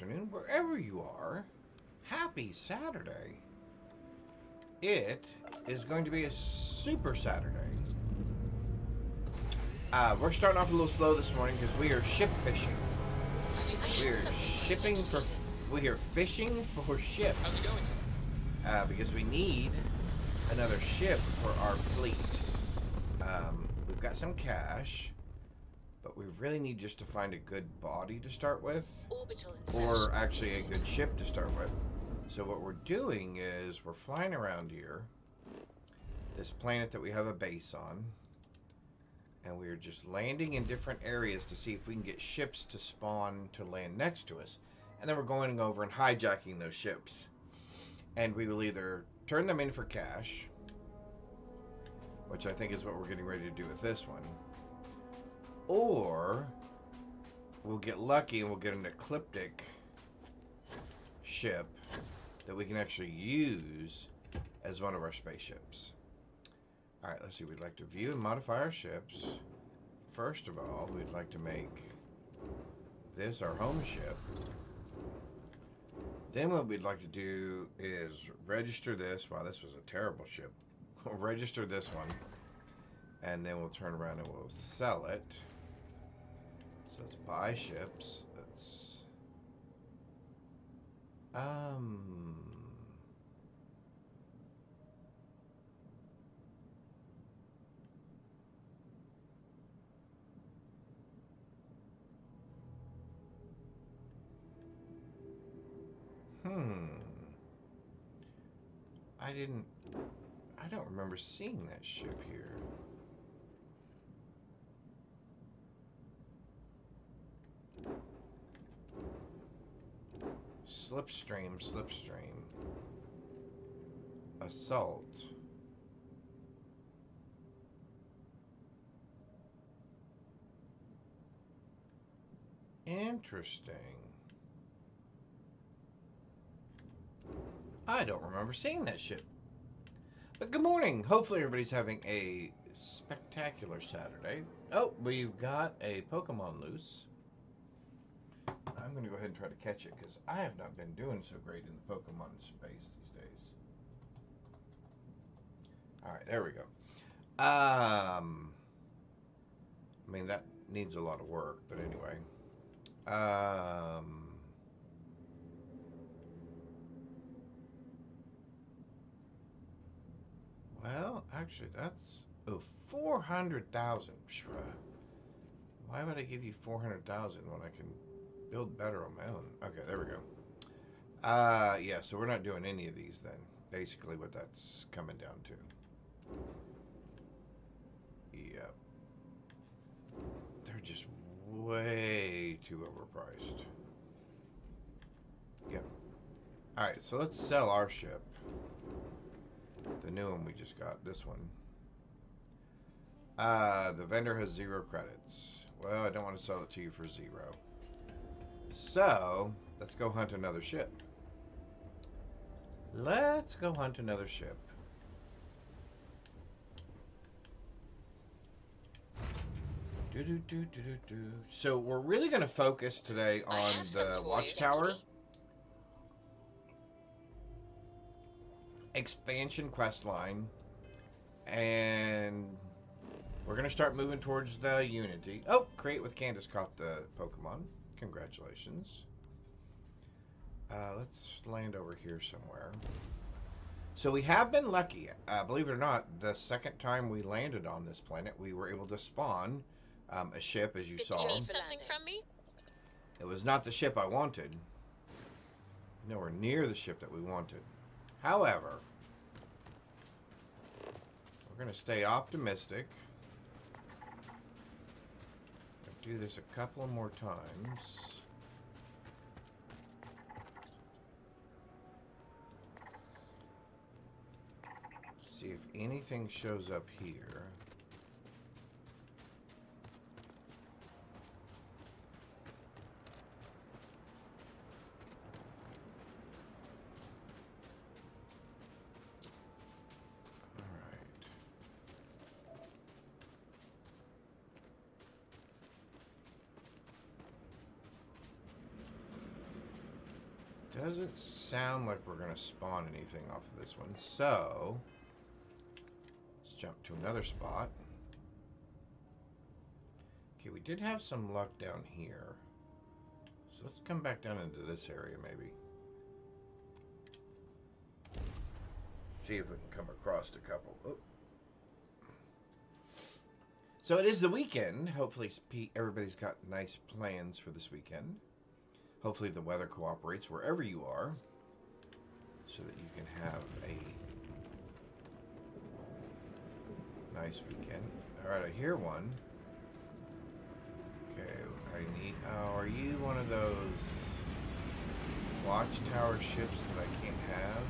afternoon, wherever you are. Happy Saturday. It is going to be a super Saturday. We're starting off a little slow this morning because we are ship fishing. We're shipping for... We are fishing for ships. How's it going? Because we need another ship for our fleet. We've got some cash, but we really need just to find a good body to start with, or actually a good ship to start with. So what we're doing is we're flying around here, this planet that we have a base on, and we're just landing in different areas to see if we can get ships to spawn to land next to us. And then we're going over and hijacking those ships. And we will either turn them in for cash, which I think is what we're getting ready to do with this one, or we'll get lucky and we'll get an ecliptic ship that we can actually use as one of our spaceships. Alright, let's see. We'd like to view and modify our ships. First of all, we'd like to make this our home ship. Then what we'd like to do is register this. Wow, this was a terrible ship. We'll register this one, and then we'll turn around and we'll sell it. So let's buy ships. Let's I don't remember seeing that ship here. Slipstream. Assault. Interesting. I don't remember seeing that ship. But good morning. Hopefully everybody's having a spectacular Saturday. Oh, we've got a Pokemon loose. I'm going to go ahead and try to catch it because I have not been doing so great in the Pokemon space these days. Alright, there we go. I mean, that needs a lot of work, but anyway. Well, actually, that's... Oh, 400,000. Why would I give you 400,000 when I can build better on my own? Okay, there we go. Yeah, so we're not doing any of these then. Basically what that's coming down to. Yep. They're just way too overpriced. Yep. Alright, so let's sell our ship. The new one we just got, this one. The vendor has 0 credits. Well, I don't want to sell it to you for 0. So, let's go hunt another ship. Let's go hunt another ship. So, we're really going to focus today on the Watchtower expansion quest line, and we're going to start moving towards the Unity. Oh, Create with Candace caught the Pokemon. Congratulations. Let's land over here somewhere. So we have been lucky. Believe it or not, the second time we landed on this planet, we were able to spawn a ship, as you saw. Did you need something from me? It was not the ship I wanted. Nowhere near the ship that we wanted. However, we're going to stay optimistic. Do this a couple more times. See if anything shows up here. doesn't sound like we're going to spawn anything off of this one. So, let's jump to another spot. Okay, we did have some luck down here. So let's come back down into this area maybe. See if we can come across a couple. Oh. So it is the weekend. Hopefully everybody's got nice plans for this weekend. Hopefully the weather cooperates wherever you are so that you can have a nice weekend. Alright, I hear one. Okay, I need... Oh, are you one of those watchtower ships that I can't have?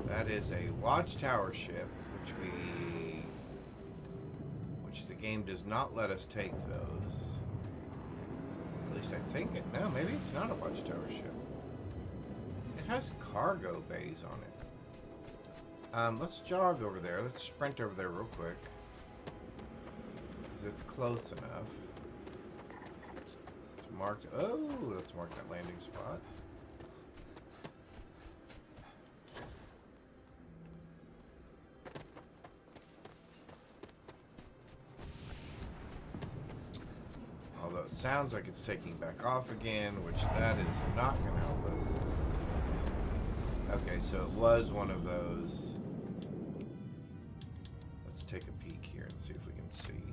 That is a watchtower ship, which the game does not let us take those. At least I think it. No, maybe it's not a watchtower ship. It has cargo bays on it. Let's jog over there. Let's sprint over there real quick. Because it's close enough. It's marked. Oh, let's mark that landing spot. Although it sounds like it's taking back off again, which that is not going to help us. Okay, so it was one of those. Let's take a peek here and see if we can see.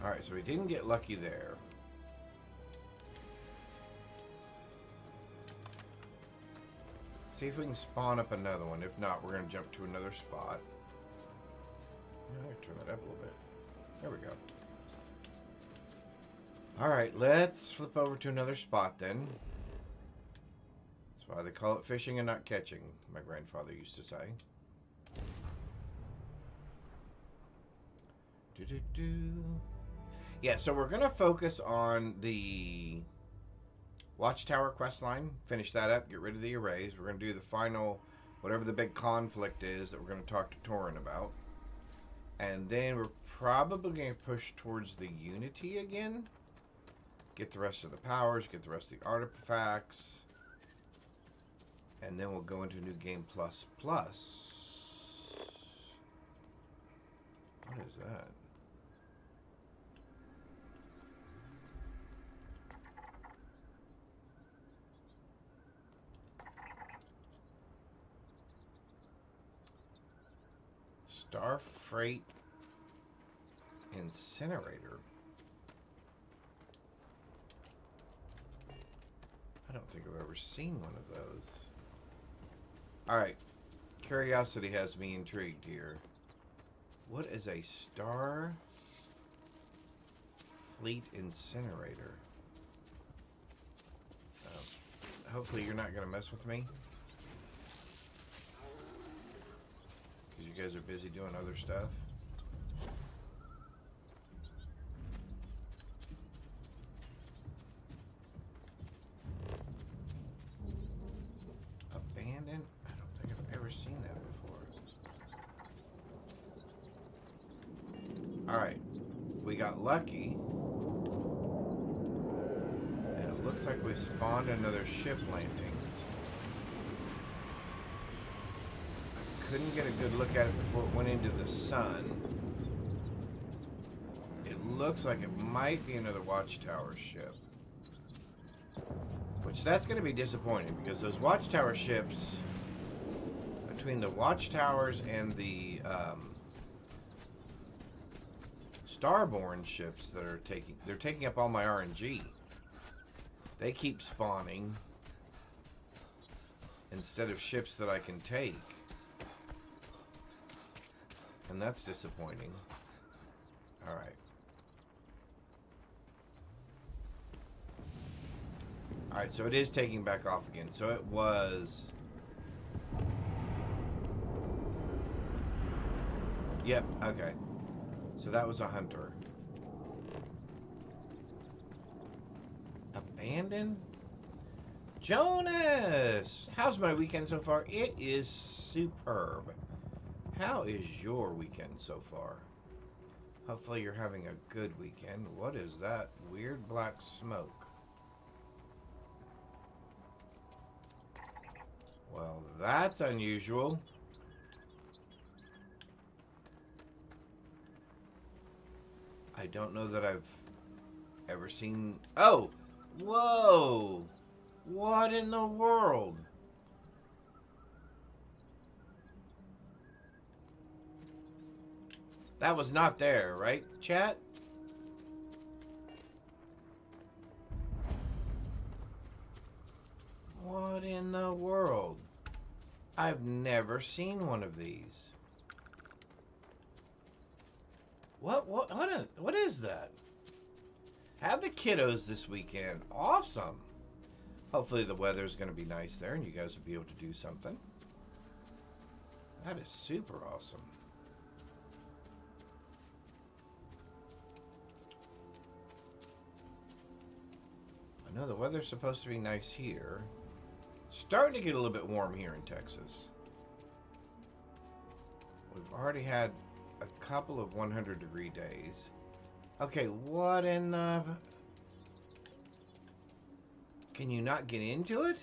Alright, so we didn't get lucky there. See if we can spawn up another one. If not, we're going to jump to another spot. Turn that up a little bit. There we go. Alright, let's flip over to another spot then. That's why they call it fishing and not catching, my grandfather used to say. Yeah, so we're going to focus on the Watchtower quest line, finish that up, get rid of the arrays. We're going to do the final, whatever the big conflict is that we're going to talk to Torin about. And then we're probably going to push towards the Unity again. Get the rest of the powers, get the rest of the artifacts. And then we'll go into New Game Plus Plus. What is that? Starfield Incinerator. I don't think I've ever seen one of those. Alright. Curiosity has me intrigued here. What is a Starfleet Incinerator? Hopefully you're not going to mess with me. Because you guys are busy doing other stuff. Abandoned? I don't think I've ever seen that before. Alright. We got lucky. And it looks like we spawned another ship landing. Couldn't get a good look at it before it went into the sun. It looks like it might be another Watchtower ship. Which that's going to be disappointing because those Watchtower ships, between the Watchtowers and the Starborn ships that are taking up all my RNG. They keep spawning instead of ships that I can take. And that's disappointing. Alright. Alright, so it is taking back off again. So it was... Yep, okay. So that was a hunter. Abandoned? Jonas! How's my weekend so far? It is superb. How is your weekend so far? Hopefully you're having a good weekend. What is that weird black smoke? Well, that's unusual. I don't know that I've ever seen... Oh! Whoa! What in the world? That was not there, right, chat? What in the world? I've never seen one of these. What is that? Have the kiddos this weekend. Awesome. Hopefully the weather's going to be nice there and you guys will be able to do something. That is super awesome. I know the weather's supposed to be nice here. Starting to get a little bit warm here in Texas. We've already had a couple of 100-degree days. Okay, what in the... Can you not get into it?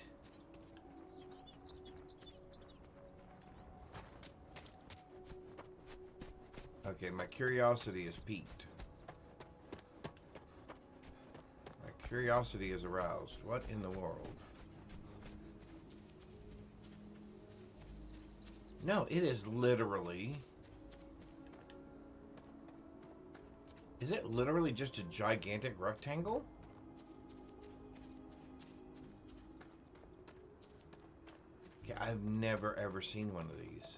Okay, my curiosity is piqued. My curiosity is aroused. What in the world? No, it is literally... Is it literally just a gigantic rectangle? Yeah, I've never ever seen one of these.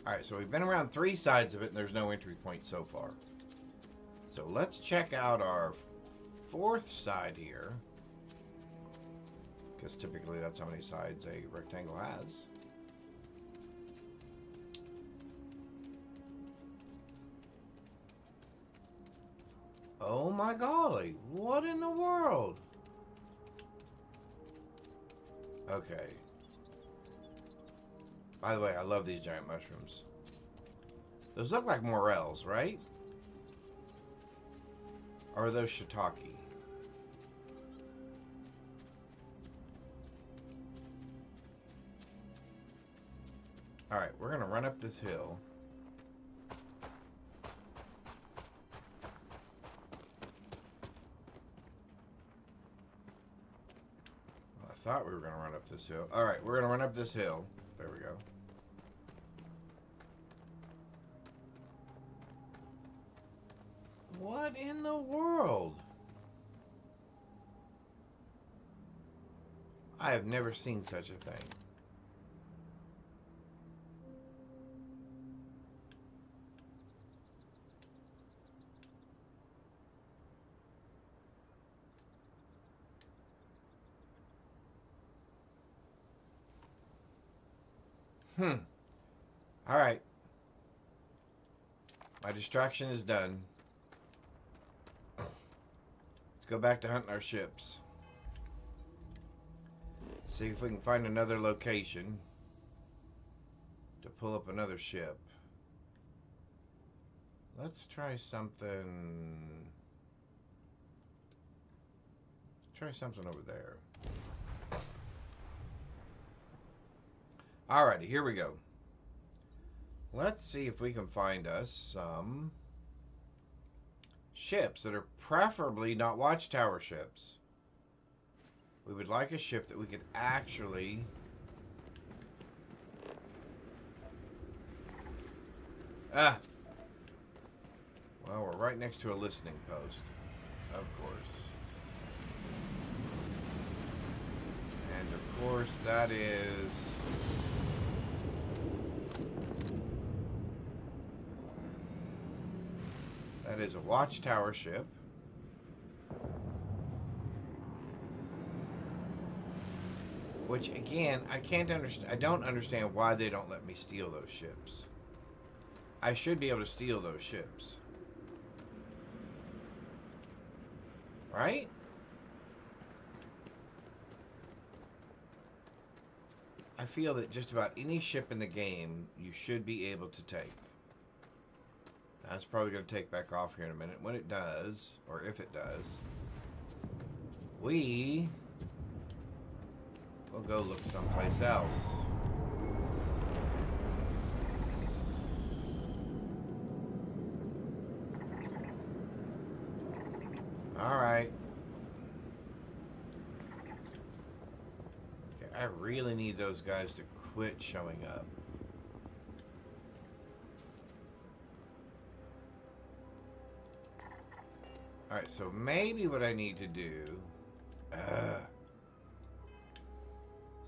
Alright, so we've been around 3 sides of it and there's no entry point so far. So let's check out our 4th side here. Because typically that's how many sides a rectangle has. Oh my golly, what in the world? Okay. By the way, I love these giant mushrooms. Those look like morels, right? Or are those shiitake? Alright, we're going to run up this hill. Well, I thought we were going to run up this hill. Alright, we're going to run up this hill. There we go. What in the world? I have never seen such a thing. All right. My distraction is done. Let's go back to hunting our ships. See if we can find another location to pull up another ship. Let's try something. Try something over there. Alrighty, here we go. Let's see if we can find us some ships that are preferably not watchtower ships. We would like a ship that we could actually well, we're right next to a listening post, of course. And of course that is a watchtower ship. Which, again, I can't understand. I don't understand why they don't let me steal those ships. I should be able to steal those ships. Right? I feel that just about any ship in the game you should be able to take. That's probably going to take back off here in a minute. When it does, or if it does, we'll go look someplace else. Alright. Okay, I really need those guys to quit showing up. Alright, so maybe what I need to do...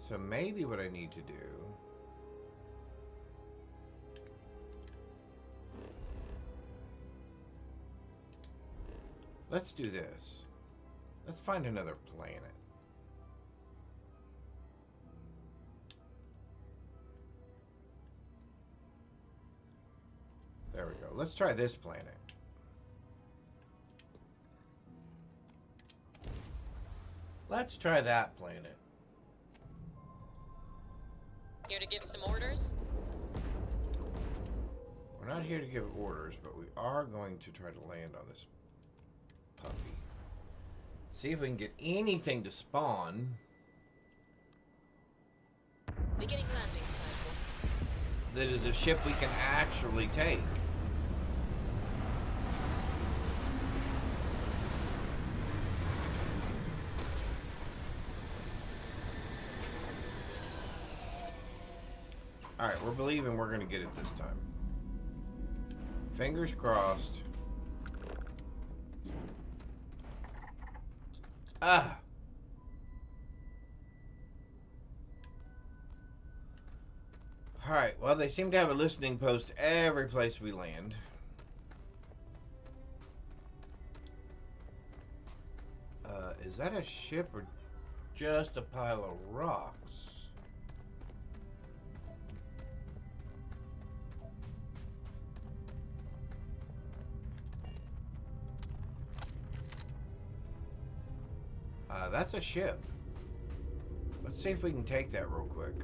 So maybe what I need to do... Let's do this. Let's find another planet. There we go. Let's try this planet. Let's try that planet. Here to give some orders? We're not here to give orders, but we are going to try to land on this puppy. See if we can get anything to spawn. Beginning landing cycle. That is a ship we can actually take. Alright, we're believing we're going to get it this time. Fingers crossed. Ah! Alright, well, they seem to have a listening post every place we land. Is that a ship or just a pile of rocks? That's a ship. Let's see if we can take that real quick.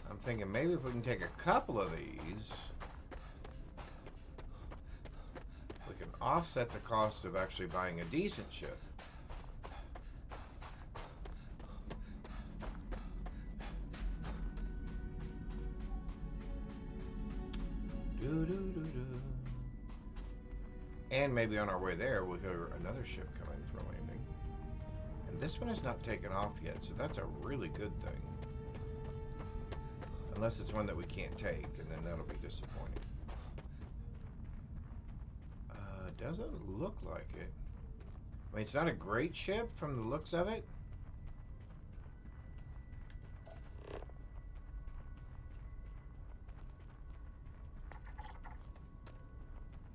I'm thinking maybe if we can take a couple of these, we can offset the cost of actually buying a decent ship. And maybe on our way there, we'll hear another ship coming for landing. And this one has not taken off yet, so that's a really good thing. Unless it's one that we can't take, and then that'll be disappointing. Doesn't look like it. I mean, it's not a great ship from the looks of it.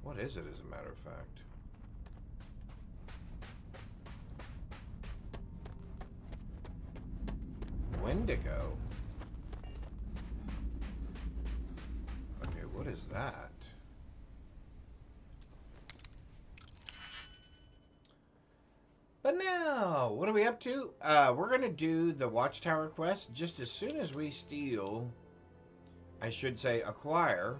What is it, as a matter of fact? Wendigo. Okay, what is that? But now, what are we up to? We're going to do the Watchtower quest just as soon as we steal, I should say acquire,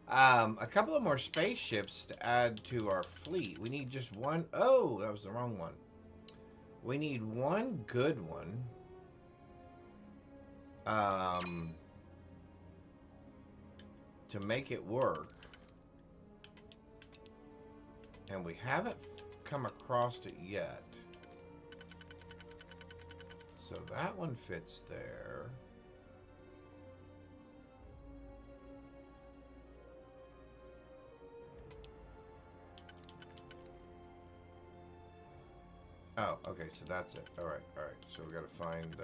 a couple of more spaceships to add to our fleet. We need just one. Oh, that was the wrong one. We need one good one. To make it work. And we haven't come across it yet. So that one fits there. Oh, okay, so that's it. Alright, alright. So we gotta find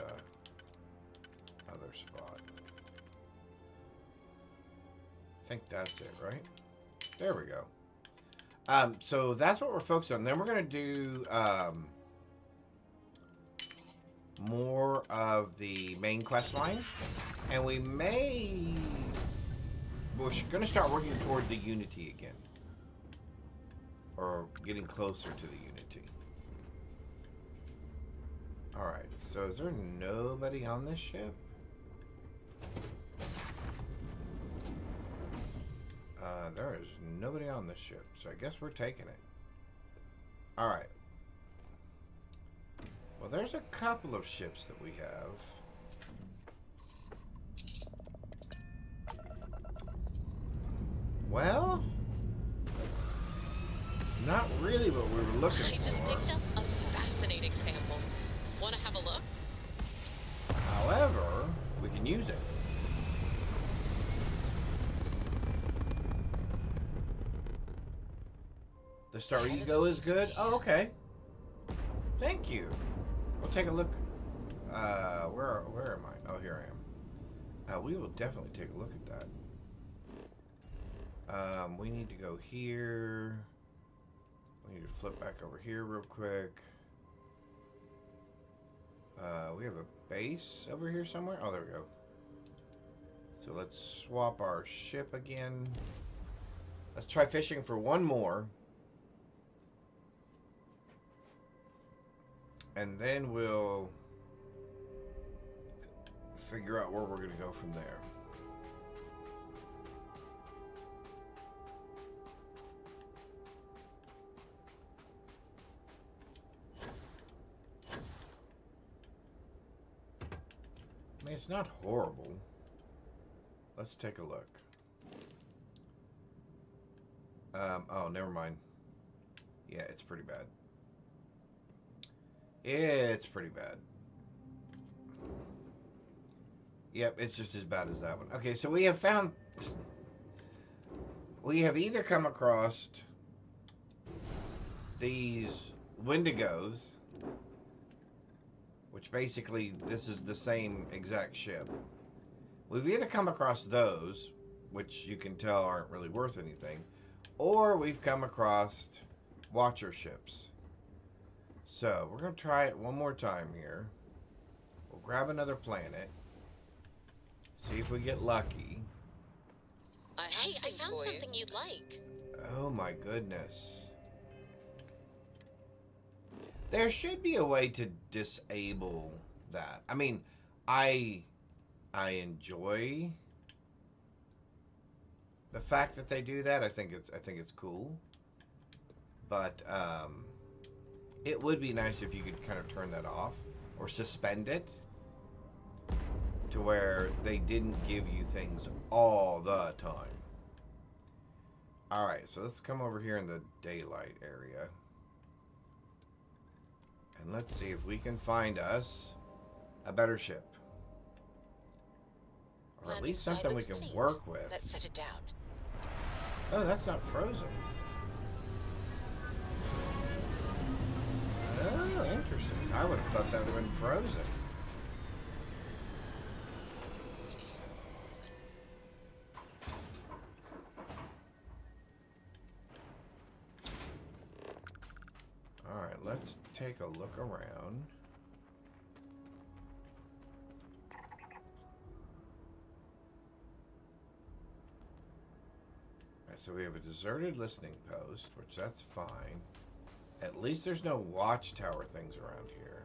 other spot. I think that's it, right? There we go. So that's what we're focused on. Then we're going to do more of the main quest line. And we're going to start working toward the Unity again. Or getting closer to the Unity. Alright, so is there nobody on this ship? There is nobody on this ship, so I guess we're taking it. Alright. Well, there's a couple of ships that we have. Well, not really what we were looking for. I just picked up a fascinating sample. Want to have a look? However, we can use it. The Star Ego is good? Oh, okay. Thank you. We'll take a look. Where am I? Oh, here I am. We will definitely take a look at that. We need to go here. We need to flip back over here real quick. We have a base over here somewhere. Oh, there we go. So let's swap our ship again. Let's try fishing for one more. And then we'll figure out where we're going to go from there. I mean, it's not horrible. Let's take a look. Oh, never mind. Yeah, it's pretty bad. It's pretty bad. Yep, it's just as bad as that one. Okay, so we have found... We have either come across these Wendigos, which basically this is the same exact ship. We've either come across those, which you can tell aren't really worth anything, or we've come across Watcher ships. So, we're going to try it one more time here. We'll grab another planet. See if we get lucky. Hey, I found something you'd like. Oh my goodness. There should be a way to disable that. I mean, I enjoy the fact that they do that. I think it's cool. But it would be nice if you could kind of turn that off or suspend it to where they didn't give you things all the time. Alright, so let's come over here in the daylight area. And let's see if we can find us a better ship. Or at least something we can work with. Let's set it down. Oh, that's not frozen. Oh, interesting. I would have thought that would have been frozen. Alright, let's take a look around. Alright, so we have a deserted listening post, which that's fine. At least there's no watchtower things around here.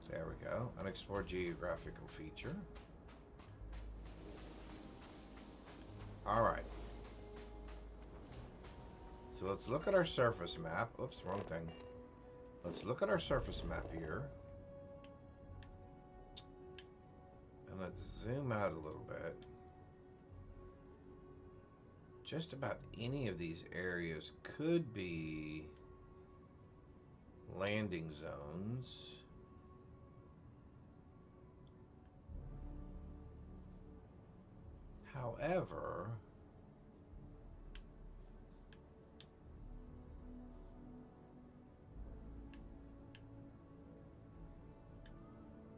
There we go. Unexplored geographical feature. Alright. So let's look at our surface map. Oops, wrong thing. Let's look at our surface map here. And let's zoom out a little bit. Just about any of these areas could be landing zones. However,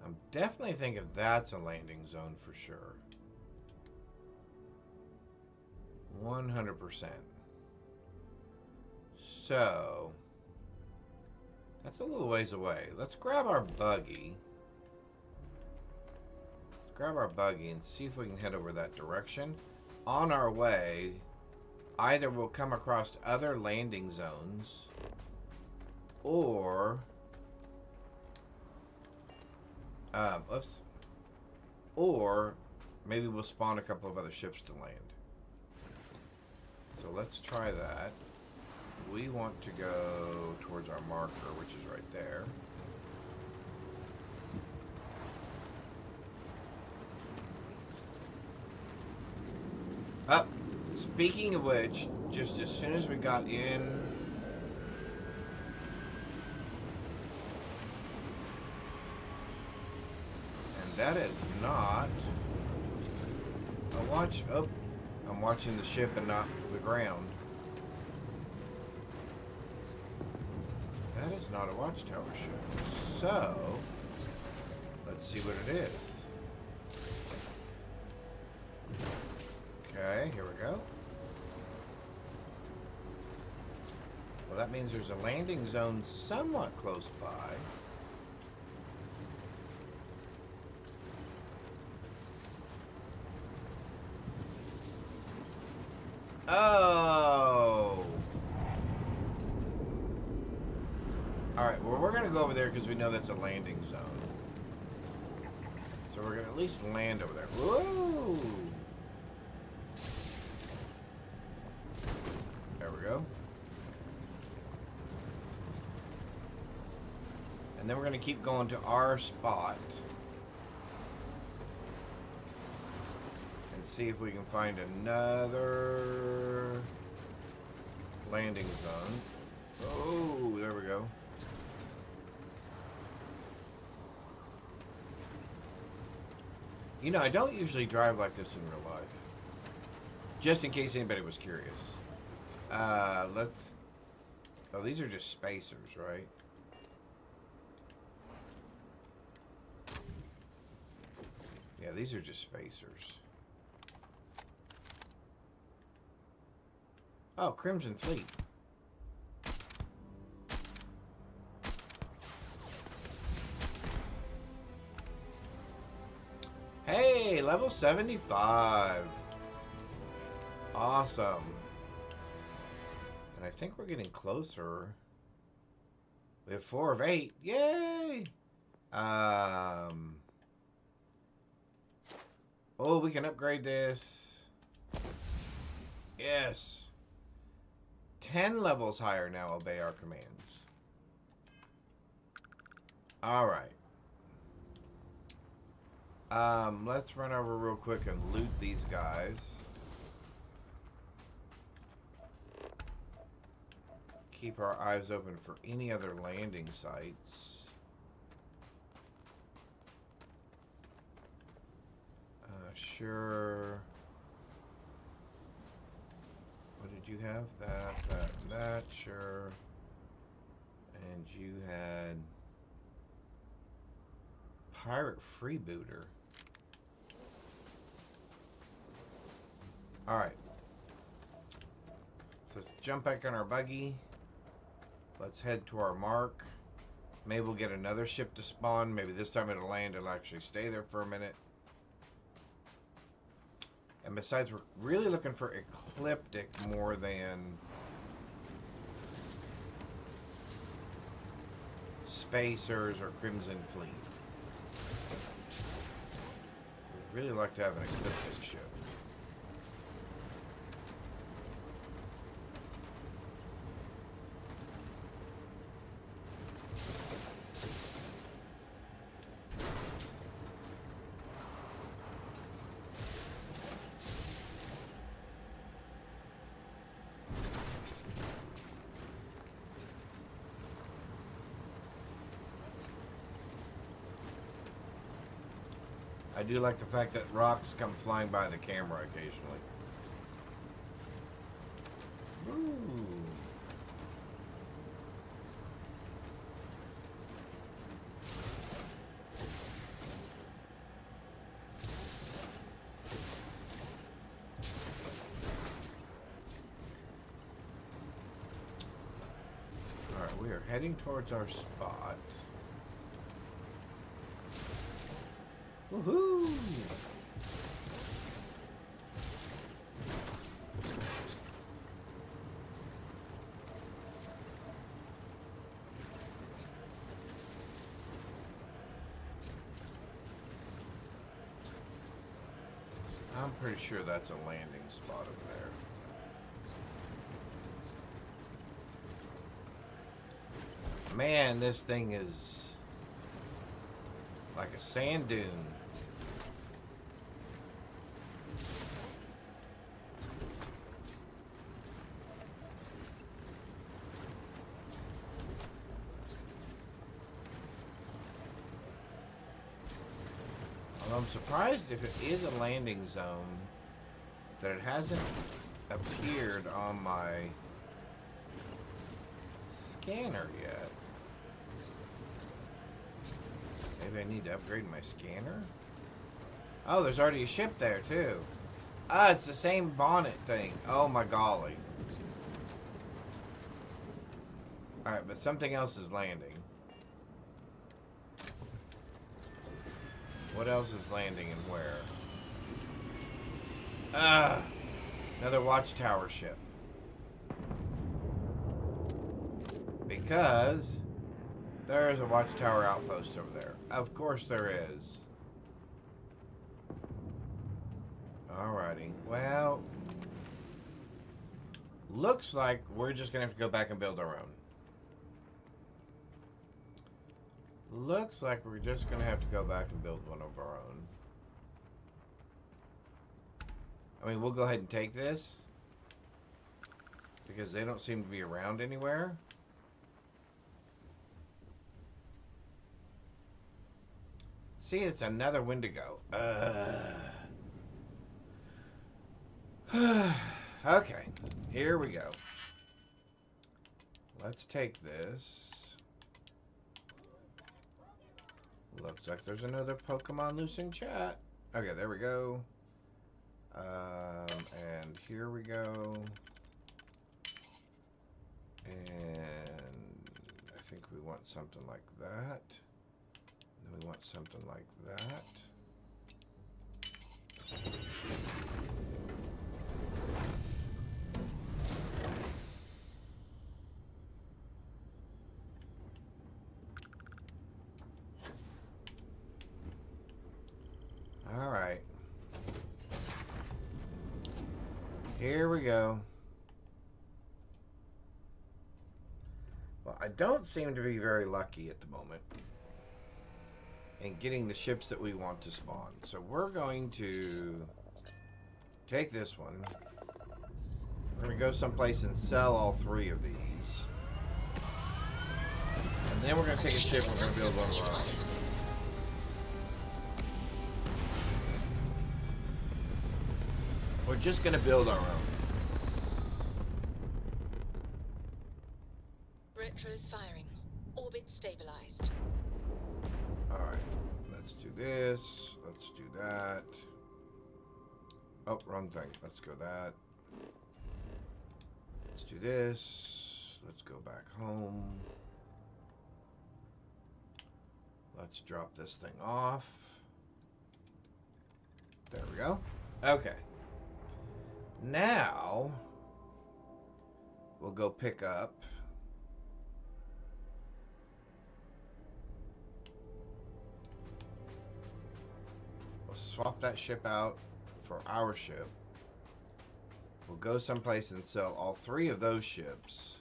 I'm definitely think if that's a landing zone for sure. 100%. So, that's a little ways away. Let's grab our buggy. Let's grab our buggy and see if we can head over that direction. On our way, either we'll come across other landing zones, or oops, or maybe we'll spawn a couple of other ships to land. So let's try that. We want to go towards our marker, which is right there. Up. Speaking of which, just as soon as we got in, and that is not a watch. Oh, I'm watching the ship and not the ground. That is not a watchtower ship. So, let's see what it is. Okay, here we go. Well, that means there's a landing zone somewhat close by. Oh! Alright, well, we're going to go over there because we know that's a landing zone. So we're going to at least land over there. Whoa! There we go. And then we're going to keep going to our spot. And see if we can find another landing zone. Oh, there we go. You know, I don't usually drive like this in real life. Just in case anybody was curious. Let's... Oh, these are just spacers, right? Yeah, these are just spacers. Oh, Crimson Fleet. Hey, level 75. Awesome. And I think we're getting closer. We have 4 of 8. Yay! Oh, we can upgrade this. Yes. 10 levels higher now obey our commands. Alright. Let's run over real quick and loot these guys. Keep our eyes open for any other landing sites. Sure. What did you have? That, sure. And you had Pirate Freebooter. Alright. So let's jump back on our buggy. Let's head to our mark. Maybe we'll get another ship to spawn. Maybe this time it'll land. It'll actually stay there for a minute. And besides, we're really looking for Ecliptic more than Spacers or Crimson Fleet. We'd really like to have an Ecliptic ship. I do like the fact that rocks come flying by the camera occasionally. Ooh. we are heading towards our spot. Woohoo! I'm pretty sure that's a landing spot over there. Man, this thing is like a sand dune. Although I'm surprised if it is a landing zone that it hasn't appeared on my scanner yet. Maybe I need to upgrade my scanner? Oh, there's already a ship there, too. Ah, it's the same bonnet thing. Oh, my golly. Alright, but something else is landing. What else is landing and where? Ah! Another watchtower ship. Because there is a watchtower outpost over there. Of course there is. Alrighty. Well, looks like we're just going to have to go back and build our own. Looks like we're just going to have to go back and build one of our own. I mean, we'll go ahead and take this, because they don't seem to be around anywhere. See, it's another Wendigo. Okay, here we go. Let's take this. Looks like there's another Pokemon loose in chat. Okay, there we go. And here we go. And I think we want something like that. Then we want something like that. All right. Here we go. Well, I don't seem to be very lucky at the moment in getting the ships that we want to spawn. So we're going to take this one. We're going to go someplace and sell all three of these. And then we're going to take a ship and we're going to build one of our own. We're just going to build our own. Retro's firing. Orbit stabilized. Alright. Let's do this. Let's do that. Oh, wrong thing. Let's go that. Let's do this. Let's go back home. Let's drop this thing off. There we go. Okay. Now, we'll go pick up we'll swap that ship out for our ship. We'll go someplace and sell all three of those ships.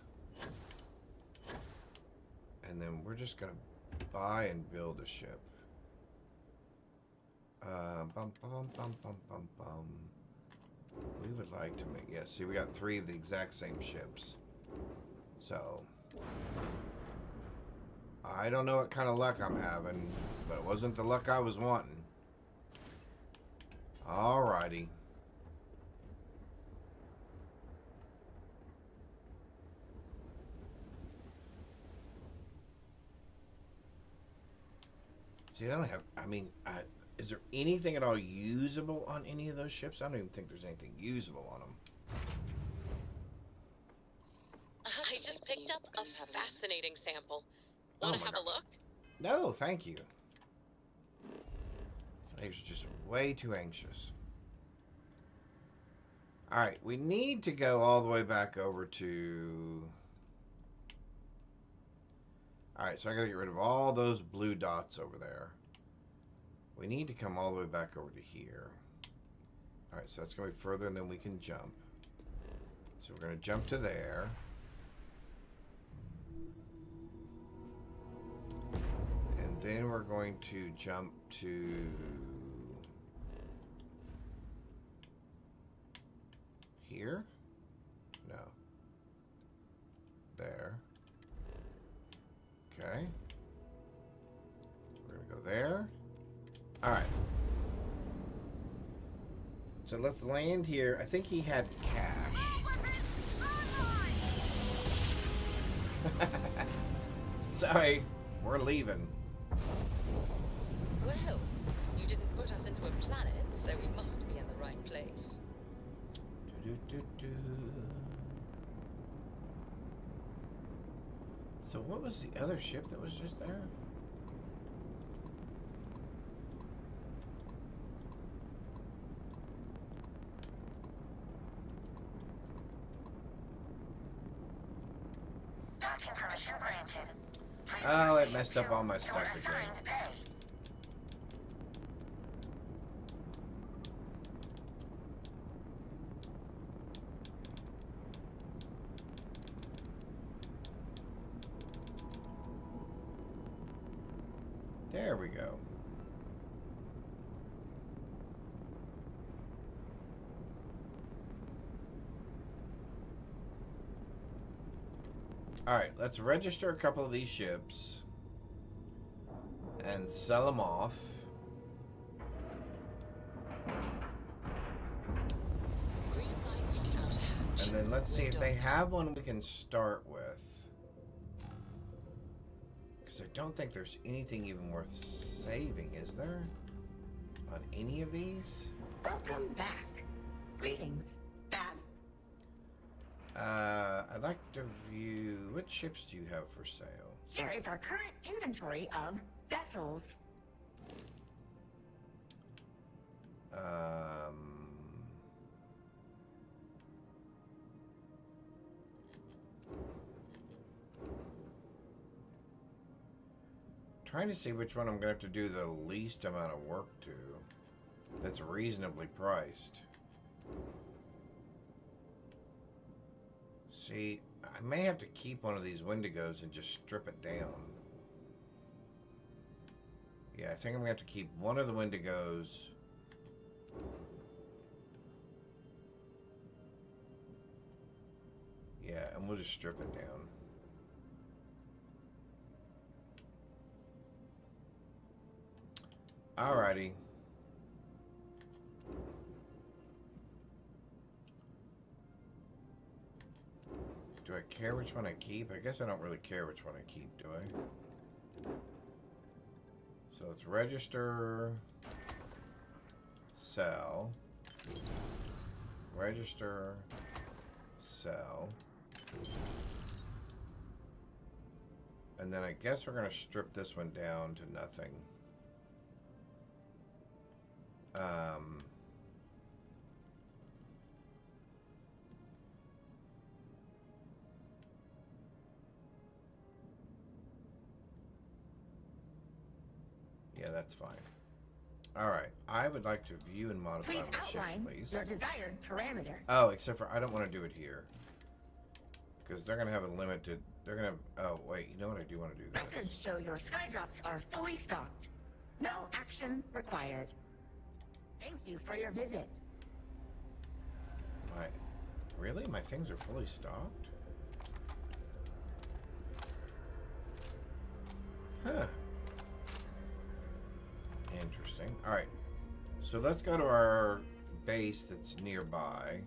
And then we're just going to buy and build a ship. Bum, bum, bum, bum, bum, bum. We would like to make... Yeah, see, we got three of the exact same ships. So... I don't know what kind of luck I'm having, but it wasn't the luck I was wanting. Alrighty. See, I don't have... I mean, is there anything at all usable on any of those ships? I don't even think there's anything usable on them. I I just picked up a fascinating sample. Want to have a look? No, thank you. I was just way too anxious. Alright, we need to go all the way back over to... Alright, so I gotta get rid of all those blue dots over there. We need to come all the way back over to here. Alright, so that's gonna be further than we can jump. So we're gonna jump to there. And then we're going to jump to... here? No. There. Okay. We're gonna go there. Alright. So let's land here. I think he had cash. Sorry, we're leaving. Well, you didn't put us into a planet, so we must be in the right place. So what was the other ship that was just there? Oh, it messed up all my stuff again. There we go. Alright, let's register a couple of these ships and sell them off. Green lights on outer hatch. And then let's see if they have one we can start with. Because I don't think there's anything even worth saving, is there? On any of these? Welcome back. Greetings, Baz. I'd like to view... What ships do you have for sale? Here is our current inventory of vessels. Trying to see which one I'm going to have to do the least amount of work to. That's reasonably priced. See, I may have to keep one of these Wendigos and just strip it down. Yeah, I think I'm going to have to keep one of the Wendigos. Yeah, and we'll just strip it down. Alrighty. Do I care which one I keep? I guess I don't really care which one I keep, do I? So let's register, sell, register, sell. And then I guess we're going to strip this one down to nothing. Yeah, that's fine. Alright, I would like to view and modify Please my ships, outline please. your desired parameters. Oh, except for I don't want to do it here. Because they're going to have a limited... They're going to have... Oh, wait, you know what? I do want to do this. Records show your skydrops are fully stocked. No action required. Thank you for your visit. Really? My things are fully stocked? Huh. Interesting. Alright. So let's go to our base that's nearby.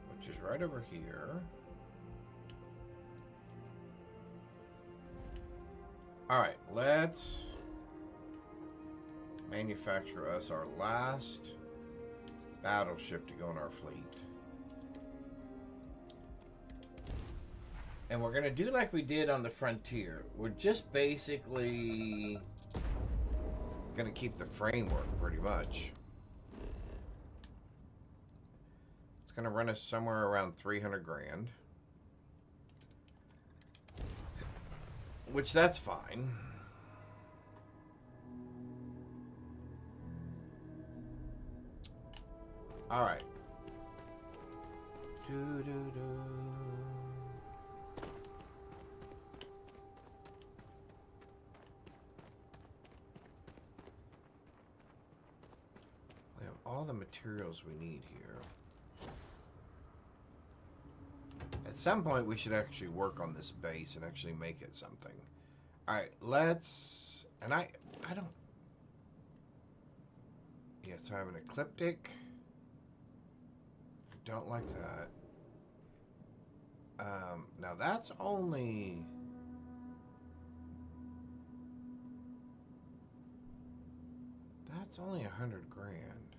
Which is right over here. Alright, let's manufacture us our last battleship to go in our fleet. And we're going to do like we did on the Frontier. We're just basically going to keep the framework pretty much. It's going to run us somewhere around 300 grand. Which that's fine. All right. We have all the materials we need here. At some point, we should actually work on this base and actually make it something. All right, let's. And I don't. Yeah, so I have an ecliptic. Don't like that. Now that's only. That's only 100 grand.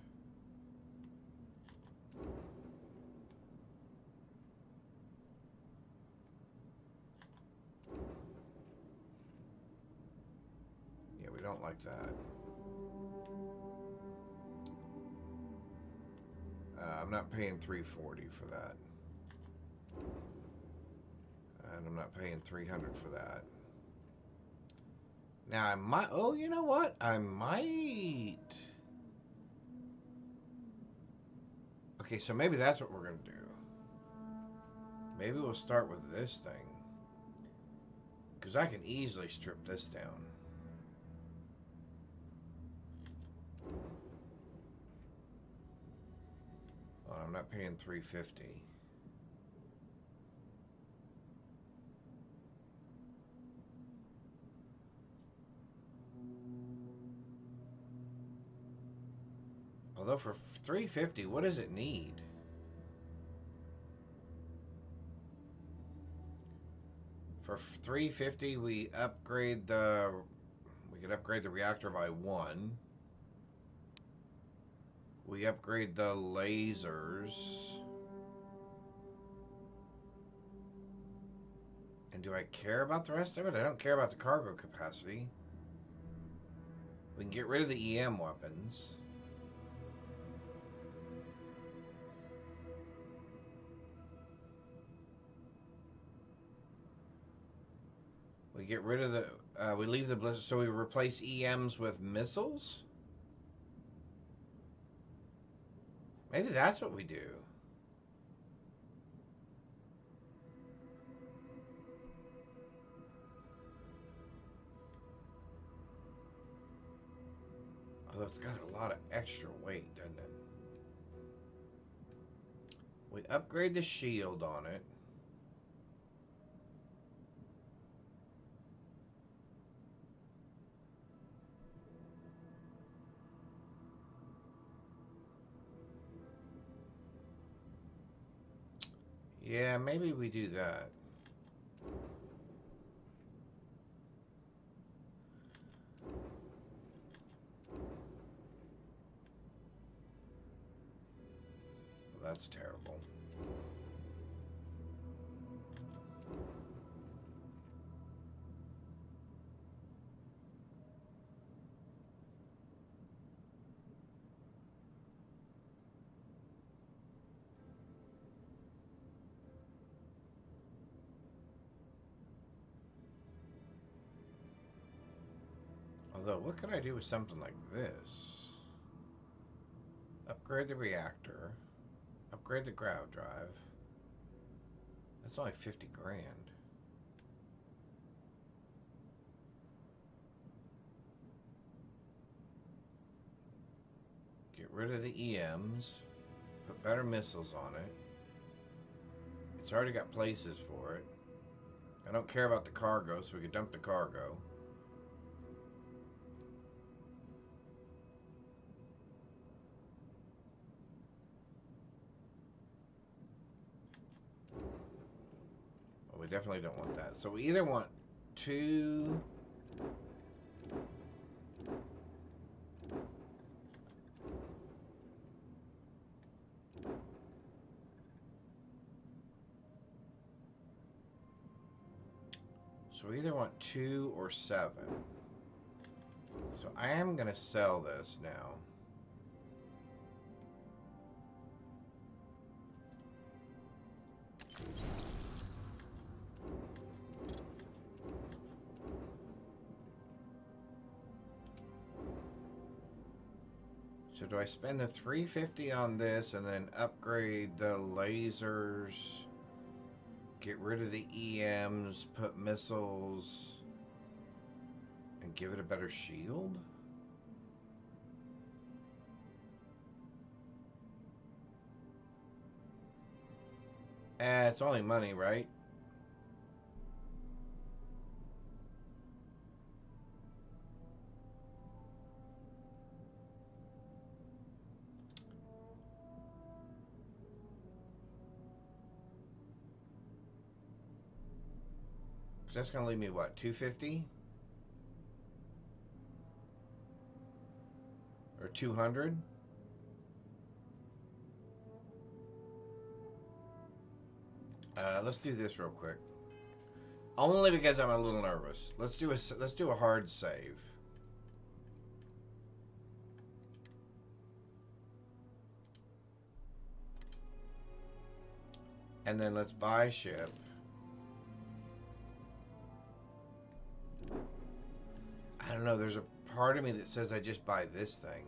Yeah, we don't like that. I'm not paying 340 for that. And I'm not paying 300 for that. Now I might, oh, you know what? I might. Okay, so maybe that's what we're going to do. Maybe we'll start with this thing. Because I can easily strip this down. Oh, I'm not paying 350. Although for 350, what does it need? For 350, we could upgrade the reactor by 1. We upgrade the lasers. And do I care about the rest of it? I don't care about the cargo capacity. We can get rid of the EM weapons. We get rid of the, we leave the blizzard, so we replace EMs with missiles? Maybe that's what we do. Although it's got a lot of extra weight, doesn't it? We upgrade the shield on it. Yeah, maybe we do that. Well, that's terrible. Although, what could I do with something like this? Upgrade the reactor. Upgrade the grav drive. That's only 50 grand. Get rid of the EMs. Put better missiles on it. It's already got places for it. I don't care about the cargo, so we could dump the cargo. Well, we definitely don't want that. So we either want 2... So we either want 2 or 7. So I am going to sell this now. So do I spend the 350 on this and then upgrade the lasers, get rid of the EMs, put missiles, and give it a better shield? It's only money, right? So that's going to leave me, what, 250? Or 200? Let's do this real quick. Only because I'm a little nervous. Let's do a hard save. And then let's buy ship. I don't know, there's a part of me that says I just buy this thing.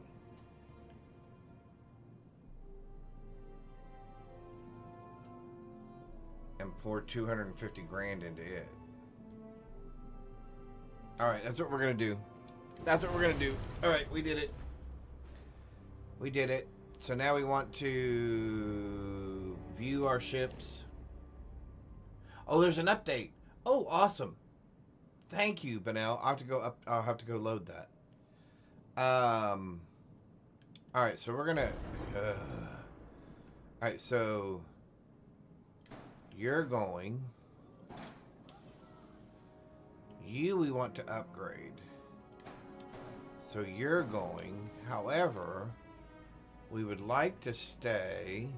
And pour 250 grand into it. Alright, that's what we're gonna do. That's what we're gonna do. Alright, we did it. We did it. So now we want to view our ships. Oh, there's an update. Oh, awesome. Thank you, Benel. I'll have to go load that. Alright, so we're gonna alright, so you're going. We want to upgrade. So you're going. However, we would like to stay.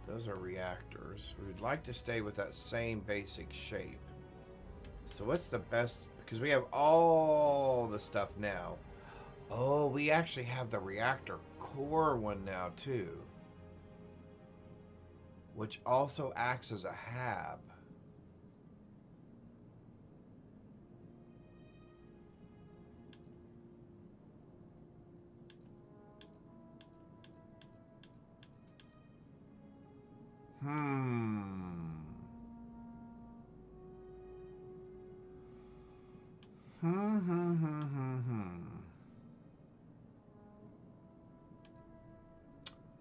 Those are reactors. We would like to stay with that same basic shape. So what's the best? Because we have all the stuff now. Oh, we actually have the reactor core one now too, which also acts as a hab. Hmm.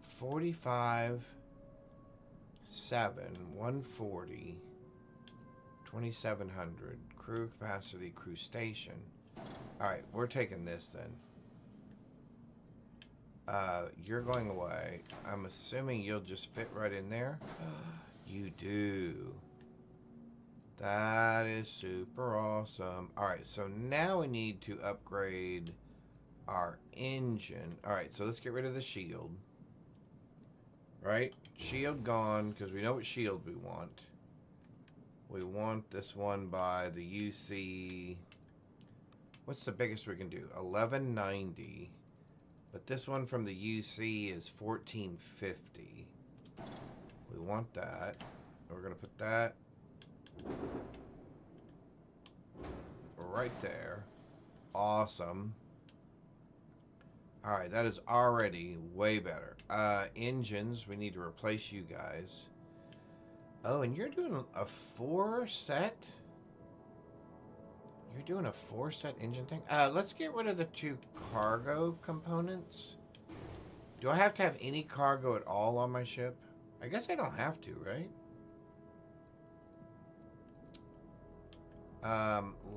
45, 7, 140, 2,700. Crew capacity, crew station. Alright, we're taking this then. You're going away. I'm assuming you'll just fit right in there. You do. That is super awesome. Alright, so now we need to upgrade our engine. Alright, so let's get rid of the shield. Right? Shield gone, because we know what shield we want. We want this one by the UC. What's the biggest we can do? 1190. But this one from the UC is 1450. We want that. We're going to put that right there. Awesome. Alright, that is already way better. Engines, we need to replace you guys. Oh, and you're doing a 4-set? You're doing a 4-set engine thing? Let's get rid of the 2 cargo components. Do I have to have any cargo at all on my ship? I guess I don't have to, right?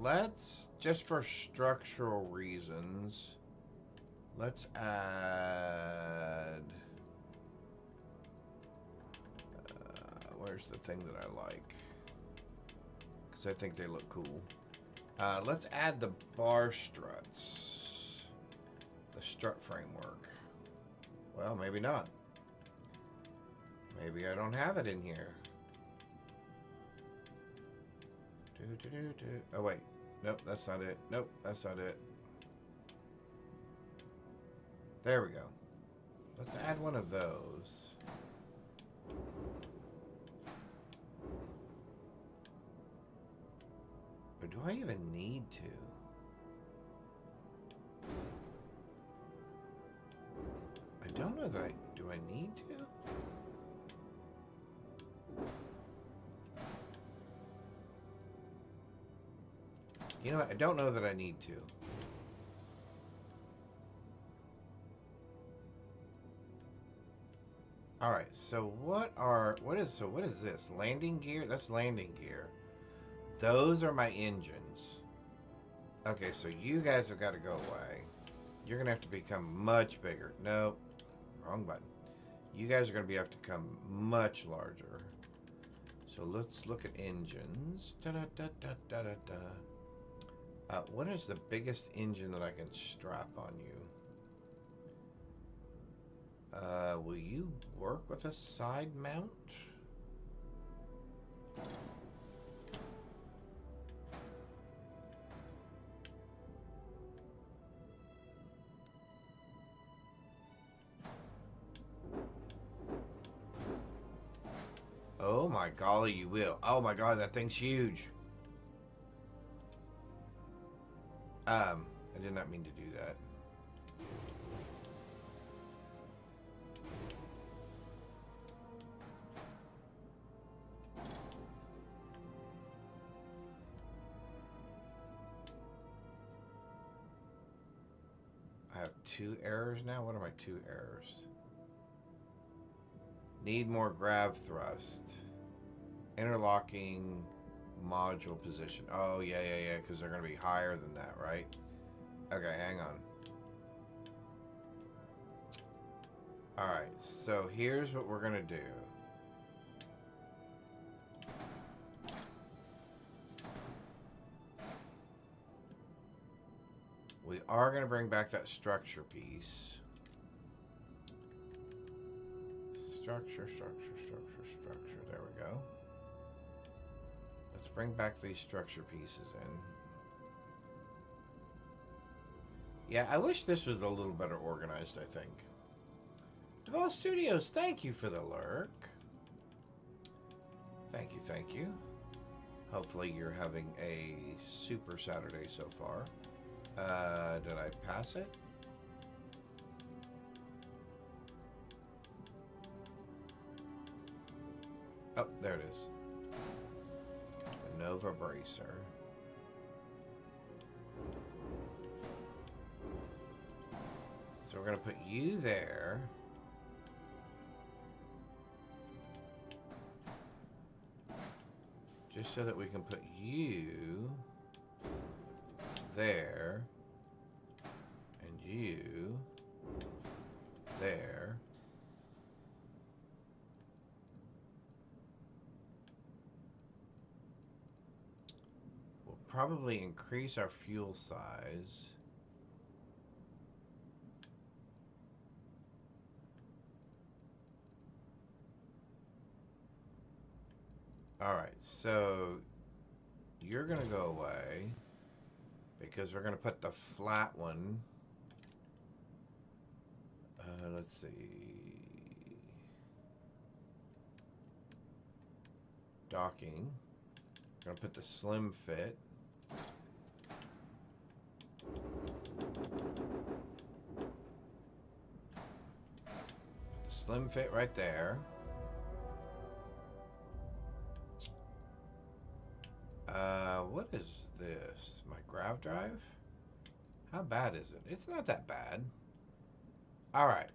Let's, just for structural reasons, let's add... where's the thing that I like? Because I think they look cool. Let's add the bar struts. The strut framework. Well, maybe not. Maybe I don't have it in here. Oh, wait. Nope, that's not it. Nope, that's not it. There we go. Let's add one of those. Or do I even need to? I don't know that I... Do I need to? You know what? I don't know that I need to. Alright, so what is this? Landing gear? That's landing gear. Those are my engines. Okay, so you guys have got to go away. You're going to have to become much bigger. Nope. Wrong button. You guys are going to have to become much larger. So let's look at engines. What is the biggest engine that I can strap on you? Will you work with a side mount? Oh my golly, you will. Oh my god, that thing's huge. I did not mean to do that. I have 2 errors now? What are my 2 errors? Need more grav thrust. Interlocking module position. Oh, yeah, because they're going to be higher than that, right? Okay, hang on. Alright, so here's what we're going to do. We are going to bring back that structure piece. Structure. There we go. Let's bring back these structure pieces in. Yeah, I wish this was a little better organized, I think. Deval Studios, thank you for the lurk. Thank you. Hopefully you're having a super Saturday so far. Did I pass it? Oh, there it is. The Nova Bracer. So we're going to put you there. Just so that we can put you there. And you there. We'll probably increase our fuel size. Alright, so you're going to go away because we're going to put the flat one. Let's see. Docking. We're going to put the slim fit. The slim fit right there. What is this? My grav drive? How bad is it? It's not that bad. Alright.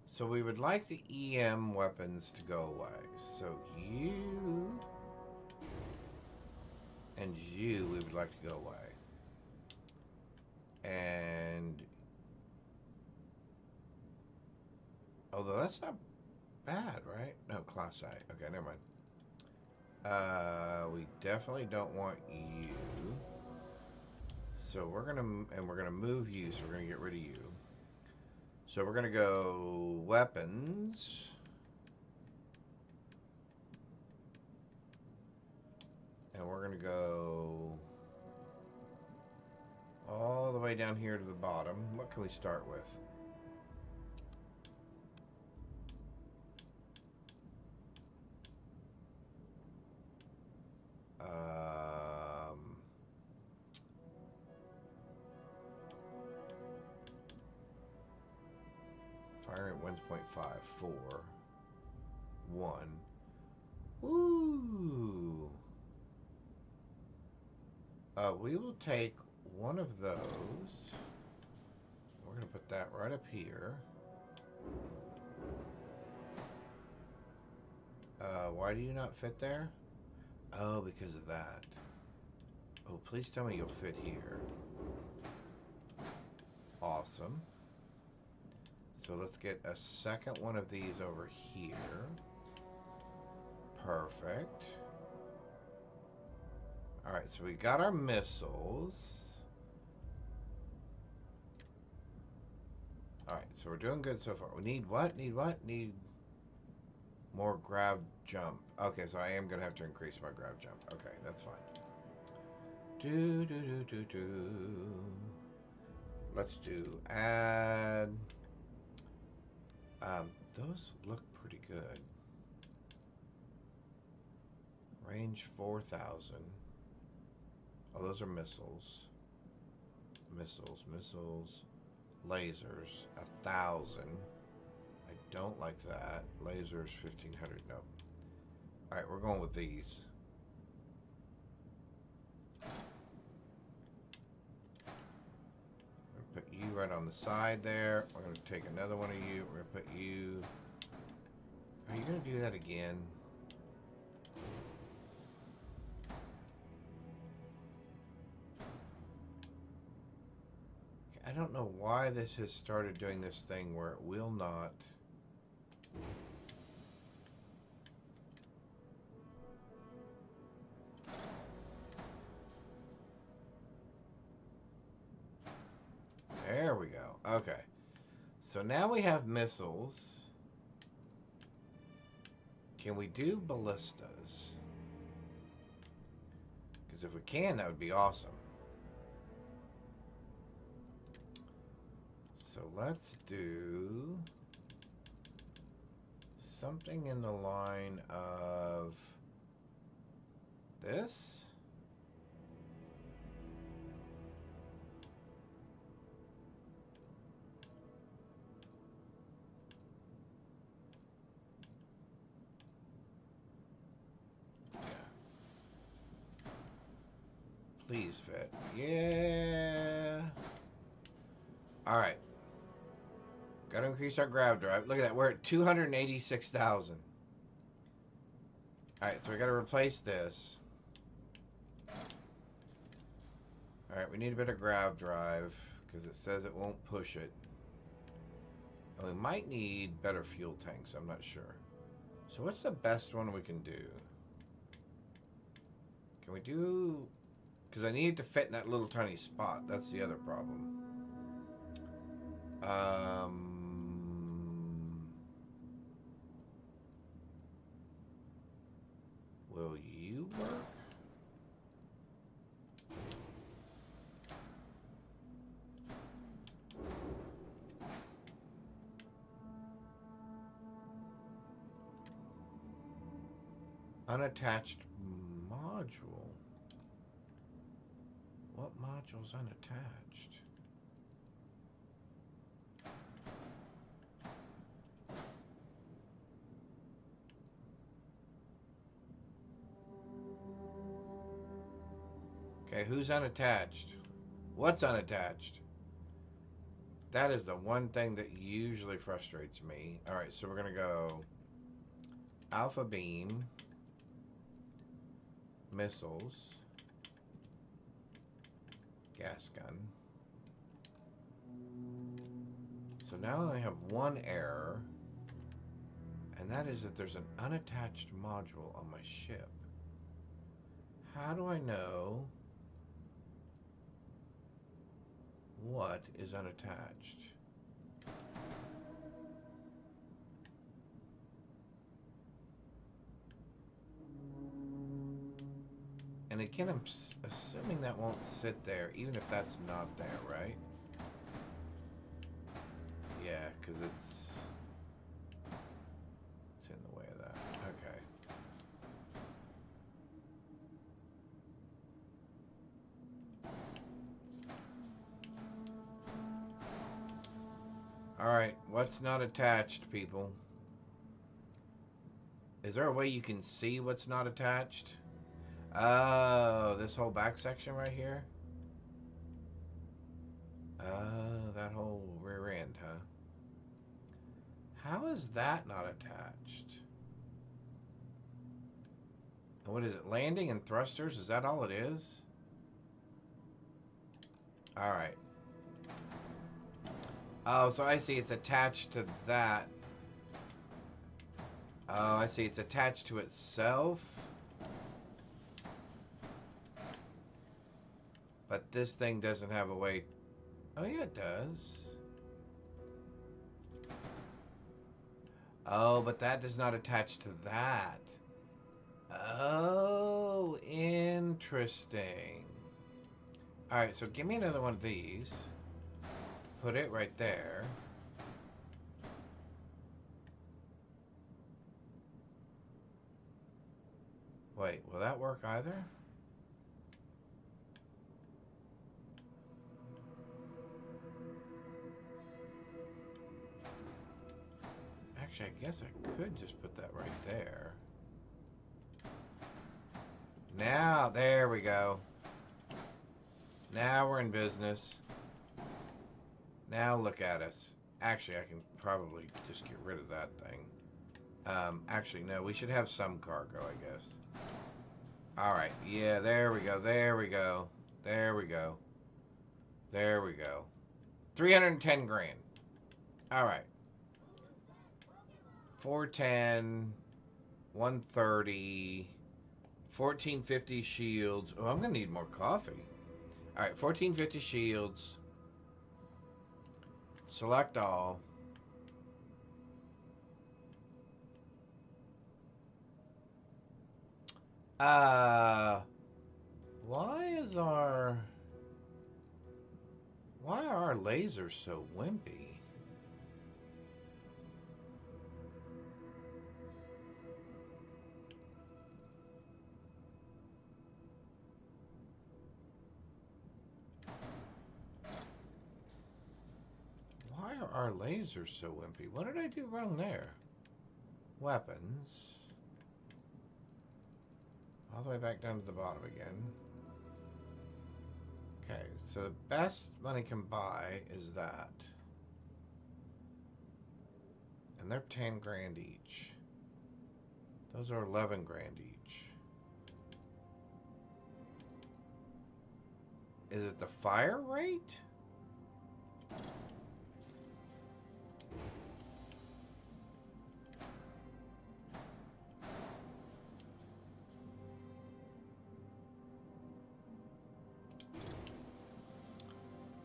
So we would like the EM weapons to go away. So you and you we would like to go away. And although that's not bad, right? No, class I. Okay, never mind. We definitely don't want you. So we're gonna move you, so we're gonna get rid of you. So we're gonna go weapons. And we're gonna go all the way down here to the bottom. What can we start with? Fire at 1.54. 1. Woo! We will take one of those. We're going to put that right up here. Why do you not fit there? Oh, because of that. Oh, please tell me you'll fit here. Awesome. So let's get a second one of these over here. Perfect. Alright, so we got our missiles. Alright, so we're doing good so far. We need what? Need what? Need more grab jump. Okay, so I am going to have to increase my grab jump. Okay, that's fine. Let's do add. Those look pretty good. Range 4,000. Oh, those are missiles. Missiles. Lasers, 1,000. I don't like that. Lasers, 1,500. No. All right, we're going with these. We're gonna put you right on the side there. We're gonna take another one of you. We're gonna put you. Are you gonna do that again? I don't know why this has started doing this thing where it will not. There we go. Okay. So now we have missiles. Can we do ballistas? Because if we can, that would be awesome. So let's do something in the line of this. Please fit. Yeah. All right. Got to increase our grab drive. Look at that. We're at 286,000. All right, so we got to replace this. All right, we need a bit of grab drive because it says it won't push it. And we might need better fuel tanks. I'm not sure. So what's the best one we can do? Can we do... Because I need it to fit in that little tiny spot. That's the other problem. Will you work? Unattached module. What module's unattached? Okay, who's unattached? What's unattached? That is the one thing that usually frustrates me. Alright, so we're going to go Alpha Beam, missiles, gas gun. So now I only have one error, and that is that there's an unattached module on my ship. How do I know what is unattached? And again, I'm assuming that won't sit there, even if that's not there, right? Yeah, because it's in the way of that. Okay. Alright, what's not attached, people? Is there a way you can see what's not attached? Oh, this whole back section right here? Oh, that whole rear end, huh? How is that not attached? And what is it? Landing and thrusters? Is that all it is? Alright. Oh, so I see it's attached to that. Oh, I see it's attached to itself. But this thing doesn't have a way... Oh, yeah, it does. Oh, but that does not attach to that. Oh, interesting. Alright, so give me another one of these. Put it right there. Wait, will that work either? Actually, I guess I could just put that right there. Now, there we go. Now we're in business. Now look at us. Actually, I can probably just get rid of that thing. Actually, no, we should have some cargo, I guess. Alright, yeah, there we go, there we go. There we go. There we go. 310 grand. Alright. 410, 130, 1450 shields. Oh, I'm gonna need more coffee. Alright, 1450 shields. Select all. Why are our lasers so wimpy? Why are our lasers so wimpy? What did I do wrong there? Weapons. All the way back down to the bottom again. Okay, so the best money can buy is that. And they're 10 grand each. Those are 11 grand each. Is it the fire rate?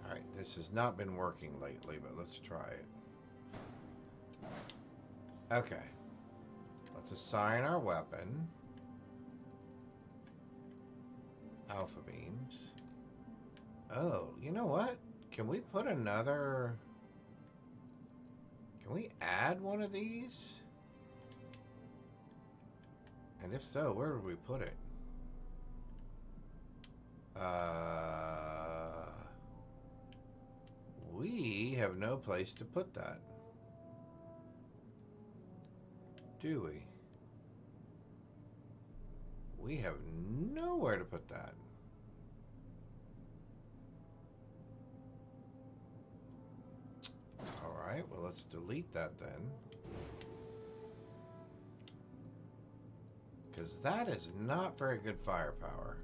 Alright, this has not been working lately, but let's try it. Okay. Let's assign our weapon. Alpha beams. Oh, you know what? Can we put another... Can we add one of these? And if so, where would we put it? We have no place to put that. Do we? We have nowhere to put that. Alright, well let's delete that then. Because that is not very good firepower.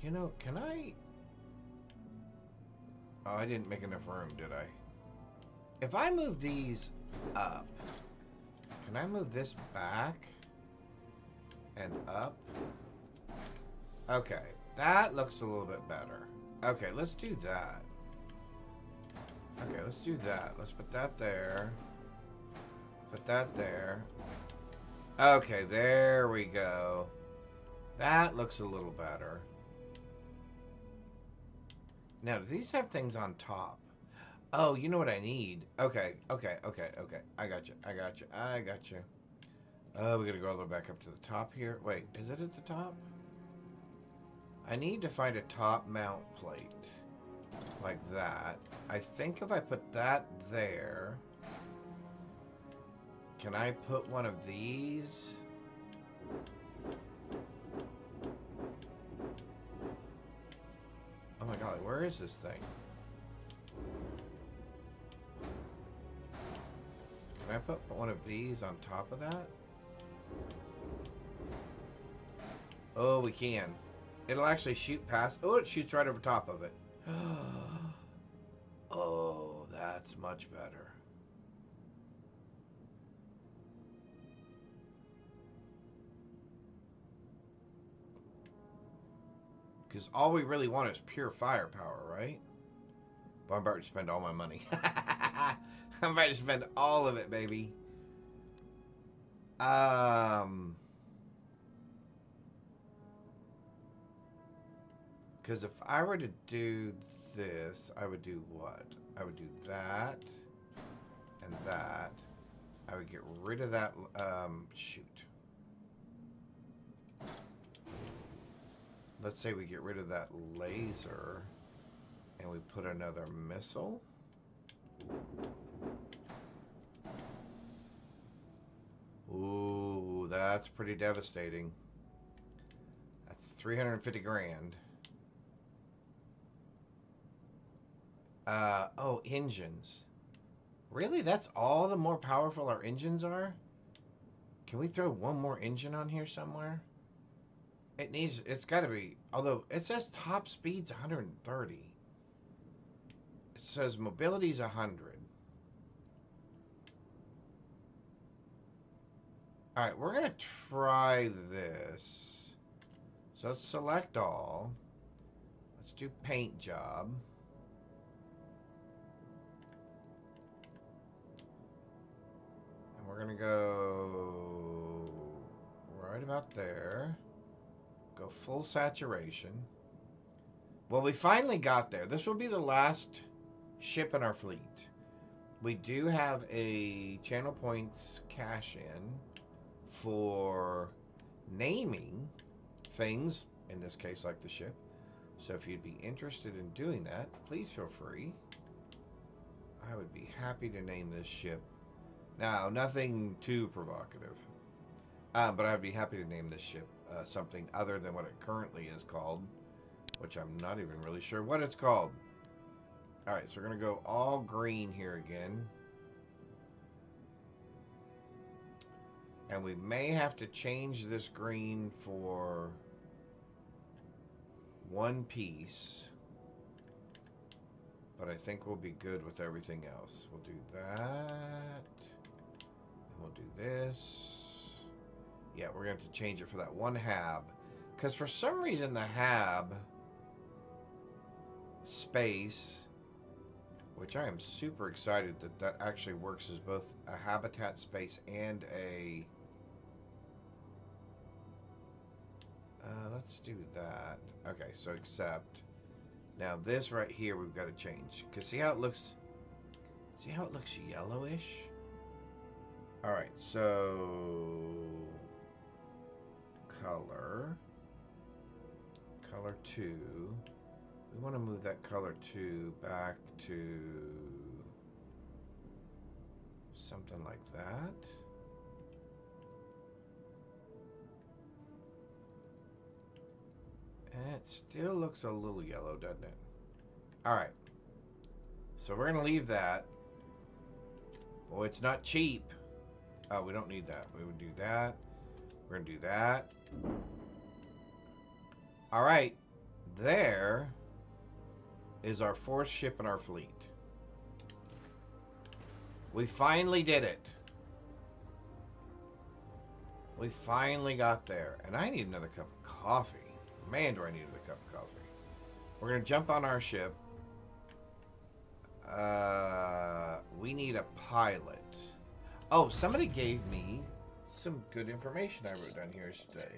You know, can I... Oh, I didn't make enough room, did I? If I move these up, can I move this back? And up. Okay, that looks a little bit better. Okay, let's do that. Okay, let's do that. Let's put that there. Put that there. Okay, there we go. That looks a little better. Now, do these have things on top? Oh, you know what I need? Okay. I got you. Oh, we gotta go all the way back up to the top here. Wait, is it at the top? I need to find a top mount plate. Like that. I think if I put that there... Can I put one of these? Oh my god, where is this thing? Can I put one of these on top of that? Oh, we can. It'll actually shoot past. Oh, it shoots right over top of it. Oh, that's much better. Because all we really want is pure firepower, right? But I'm about to spend all my money. I'm about to spend all of it, baby. Because if I were to do this, I would do what? I would do that and that. I would get rid of that. Shoot. Let's say we get rid of that laser and we put another missile. Ooh, that's pretty devastating. That's 350 grand. Oh, engines. Really? That's all the more powerful our engines are? Can we throw one more engine on here somewhere? It's got to be, although it says top speed's 130. It says mobility's 100. All right, we're going to try this. So let's select all. Let's do paint job. And we're going to go right about there. Go full saturation. Well, we finally got there. This will be the last ship in our fleet. We do have a channel points cash in for naming things, in this case like the ship. So if you'd be interested in doing that, please feel free. I would be happy to name this ship. Now, nothing too provocative. But I'd be happy to name this ship something other than what it currently is called, which I'm not even really sure what it's called. Alright, so we're going to go all green here again. And we may have to change this green for one piece. But I think we'll be good with everything else. We'll do that. And we'll do this. Yeah, we're going to have to change it for that one hab. Because for some reason the hab space, which I am super excited that that actually works as both a habitat space and a... let's do that. Okay, so accept. Now this right here we've got to change. Because see how it looks... See how it looks yellowish? Alright, so... Color 2. We want to move that color 2 back to something like that. And it still looks a little yellow, doesn't it? Alright. So we're going to leave that. Well, it's not cheap. Oh, we don't need that. We would do that. We're going to do that. Alright. There is our fourth ship in our fleet. We finally did it. We finally got there. And I need another cup of coffee. Man, do I need another cup of coffee. We're going to jump on our ship. We need a pilot. Oh, somebody gave me some good information I wrote down here today.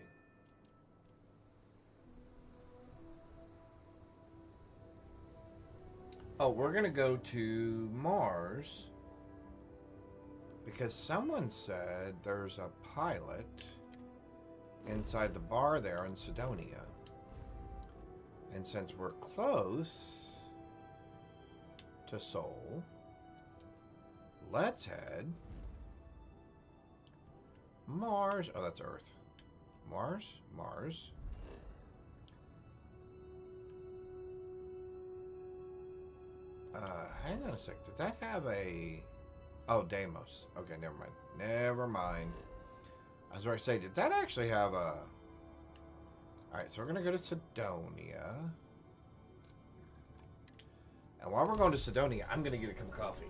Oh, we're going to go to Mars because someone said there's a pilot inside the bar there in Sidonia. And since we're close to Sol, let's head Mars. Oh, that's Earth. Mars? Mars. Hang on a sec. Did that have a... Oh, Deimos. Okay, never mind. Never mind. I was about to say, did that actually have a... Alright, so we're going to go to Sidonia. And while we're going to Sidonia, I'm going to get a cup of coffee.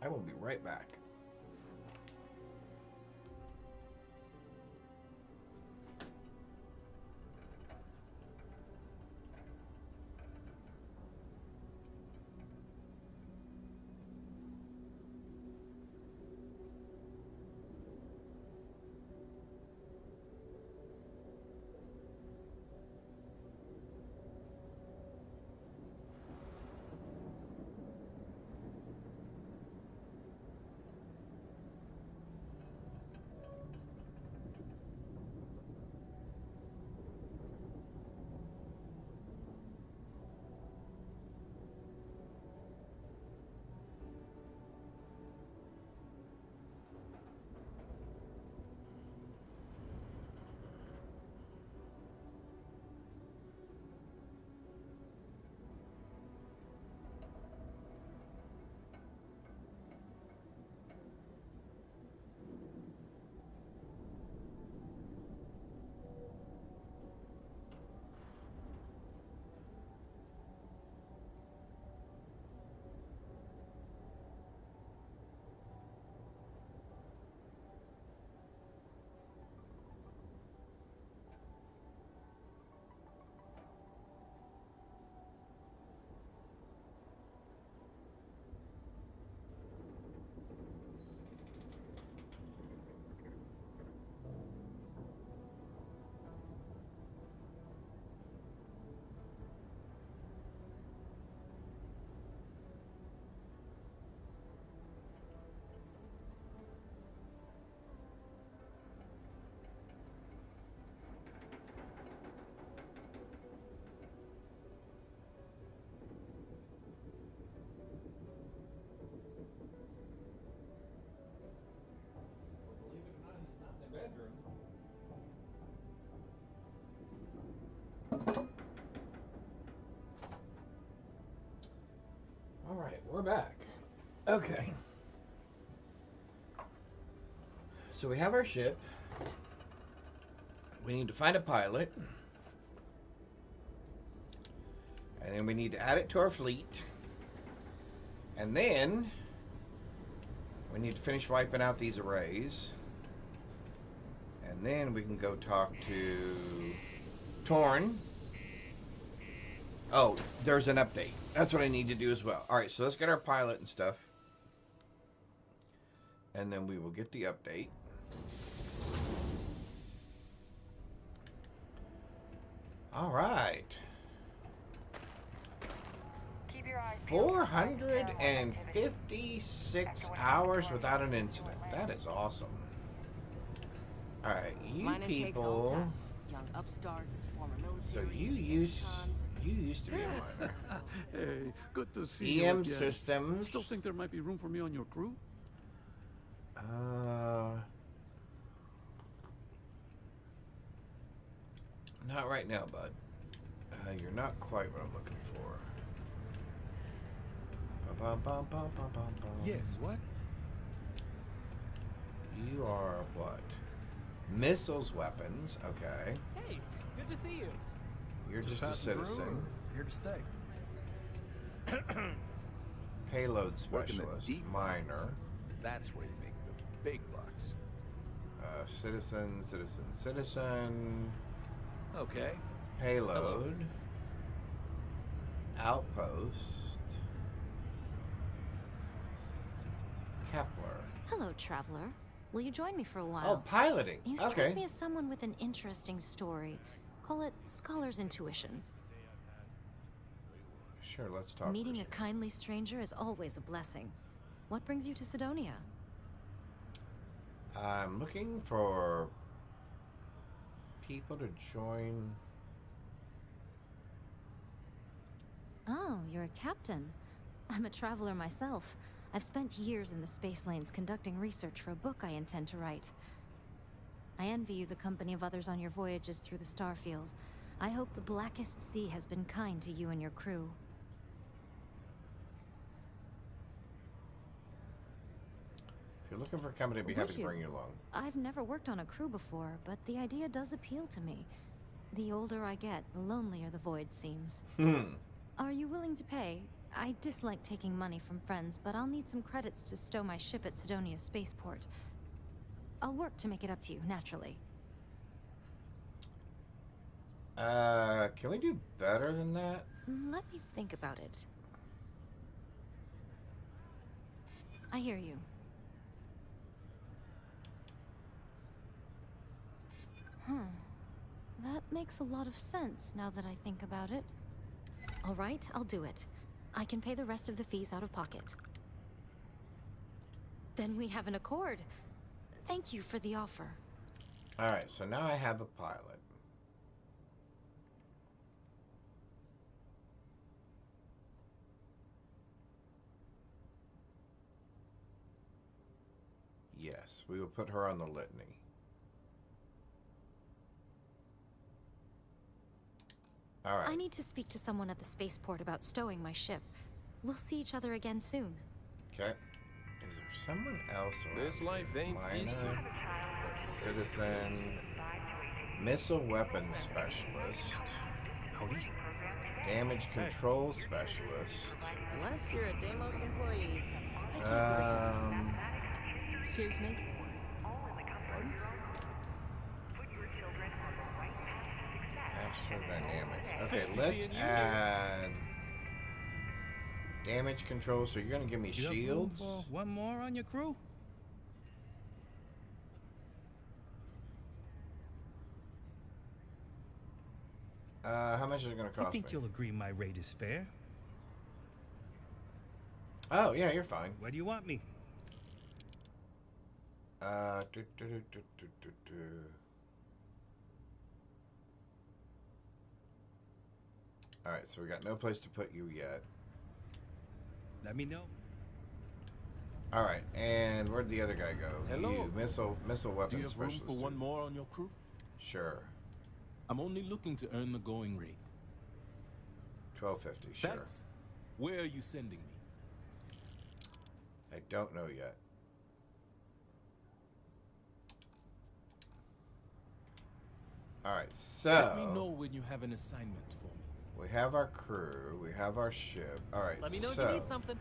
I will be right back. Alright, we're back. Okay. So we have our ship. We need to find a pilot. And then we need to add it to our fleet. And then we need to finish wiping out these arrays. And then we can go talk to Torn. Oh, there's an update. That's what I need to do as well. Alright, so let's get our pilot and stuff. And then we will get the update. Alright. 456 hours without an incident. That is awesome. Alright, you people... Young upstarts, former So military, you used to be a miner. Hey, good to see you EM again. systems. Still think there might be room for me on your crew? Not right now, bud. You're not quite what I'm looking for. Ba-bum-bum-bum-bum-bum-bum. Yes, what? You are what? Missiles, weapons. Okay. Hey, good to see you. You're just a passing through, citizen. or here to stay. Payload Working the specialist. deep Miner. mines. That's where you make the big bucks. Citizen. Okay. Payload. Outpost. Kepler. Hello, traveler. Will you join me for a Oh, while? piloting. You strike Okay. me as someone with an interesting story. Call it scholar's intuition. Sure, let's talk. Meeting a kindly stranger is always a blessing. What brings you to Sidonia? I'm looking for people to join. Oh, you're a captain. I'm a traveler myself. I've spent years in the space lanes conducting research for a book I intend to write. I envy you the company of others on your voyages through the Starfield. I hope the Blackest Sea has been kind to you and your crew. If you're looking for a company, I'd be happy to bring you along. I've never worked on a crew before, but the idea does appeal to me. The older I get, the lonelier the void seems. Are you willing to pay? I dislike taking money from friends, but I'll need some credits to stow my ship at Sidonia Spaceport. I'll work to make it up to you, naturally. Can we do better than that? Let me think about it. I hear you. That makes a lot of sense now that I think about it. All right, I'll do it. I can pay the rest of the fees out of pocket. Then we have an accord. Thank you for the offer. Alright, so now I have a pilot. Yes, we will put her on the litany. Alright. I need to speak to someone at the spaceport about stowing my ship. We'll see each other again soon. Okay. Is there someone else around? This life ain't easy. Citizen. Missile weapons specialist. Howdy. Damage control specialist. Unless you're a Deimos employee. Excuse me? Astrodynamics. Okay, let's add damage control. So you're gonna give me You have room shields. for one more on your crew? How much is it gonna cost I think me? you'll agree my rate is fair. Oh yeah, you're fine. Where do you want me? All right, so we got no place to put you yet. Let me know. All right, and where'd the other guy go? Hello. You, missile weapons Do you have room specialist. for one more on your crew? Sure. I'm only looking to earn the going rate. 1250. Sure. Thanks. Where are you sending me? I don't know yet. All right, so Let me know when you have an assignment for me. we have our crew, we have our ship. All right, Let me know so, if you need something.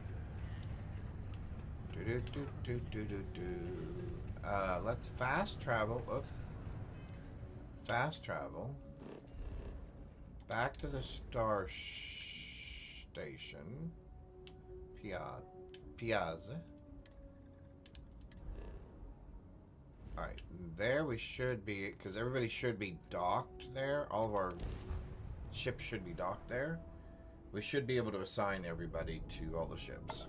Let's fast travel. Fast travel. Back to the star station. Piazza. Alright, there we should be, because everybody should be docked there. All of our ships should be docked there. We should be able to assign everybody to all the ships.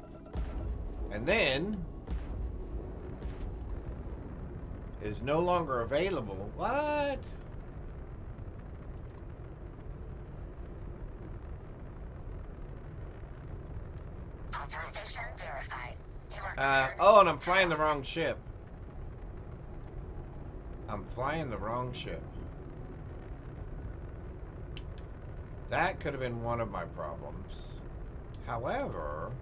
And then is no longer available. What? Authorization verified. Oh, and I'm flying the wrong ship. I'm flying the wrong ship. That could have been one of my problems. However,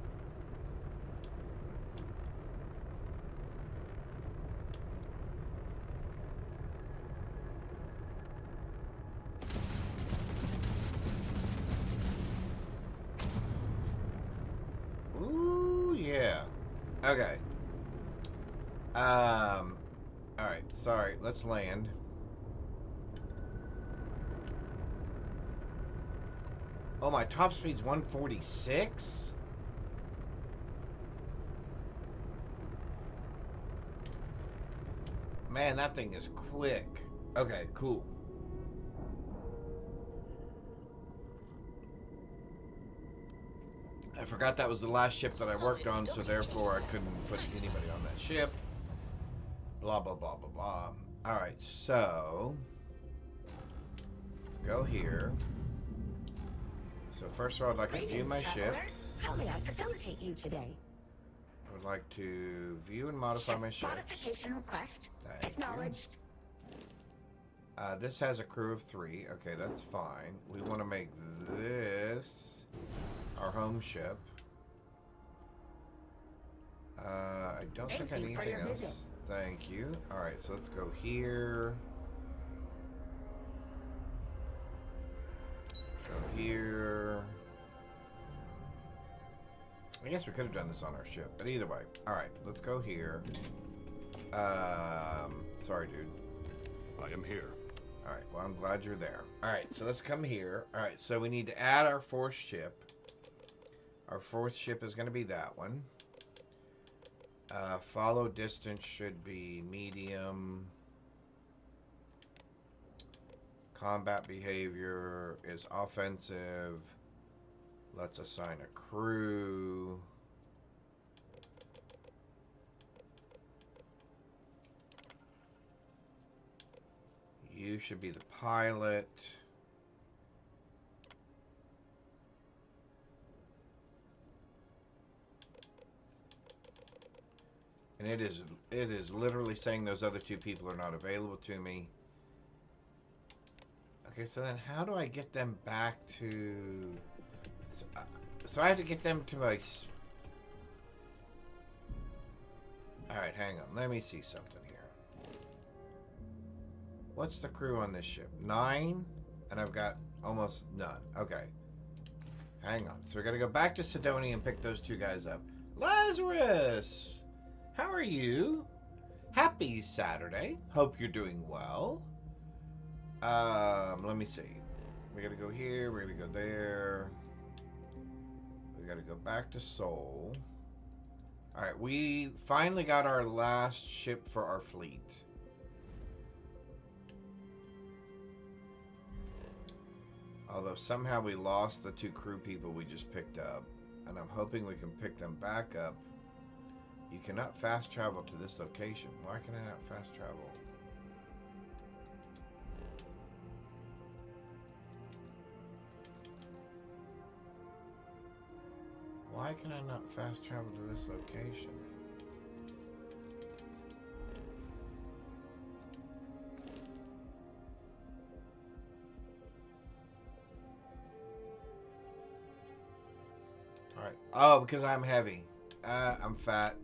ooh, yeah. Okay. Alright, sorry. Let's land. Oh, my top speed's 146? Man, that thing is quick. Okay, cool. I forgot that was the last ship that I worked on, so therefore I couldn't put anybody on that ship. Blah, blah, blah, blah, blah. Alright, so... go here. So first of all, I'd like to view my ships. How may I facilitate you today? I would like to view and modify my ships. Modification request. Thank Acknowledged. you. This has a crew of 3. Okay, that's fine. We want to make this our home ship. I don't think I need anything else. Thank you. Alright, so let's go here. Go here. I guess we could have done this on our ship, but either way. Alright, let's go here. Sorry, dude. I am here. Alright, well, I'm glad you're there. Alright, so let's come here. Alright, so we need to add our 4th ship. Our 4th ship is going to be that one. Follow distance should be medium. Combat behavior is offensive. Let's assign a crew. You should be the pilot. And it is literally saying those other 2 people are not available to me. Okay, so then how do I get them back to... So I have to get them to my... Alright, hang on. Let me see something here. What's the crew on this ship? 9? And I've got almost none. Okay. Hang on. So we're going to go back to Sidonia and pick those 2 guys up. Lazarus! How are you? Happy Saturday. Hope you're doing well. Let me see. We gotta go here. We're gonna go there. We gotta go back to Seoul. Alright, we finally got our last ship for our fleet. Although somehow we lost the 2 crew people we just picked up. And I'm hoping we can pick them back up. You cannot fast travel to this location. Why can I not fast travel? Why can I not fast travel to this location? Alright. Oh, because I'm heavy. I'm fat.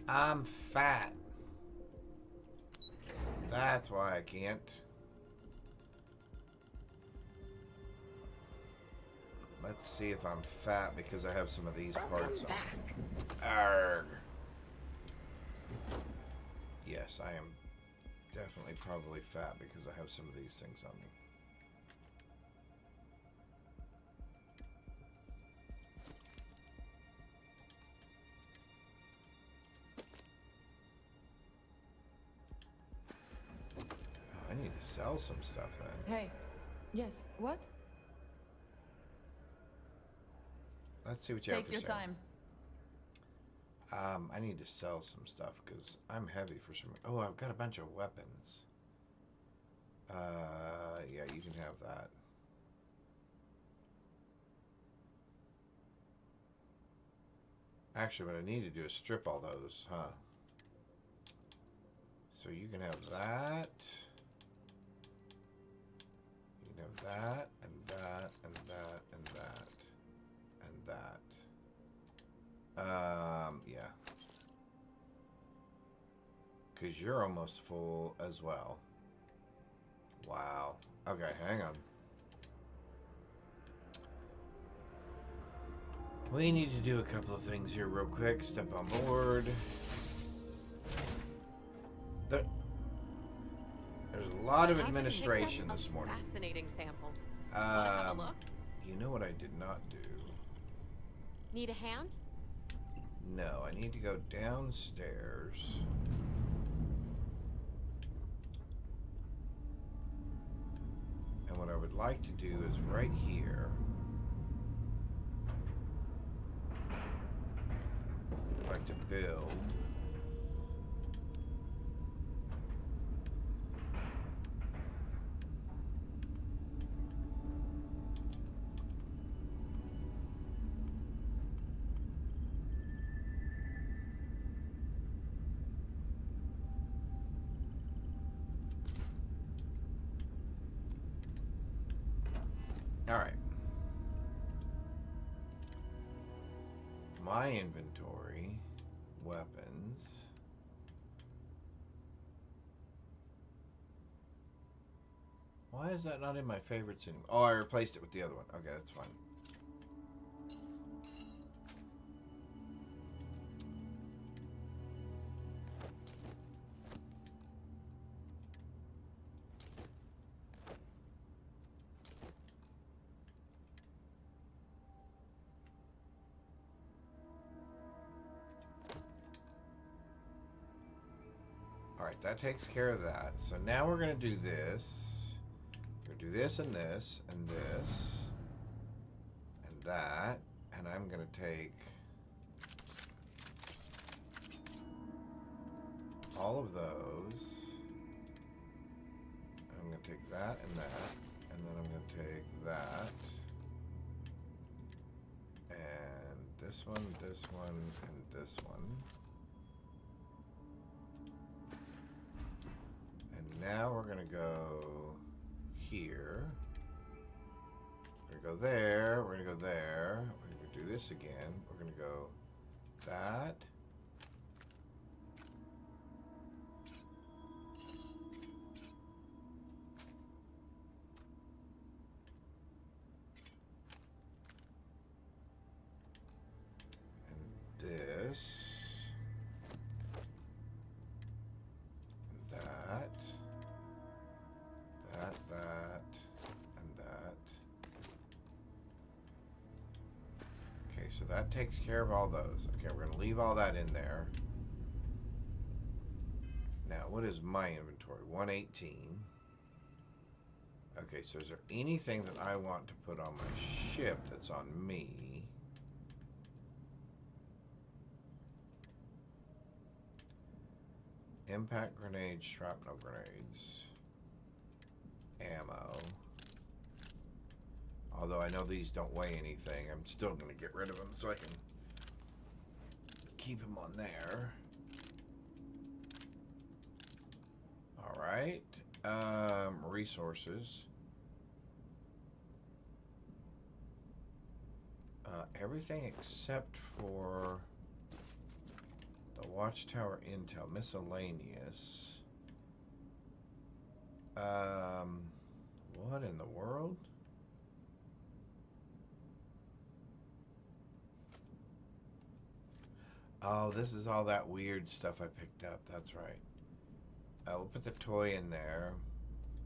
I'm fat. That's why I can't. Let's see if I'm fat because I have some of these parts on. Arrgh. Yes, I am definitely probably fat because I have some of these things on me. I need to sell some stuff then. Hey. Yes, what? Let's see what you have for sale. Take your time. I need to sell some stuff because I'm heavy for some... Oh, I've got a bunch of weapons. Yeah, you can have that. Actually, what I need to do is strip all those, huh? So you can have that. You can have that, and that, and that, and that, and that. Yeah. Because you're almost full as well. Wow. Okay, hang on. We need to do a couple of things here real quick. Step on board. There's a lot of administration this morning. Fascinating sample. Wanna have a look? You know what I did not do? Need a hand? No, I need to go downstairs. And what I would like to do is right here. I'd like to build. All right. My inventory, weapons. Why is that not in my favorites anymore? Oh, I replaced it with the other one. Okay, that's fine. Alright, that takes care of that. So now we're going to do this. We're going to do this and this and this and that. And I'm going to take all of those. I'm going to take that and that. And then I'm going to take that. And this one, and this one. Now we're going to go here. We're going to go there. We're going to go there. We're going to do this again. We're going to go that. And this. And that. That, and that. Okay, so that takes care of all those. Okay, we're going to leave all that in there. Now, what is my inventory? 118. Okay, so is there anything that I want to put on my ship that's on me? Impact grenades, shrapnel grenades. Ammo. Although I know these don't weigh anything, I'm still going to get rid of them so I can keep them on there. Alright. Resources. Everything except for the Watchtower Intel. Miscellaneous. What in the world? Oh, this is all that weird stuff I picked up. That's right. We'll put the toy in there.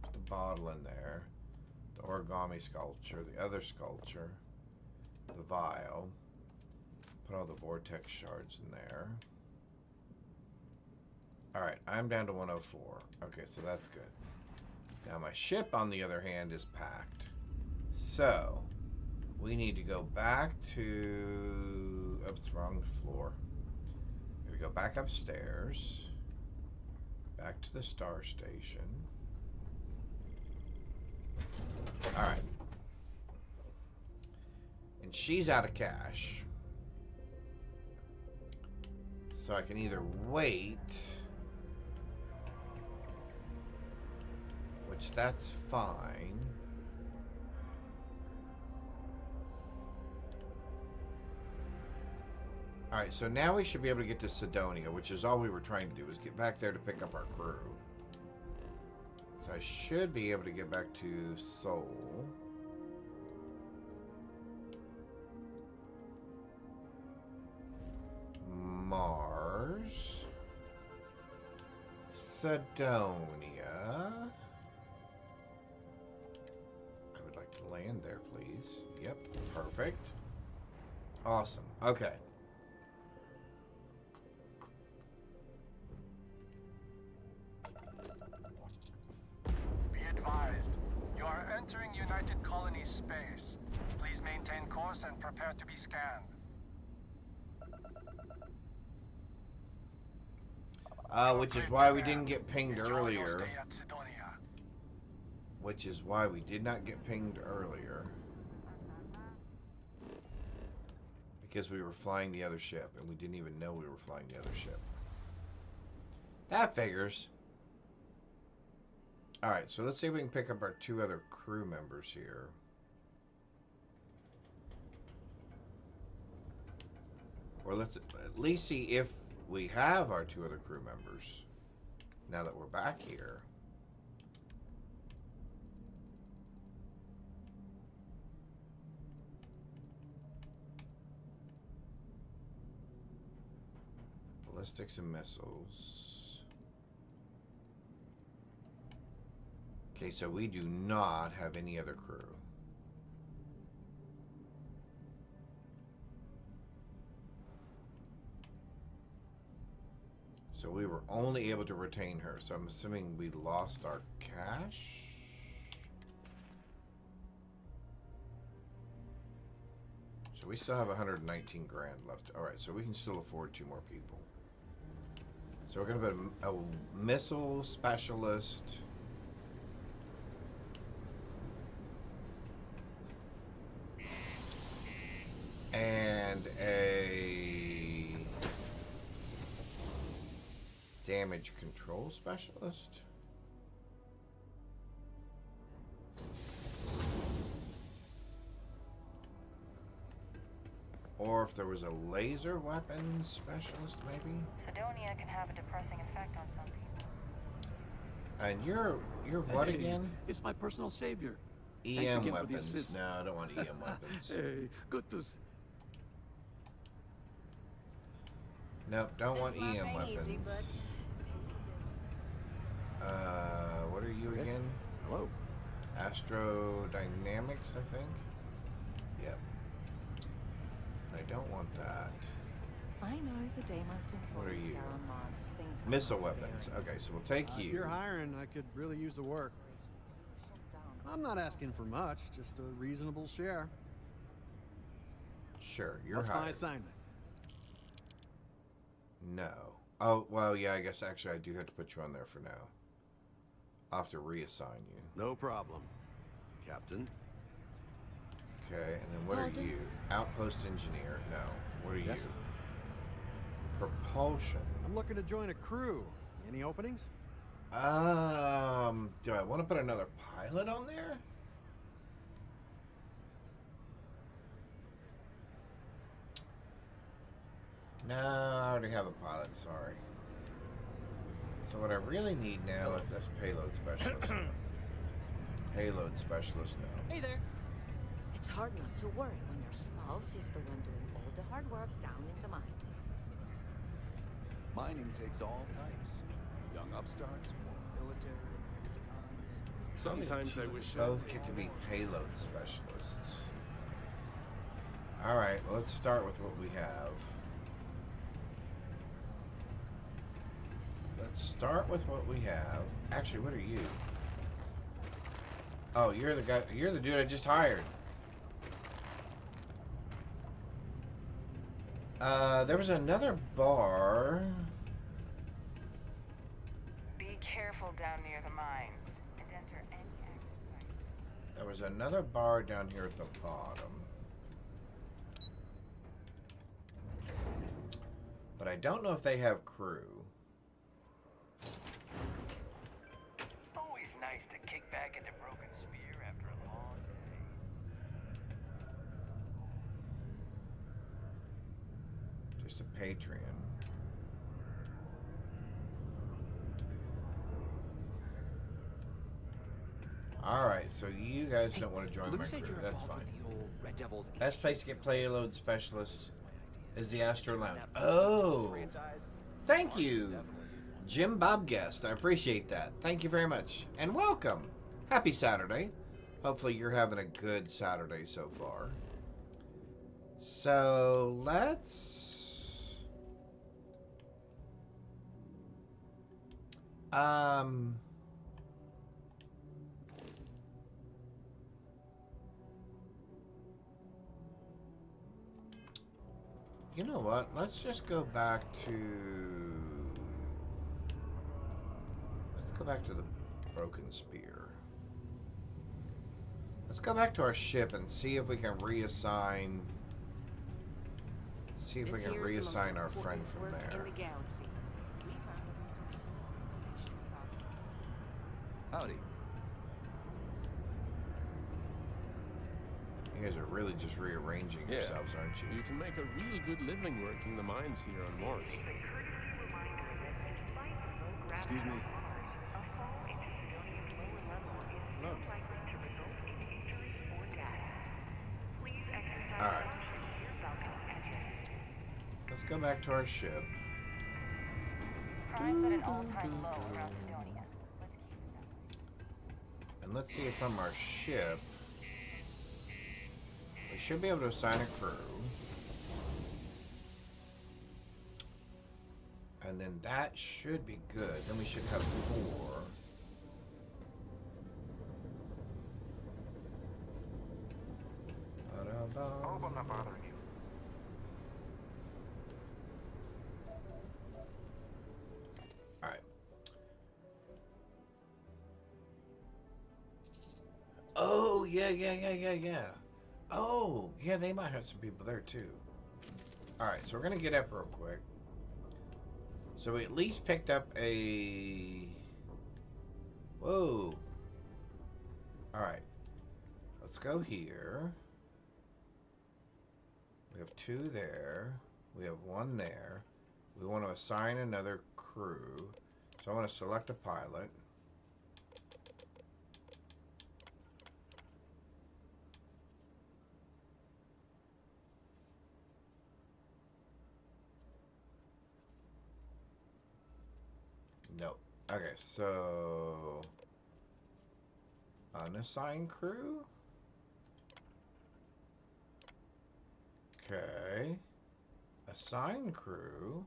Put the bottle in there. The origami sculpture. The other sculpture. The vial. Put all the vortex shards in there. Alright, I'm down to 104. Okay, so that's good. Now my ship, on the other hand, is packed. So, we need to go back to... Oops, wrong floor. We go back upstairs. Back to the star station. Alright. And she's out of cash. So I can either wait... Which, that's fine. Alright, so now we should be able to get to Sidonia, which is all we were trying to do, is get back there to pick up our crew. So I should be able to get back to Seoul. Mars. Sidonia. I would like to land there, please. Yep, perfect. Awesome. Okay. Be advised, you are entering United Colonies space. Please maintain course and prepare to be scanned. Which is why we didn't get pinged Enjoy your earlier. stay at Sidonia. Which is why we did not get pinged earlier. Because we were flying the other ship, and we didn't even know we were flying the other ship. That figures. Alright, so let's see if we can pick up our 2 other crew members here. Or let's at least see if we have our 2 other crew members. Now that we're back here. Ballistics and missiles. Okay, so we do not have any other crew. So we were only able to retain her. So I'm assuming we lost our cash. So we still have 119 grand left. All right, so we can still afford 2 more people. So we're going to put a missile specialist. And a damage control specialist. Or if there was a laser weapon specialist, maybe? Sidonia can have a depressing effect on some people. And you're what again? It's my personal savior. EM weapons. No, I don't want EM weapons. Hey, good to see. Nope, don't want EM weapons. Easy, but pays the bills. What are you again? Hello. Astrodynamics, I think. Yep. I don't want that. I know the Deimos What are employees you? here on Mars think I'm Missile not weapons. very- Okay, so we'll take If you. you're hiring, I could really use the work. Shut down. I'm not asking for much, just a reasonable share. Sure, you're What's my hired. assignment? No. Oh, well, yeah, I guess actually I do have to put you on there for now. I'll have to reassign you. No problem, Captain. Okay, and then what are Pardon? you? Outpost engineer? No. What are Yes. you? Propulsion. I'm looking to join a crew. Any openings? Do I want to put another pilot on there? No, I already have a pilot, sorry. So what I really need now is this payload specialist. Payload specialist now. Hey there. It's hard not to worry when your spouse is the one doing all the hard work down in the mines. Mining takes all types. Young upstarts, military, ex-cons. Sometimes I wish Both get to be payload specialists. Alright, well, let's start with what we have. Let's start with what we have. Actually, what are you? Oh, you're the guy. You're the dude I just hired. There was another bar. Be careful down near the mines and enter any active site. There was another bar down here at the bottom. But I don't know if they have crew. Always nice to kick back into Broken Spear after a long day. Just a Patreon. Alright, so you guys don't want to join my crew. That's fine. Red Devils Best place to get payload specialists is the Astro Lounge. Oh! Thank you! Jim Bob Guest, I appreciate that. Thank you very much. And welcome. Happy Saturday. Hopefully you're having a good Saturday so far. So let's... You know what? Let's just go back to... Let's go back to the Broken Spear. Let's go back to our ship and see if we can reassign... See if we can reassign our friend from there. In the galaxy. We run the resources that make spaceships possible. Howdy. You guys are really just rearranging yourselves, aren't you? You can make a real good living working the mines here on Mars. Excuse me. Hello. Alright. Let's go back to our ship. Crime's at an all-time low around Sidonia. Let's keep it that way. And let's see if from our ship we should be able to assign a crew. And then that should be good. Then we should have 4. Hope I'm not bothering you. Alright. Oh, yeah. Oh, yeah, they might have some people there too. Alright, so we're gonna get up real quick. So we at least picked up a... Whoa. Alright. Let's go here. We have 2 there. We have 1 there. We want to assign another crew. So I want to select a pilot. Nope. Okay, so... Unassigned crew? Okay. Assign crew.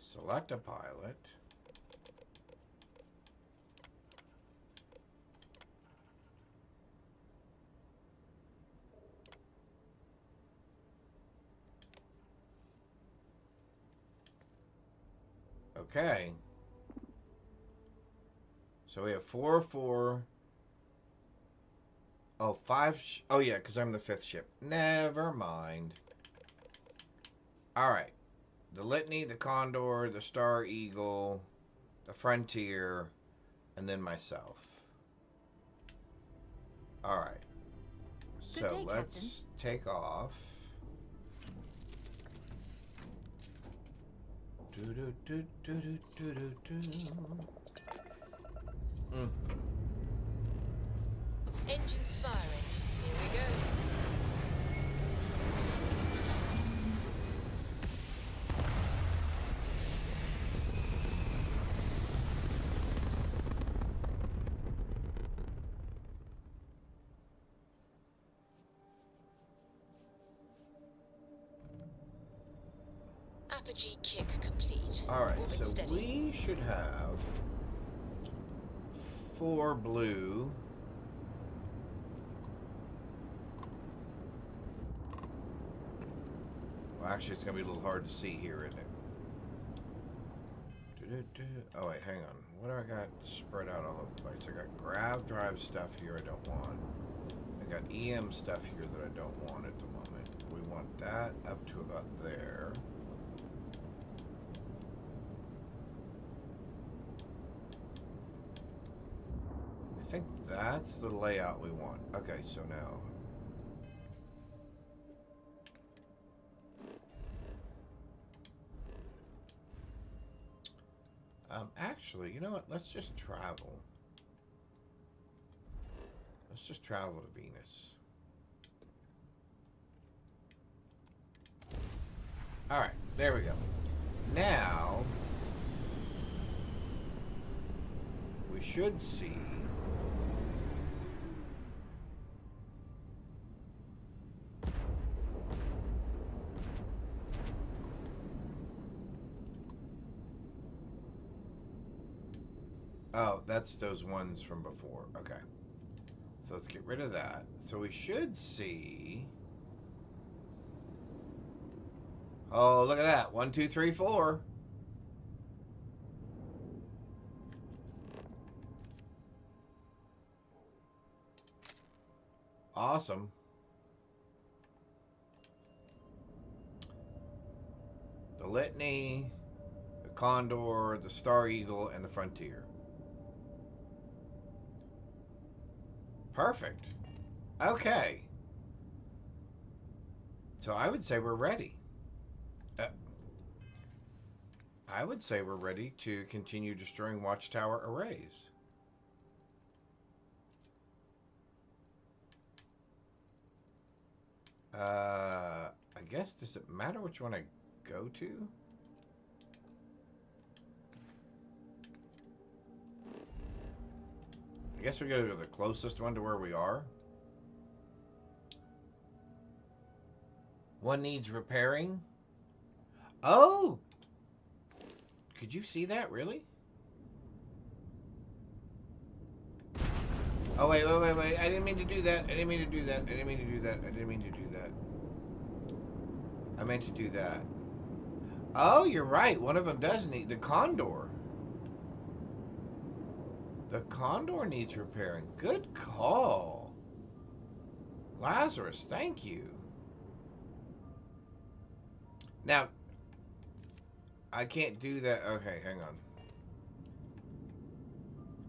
Select a pilot. Okay. So we have 4, 4. Oh, 5. Oh, yeah, because I'm the 5th ship. Never mind. All right. The Litany, the Condor, the Star Eagle, the Frontier, and then myself. All right. So let's take off. Engines firing. Here we go. Apogee kick complete. Alright, Orbit so steady. we should have 4 blue. Well, actually, it's going to be a little hard to see here, isn't it? Oh, wait, hang on. What do I got spread out all over the place? I got grav drive stuff here I don't want. I got EM stuff here that I don't want at the moment. We want that up to about there. I think that's the layout we want. Okay, so now... Actually, you know what? Let's just travel. Let's just travel to Venus. Alright, there we go. Now, we should see... Oh, that's those ones from before. Okay. So let's get rid of that. So we should see... Oh, look at that. 1, 2, 3, 4. Awesome. The Litany, the Condor, the Star Eagle, and the Frontier. Perfect. Okay. So I would say we're ready. I would say we're ready to continue destroying watchtower arrays. I guess, does it matter which one I go to? I guess we go to the closest one to where we are. One needs repairing. Oh! Could you see that, really? Oh, wait. I didn't mean to do that. I didn't mean to do that. I meant to do that. Oh, you're right. One of them does need... The Condor. The Condor needs repairing. Good call. Lazarus, thank you. Now, I can't do that. Okay, hang on.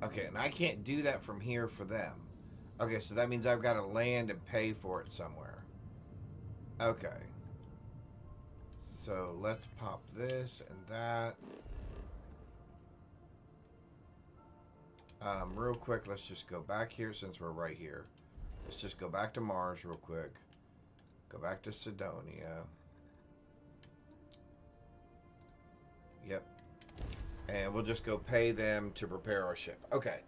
Okay, and I can't do that from here for them. Okay, so that means I've got to land and pay for it somewhere. Okay. So let's pop this and that. Real quick, let's just go back here since we're right here. Let's just go back to Mars real quick. Go back to Sidonia. Yep. And we'll just go pay them to repair our ship. Okay.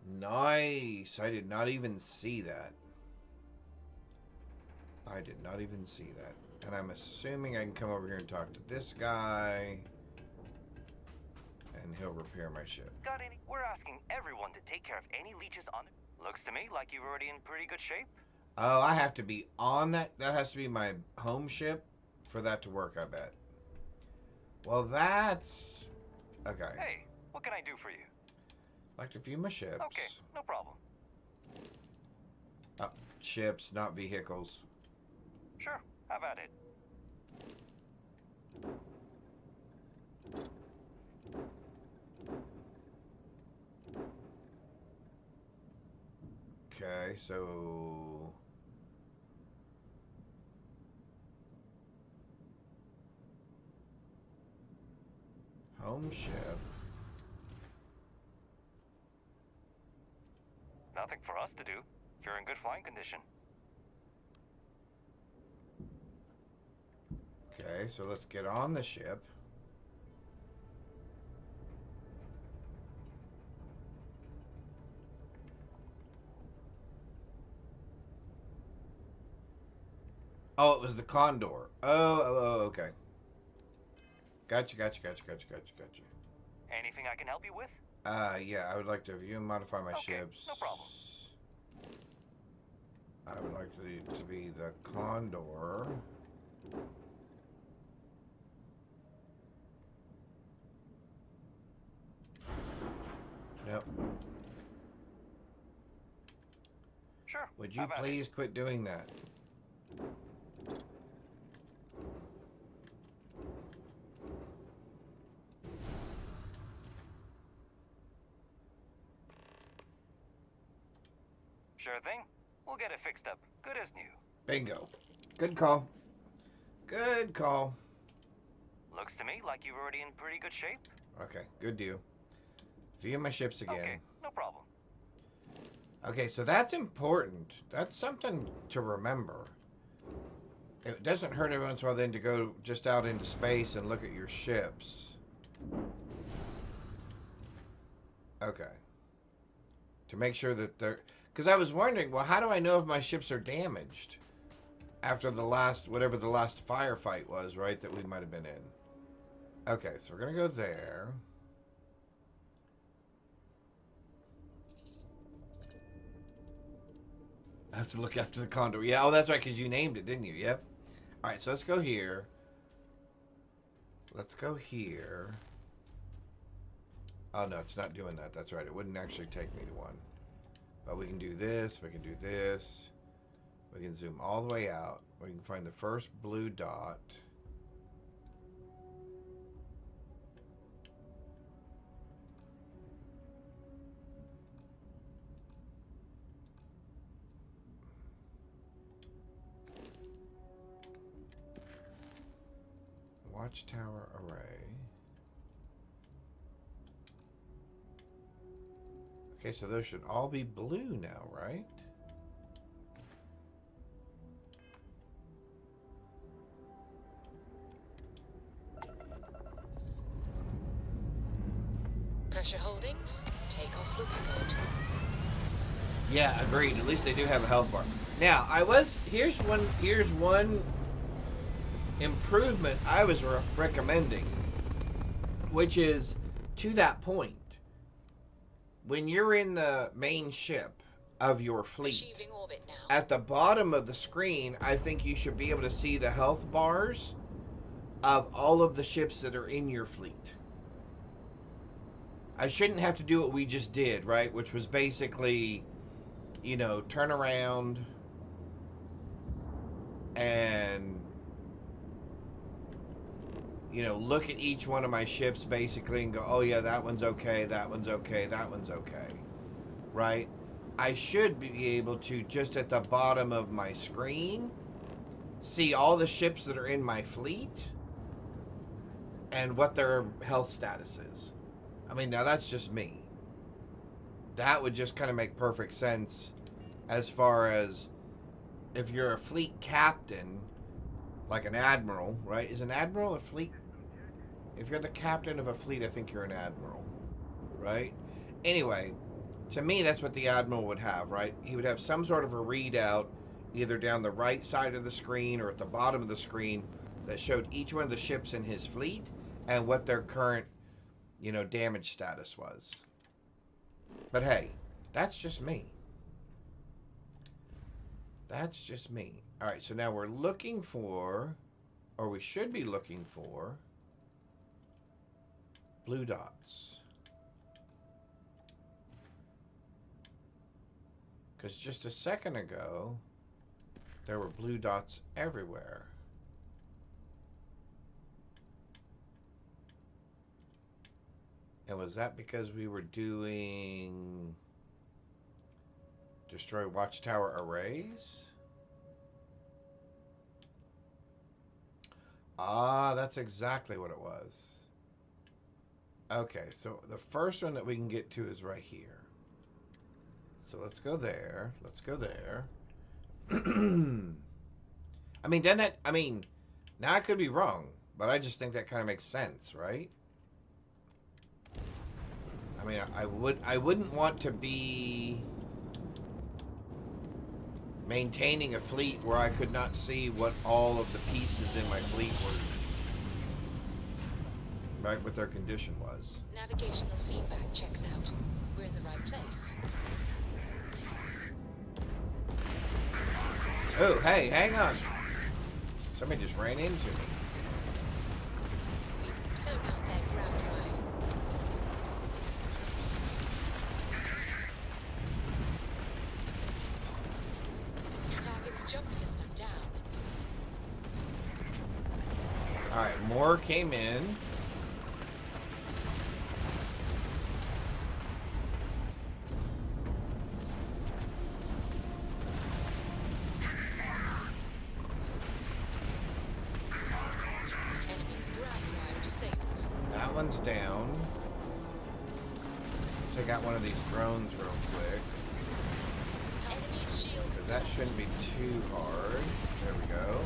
Nice. I did not even see that. I did not even see that. And I'm assuming I can come over here and talk to this guy. And he'll repair my ship. Got any? We're asking everyone to take care of any leeches on it. Looks to me like you're already in pretty good shape. Oh, I have to be on that? That has to be my home ship for that to work, I bet. Well, that's... Okay. Hey, what can I do for you? I'd like to view my ships. Okay, no problem. Ships, not vehicles. Sure, have at it. Okay, so... Home ship. Nothing for us to do. You're in good flying condition. Okay, so let's get on the ship. Oh, it was the Condor. Oh, okay. Gotcha. Anything I can help you with? Yeah, I would like to view and modify my ships. No problem. I would like to be the Condor. Nope. Sure. Would you please quit doing that? Sure thing. We'll get it fixed up. Good as new. Bingo. Good call. Good call. Looks to me like you're already in pretty good shape. Okay, good deal. View my ships again. Okay, no problem. Okay, so that's important. That's something to remember. It doesn't hurt every once in a while then to go just out into space and look at your ships. Okay. To make sure that they're... Because I was wondering, well, how do I know if my ships are damaged? After the last, whatever the last firefight was, right, that we might have been in. Okay, so we're going to go there. I have to look after the condor. Yeah, oh, that's right, because you named it, didn't you? Yep. All right, so let's go here. Let's go here. Oh, no, it's not doing that. That's right. It wouldn't actually take me to one. But we can do this. We can do this. We can zoom all the way out. We can find the first blue dot. Watchtower array. Okay, so those should all be blue now, right? Pressure holding. Takeoff looks good. Yeah, agreed. At least they do have a health bar. Now, here's one improvement I was recommending, which is to that point. When you're in the main ship of your fleet, Achieving orbit now. at the bottom of the screen, I think you should be able to see the health bars of all of the ships that are in your fleet. I shouldn't have to do what we just did, right? Which was basically, you know, turn around and, you know, look at each one of my ships basically and go, oh yeah, that one's okay, that one's okay, that one's okay, right? I should be able to, just at the bottom of my screen, see all the ships that are in my fleet and what their health status is. I mean, now that's just me. That would just kind of make perfect sense as far as if you're a fleet captain, like an admiral, right? Is an admiral a fleet? If you're the captain of a fleet, I think you're an admiral, right? Anyway, to me, that's what the admiral would have, right? He would have some sort of a readout either down the right side of the screen or at the bottom of the screen that showed each one of the ships in his fleet and what their current, you know, damage status was. But hey, that's just me. That's just me. All right, so now we're looking for, or we should be looking for, blue dots. Because just a second ago, there were blue dots everywhere. And was that because we were doing destroy watchtower arrays? Ah, that's exactly what it was. Okay, so the first one that we can get to is right here. So let's go there. Let's go there. I mean, then that, I mean, now I could be wrong, but I just think that kind of makes sense, right? I mean, I wouldn't want to be maintaining a fleet where I could not see what all of the pieces in my fleet were, right, what their condition was. Navigational feedback checks out. We're in the right place. Oh, hey, hang on. Somebody just ran into me. We've blown out their ground drive. Target's jump system down. Alright, more came in. Enemy's ground drive one's down. Take out one of these drones real quick. Enemy's shield. That shouldn't be too hard. There we go.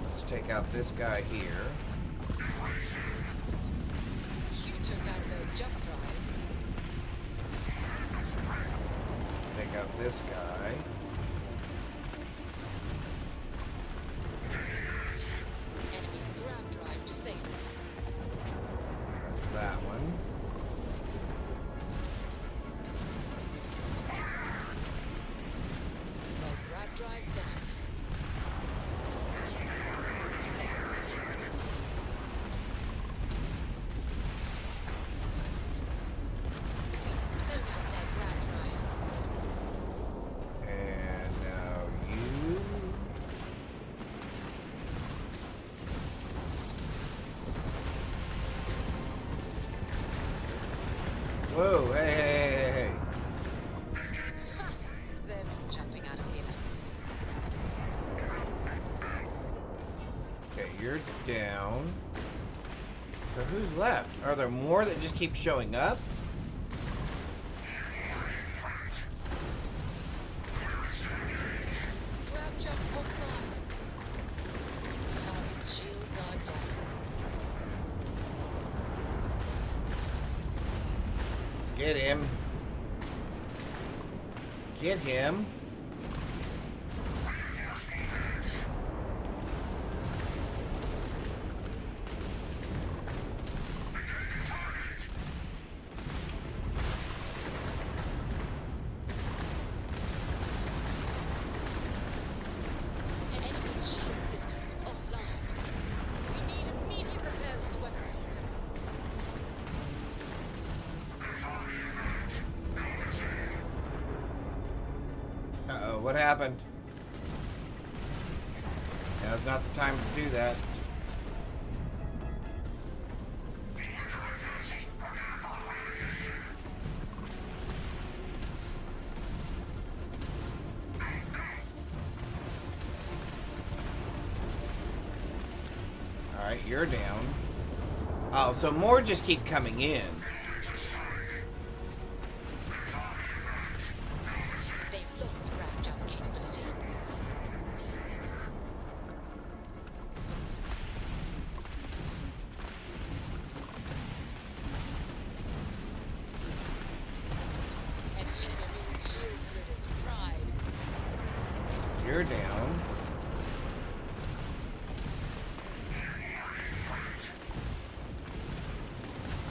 Let's take out this guy here. You took out their jump drive. Take out this guy. Enemy's grab drive disabled. That's that one. Their grab drive's down. Blown out their grab drive. And now you. Whoa, hey, hey, hey, hey. They're not jumping out of here. Okay, you're down. So who's left? Are there more that just keep showing up? Grab jump offline. The target's shields are down. Get him. Get him. Enemy's shield system is offline. We need immediate repairs on the weapon system. Uh-oh, what happened? Now's not the time to do that. Alright, you're down. Oh, so more just keep coming in. They've lost grab jump capability. An enemy's shield grid is fried. You're down.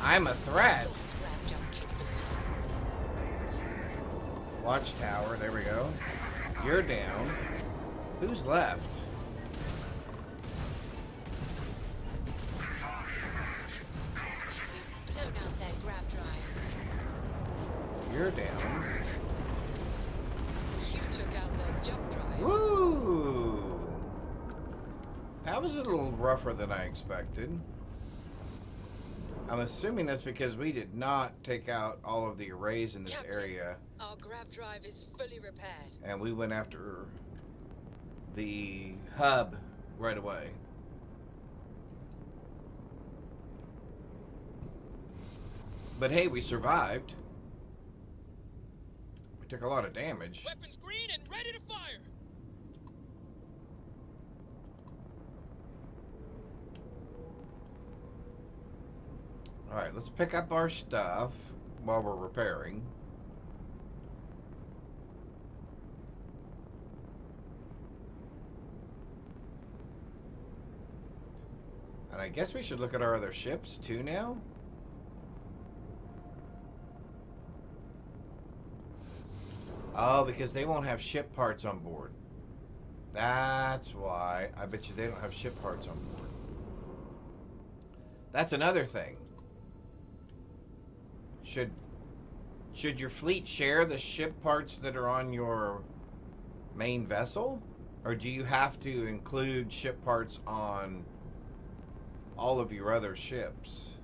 I'm a threat. Lost grab jump capability. Watchtower, there we go. You're down. Who's left? We've blown out their grab drive. You're down. You took out their jump drive. Woo! That was a little rougher than I expected. I'm assuming that's because we did not take out all of the arrays in this Captain, area, our grab drive is fully repaired. and we went after the hub right away. But hey, we survived. We took a lot of damage. Weapons green and ready to fire. Alright, let's pick up our stuff while we're repairing. And I guess we should look at our other ships too now. Oh, because they won't have ship parts on board. That's why. I bet you they don't have ship parts on board. That's another thing. Should your fleet share the ship parts that are on your main vessel? Or do you have to include ship parts on all of your other ships?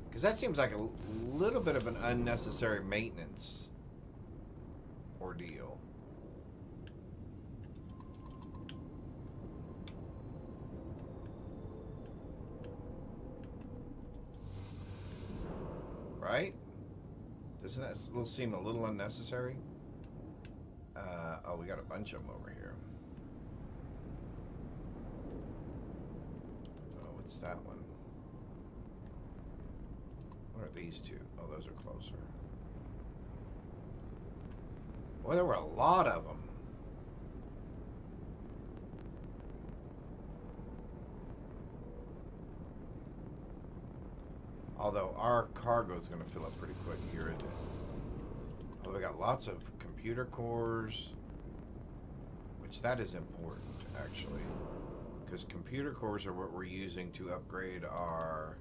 Because that seems like a little bit of an unnecessary maintenance ordeal. right? Doesn't that seem a little unnecessary? Oh, we got a bunch of them over here. Oh, what's that one? What are these two? Oh, those are closer. Boy, there were a lot of them. Although our cargo is going to fill up pretty quick here, isn't it? Oh, we got lots of computer cores, which that is important, actually. Because computer cores are what we're using to upgrade our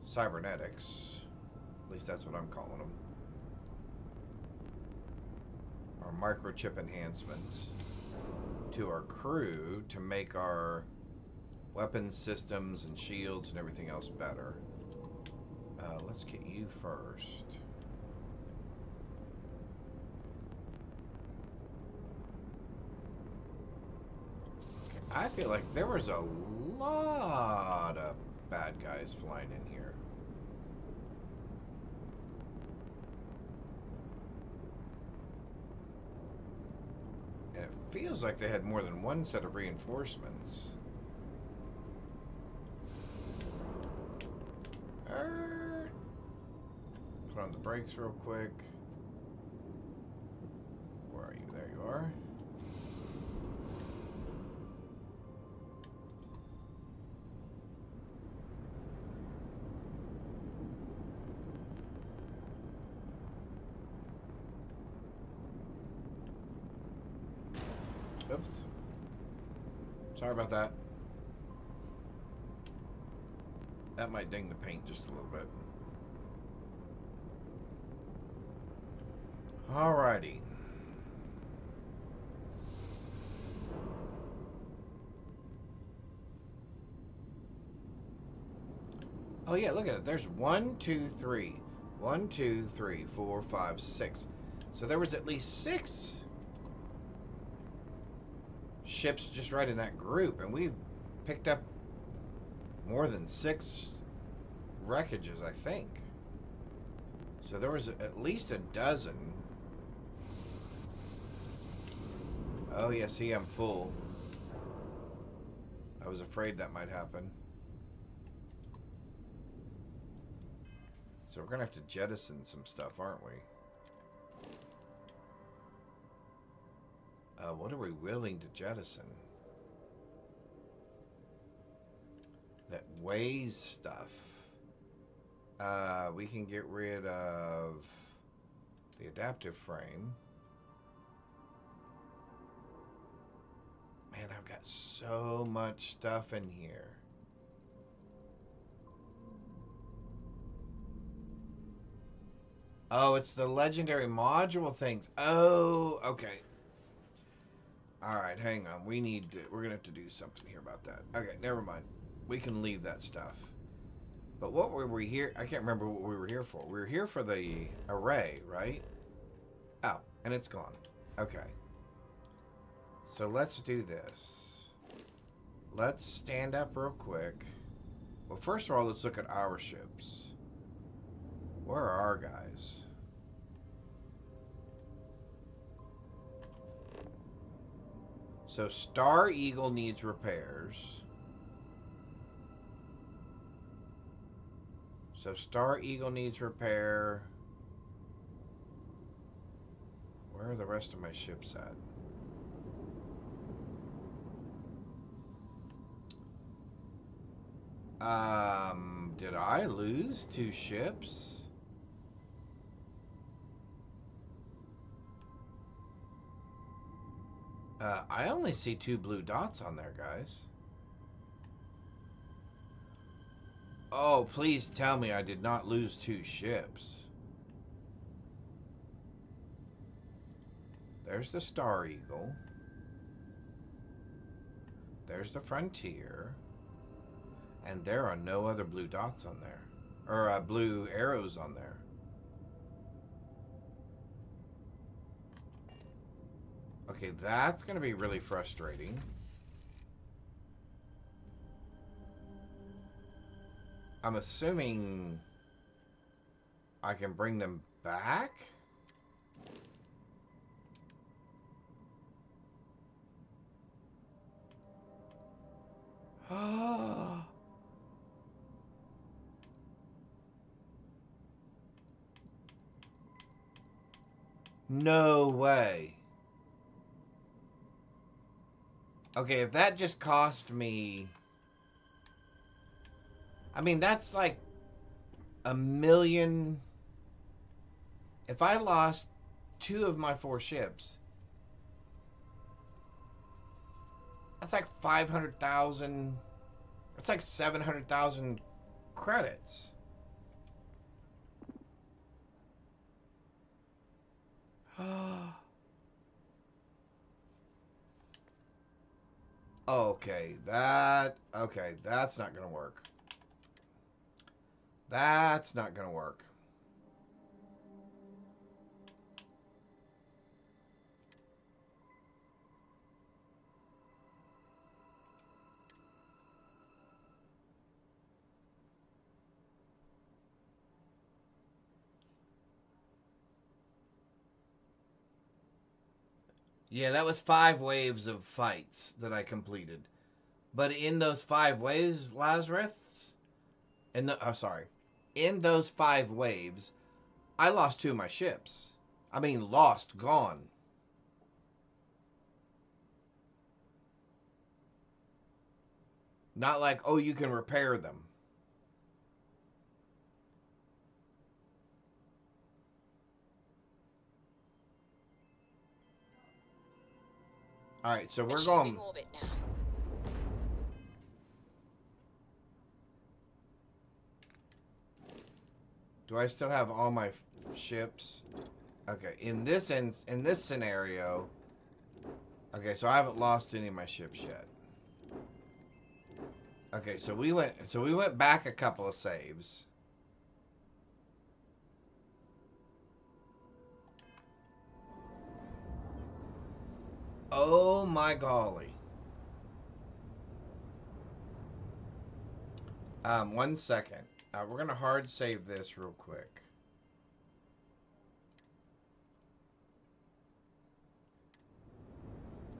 cybernetics. At least that's what I'm calling them. Our microchip enhancements to our crew to make our weapons systems and shields and everything else better. Let's get you first. Okay, I feel like there was a lot of bad guys flying in here. And it feels like they had more than one set of reinforcements. Put on the brakes real quick. Where are you? There you are. Oops. Sorry about that. That might ding the paint just a little bit. Alrighty. Oh yeah, look at it. There's 1, 2, 3. 1, 2, 3, 4, 5, 6. So there was at least 6 ships just right in that group, and we've picked up more than 6 wreckages, I think. So there was at least a dozen. Oh yeah, see, I'm full. I was afraid that might happen. So we're gonna have to jettison some stuff, aren't we? What are we willing to jettison? That weighs stuff. We can get rid of the adaptive frame. Man, I've got so much stuff in here. Oh, it's the legendary module things. Oh, okay. Alright, hang on. We're gonna have to do something here about that. Okay, never mind. We can leave that stuff. But what were we here? I can't remember what we were here for. We were here for the array, right? Oh, and it's gone. Okay. So let's do this. Let's stand up real quick. Well, first of all, let's look at our ships. Where are our guys? So Star Eagle needs repairs. So Star Eagle needs repair. Where are the rest of my ships at? Did I lose 2 ships? I only see 2 blue dots on there, guys. Oh, please tell me I did not lose 2 ships. There's the Star Eagle. There's the Frontier. And there are no other blue dots on there. Or blue arrows on there. Okay, that's going to be really frustrating. I'm assuming I can bring them back? No way. Okay, if that just cost me... I mean, that's like $1 million... If I lost 2 of my 4 ships, that's like 500,000... That's like 700,000 credits. Okay, that's not gonna work. That's not gonna work. Yeah, that was 5 waves of fights that I completed. But in those 5 waves, Lazarus, in those 5 waves, I lost 2 of my ships. I mean, lost, gone. Not like, oh, you can repair them. Alright, so we're going... Orbit now. Do I still have all my ships? Okay, in this scenario... Okay, so I haven't lost any of my ships yet. Okay, so we went back a couple of saves. Oh my golly. 1 second. We're gonna hard save this real quick.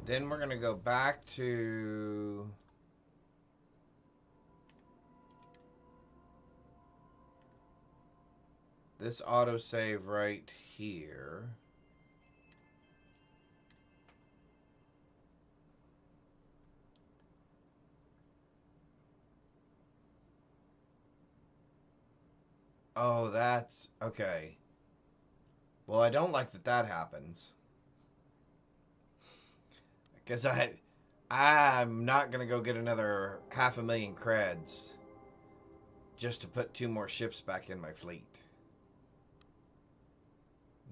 Then we're gonna go back to... this autosave right here. Oh, that's... okay. Well, I don't like that happens. Because I'm not going to go get another 500,000 creds just to put 2 more ships back in my fleet.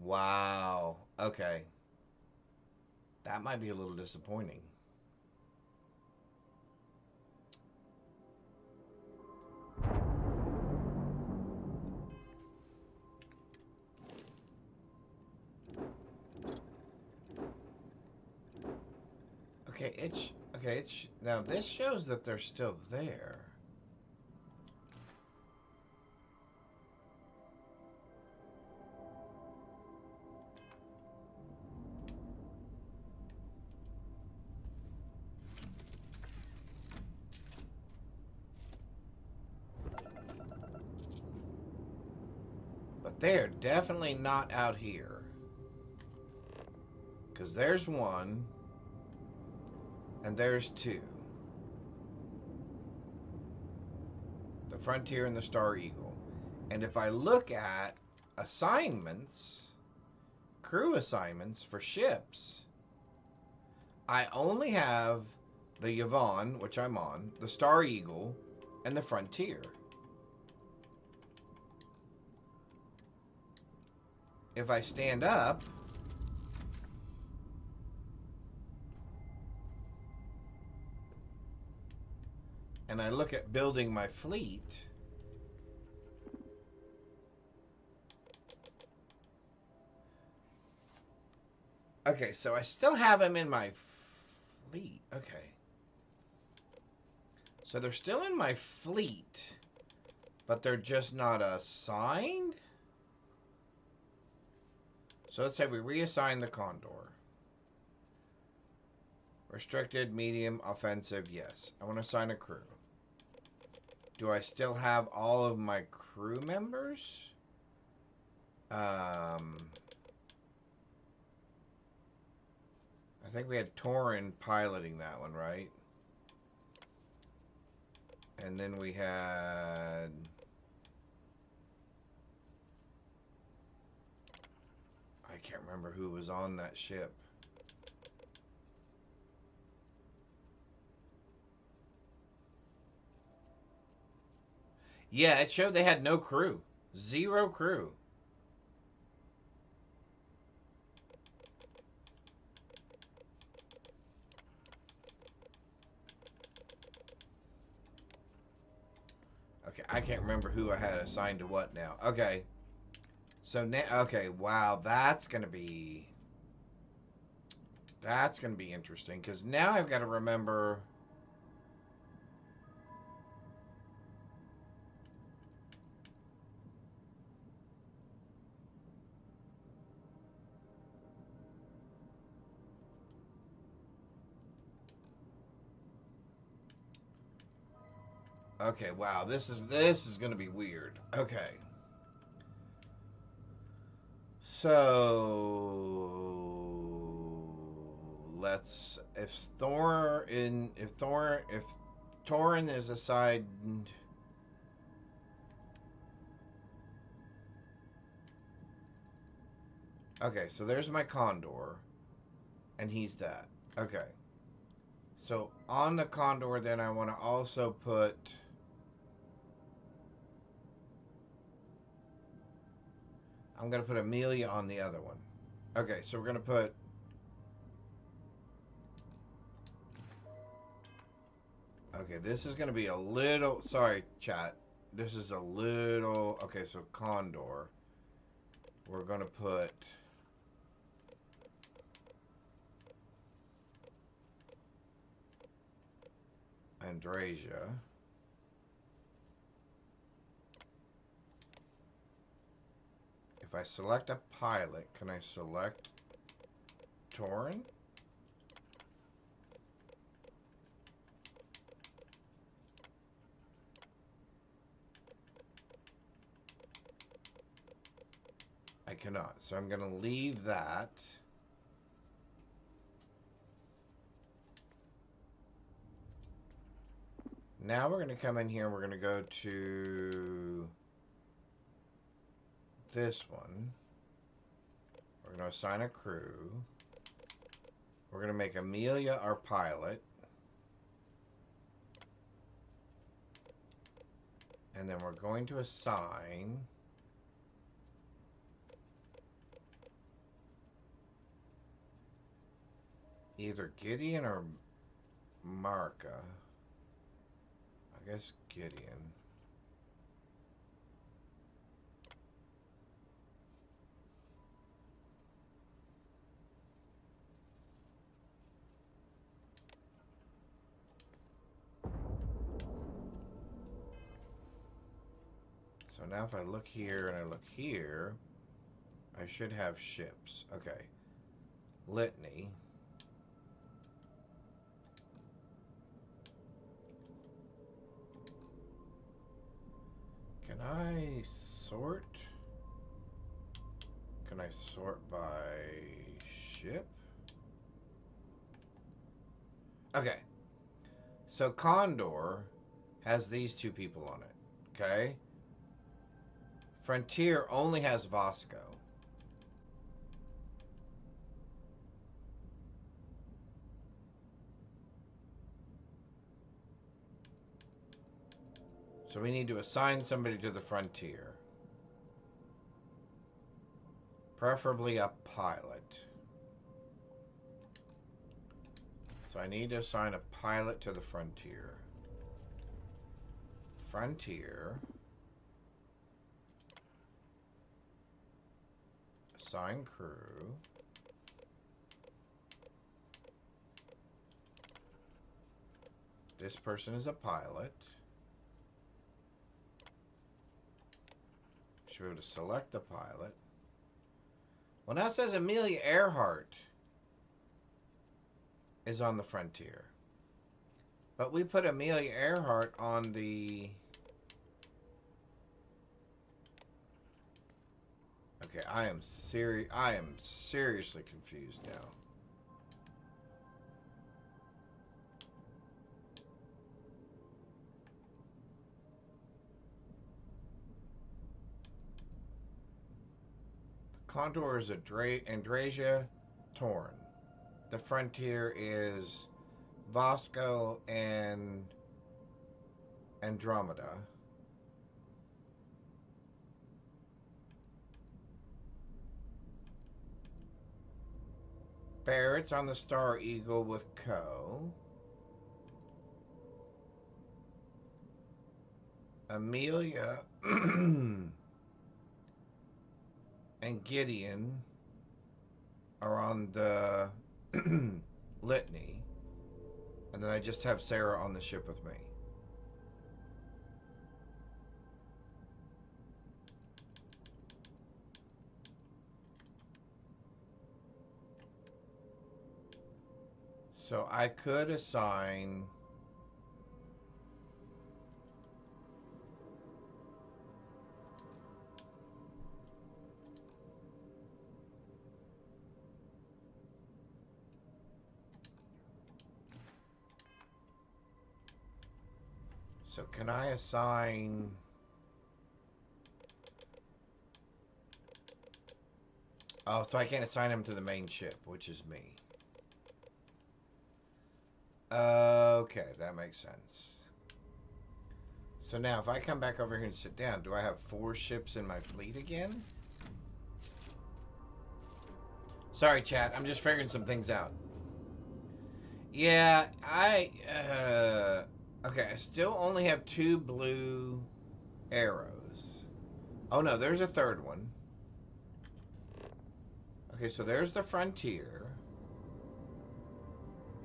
Wow. Okay. That might be a little disappointing. Now this shows that they're still there. But they're definitely not out here. Because there's 1. And there's 2. The Frontier and the Star Eagle. And if I look at assignments, crew assignments for ships, I only have the Yvonne, which I'm on, the Star Eagle, and the Frontier. If I stand up... and I look at building my fleet, okay, so I still have them in my fleet. Okay. So they're still in my fleet, but they're just not assigned? So let's say we reassign the Condor. Restricted, medium, offensive, yes. I want to assign a crew. Do I still have all of my crew members? I think we had Torin piloting that one, right? And then we had... I can't remember who was on that ship. Yeah, it showed they had no crew. 0 crew. Okay, I can't remember who I had assigned to what now. Okay. So now, okay, wow, that's going to be interesting, because now I've got to remember... Okay, wow, this is going to be weird. Okay. So let's if Torin is assigned. Okay, so there's my Condor, and he's that. Okay. So on the Condor, then I want to also put... I'm going to put Amelia on the other one. Okay, so we're going to put... Okay, this is going to be a little... Sorry, chat. This is a little... Okay, so Condor. We're going to put... Andrasia. If I select a pilot, can I select Torin? I cannot. So I'm going to leave that. Now we're going to come in here and we're going to go to this one. We're going to assign a crew. We're going to make Amelia our pilot. And then we're going to assign either Gideon or Marka. I guess Gideon. So now if I look here and I look here, I should have ships. Okay. Litany. Can I sort? Can I sort by ship? Okay. So Condor has these 2 people on it. Okay. Frontier only has Vasco. So we need to assign somebody to the Frontier. Preferably a pilot. So I need to assign a pilot to the Frontier. Frontier. Assign crew. This person is a pilot. Should be able to select the pilot. Well, now it says Amelia Earhart is on the Frontier. But we put Amelia Earhart on the... Okay, I am seriously confused now. The Condor is Andrasia Torn. The Frontier is Vasco and Andromeda. Barrett's on the Star Eagle with Co. Amelia and Gideon are on the Litany. And then I just have Sarah on the ship with me. So I could assign... So can I assign... Oh, so I can't assign him to the main ship, which is me. Okay, that makes sense. So now, if I come back over here and sit down, do I have 4 ships in my fleet again? Sorry, chat. I'm just figuring some things out. Yeah, okay, I still only have 2 blue arrows. Oh, no, there's a 3rd one. Okay, so there's the Frontier.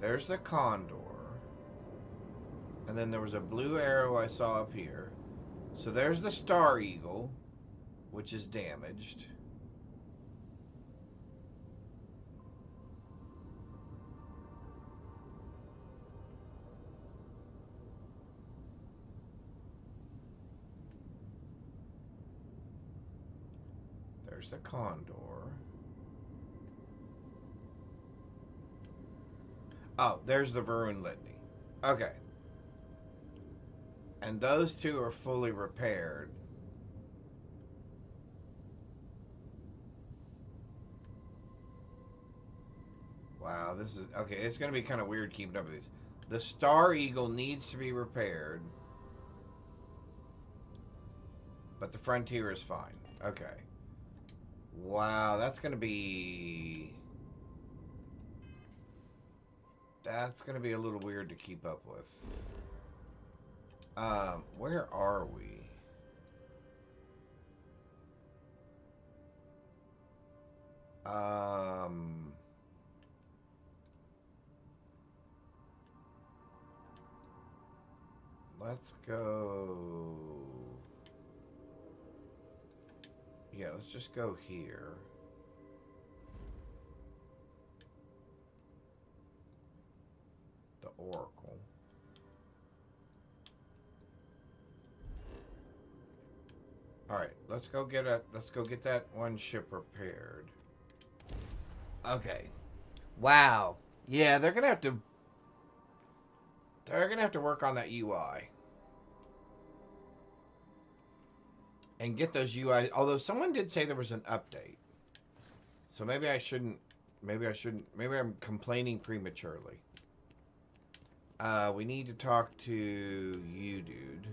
There's the Condor. And then there was a blue arrow I saw up here. So there's the Star Eagle, which is damaged. There's the Condor. Oh, there's the Varun Litany. Okay. And those 2 are fully repaired. Wow, this is... Okay, it's going to be kind of weird keeping up with these. The Star Eagle needs to be repaired. But the Frontier is fine. Okay. Wow, that's going to be... That's going to be a little weird to keep up with. Where are we? Let's go... Yeah, let's just go here. The Oracle. All right, let's go get that one ship repaired. Okay. Wow. Yeah, they're gonna have to work on that UI. And get those UI. Although someone did say there was an update. So maybe I'm complaining prematurely. We need to talk to you, dude.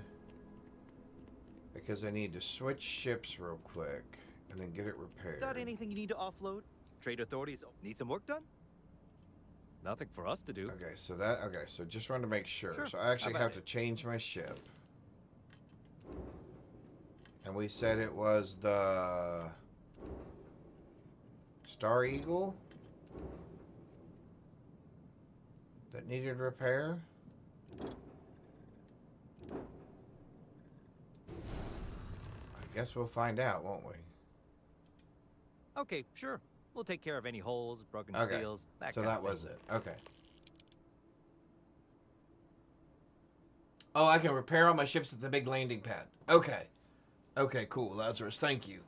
Because I need to switch ships real quick and then get it repaired. Got anything you need to offload? Trade authorities need some work done? Nothing for us to do. Okay, so just wanted to make sure. Sure. So I actually have to change my ship. And we said it was the Star Eagle that needed repair. I guess we'll find out, won't we? Okay, sure. We'll take care of any holes, broken Okay. seals, that So kind that of thing. was it. Okay. Oh, I can repair all my ships at the big landing pad. Okay. Okay, cool, Lazarus. Thank you.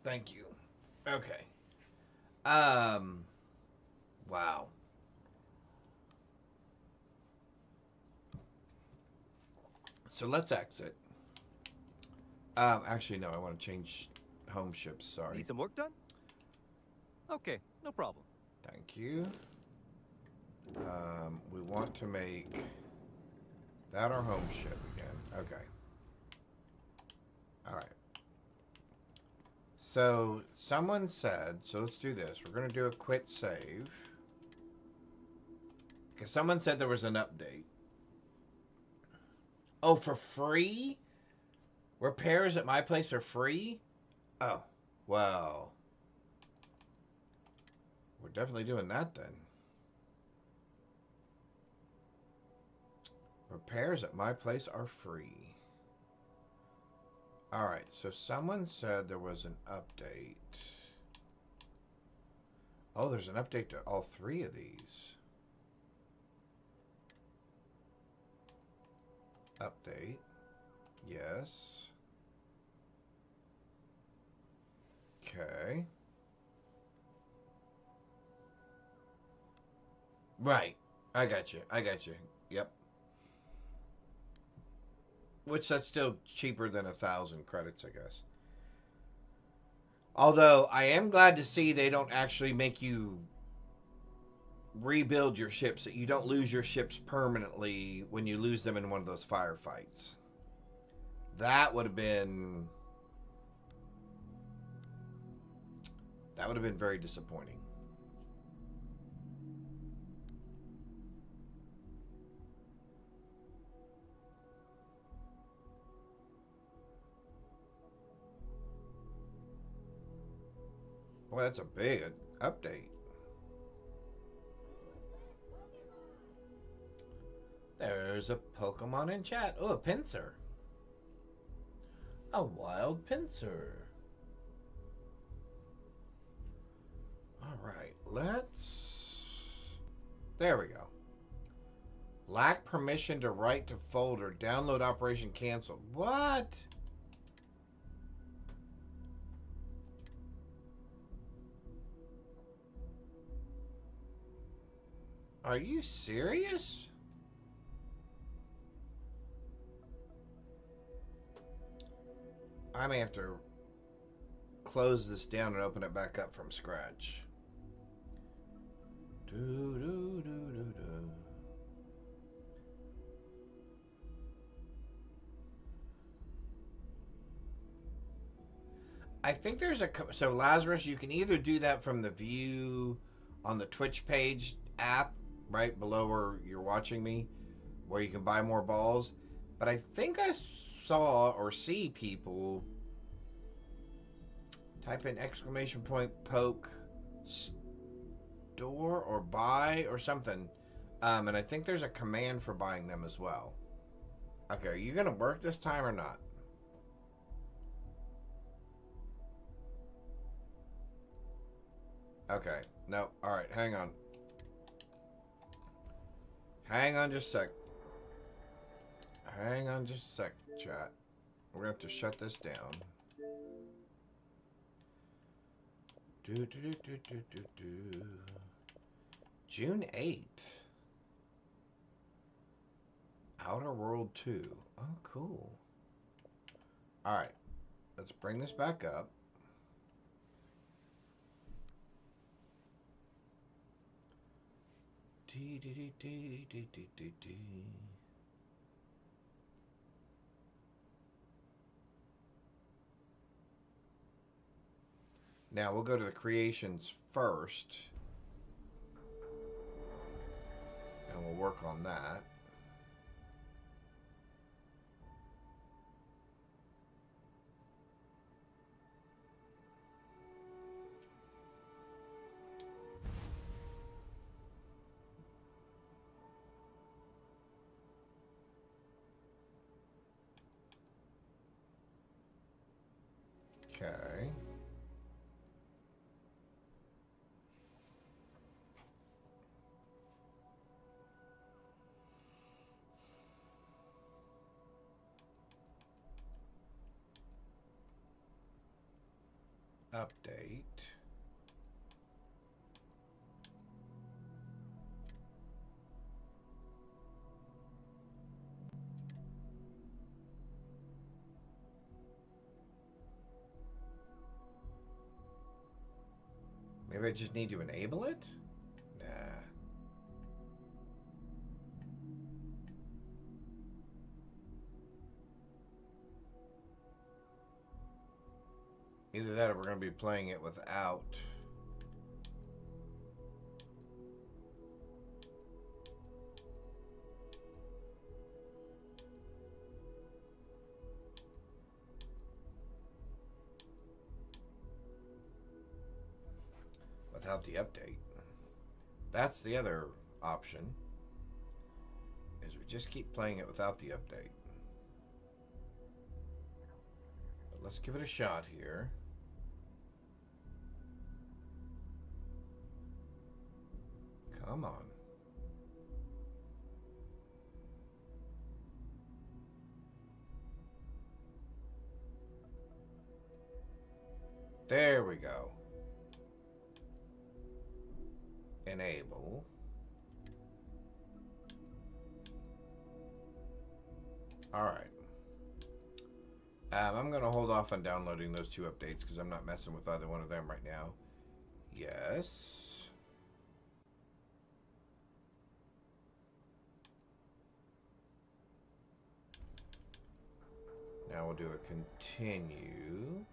Thank you. Okay. Wow. So let's exit. Actually, no. I want to change home ships. Sorry. Need some work done? Okay, no problem. Thank you. We want to make that our home ship again. Okay. All right. So someone said, so let's do this. We're going to do a quit save. Because someone said there was an update. Oh, for free? Repairs at my place are free? Oh, well. We're definitely doing that then. Repairs at my place are free. Alright, so someone said there was an update. Oh, there's an update to all three of these. Update. Yes. Okay. Right. I got you. I got you. Yep. Which that's still cheaper than 1,000 credits, I guess. Although I am glad to see they don't actually make you rebuild your ships, that you don't lose your ships permanently when you lose them in one of those firefights. That would have been very disappointing. Well, that's a big update. There's a Pokemon in chat. Oh, a Pinsir. A wild Pinsir. Alright, let's... There we go. Lack permission to write to folder. Download operation canceled. What? Are you serious? I may have to close this down and open it back up from scratch. I think there's a... So, Lazarus, you can either do that from the view on the Twitch page app, right below where you're watching me, where you can buy more balls. But I think I saw or see people type in !poke store or buy or something. And I think there's a command for buying them as well. Okay, are you going to work this time or not? Okay. No. Alright, hang on. Hang on just a sec. Hang on just a sec, chat. We're going to have to shut this down. June 8th. Outer World 2. Oh, cool. Alright. Let's bring this back up. Now we'll go to the creations first. And we'll work on that. Okay. Update. Maybe I just need to enable it? Nah. Either that or we're going to be playing it without. Without the update. That's the other option. Is we just keep playing it without the update. But let's give it a shot here. Come on. There we go. Enable. Alright. I'm going to hold off on downloading those two updates because I'm not messing with either one of them right now. Yes. Now we'll do a continue.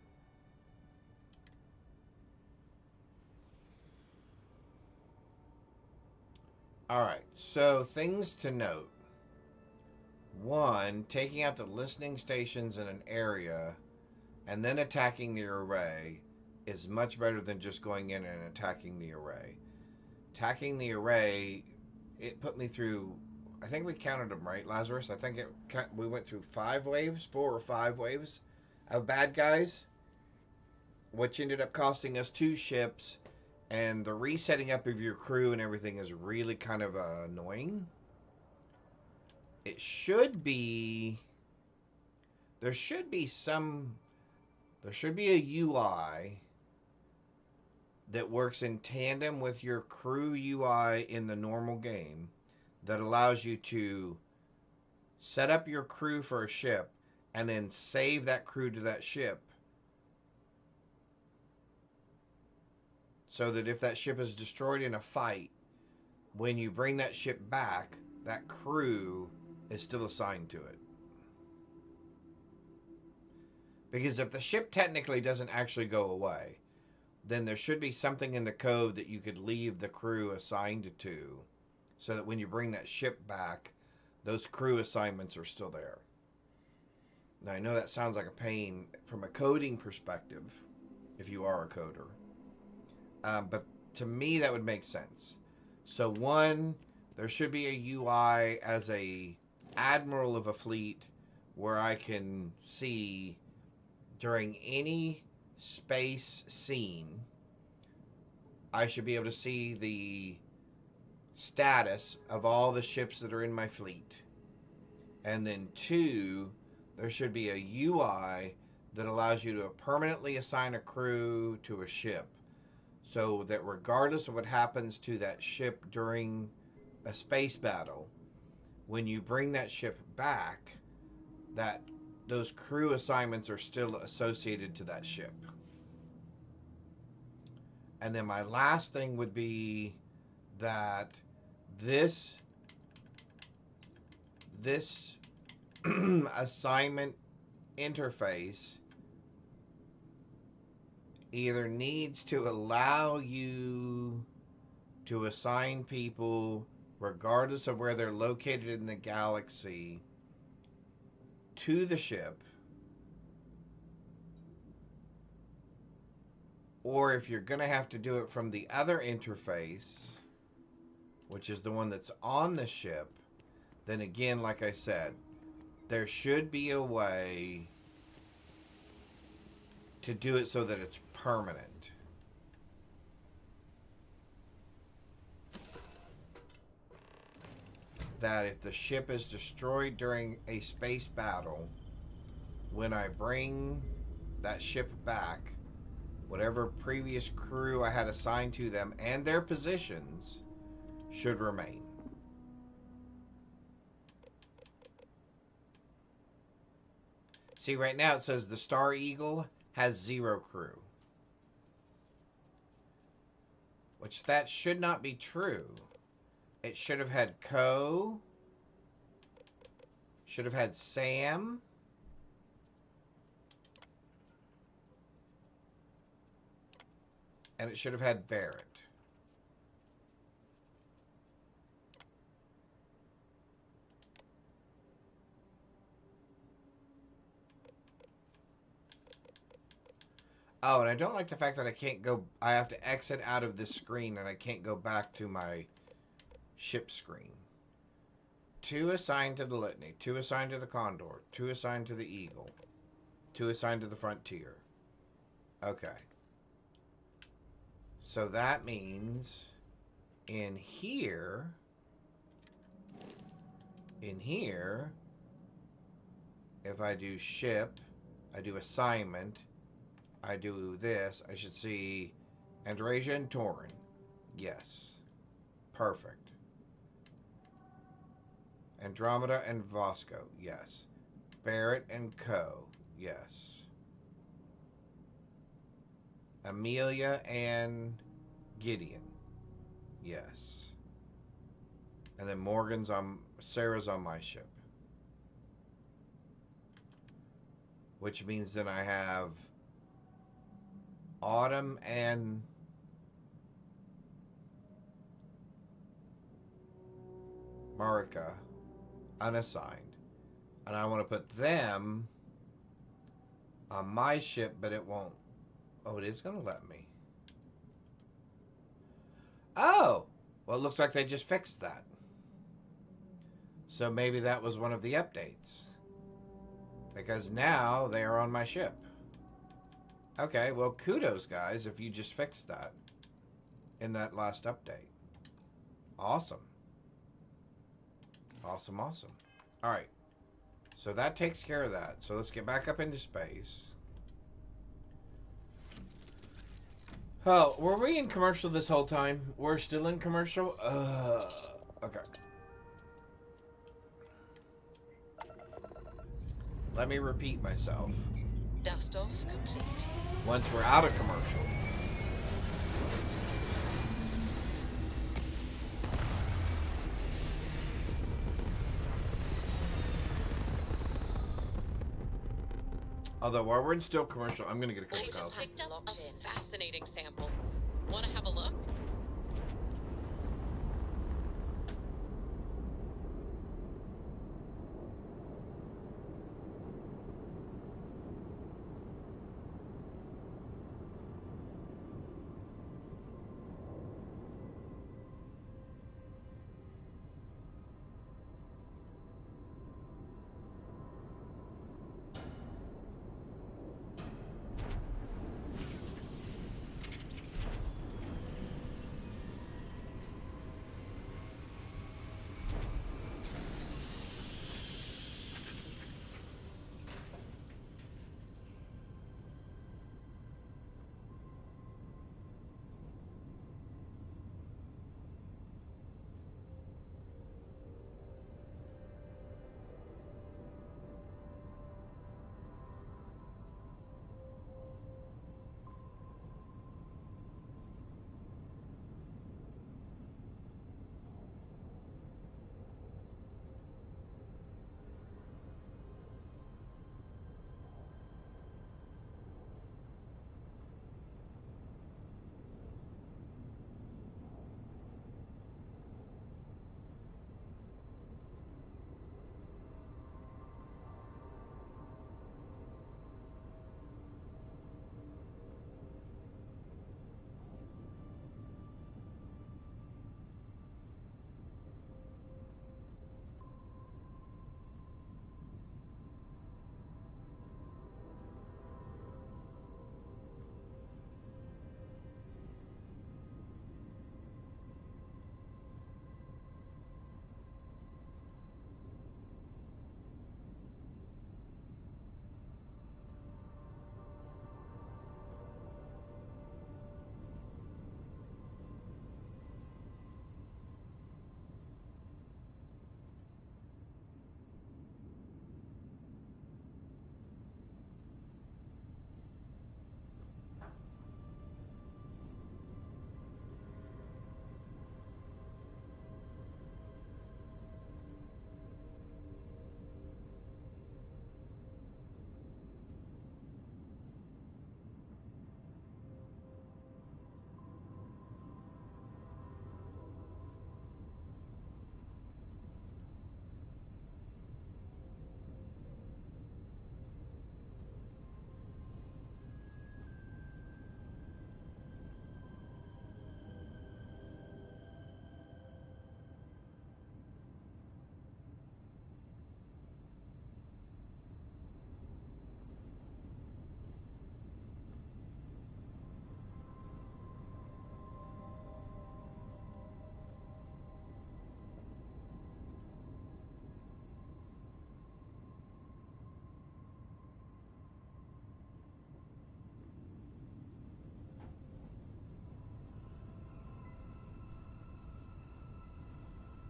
Alright, so things to note. One, taking out the listening stations in an area and then attacking the array is much better than just going in and attacking the array. Attacking the array, it put me through, I think we counted them, right, Lazarus? I think we went through 4 or 5 waves of bad guys, which ended up costing us 2 ships, and the resetting up of your crew and everything is really kind of annoying. It should be, there should be a UI that works in tandem with your crew UI in the normal game that allows you to set up your crew for a ship and then save that crew to that ship so that if that ship is destroyed in a fight, when you bring that ship back, that crew is still assigned to it. Because if the ship technically doesn't actually go away, then there should be something in the code that you could leave the crew assigned to so that when you bring that ship back, those crew assignments are still there. Now, I know that sounds like a pain from a coding perspective, if you are a coder. But to me, that would make sense. So one, there should be a UI as a admiral of a fleet where I can see during any space scene, I should be able to see the status of all the ships that are in my fleet. And then 2, there should be a UI that allows you to permanently assign a crew to a ship, so that regardless of what happens to that ship during a space battle, when you bring that ship back, that those crew assignments are still associated to that ship. And then my last thing would be that this assignment interface either needs to allow you to assign people regardless of where they're located in the galaxy to the ship, or if you're going to have to do it from the other interface, which is the one that's on the ship, then again, like I said, there should be a way to do it so that it's permanent. That if the ship is destroyed during a space battle, when I bring that ship back, Whatever previous crew I had assigned to them and their positions should remain. See, right now it says the Star Eagle has 0 crew. Which that should not be true. It should have had Co. Should have had Sam. And it should have had Barrett. Oh, and I don't like the fact that I can't go... I have to exit out of this screen and I can't go back to my ship screen. 2 assigned to the Litany. 2 assigned to the Condor. 2 assigned to the Eagle. 2 assigned to the Frontier. Okay. So that means in here, if I do ship, I do assignment, I do this, I should see Andrasia and Torin. Yes. Perfect. Andromeda and Vasco. Yes. Barrett and Co. Yes. Amelia and Gideon. Yes. And then Sarah's on my ship. Which means then I have Autumn and Marika unassigned. And I want to put them on my ship, but it won't. Oh, it is going to let me. Oh! Well, it looks like they just fixed that. So maybe that was one of the updates. Because now they are on my ship. Okay, well, kudos, guys, if you just fixed that in that last update. Awesome. Awesome, awesome. Alright. So that takes care of that. So let's get back up into space. Oh, were we in commercial this whole time? We're still in commercial? Okay. Let me repeat myself. Dust off complete. Once we're out of commercial. Although while we're in still commercial, I'm gonna get a cup I of just coffee. picked up a fascinating sample. Want to have a look?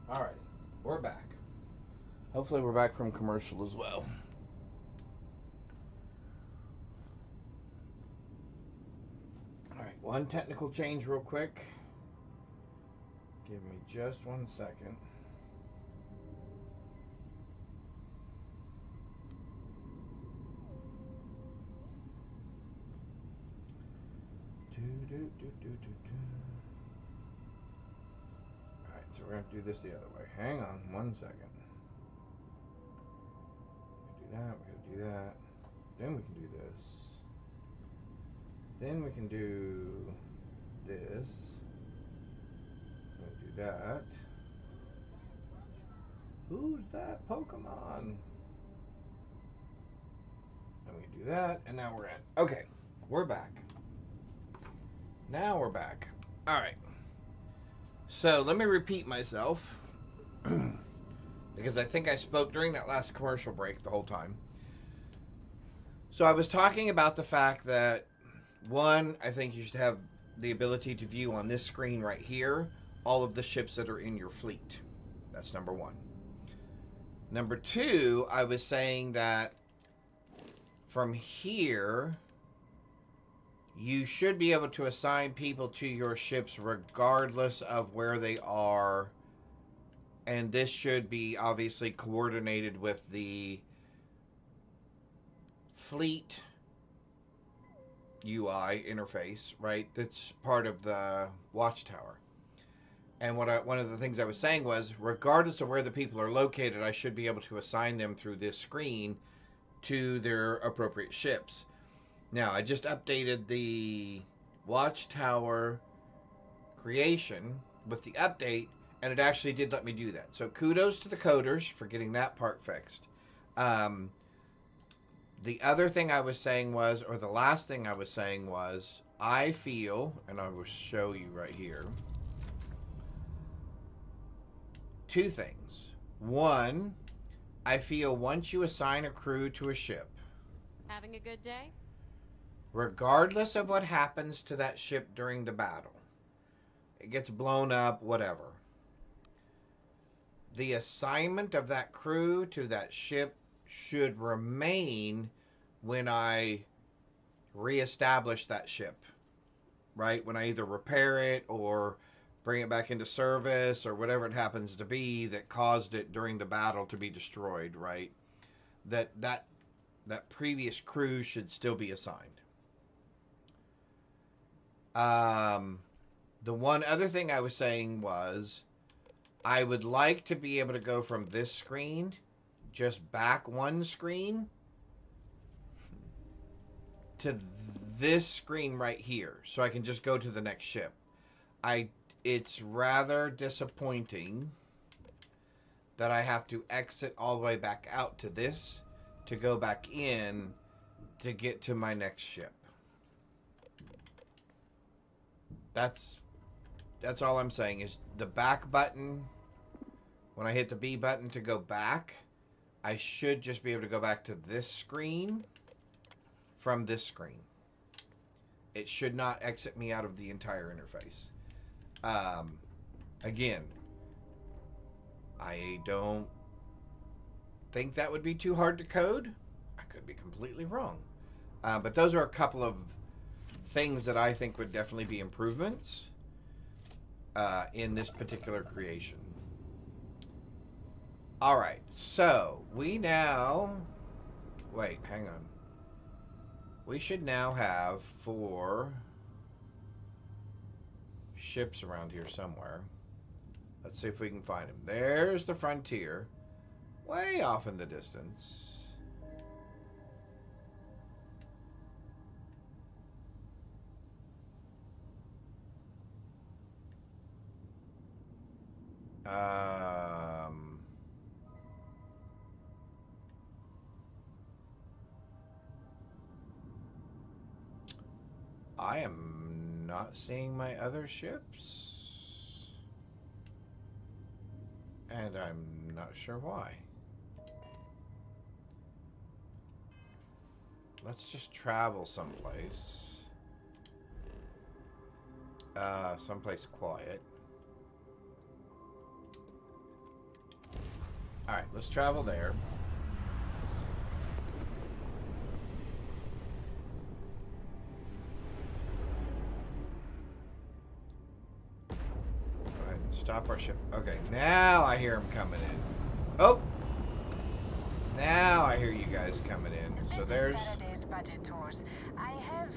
Alrighty, we're back. Hopefully we're back from commercial as well. Alright, one technical change real quick. Give me just 1 second. Alright, so we're going to do this the other way. Hang on 1 second. We're going to do that. Then we can do this. Then we can do this. We're going to do that. Who's that Pokemon? And we can do that, and now we're in. Okay, we're back. Now we're back. Alright. So, let me repeat myself. Because I think I spoke during that last commercial break the whole time. So, I was talking about the fact that, one, I think you should have the ability to view on this screen right here all of the ships that are in your fleet. That's number one. Number two, I was saying that from here, you should be able to assign people to your ships regardless of where they are. And this should be obviously coordinated with the fleet UI interface, right? That's part of the watchtower. And one of the things I was saying was, regardless of where the people are located, I should be able to assign them through this screen to their appropriate ships. Now, I just updated the watchtower creation with the update, and it actually did let me do that. So kudos to the coders for getting that part fixed. The other thing I was saying was, or the last thing I was saying was, I feel, and I will show you right here, two things. One, I feel once you assign a crew to a ship, Having a good day? regardless of what happens to that ship during the battle, it gets blown up, whatever, the assignment of that crew to that ship should remain when I reestablish that ship, right? When I either repair it or bring it back into service or whatever it happens to be that caused it during the battle to be destroyed, right? That previous crew should still be assigned. The one other thing I was saying was, I would like to be able to go from this screen, just back one screen, to this screen right here, so I can just go to the next ship. It's rather disappointing that I have to exit all the way back out to this to go back in to get to my next ship. That's all I'm saying, is the back button, when I hit the B button to go back, I should just be able to go back to this screen from this screen. It should not exit me out of the entire interface. Again, I don't think that would be too hard to code. I could be completely wrong. But those are a couple of things that I think would definitely be improvements in this particular creation. Alright, so we now... Wait, hang on. We should now have 4 ships around here somewhere. Let's see if we can find them. There's the Frontier, way off in the distance. I am not seeing my other ships, and I'm not sure why. Let's just travel someplace. Someplace quiet. Alright, let's travel there. Go ahead and stop our ship. Okay, now I hear them coming in. Oh! Now I hear you guys coming in. So there's... I have,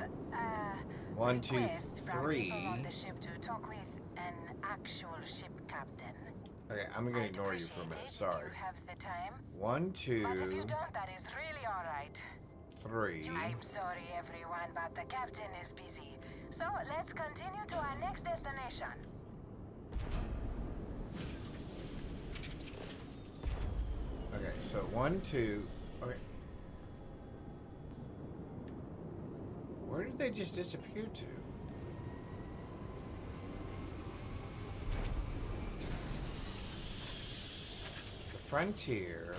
1, 2, request from 3. people on the ship to talk with an actual ship captain. Okay, I'm gonna ignore you for a minute. Sorry. You have the time. 1, 2, But if you don't, that is really alright. 3. I'm sorry, everyone, but the captain is busy. So let's continue to our next destination. Okay, so 1, 2. Okay. Where did they just disappear to? The Frontier.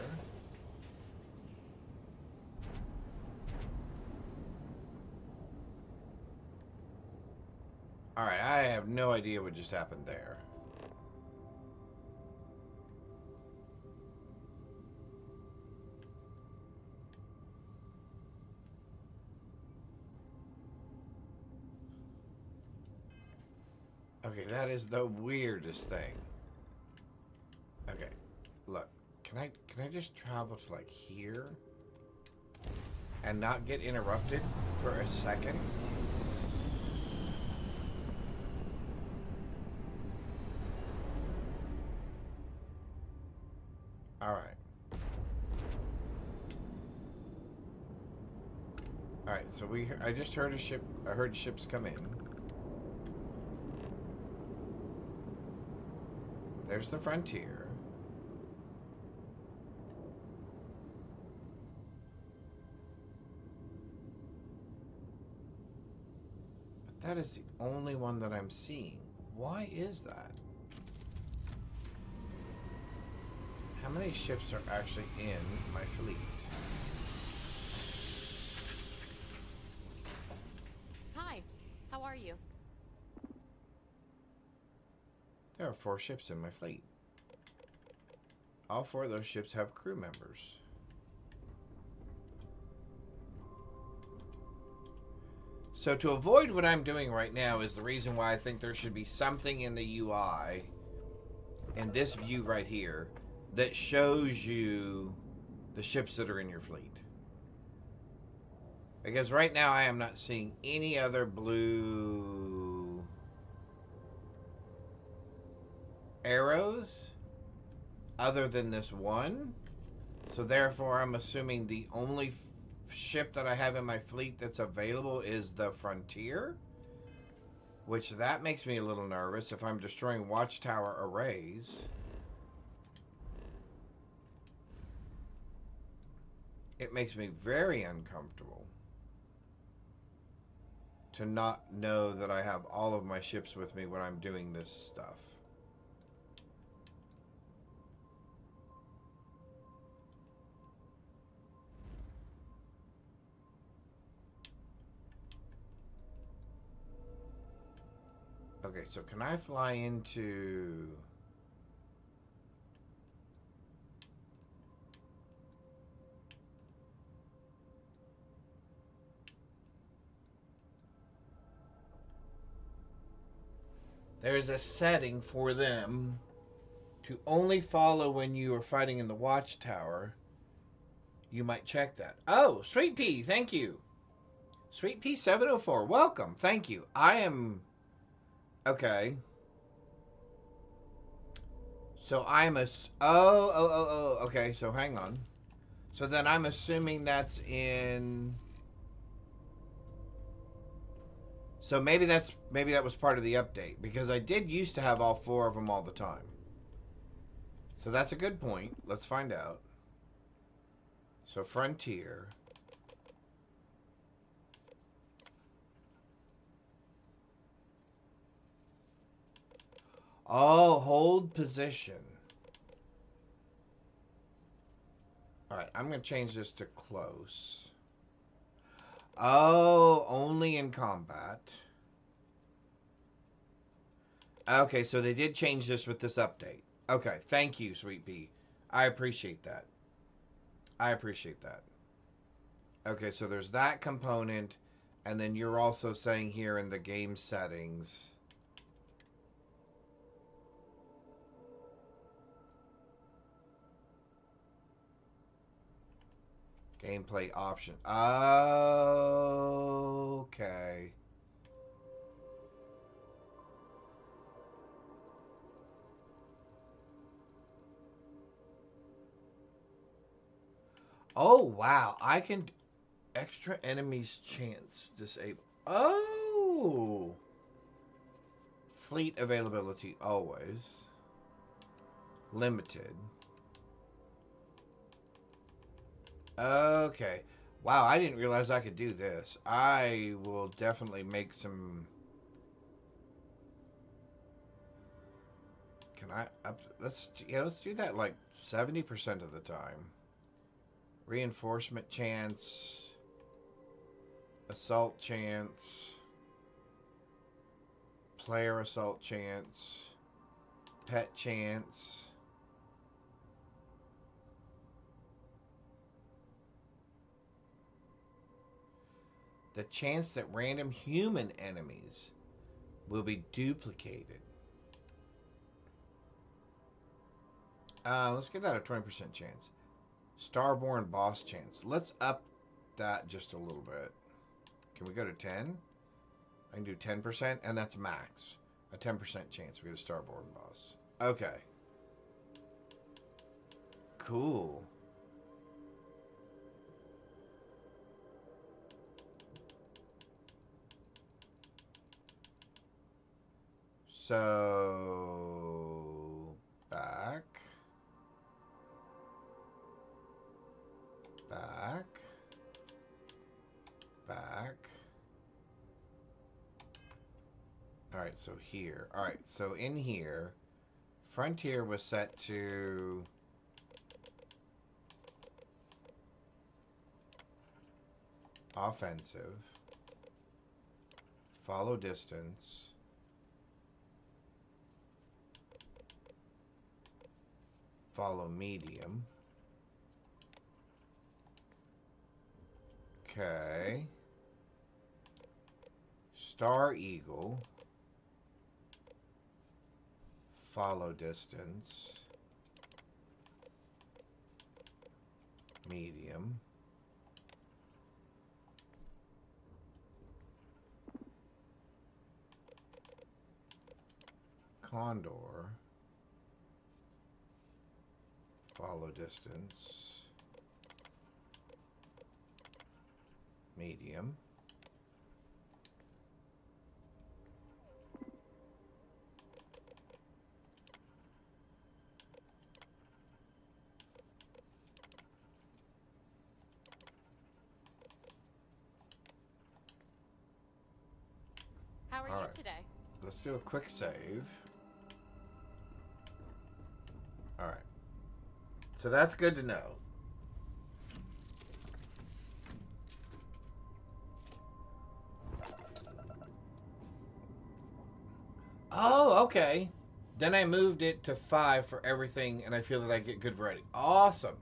Alright, I have no idea what just happened there. Okay, that is the weirdest thing. Okay, look, can I just travel to like here and not get interrupted for a second? All right. All right, so I just heard a ship. I heard ships come in. There's the Frontier. But that is the only one that I'm seeing. Why is that? How many ships are actually in my fleet? Hi, how are you? There are 4 ships in my fleet. All 4 of those ships have crew members. So to avoid what I'm doing right now is the reason why I think there should be something in the UI, in this view right here, that shows you the ships that are in your fleet. Because right now I am not seeing any other blue arrows other than this one. So therefore I'm assuming the only ship that I have in my fleet that's available is the Frontier, which that makes me a little nervous if I'm destroying watchtower arrays. It makes me very uncomfortable to not know that I have all of my ships with me when I'm doing this stuff. Okay, so can I fly into... There's a setting for them to only follow when you are fighting in the watchtower. You might check that. Oh, Sweet Pea, thank you. Sweet Pea 704, welcome, thank you. I am... Okay. So I'm a... Oh, okay, so hang on. So then I'm assuming that's in... So maybe that was part of the update, because I did used to have all 4 of them all the time. So that's a good point. Let's find out. So Frontier. Oh, hold position. Alright, I'm going to change this to close. Oh, only in combat. Okay, so they did change this with this update. Okay, thank you, Sweet Pea. I appreciate that. I appreciate that. Okay, so there's that component, and then you're also saying here in the game settings. Gameplay option. Okay. Oh, wow. I can... Extra enemies chance disable. Oh! Fleet availability always. Limited. Okay. Wow, I didn't realize I could do this. I will definitely make some... Can I up... let's do that like 70% of the time. Reinforcement chance. Assault chance. Player assault chance. Pet chance. The chance that random human enemies will be duplicated. Let's give that a 20% chance. Starborn boss chance. Let's up that just a little bit. Can we go to 10? I can do 10%, and that's max. A 10% chance we get a Starborn boss. Okay. Cool. So... back. Back. Back. Alright, so here. Alright, so in here, Frontier was set to... offensive. Follow distance. Follow medium. Okay. Star Eagle. Follow distance. Medium. Condor. Follow distance. Medium. How are All you right. today? Let's do a quick save. Alright. So that's good to know. Oh, okay. Then I moved it to 5 for everything, and I feel that I get good variety. Awesome.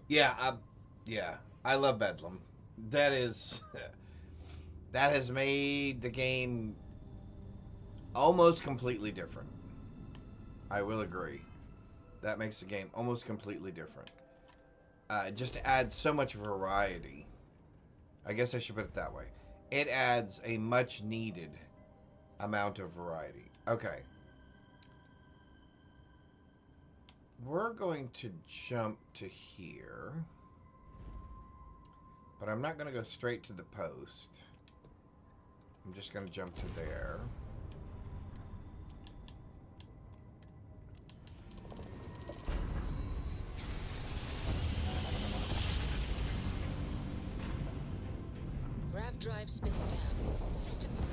Yeah, I love Bedlam. That is... that has made the game almost completely different. I will agree. That makes the game almost completely different. Just adds so much variety. I guess I should put it that way. It adds a much needed amount of variety. Okay. We're going to jump to here. But I'm not going to go straight to the post. I'm just going to jump to there. Grav drive spinning down. Systems green.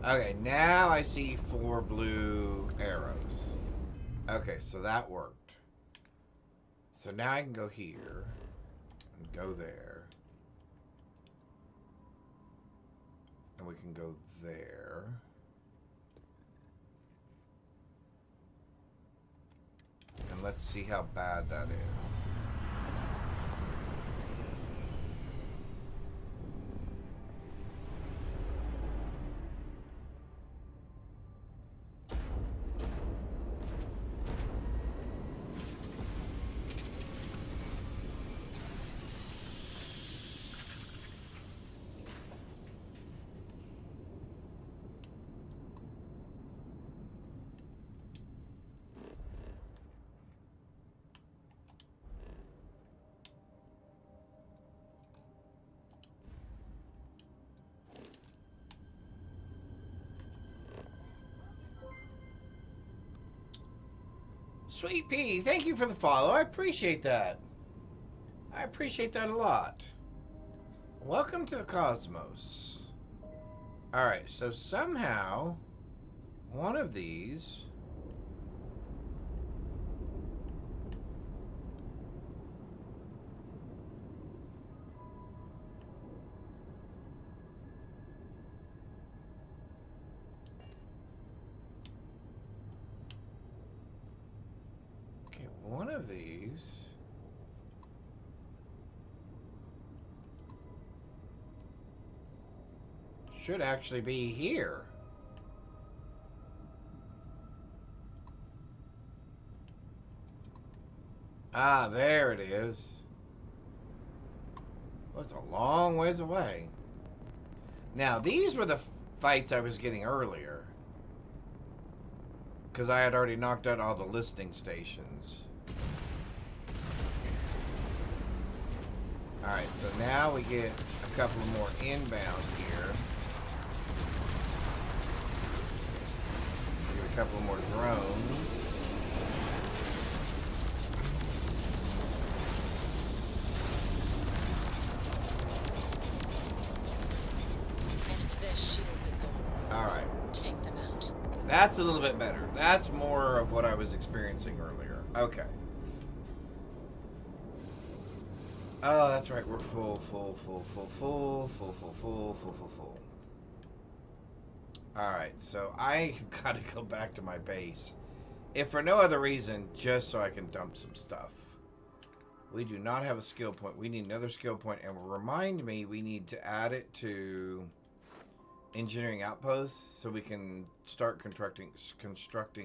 Okay, now I see 4 blue arrows. Okay, so that worked. So now I can go here and go there. And we can go there. let's see how bad that is. Sweet Pea, thank you for the follow. I appreciate that. I appreciate that a lot. Welcome to the cosmos. Alright, so somehow one of these one of these should actually be here. Ah, there it is. Well, it's a long ways away. Now, these were the fights I was getting earlier, because I had already knocked out all the listing stations. Alright, so now we get a couple more inbound here. Get a couple more drones. Their shields are gone. Alright. Take them out. That's a little bit better. That's more of what I was experiencing earlier. Okay. Oh, that's right. We're full. Alright, so I gotta go back to my base. If for no other reason, just so I can dump some stuff. We do not have a skill point. We need another skill point, and remind me we need to add it to engineering outposts so we can start constructing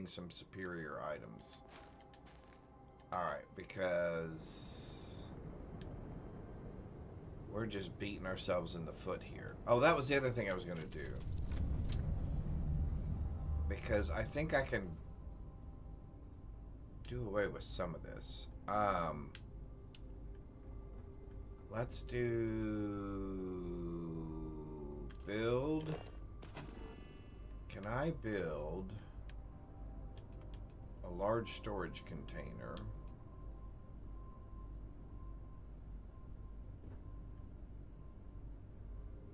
some superior items. Alright, because we're just beating ourselves in the foot here. Oh, that was the other thing I was going to do. Because I think I can do away with some of this. Let's do build. Can I build a large storage container?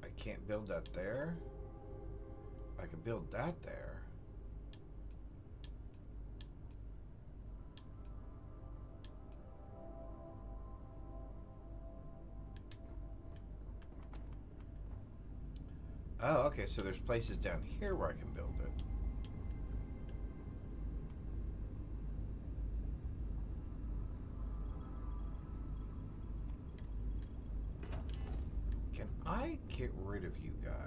I can't build that there. I can build that there. Oh, okay, so there's places down here where I can build it. Can I get rid of you guys?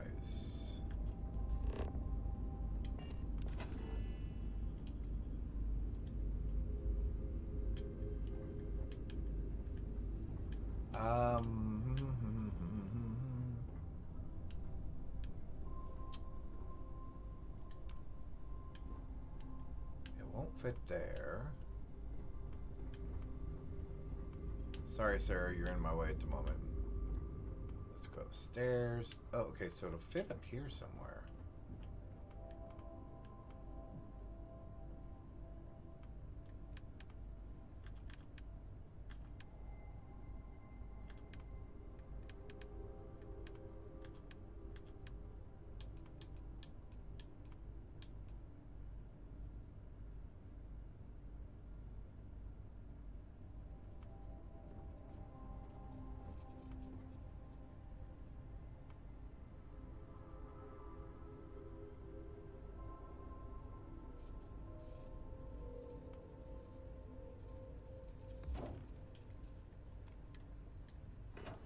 It won't fit there. Sorry, Sarah, you're in my way at the moment. Let's go upstairs. Oh, okay, so it'll fit up here somewhere.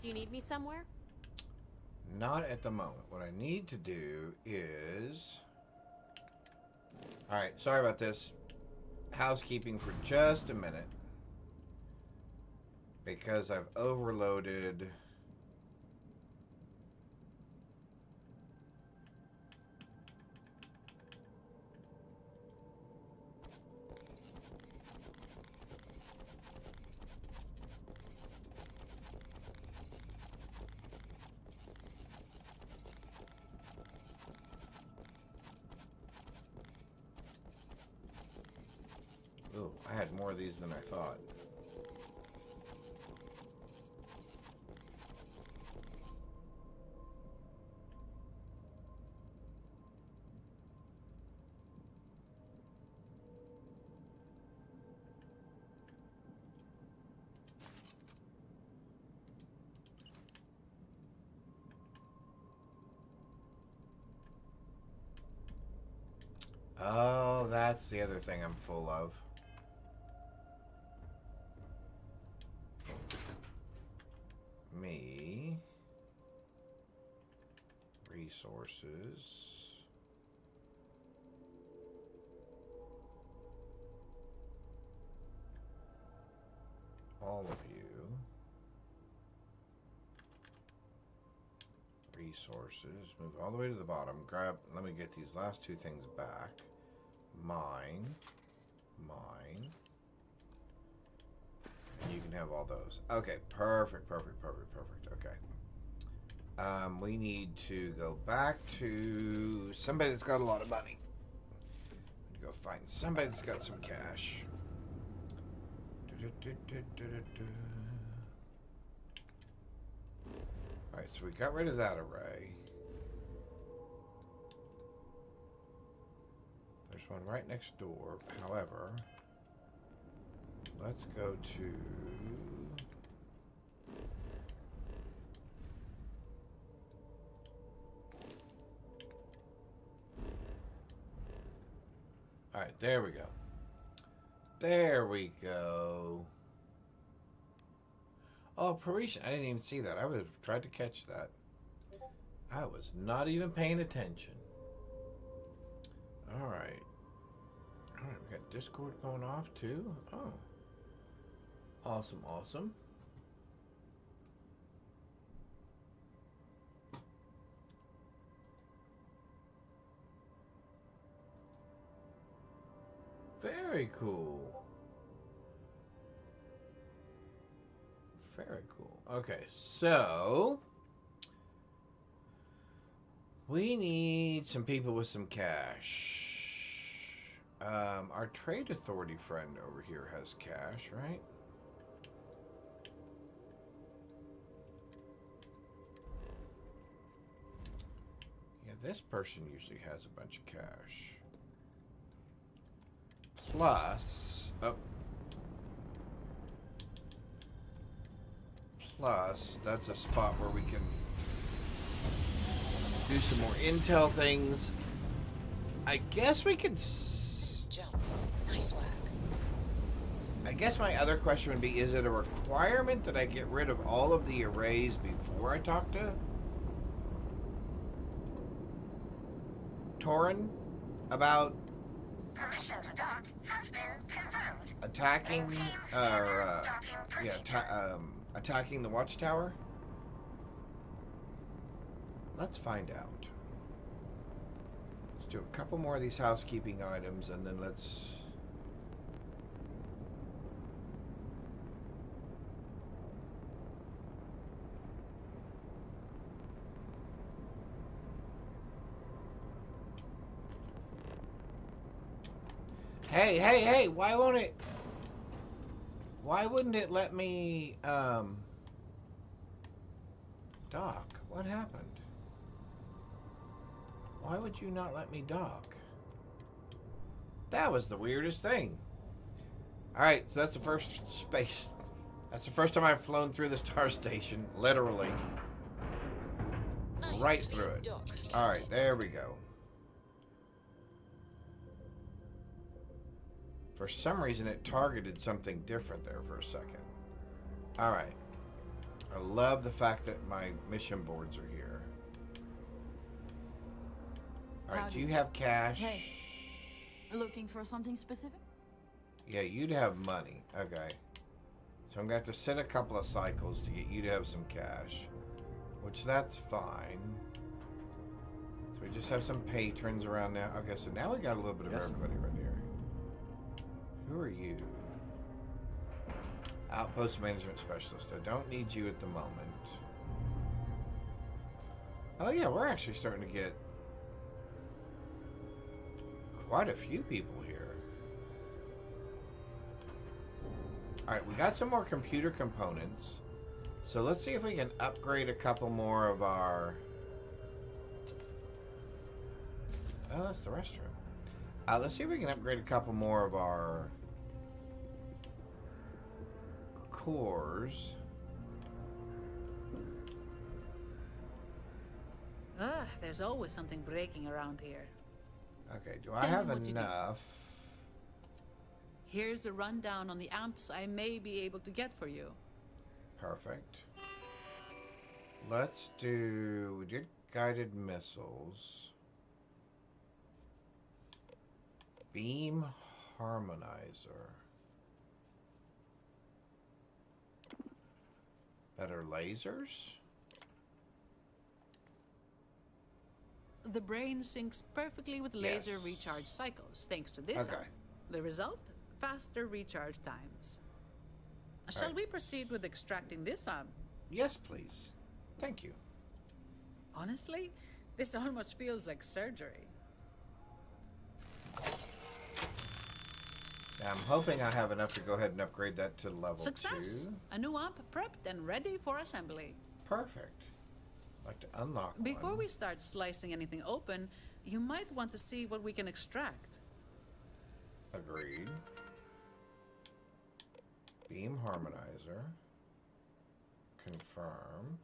Do you need me somewhere? Not at the moment. What I need to do is... Alright, sorry about this. Housekeeping for just a minute. Because I've overloaded... Oh, I had more of these than I thought. Oh, that's the other thing I'm full of. Me. Resources. All of you. Resources. Move all the way to the bottom. Grab. Let me get these last two things back. Mine. Mine. And you can have all those. Okay, perfect, perfect, perfect, perfect. Okay. We need to go back to somebody that's got a lot of money. Go find somebody that's got some cash. Alright, so we got rid of that array. There's one right next door. However, let's go to... Alright, there we go. There we go. Oh, Parisian. I didn't even see that. I would have tried to catch that. I was not even paying attention. Alright. Alright, we got Discord going off too. Oh. Awesome, awesome. Very cool. Very cool. Okay, so we need some people with some cash. Our trade authority friend over here has cash, right? Yeah, this person usually has a bunch of cash. Plus, plus, that's a spot where we can do some more intel things. I guess we could jump. Nice work. I guess my other question would be, is it a requirement that I get rid of all of the arrays before I talk to Torin about Permission to dock has been confirmed. attacking, attacking the watchtower? Let's find out. Let's do a couple more of these housekeeping items, and then let's... Hey, hey, hey, why won't it... Why wouldn't it let me, dock? What happened? Why would you not let me dock? That was the weirdest thing. Alright, so that's the first space. That's the first time I've flown through the star station, literally. Nice Right through it. Alright, there we go. For some reason, it targeted something different there for a second. Alright. I love the fact that my mission boards are here. Alright, do you have cash? Hey. Looking for something specific? Yeah, you'd have money. Okay. So I'm going to have to set a couple of cycles to get you to have some cash. Which, that's fine. So we just have some patrons around now. Okay, so now we got a little bit of everybody right here. Who are you? Outpost Management Specialist. I don't need you at the moment. Oh yeah, we're actually starting to get quite a few people here. Alright, we got some more computer components. So let's see if we can upgrade a couple more of our... Oh, that's the restroom. Let's see if we can upgrade a couple more of our cores. There's always something breaking around here. Okay, do I have enough? Here's a rundown on the amps I may be able to get for you. Perfect. Let's do... We did guided missiles. Beam harmonizer. Better lasers? The brain syncs perfectly with laser recharge cycles thanks to this. Okay. The result? Faster recharge times. Shall we proceed with extracting this arm? Yes, please. Thank you. Honestly, this almost feels like surgery. Now, I'm hoping I have enough to go ahead and upgrade that to level 2. A new amp prepped and ready for assembly. Perfect. I'd like to unlock Before one. we start slicing anything open, you might want to see what we can extract. Agreed. Beam harmonizer. Confirm.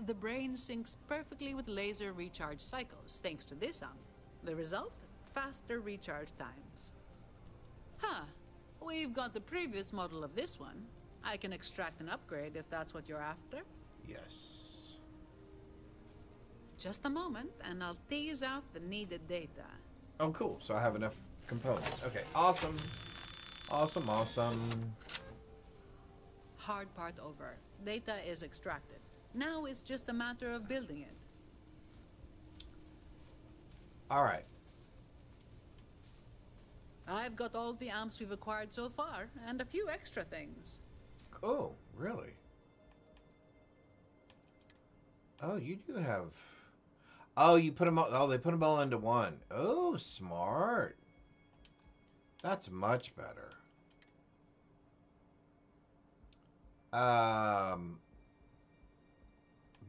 The brain syncs perfectly with laser recharge cycles thanks to this amp. The result? Faster recharge times. We've got the previous model of this one. I can extract an upgrade if that's what you're after. Yes. Just a moment, and I'll tease out the needed data. Oh, cool. So I have enough components. Okay, awesome. Awesome, awesome. Hard part over. Data is extracted. Now it's just a matter of building it. All right. I've got all the amps we've acquired so far, and a few extra things. Oh, really? Oh, you do have... Oh, you put them all... Oh, they put them all into one. Oh, smart. That's much better.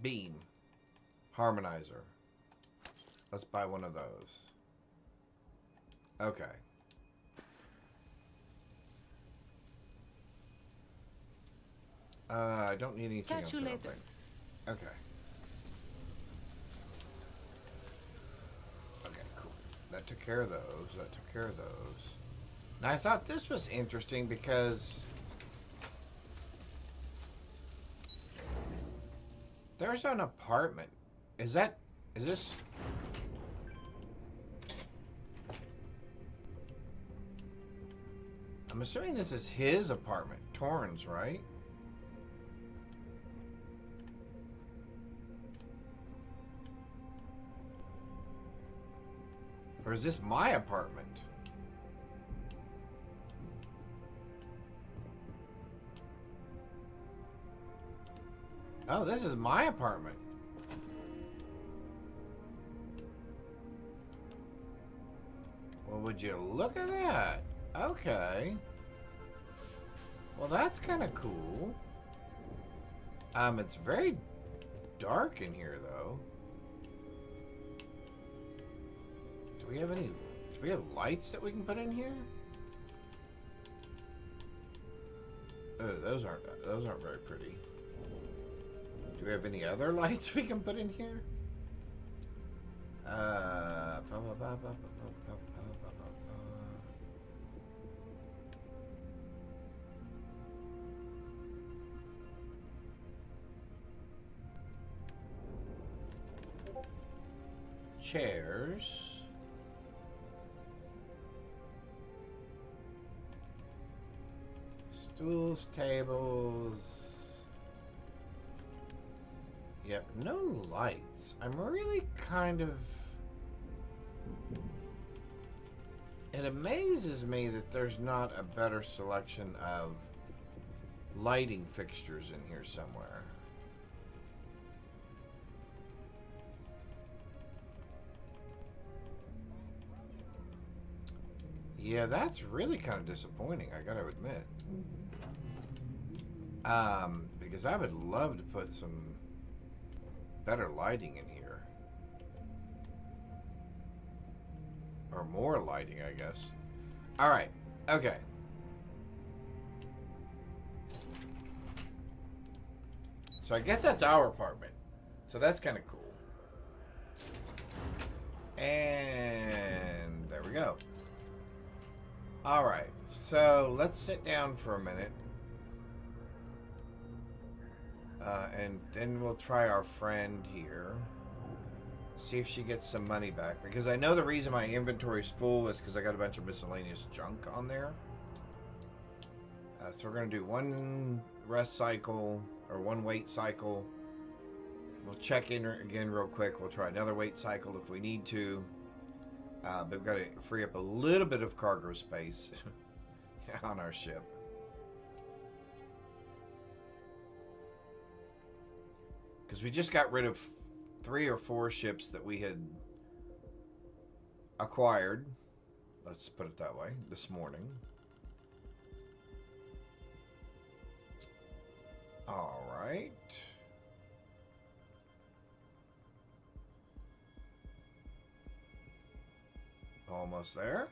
Beam. Harmonizer. Let's buy one of those. Okay. I don't need anything else. Catch you later. Okay. Okay, cool. That took care of those. That took care of those. Now, I thought this was interesting because there's an apartment. Is this... I'm assuming this is his apartment. Torrens, right? Or is this my apartment? Oh, this is my apartment. Well, would you look at that? Okay. Well, that's kind of cool. It's very dark in here, though. Do we have lights that we can put in here? Oh, those aren't very pretty. Do we have any other lights we can put in here? chairs. Stools, tables. Yep, no lights. I'm really kind of... It amazes me that there's not a better selection of lighting fixtures in here somewhere. Yeah, that's really kind of disappointing, I gotta admit. Because I would love to put some better lighting in here. Or more lighting, I guess. Alright, okay. So I guess that's our apartment. So that's kind of cool. And there we go. Alright, so let's sit down for a minute. And then we'll try our friend here. See if she gets some money back. Because I know the reason my inventory's full is because I got a bunch of miscellaneous junk on there. So we're going to do one rest cycle, or one wait cycle. We'll check in again real quick. We'll try another wait cycle if we need to. But we've got to free up a little bit of cargo space on our ship. Because we just got rid of 3 or 4 ships that we had acquired. Let's put it that way. This morning. Alright. Almost there.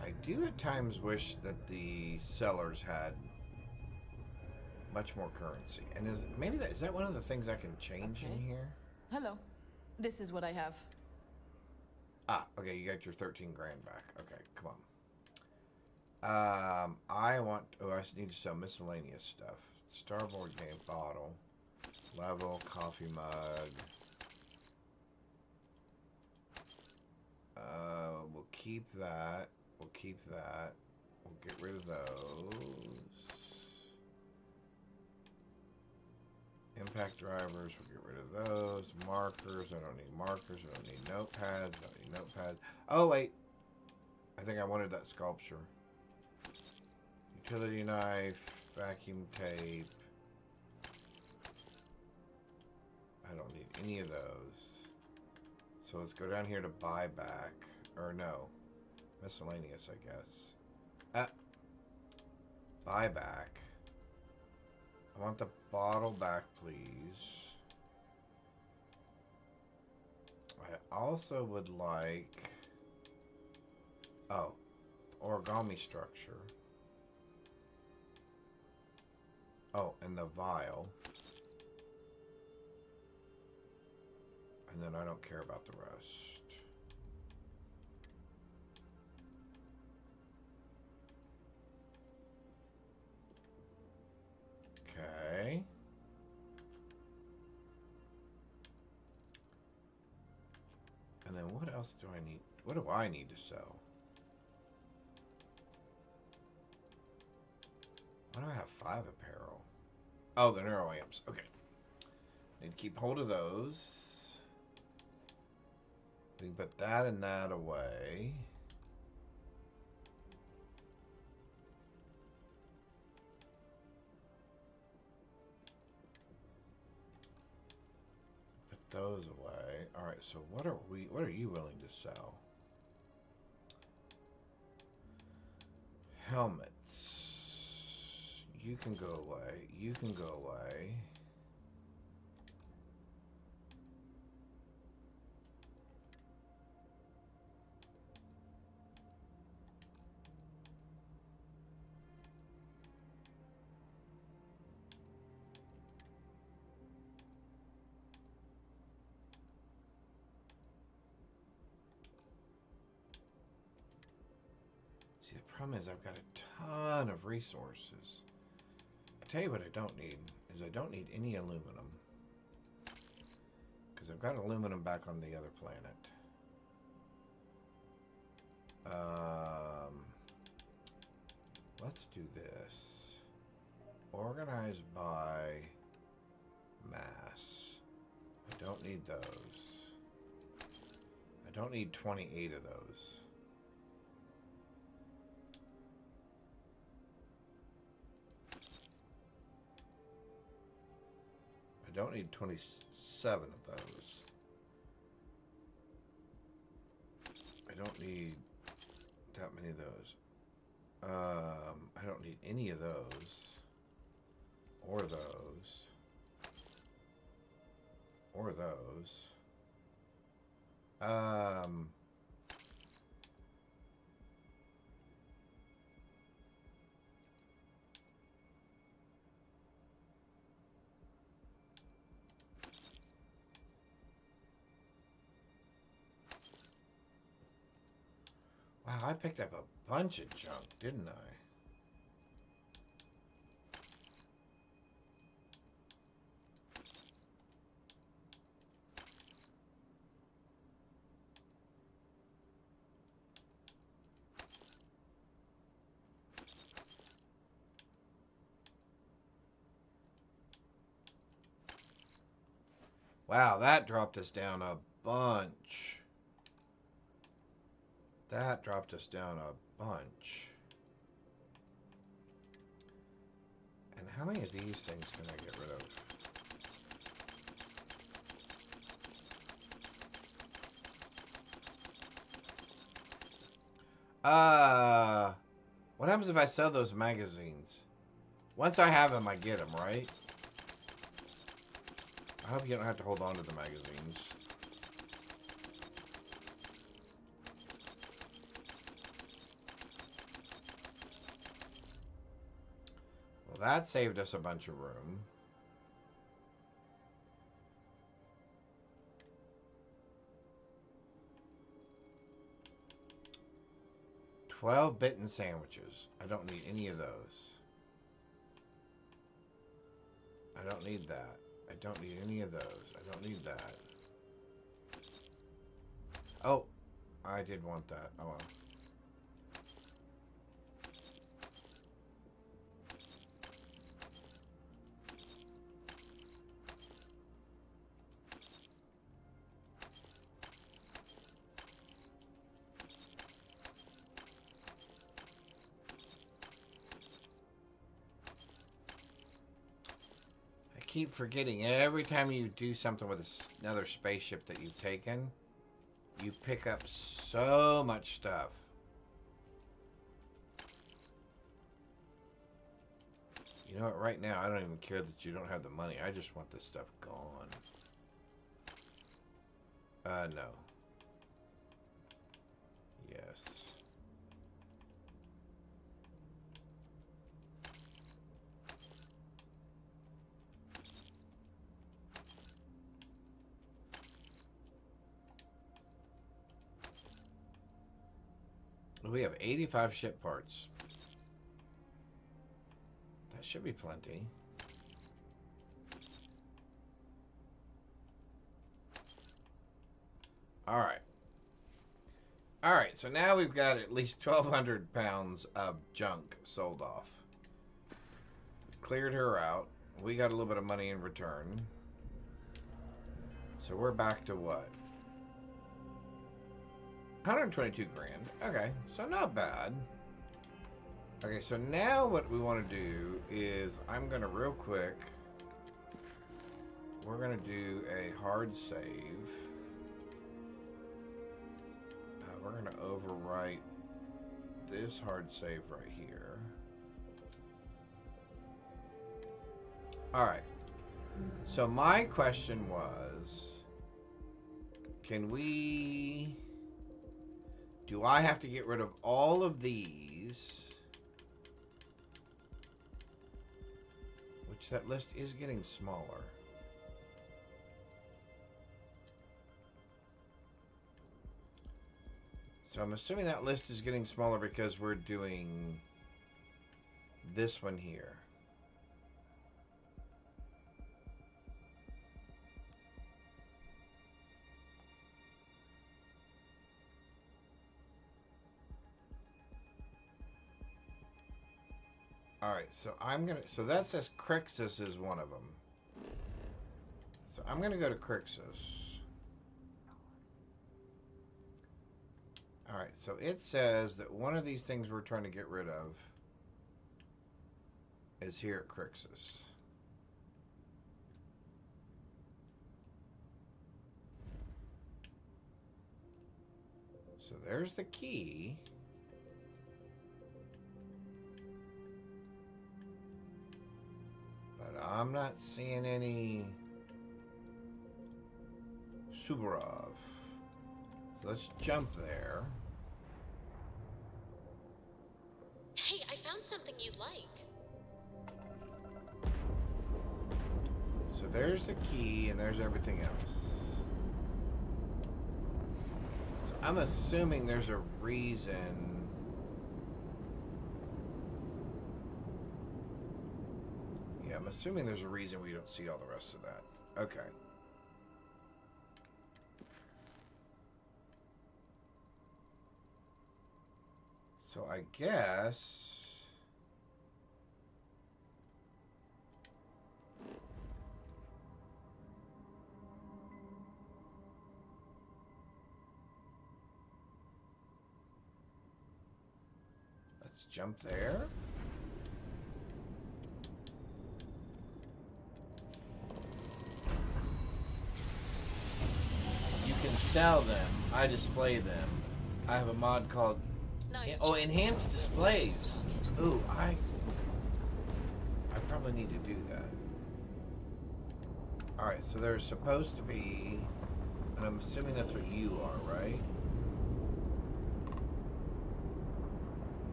I do at times wish that the sellers had much more currency. And is that one of the things I can change in here? Hello. This is what I have. Ah, okay, you got your 13 grand back. Okay, come on. I just need to sell miscellaneous stuff. Starboard game bottle. Level, coffee mug. We'll keep that. We'll keep that. We'll get rid of those. Impact drivers, we'll get rid of those. Markers, I don't need markers. I don't need notepads. I don't need notepads. Oh, wait. I think I wanted that sculpture. Utility knife, vacuum tape. I don't need any of those. So let's go down here to buy back. Or no. Miscellaneous, I guess. Buy back. I want the bottle back, please. I also would like... Oh. Origami structure. Oh, and the vial. And then I don't care about the rest. Okay. And then what else do I need? What do I need to sell? Why do I have 5 apparel? Oh, the neuro amps. Okay. Need to keep hold of those. We can put that and that away. Put those away. Alright, so what are you willing to sell? Helmets. You can go away. You can go away. See, the problem is I've got a ton of resources. I'll tell you what I don't need, is I don't need any aluminum. Because I've got aluminum back on the other planet. Let's do this. Organize by mass. I don't need those. I don't need 28 of those. I don't need 27 of those. I don't need that many of those. I don't need any of those. Or those. Or those. Wow, I picked up a bunch of junk, didn't I? Wow, that dropped us down a bunch. That dropped us down a bunch. And how many of these things can I get rid of? What happens if I sell those magazines? Once I have them, I get them, right? I hope you don't have to hold on to the magazines. Well, that saved us a bunch of room. $12 bitten sandwiches. I don't need any of those. I don't need that. I don't need any of those. I don't need that. Oh, I did want that. Oh well. Keep forgetting every time you do something with another spaceship that you've taken, you pick up so much stuff. You know what, right now I don't even care that you don't have the money. I just want this stuff gone. No. Yes. We have 85 ship parts. That should be plenty. Alright. Alright, so now we've got at least 1,200 pounds of junk sold off. Cleared her out. We got a little bit of money in return. So we're back to what? 122 grand. Okay, so not bad. Okay, so now what we want to do is I'm going to real quick, we're going to do a hard save. We're going to overwrite this hard save right here. Alright. So my question was, can we... Do I have to get rid of all of these? Which that list is getting smaller. So I'm assuming that list is getting smaller because we're doing this one here. Alright, so so that says Crixus is one of them. So I'm gonna go to Crixus. Alright, so it says that one of these things we're trying to get rid of is here at Crixus. So there's the key. But I'm not seeing any Subarov. So let's jump there. Hey, I found something you like. So there's the key and there's everything else. So I'm assuming there's a reason. Yeah, I'm assuming there's a reason we don't see all the rest of that. Okay. So I guess let's jump there. You can sell them. I display them. I have a mod called enhanced displays. Ooh, I probably need to do that. Alright, so there's supposed to be, and I'm assuming that's what you are, right?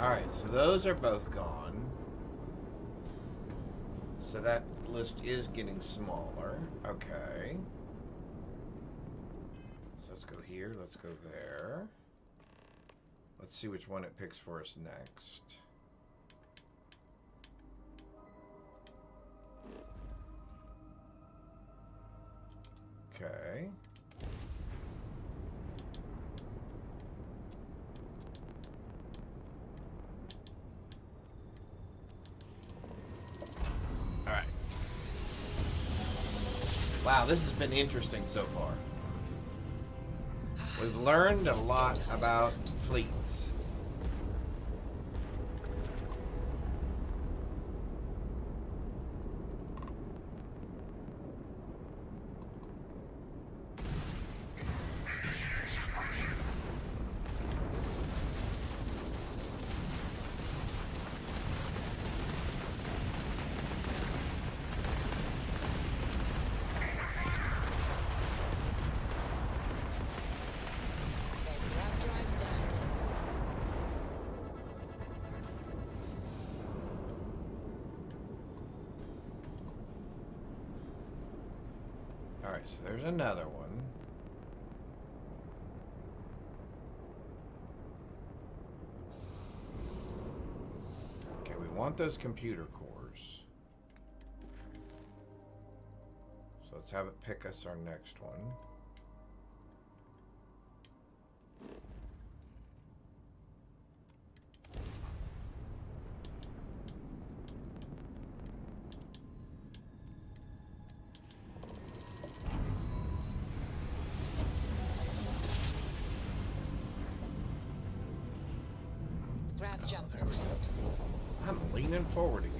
Alright, so those are both gone. So that list is getting smaller. Okay. So let's go here, let's go there. Let's see which one it picks for us next. Okay. Alright. Wow, this has been interesting so far. We've learned a lot about fleets. Alright, so there's another one. Okay, we want those computer cores. So let's have it pick us our next one. Jump. There we go. I'm leaning forward again.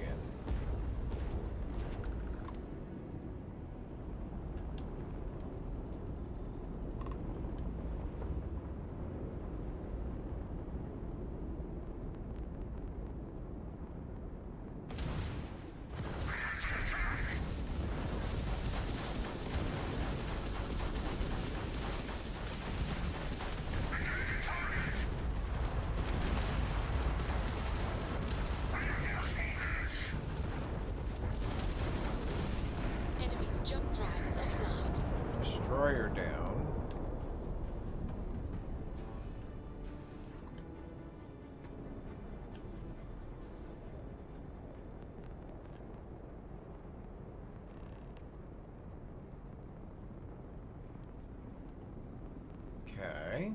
drive is offline. Destroyer down. Okay.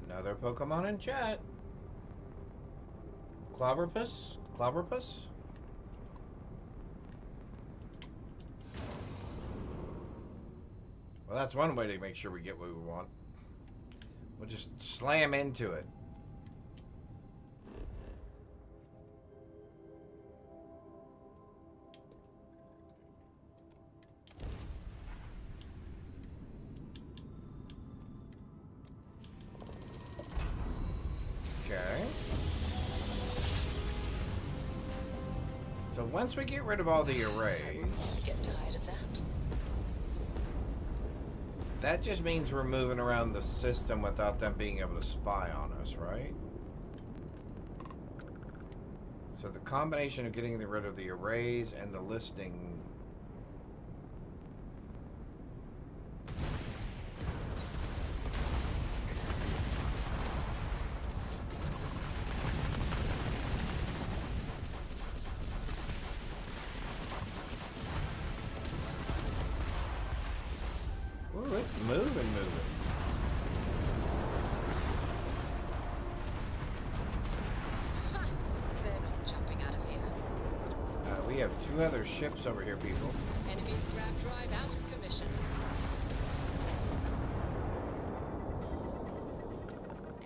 Another Pokemon in chat. Clobberpuss? Clobberpuss? Well, that's one way to make sure we get what we want. We'll just slam into it. Okay. So once we get rid of all the arrays, Get tired of that? that just means we're moving around the system without them being able to spy on us, right? So the combination of getting rid of the arrays and the listing. Ooh, it's moving. They're not jumping out of here. We have 2 other ships over here, people. Enemy's grab drive out of commission.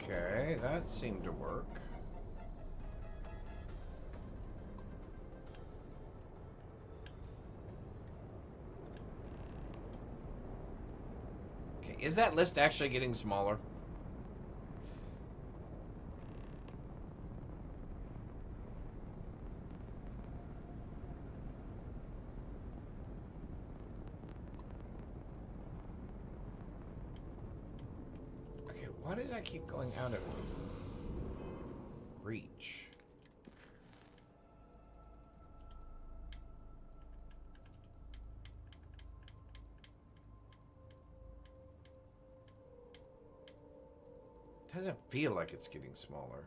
Okay, that seemed to work. Okay, is that list actually getting smaller? Okay, why does that keep going out of reach? Doesn't feel like it's getting smaller.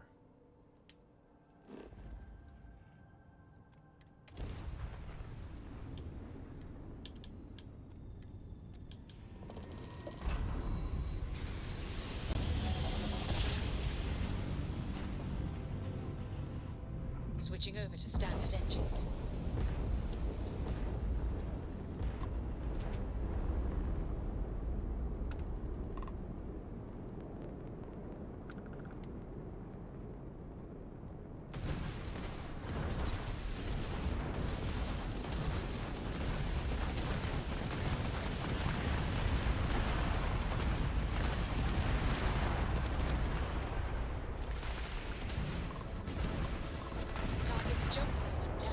Switching over to standard engines. Target's jump system down.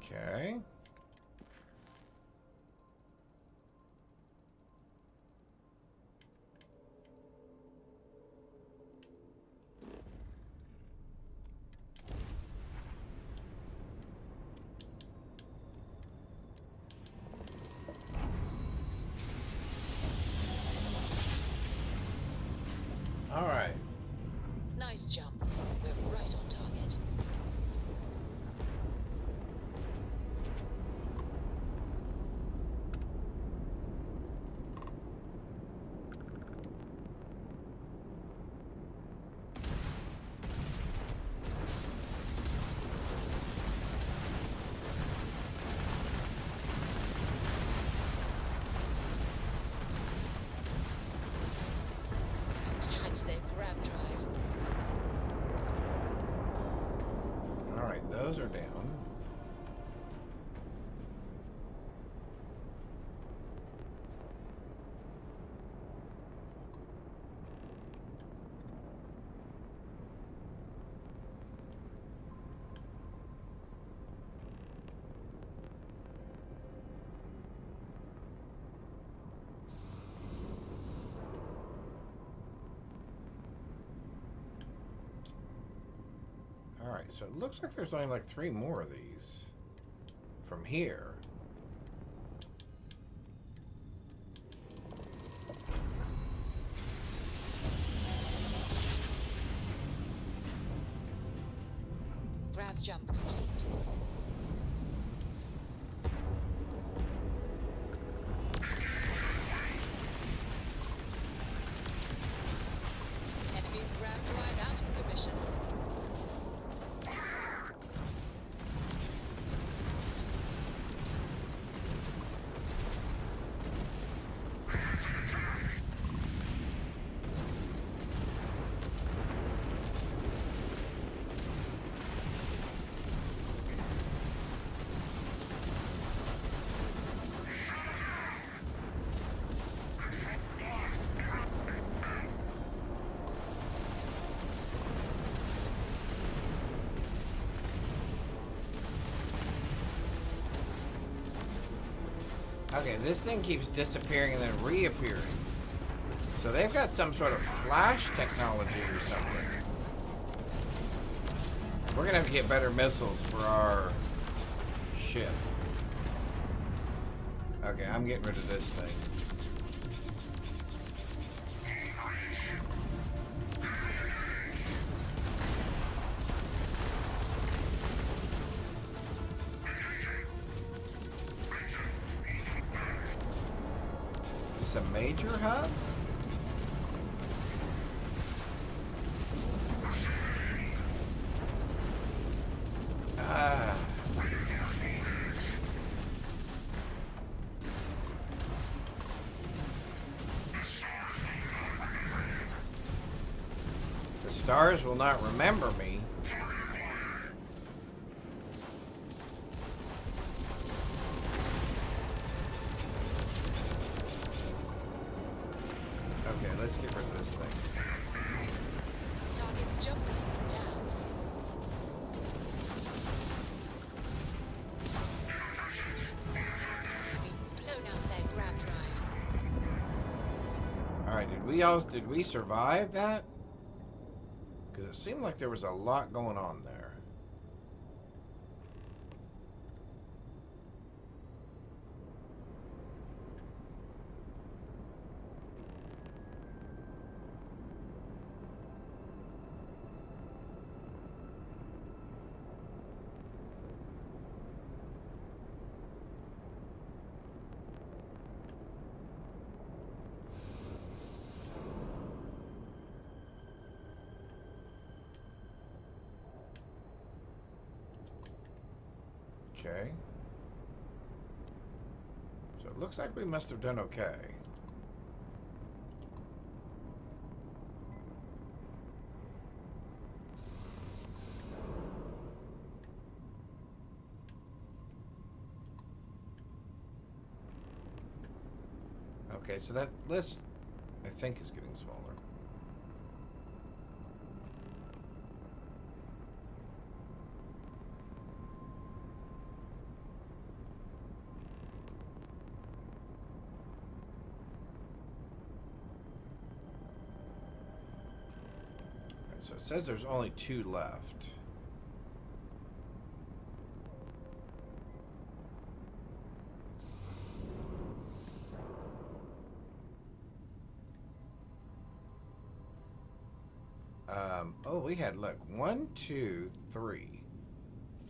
Okay. All right. Nice jump. We're right on target. Tagged their grab drive. Alright, so it looks like there's only like 3 more of these from here. Grav jump complete. Enemy's grav drive out of commission. Okay, this thing keeps disappearing and then reappearing. So they've got some sort of flash technology or something. We're gonna have to get better missiles for our ship. Okay, I'm getting rid of this thing. A major hub? The stars will not remember me. Okay, let's get rid of this thing. Target's jump system down. We've blown out their grav drive. Alright, did we survive that? Because it seemed like there was a lot going on there. Okay. So it looks like we must have done okay. Okay, so that list, I think, is getting smaller. So it says there's only 2 left. Oh, we had, look, 1, 2, 3,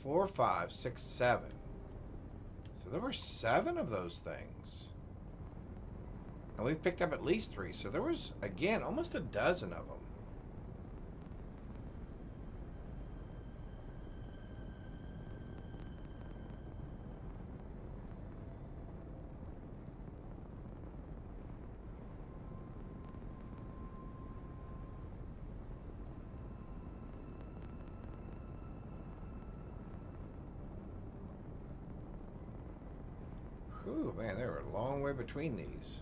4, 5, 6, 7. So there were 7 of those things. And we've picked up at least 3. So there was, again, almost a dozen of them. Ooh, man, they were a long way between these.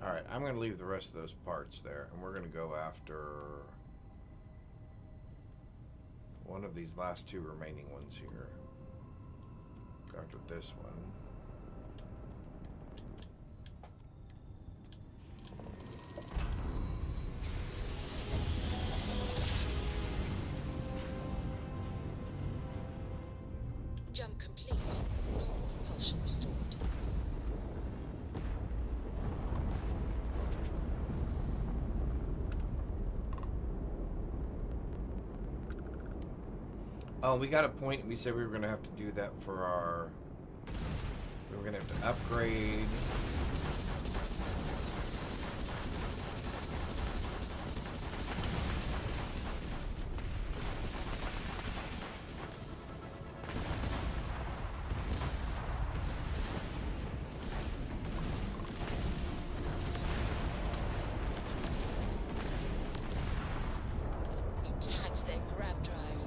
Alright, I'm going to leave the rest of those parts there, and we're going to go after one of these last 2 remaining ones here. Go after this one. propulsion restored. Oh, we got a point. We said we were going to have to do that for our... We were going to have to upgrade...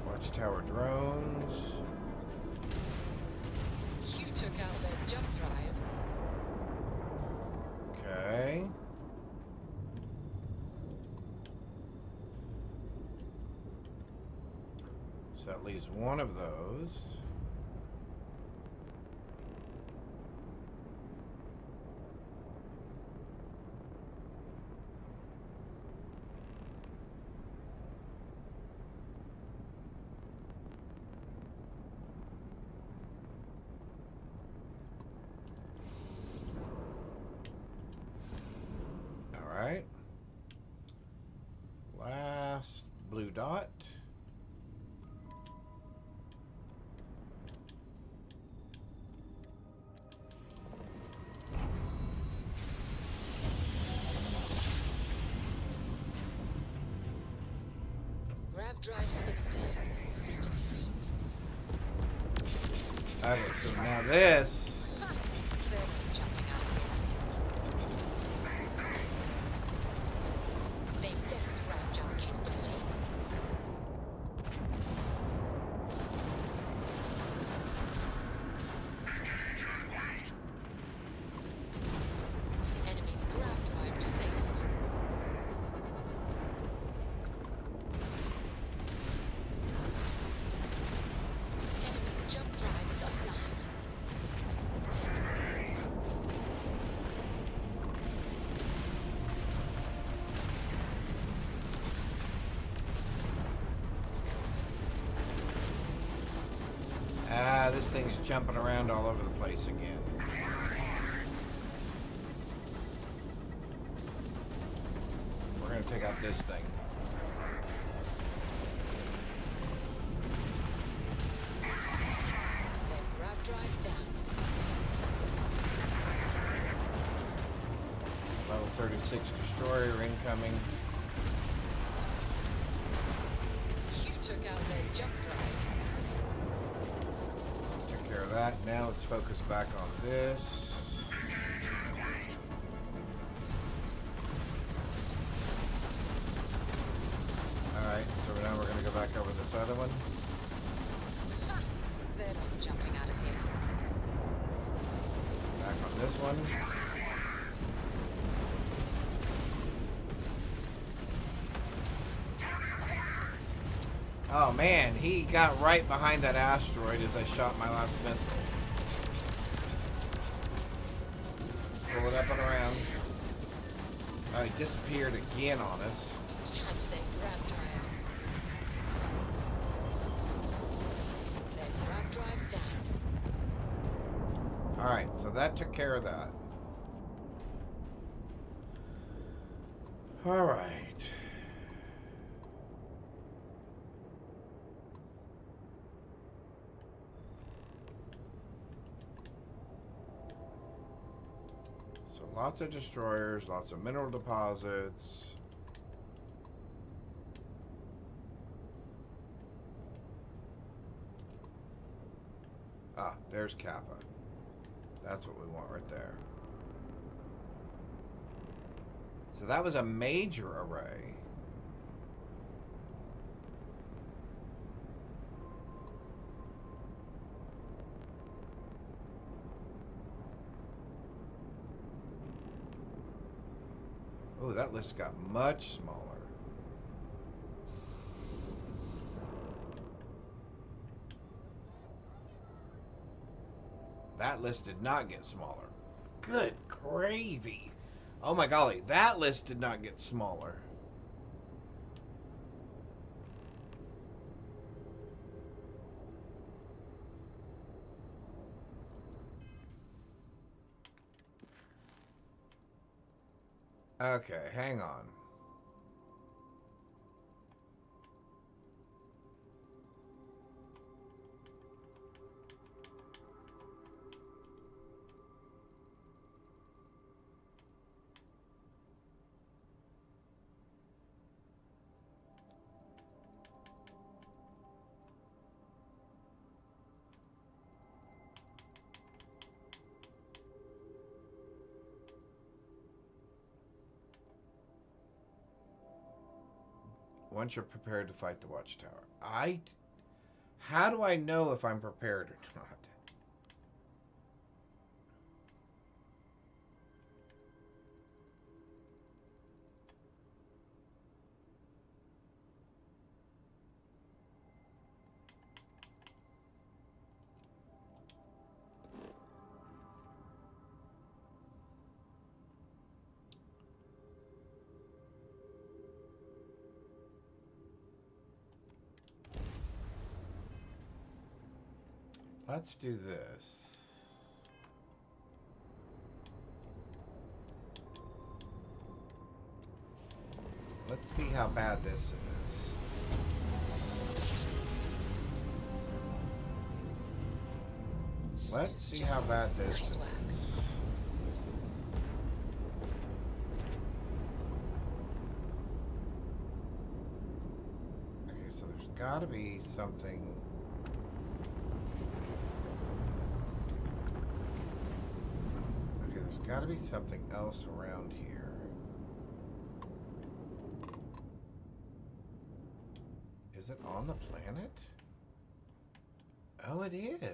Watchtower drones. You took out their jump drive. Okay. So that leaves one of those. Alright. Last blue dot. Grav drive spinning clear. Systems green. Okay, so now this. They're jumping out of here. They've lost grav jump capability. Enemy's grav drive disabled. Enemy's jump drive is offline. Ah, this thing's jumping around all over the place again. We're gonna take out this thing. Their grav drive's down. Level 36 destroyer incoming. You took out their jump drive. Took care of that. Now let's focus back on this. Alright, so now we're going to go back over this other one. They're not jumping out of here. Back on this one. Oh man, he got right behind that asteroid as I shot my last missile. Pull it up and around. Oh, he disappeared again on us. Attach their grav drive. Their grav drive's down. Alright, so that took care of that. Alright. So lots of destroyers, lots of mineral deposits. Ah, there's Kappa. That's what we want right there. So that was a major array. Oh, that list got much smaller. That list did not get smaller. Good gravy. Oh my golly, that list did not get smaller. Okay, hang on. Once you're prepared to fight the watchtower. How do I know if I'm prepared or not? Let's do this. Let's see how bad this is. Let's see how bad this is. Okay, so there's gotta be something. Okay, there's gotta be something else around here. Is it on the planet? Oh, it is.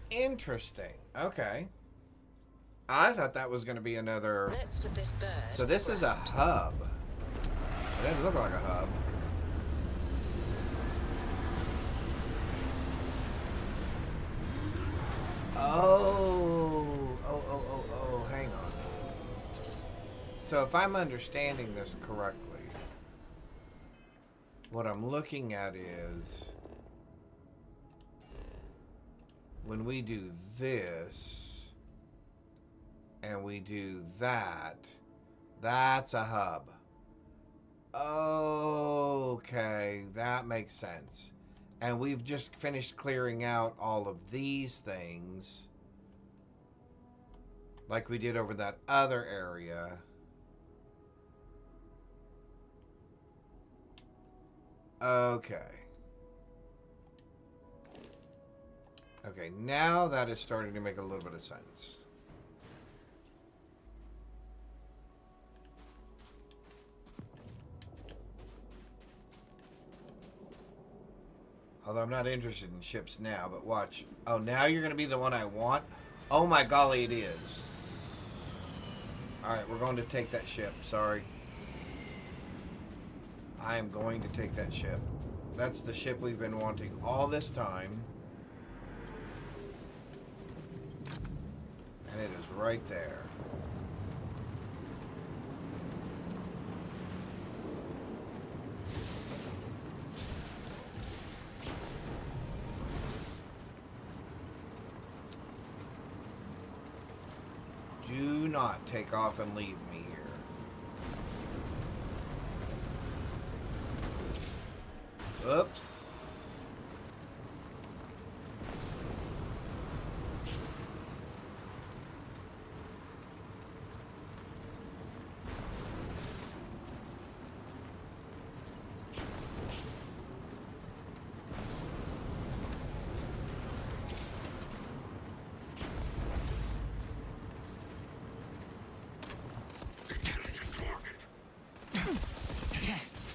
Interesting. Okay. I thought that was going to be another... Let's put this bird. So this is a hub. It doesn't look like a hub. Oh, hang on. So if I'm understanding this correctly, what I'm looking at is when we do this and we do that, that's a hub. Okay, that makes sense. And we've just finished clearing out all of these things like we did over that other area. Okay. Okay, now that is starting to make a little bit of sense. Although I'm not interested in ships now, but watch. Oh, now you're going to be the one I want? Oh my golly, it is. Alright, we're going to take that ship. Sorry. I am going to take that ship. That's the ship we've been wanting all this time. And it is right there. Do not take off and leave me here. Oops.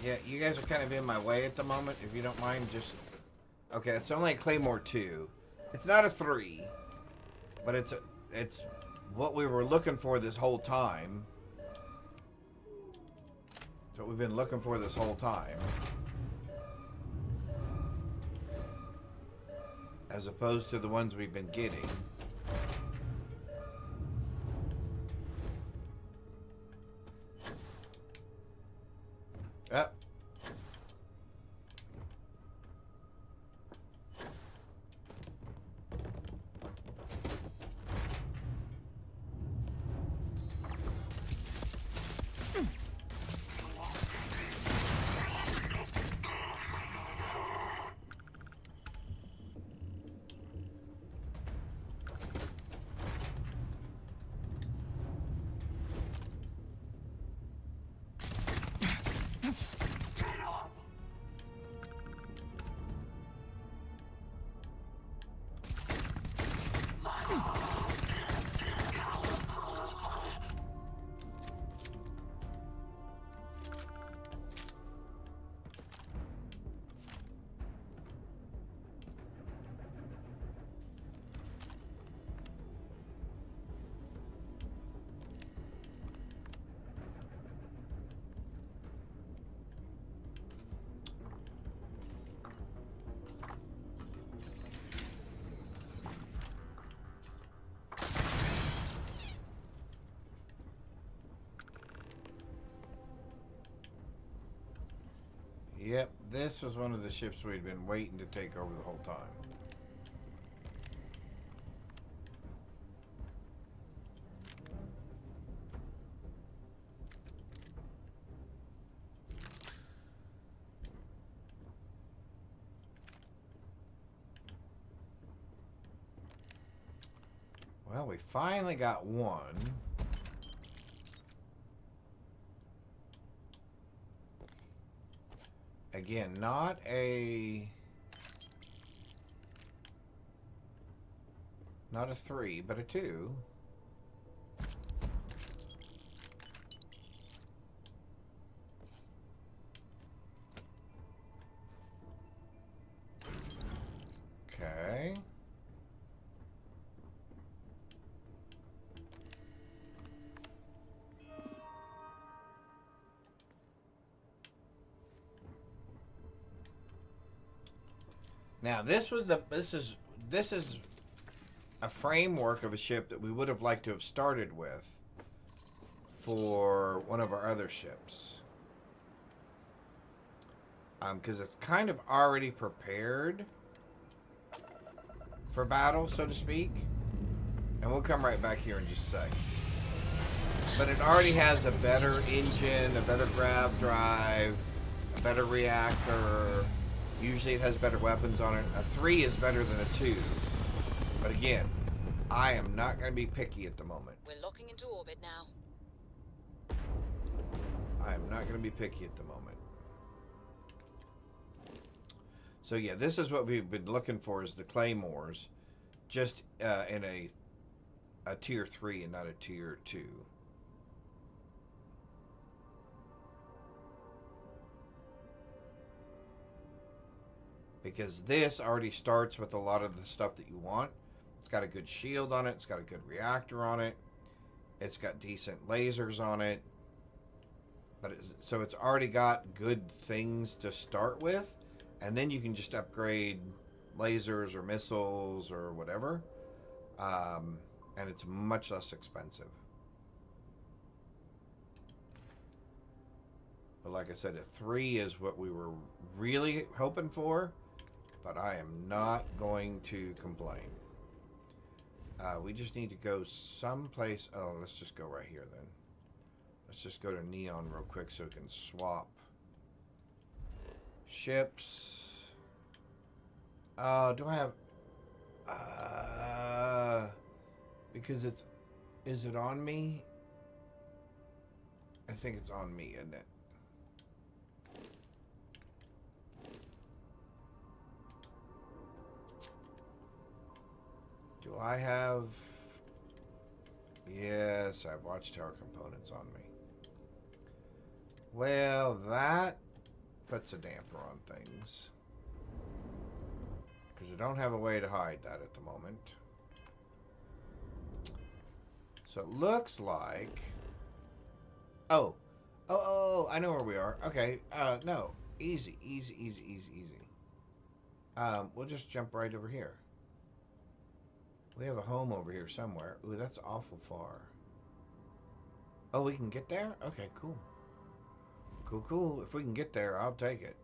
Yeah, you guys are kind of in my way at the moment. If you don't mind, just... Okay, it's only a Claymore 2. It's not a 3. But it's what we were looking for this whole time. It's what we've been looking for this whole time. As opposed to the ones we've been getting. Yep, this was one of the ships we'd been waiting to take over the whole time. Well, we finally got one. Again, not a 3, but a 2. Okay. Now this is a framework of a ship that we would have liked to have started with for one of our other ships. Because it's kind of already prepared for battle, so to speak. And we'll come right back here in just a sec. But it already has a better engine, a better grav drive, a better reactor. Usually it has better weapons on it. A 3 is better than a 2. But again, I am not going to be picky at the moment. We're locking into orbit now. I am not going to be picky at the moment. So yeah, this is what we've been looking for, is the Claymores. Just in a tier 3 and not a tier 2. Because this already starts with a lot of the stuff that you want. It's got a good shield on it. It's got a good reactor on it. It's got decent lasers on it. But so it's already got good things to start with. And then you can just upgrade lasers or missiles or whatever. And it's much less expensive. But like I said, a 3 is what we were really hoping for. But I am not going to complain. We just need to go someplace. Oh, let's just go right here then. Let's just go to Neon real quick so we can swap ships. Do I have... because it's... Is it on me? I think it's on me, isn't it? Do I have... Yes, I have Watchtower components on me. Well, that puts a damper on things. Because I don't have a way to hide that at the moment. So it looks like... Oh, I know where we are. Okay, no. Easy. We'll just jump right over here. We have a home over here somewhere. Ooh, that's awful far. Oh, we can get there? Okay, cool. Cool. If we can get there, I'll take it.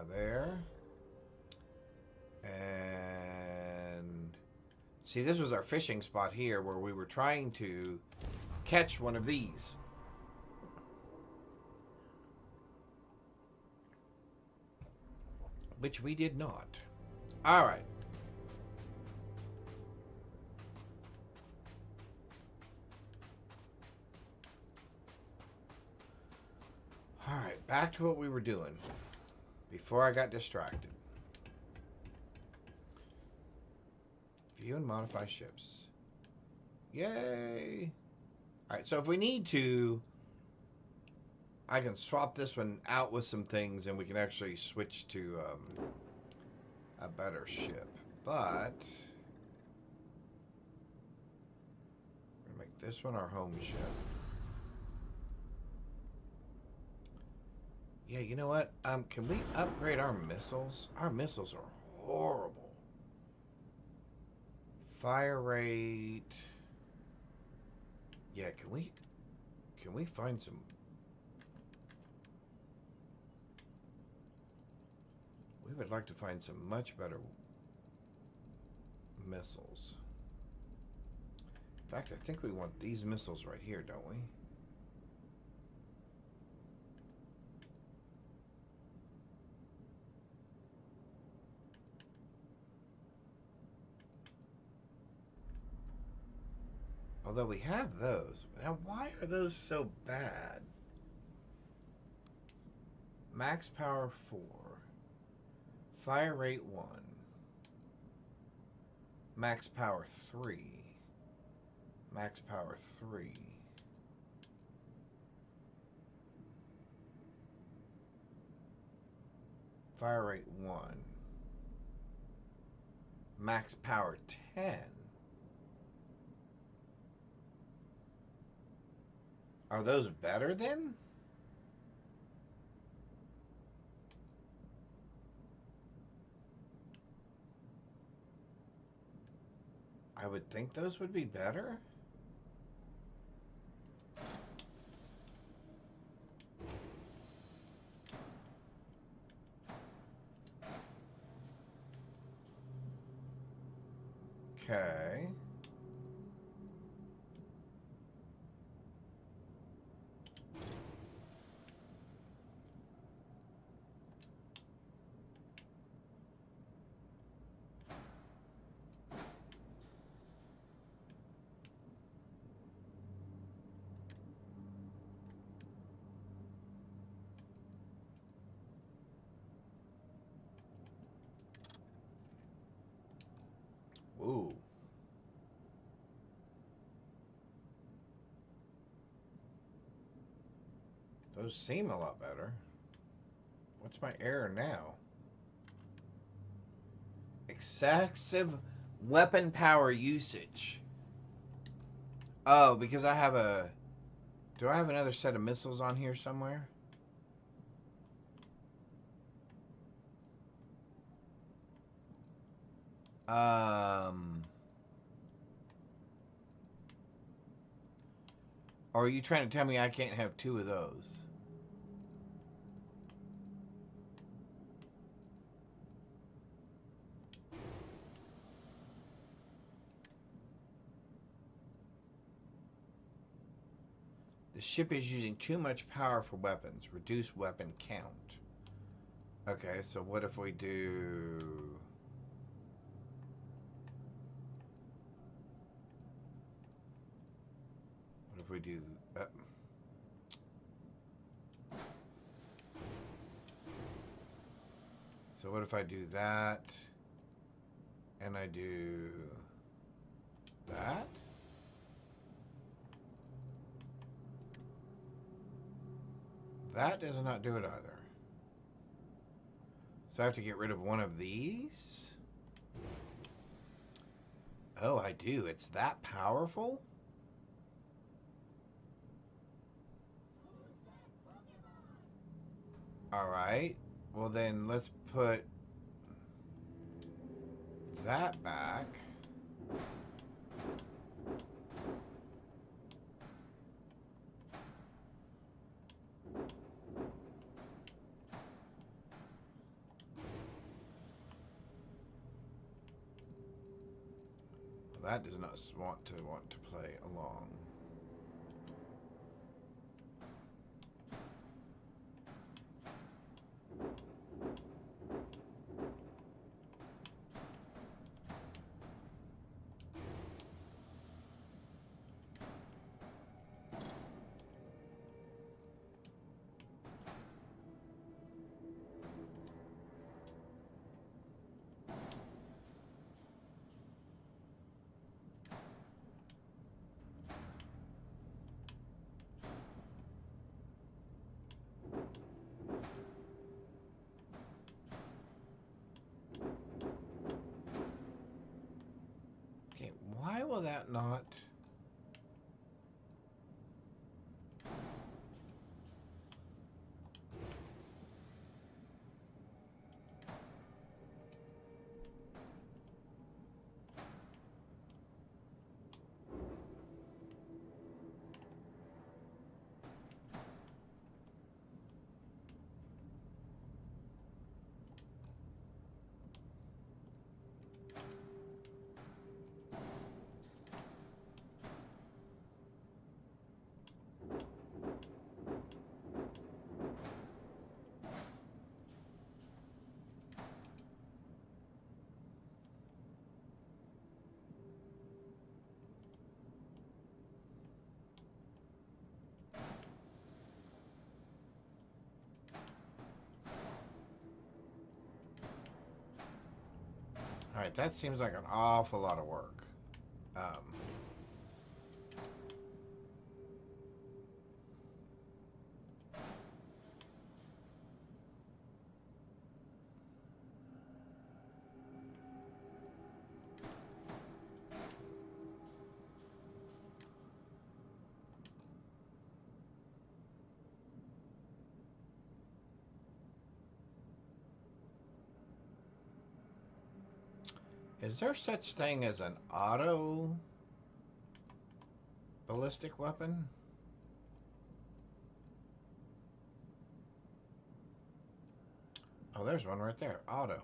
There. And... See, this was our fishing spot here where we were trying to catch one of these. Which we did not. Alright. Alright, back to what we were doing before I got distracted. View and modify ships. Yay! Alright, so if we need to, I can swap this one out with some things and we can actually switch to a better ship. But we're going to make this one our home ship. Yeah, you know what? Can we upgrade our missiles? Our missiles are horrible. Fire rate. Yeah, can we find some? We would like to find some much better missiles. In fact, I think we want these missiles right here, don't we? Although we have those. Now, why are those so bad? Max power 4. Fire rate 1. Max power 3. Max power 3. Fire rate 1. Max power 10. Are those better then? I would think those would be better. Okay. Ooh. Those seem a lot better. What's my error now? Excessive weapon power usage. Oh, because I have a... Do I have another set of missiles on here somewhere? Or are you trying to tell me I can't have 2 of those? The ship is using too much power for weapons. Reduce weapon count. Okay, so what if we do... What if we do... So what if I do that, and I do that? That does not do it either. So I have to get rid of one of these? Oh, I do. It's that powerful? Alright. Well then, let's put that back. That does not want to play along. Why will that not... Alright, that seems like an awful lot of work. Is there such thing as an auto ballistic weapon? Oh, there's one right there. Auto.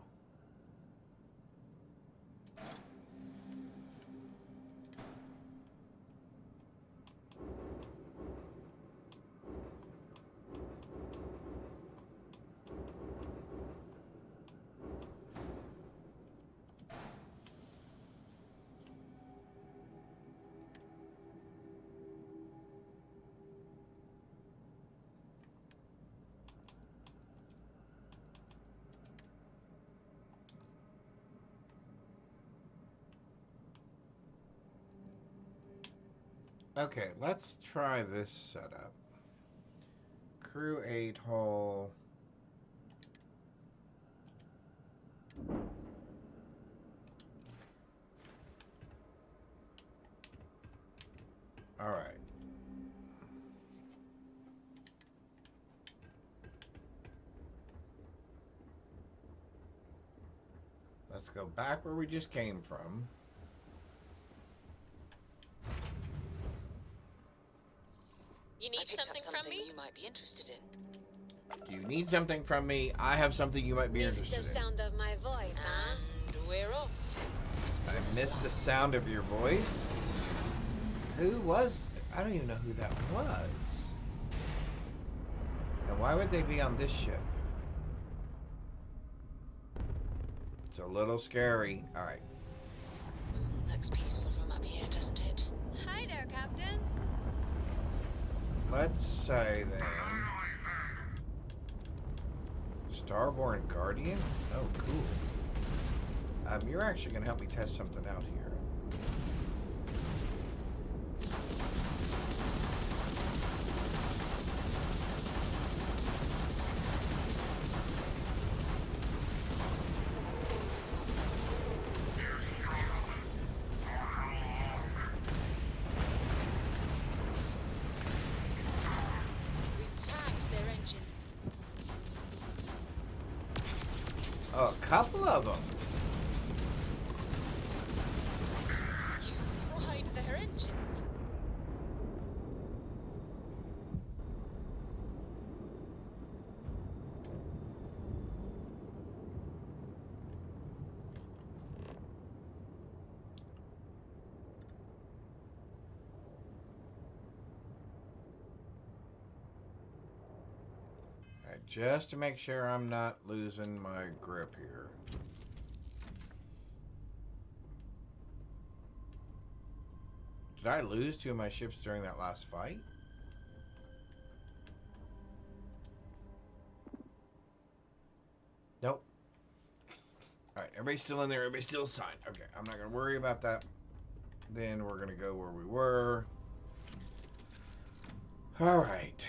Okay, let's try this setup. Crew 8 hull. All right. Let's go back where we just came from. You need something from me? You might be interested in. Do you need something from me? I have something you might be interested in. sound of my voice, huh? And we're off. I missed the sound of your voice. Who was? I don't even know who that was. And why would they be on this ship? It's a little scary. All right. Looks peaceful from up here, doesn't it? Hi there, Captain. Let's say then. Starborn Guardian? Oh, cool. You're actually going to help me test something out here. Oh, a couple of them. You fried their engines. Alright, just to make sure I'm not losing my grip here. Did I lose 2 of my ships during that last fight? Nope. Alright, everybody's still in there. Everybody's still signed. Okay, I'm not going to worry about that. Then we're going to go where we were. Alright.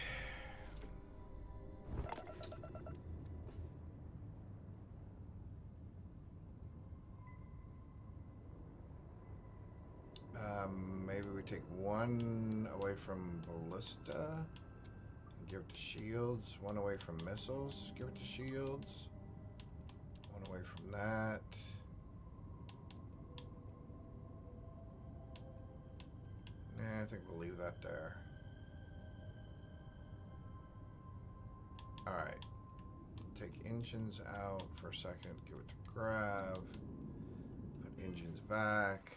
Maybe we take 1 away from ballista and give it to shields. 1 away from missiles, give it to shields. 1 away from that. Nah, I think we'll leave that there. Alright. Take engines out for a second, give it to Grav. Put engines back.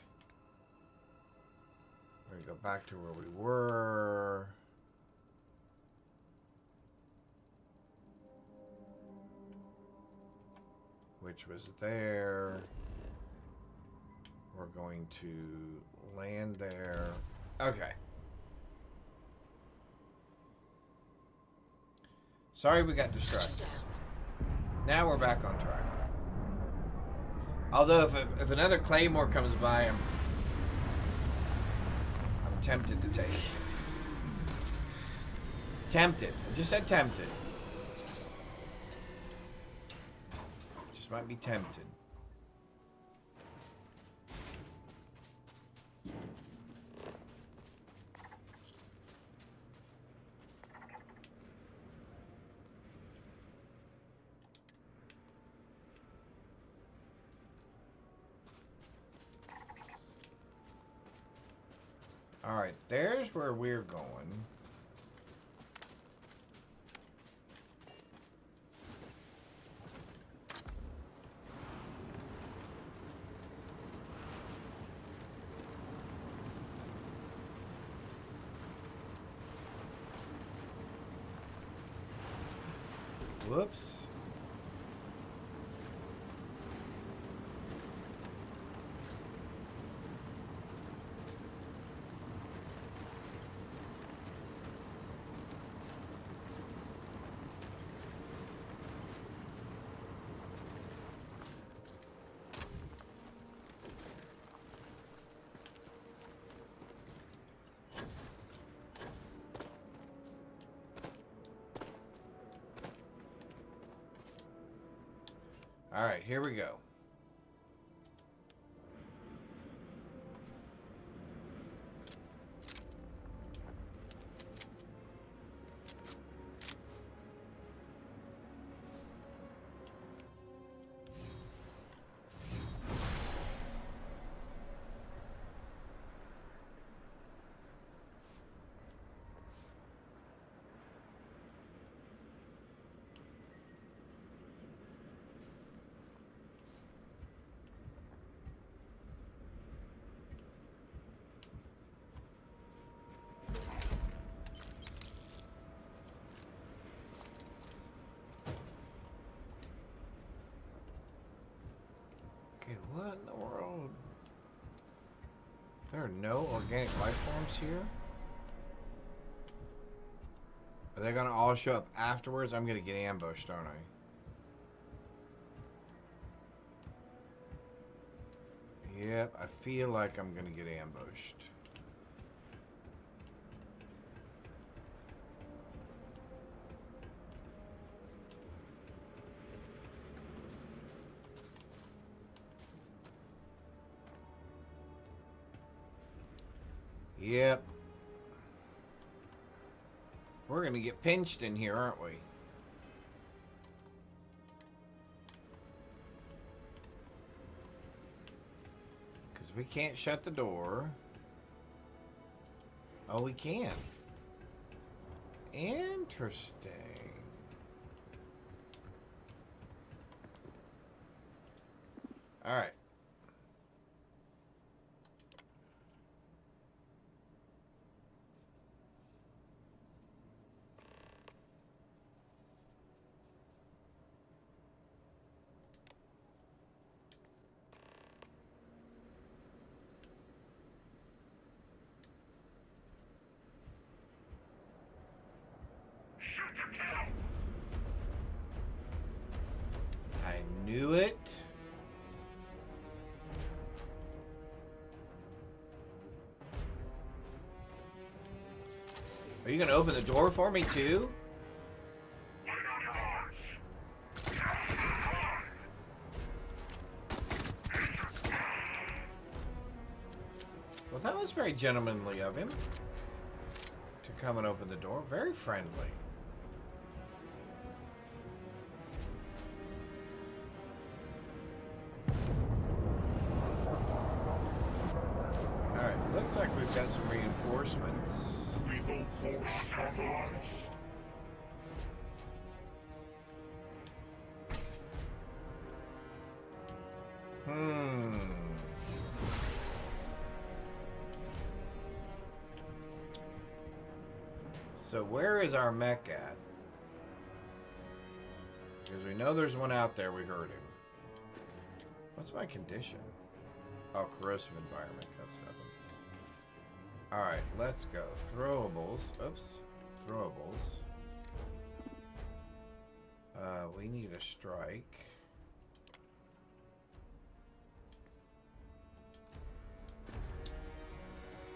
We're going to go back to where we were. Which was there. We're going to land there. Okay. Sorry we got distracted. Now we're back on track. Although if another claymore comes by, I'm tempted to take it. Tempted. I just said tempted. Just might be tempted. Alright, there's where we're going. Whoops. All right, here we go. Okay, what in the world? There are no organic life forms here? Are they gonna all show up afterwards? I'm gonna get ambushed, aren't I? Yep, I feel like I'm gonna get ambushed. Yep. We're gonna get pinched in here, aren't we? Because we can't shut the door. Oh, we can. Interesting. All right. I knew it. Are you gonna open the door for me too? Well, that was very gentlemanly of him to come and open the door. Very friendly. Alright, looks like we've got some reinforcements. Lethal force authorized. So where is our mech at? Because we know there's one out there. We heard him. What's my condition? Oh, corrosive environment. That's 7. Alright, let's go. Throwables. Oops. Throwables. We need a strike.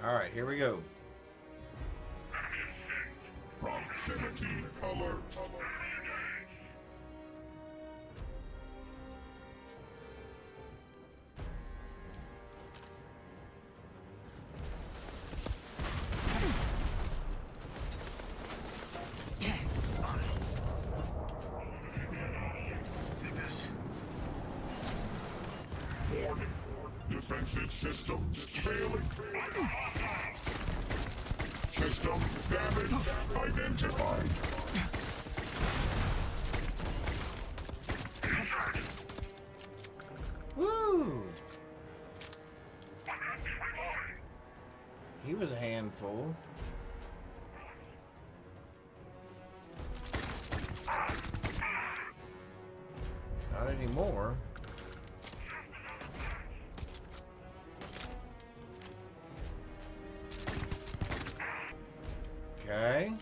Alright, here we go. Proximity alert. Warning. Defensive systems failing. System damage identified. Woo! He was a handful. Not anymore. Okay.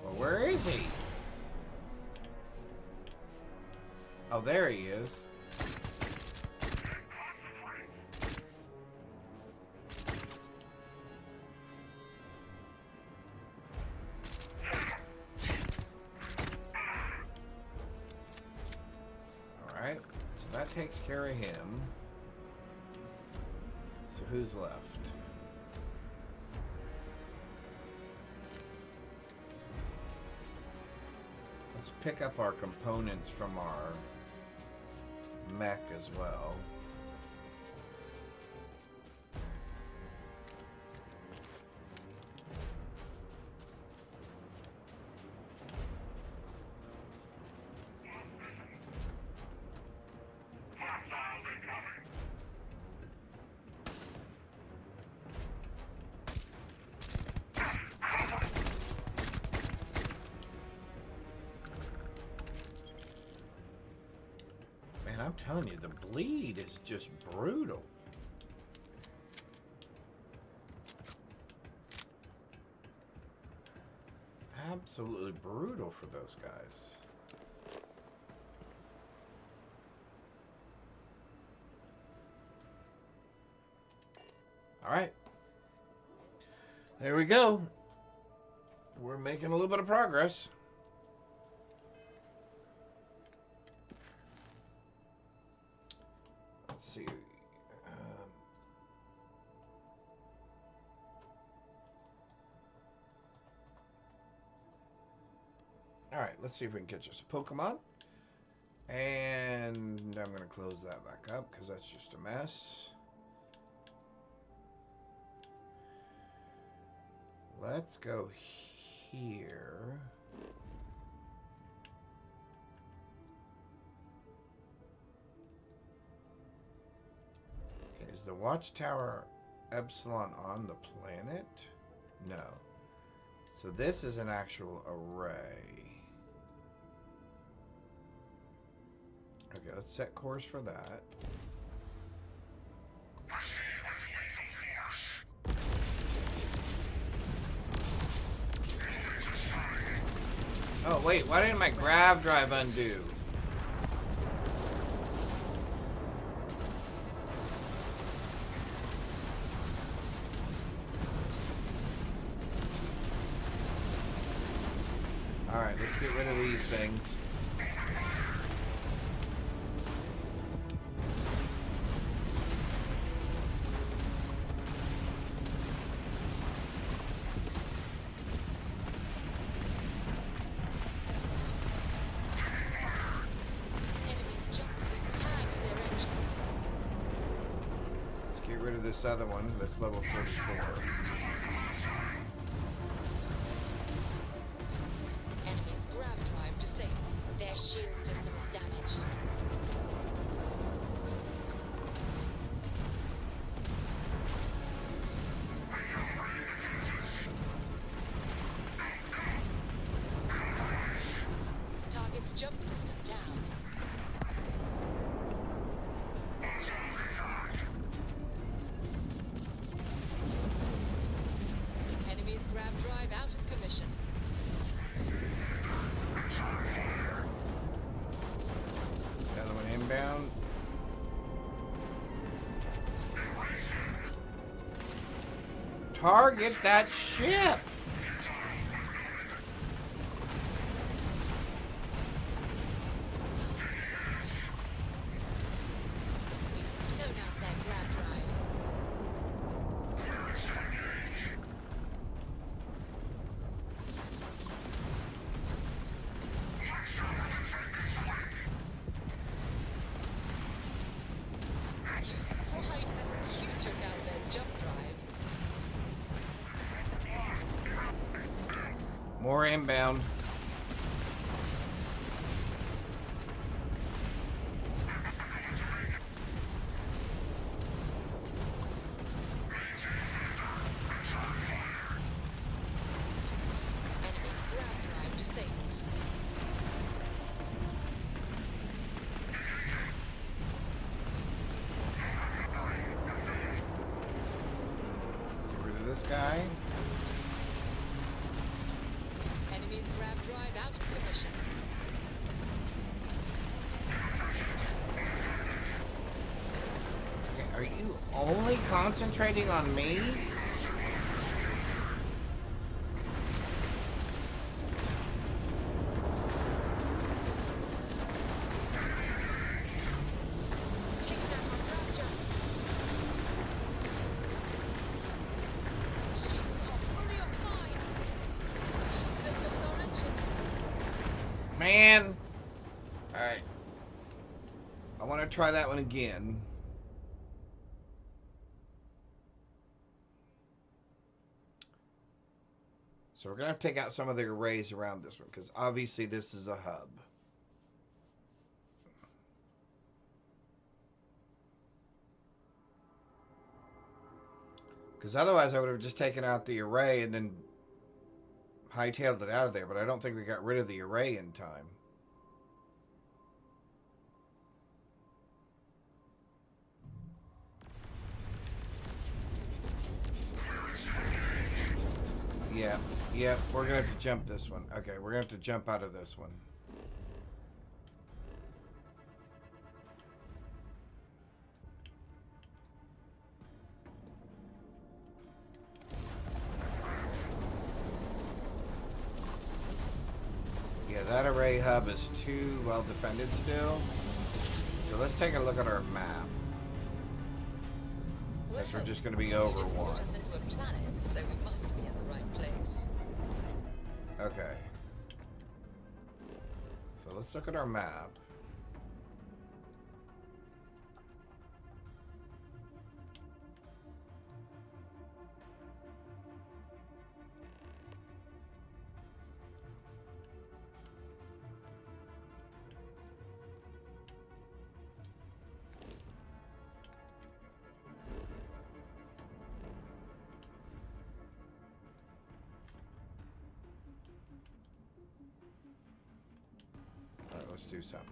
Well, where is he? Oh, there he is. Alright, so that takes care of him. So who's left? Let's pick up our components from our mech as well. Man, I'm telling you, the bleed is just brutal. Absolutely brutal for those guys. All right. There we go. We're making a little bit of progress. Let's see. All right, let's see if we can catch us a Pokemon. And I'm going to close that back up because that's just a mess. Let's go here. Okay, is the Watchtower Epsilon on the planet? No. So this is an actual array. Okay, let's set course for that. Oh wait, why didn't my grav drive undo? Alright, let's get rid of these things. This other one that's level 44. Enemy's grav drive disabled. Their shield system is damaged. Target's jump system down. Target that ship! Blown out that grab drive. Right, you took out that jump drive. More inbound. Enemy's grab drive disabled. Get rid of this guy. Enemy's grab drive out of commission. Okay, are you only concentrating on me? Taking out our grab drive. Shit, hurry up, fine. There goes our engine. Man! Alright. I want to try that one again. So we're going to have to take out some of the arrays around this one, because obviously this is a hub. Because otherwise I would have just taken out the array and then hightailed it out of there, but I don't think we got rid of the array in time. Yeah, we're gonna have to jump this one. Okay, we're gonna have to jump out of this one. Yeah, that array hub is too well defended still. So let's take a look at our map. Since we're just gonna be over one. Put us into a planet, so we must be in the right place. Okay. So let's look at our map. Alright, let's do something.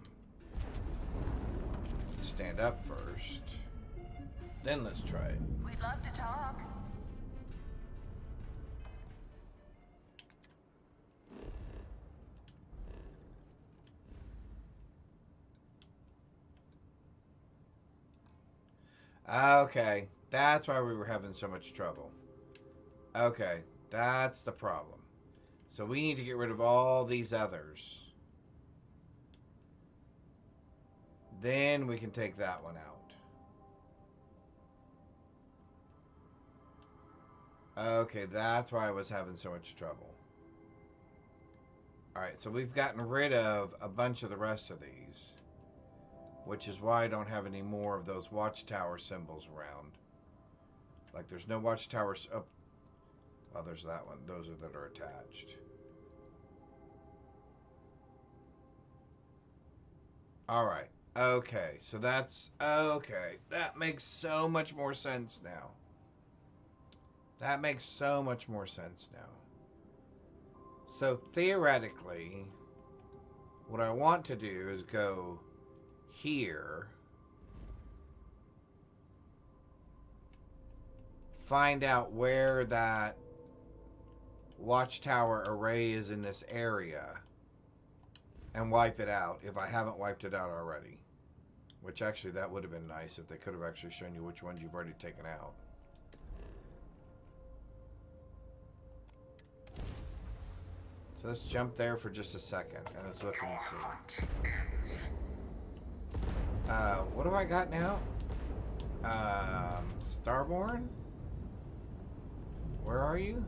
Stand up first. Then let's try it. We'd love to talk. Okay, that's why we were having so much trouble. Okay, that's the problem. So we need to get rid of all these others. Then we can take that one out. Okay, that's why I was having so much trouble. Alright, so we've gotten rid of a bunch of the rest of these. Which is why I don't have any more of those watchtower symbols around. Like, there's no watchtowers up. Oh, there's that one. Those are that are attached. Alright. Okay. So that's... Okay. That makes so much more sense now. That makes so much more sense now. So, theoretically, what I want to do is go here, find out where that watchtower array is in this area, and wipe it out if I haven't wiped it out already. Which actually, that would have been nice if they could have actually shown you which ones you've already taken out. So let's jump there for just a second and let's look and see. What do I got now? Starborn? Where are you?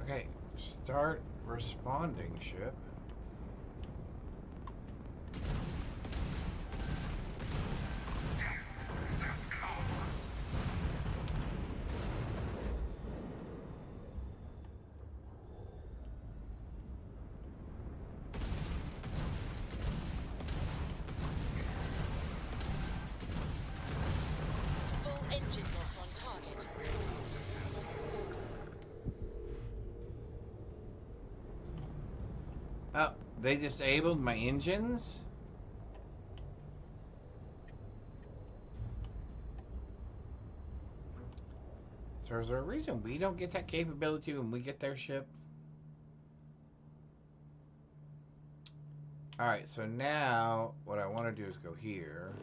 Okay, start responding, ship. Full engine loss on target. Oh, they disabled my engines? So is there a reason we don't get that capability when we get their ship? Alright, so now what I want to do is go here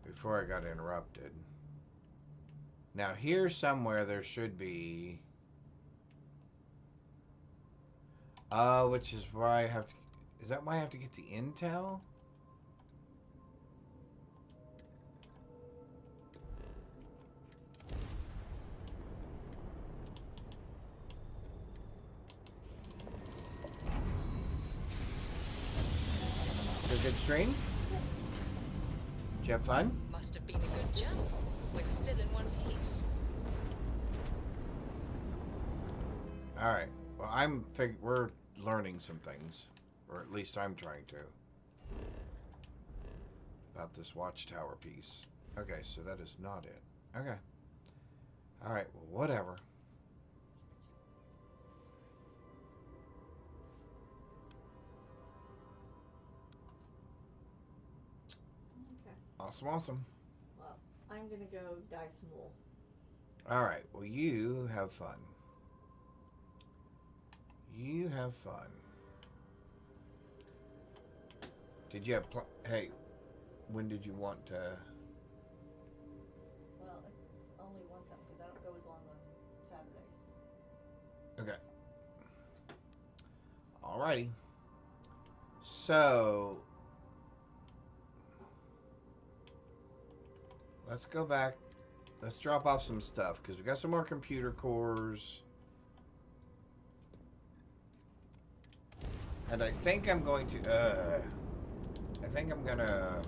before I got interrupted. Now here somewhere there should be... which is why I have to... Is that why I have to get the intel? Did a good stream? Did you have fun? Must have been a good jump. We're still in one piece. Alright. Well, we're learning some things. Or at least I'm trying to. About this watchtower piece. Okay, so that is not it. Okay. Alright, well, whatever. Okay. Awesome, awesome. Well, I'm gonna go dye some wool. Alright, well, you have fun. You have fun. Did you have hey, when did you want to... Well, it's only one something because I don't go as long on Saturdays. Okay. Alrighty. So... let's go back. Let's drop off some stuff because we got some more computer cores. And I think I'm going to, I think I'm gonna...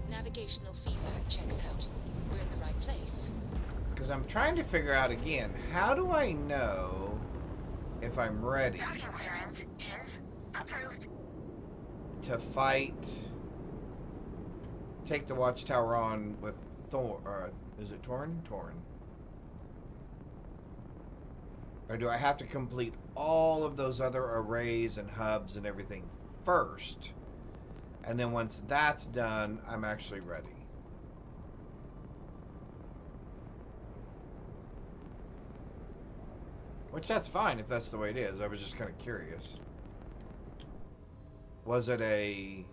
Navigational feedback checks out. We're in the right place. Because I'm trying to figure out again, how do I know if I'm ready to fight, take the watchtower on with is it Torn? Torn. Or do I have to complete all of those other arrays and hubs and everything first? And then once that's done, I'm actually ready. Which that's fine if that's the way it is. I was just kind of curious. Was it a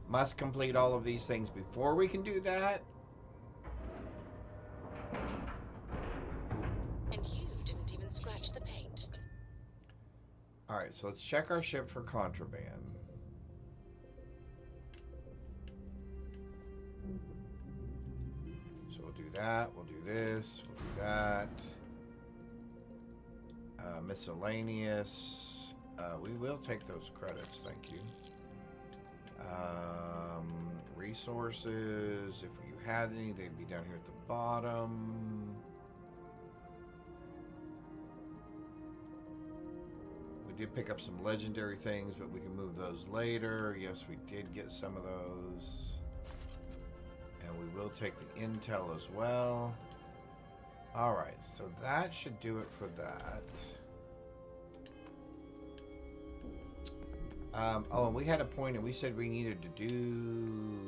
must complete all of these things before we can do that? And you didn't even scratch the paint. Alright, so let's check our ship for contraband. So we'll do that, we'll do this, we'll do that. Miscellaneous. We will take those credits, thank you. Resources, if you had any, they'd be down here at the bottom. We did pick up some legendary things, but we can move those later. Yes, we did get some of those. And And we will take the intel as well. Alright, so that should do it for that. Oh, and we had a point and we said we needed to do...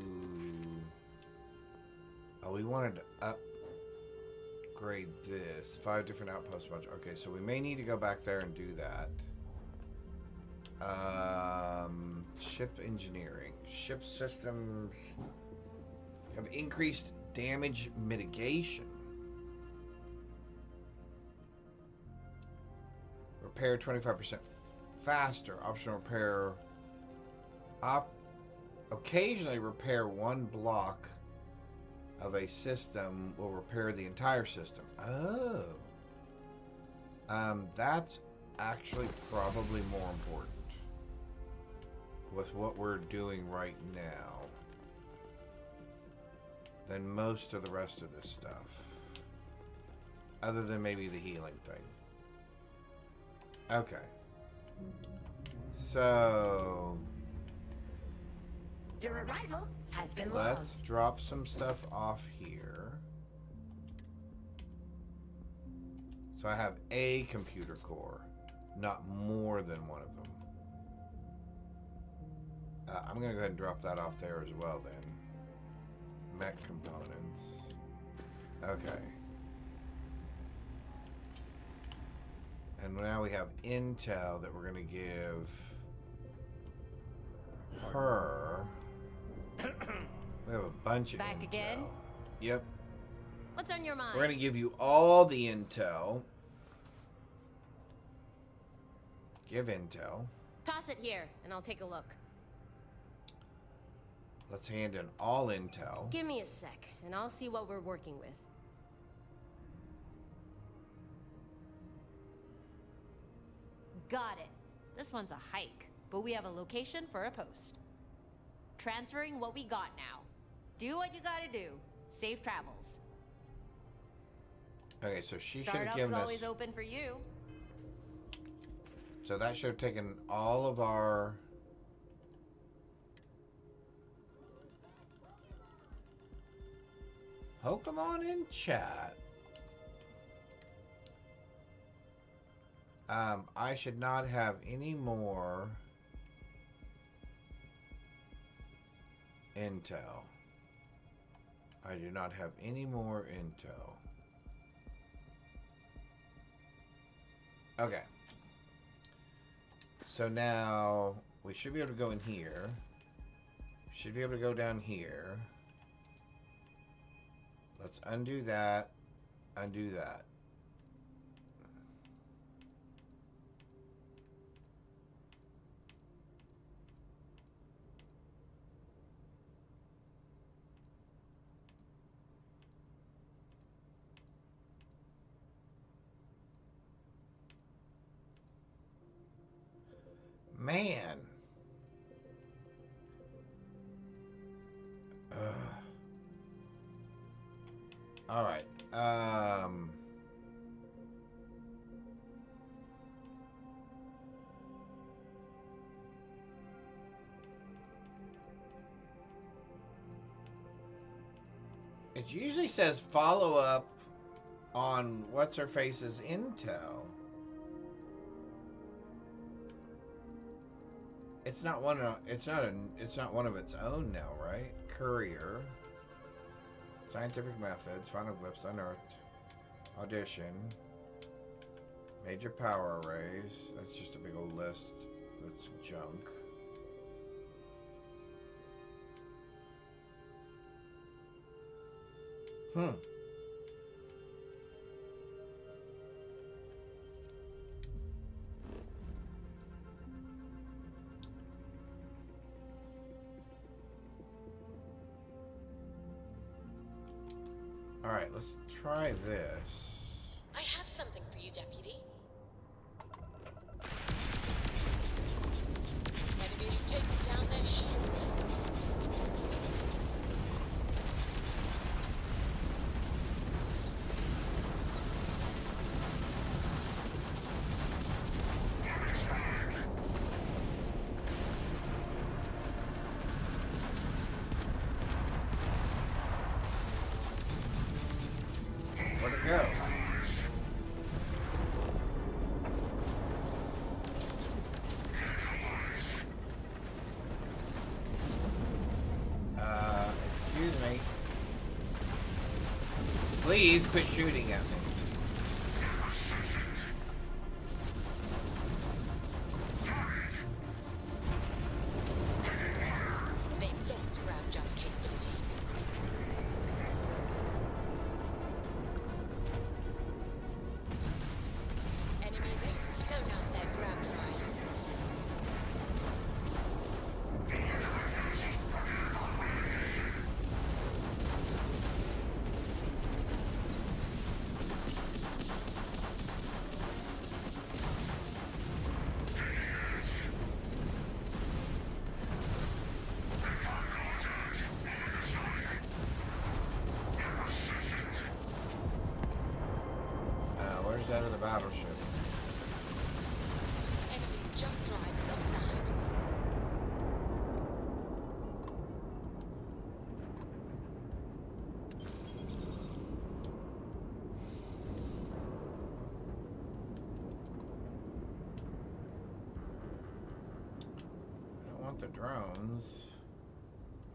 Oh, we wanted to upgrade this. 5 different outpost modules. Okay, so we may need to go back there and do that. Ship engineering. Ship systems have increased damage mitigation. Repair 25% faster. Optional repair. Occasionally repair one block of a system will repair the entire system. Oh. That's actually probably more important with what we're doing right now than most of the rest of this stuff. Other than maybe the healing thing. Okay. So... Your arrival has been let's logged. drop some stuff off here. So I have a computer core, not more than one of them. I'm going to go ahead and drop that off there as well then. Mech components. Okay. And now we have intel that we're going to give her. We have a bunch of Back intel. again? Yep. What's on your mind? We're going to give you all the intel. Give intel. Toss it here, and I'll take a look. Let's hand in all intel. Give me a sec, and I'll see what we're working with. Got it. This one's a hike, but we have a location for a post. Transferring what we got now. Do what you gotta do. Safe travels. Okay, so she should have Startup's given us... always open for you. So that should have taken all of our... Pokemon in chat. I should not have any more intel. I do not have any more intel. Okay. So now we should be able to go in here. Should be able to go down here. Let's undo that. Undo that. Man. All right. It usually says follow up on what's her face's intel. It's not one of it's not one of its own now, right? Courier. Scientific methods, final glyphs unearthed. Audition. Major power arrays. That's just a big old list. That's junk. Alright, let's try this. I have something for you, Deputy. Enemies have taken down their shield. Please quit shooting at me. They've lost ground jump capability. Enemy there. Blown out their grab drive. Where's that other battleship? Enemy's jump drive is offline. I don't want the drones.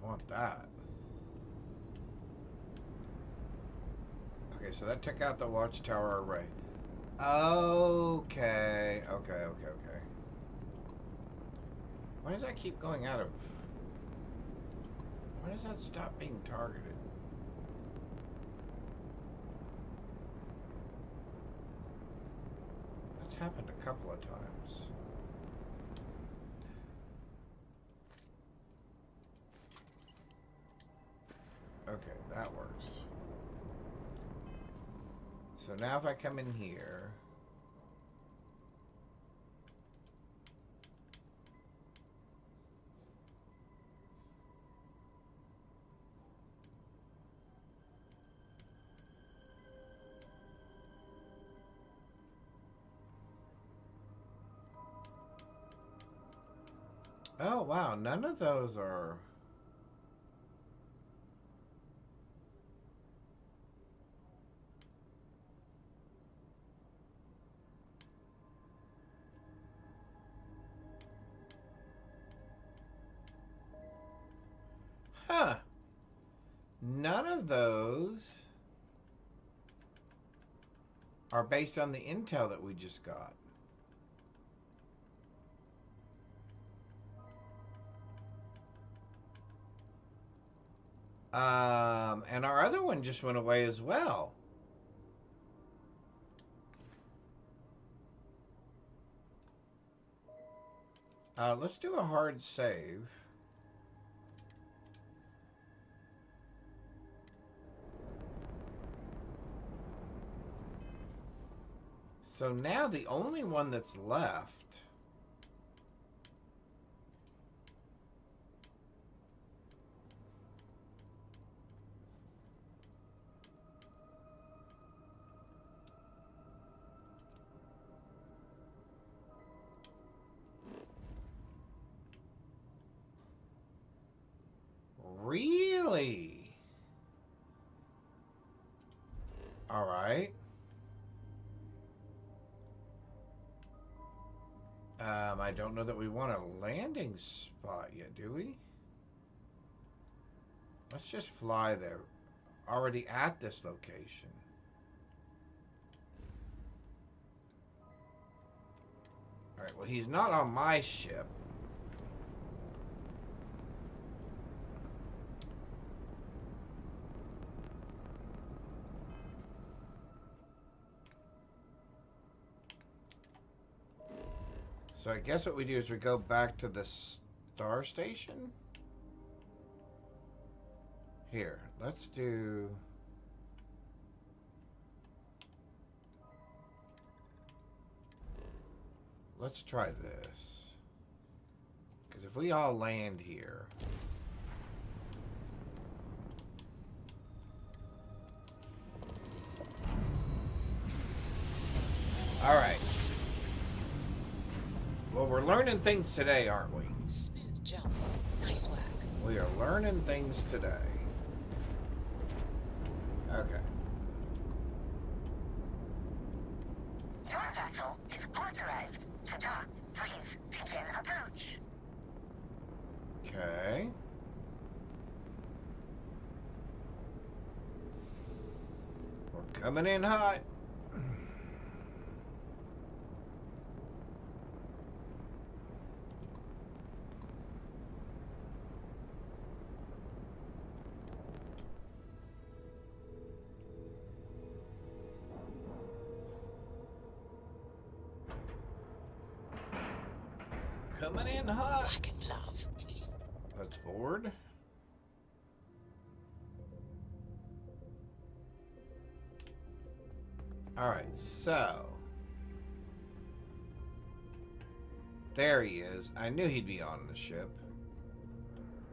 I want that. Okay, so that took out the watchtower array. Okay. Why does that keep going out of... Why does that stop being targeted? That's happened a couple of times. Okay, that works. So now if I come in here... Oh, wow, none of those are... Huh. None of those are based on the intel that we just got. And our other one just went away as well. Let's do a hard save. So now the only one that's left really? All right. I don't know that we want a landing spot yet, do we? Let's just fly there. Already at this location. Alright, well, he's not on my ship. So I guess what we do is we go back to the star station. Here, let's do... Let's try this. Because if we all land here... Alright. Well, we're learning things today, aren't we? Smooth jump. Nice work. We are learning things today. Okay. Your vessel is authorized to dock. Please begin approach. Okay. Coming in hot. Coming in hot. Black and love. That's bored. Alright, so. There he is. I knew he'd be on the ship.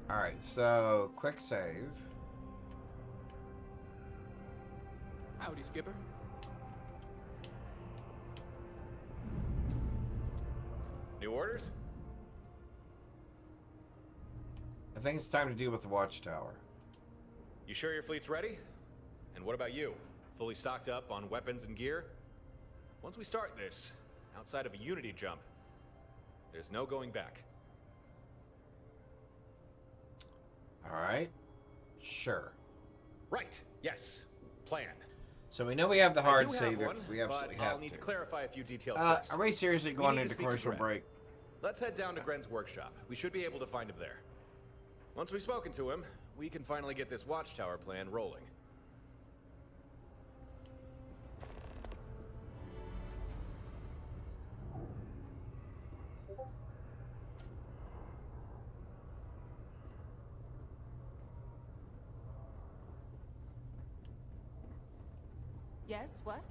Alright, so quick save. Howdy, Skipper. New orders? I think it's time to deal with the watchtower. You sure your fleet's ready? And what about you? Fully stocked up on weapons and gear? Once we start this, outside of a Unity jump, there's no going back. Alright. Sure. Right, yes. Plan. So we know we have the hard I do save have one, if we absolutely but have I'll need to clarify a few details first. Are we seriously We going need to into speak to commercial Gren. break? Let's head down to Gren's workshop. We should be able to find him there. Once we've spoken to him, we can finally get this watchtower plan rolling. Yes, what?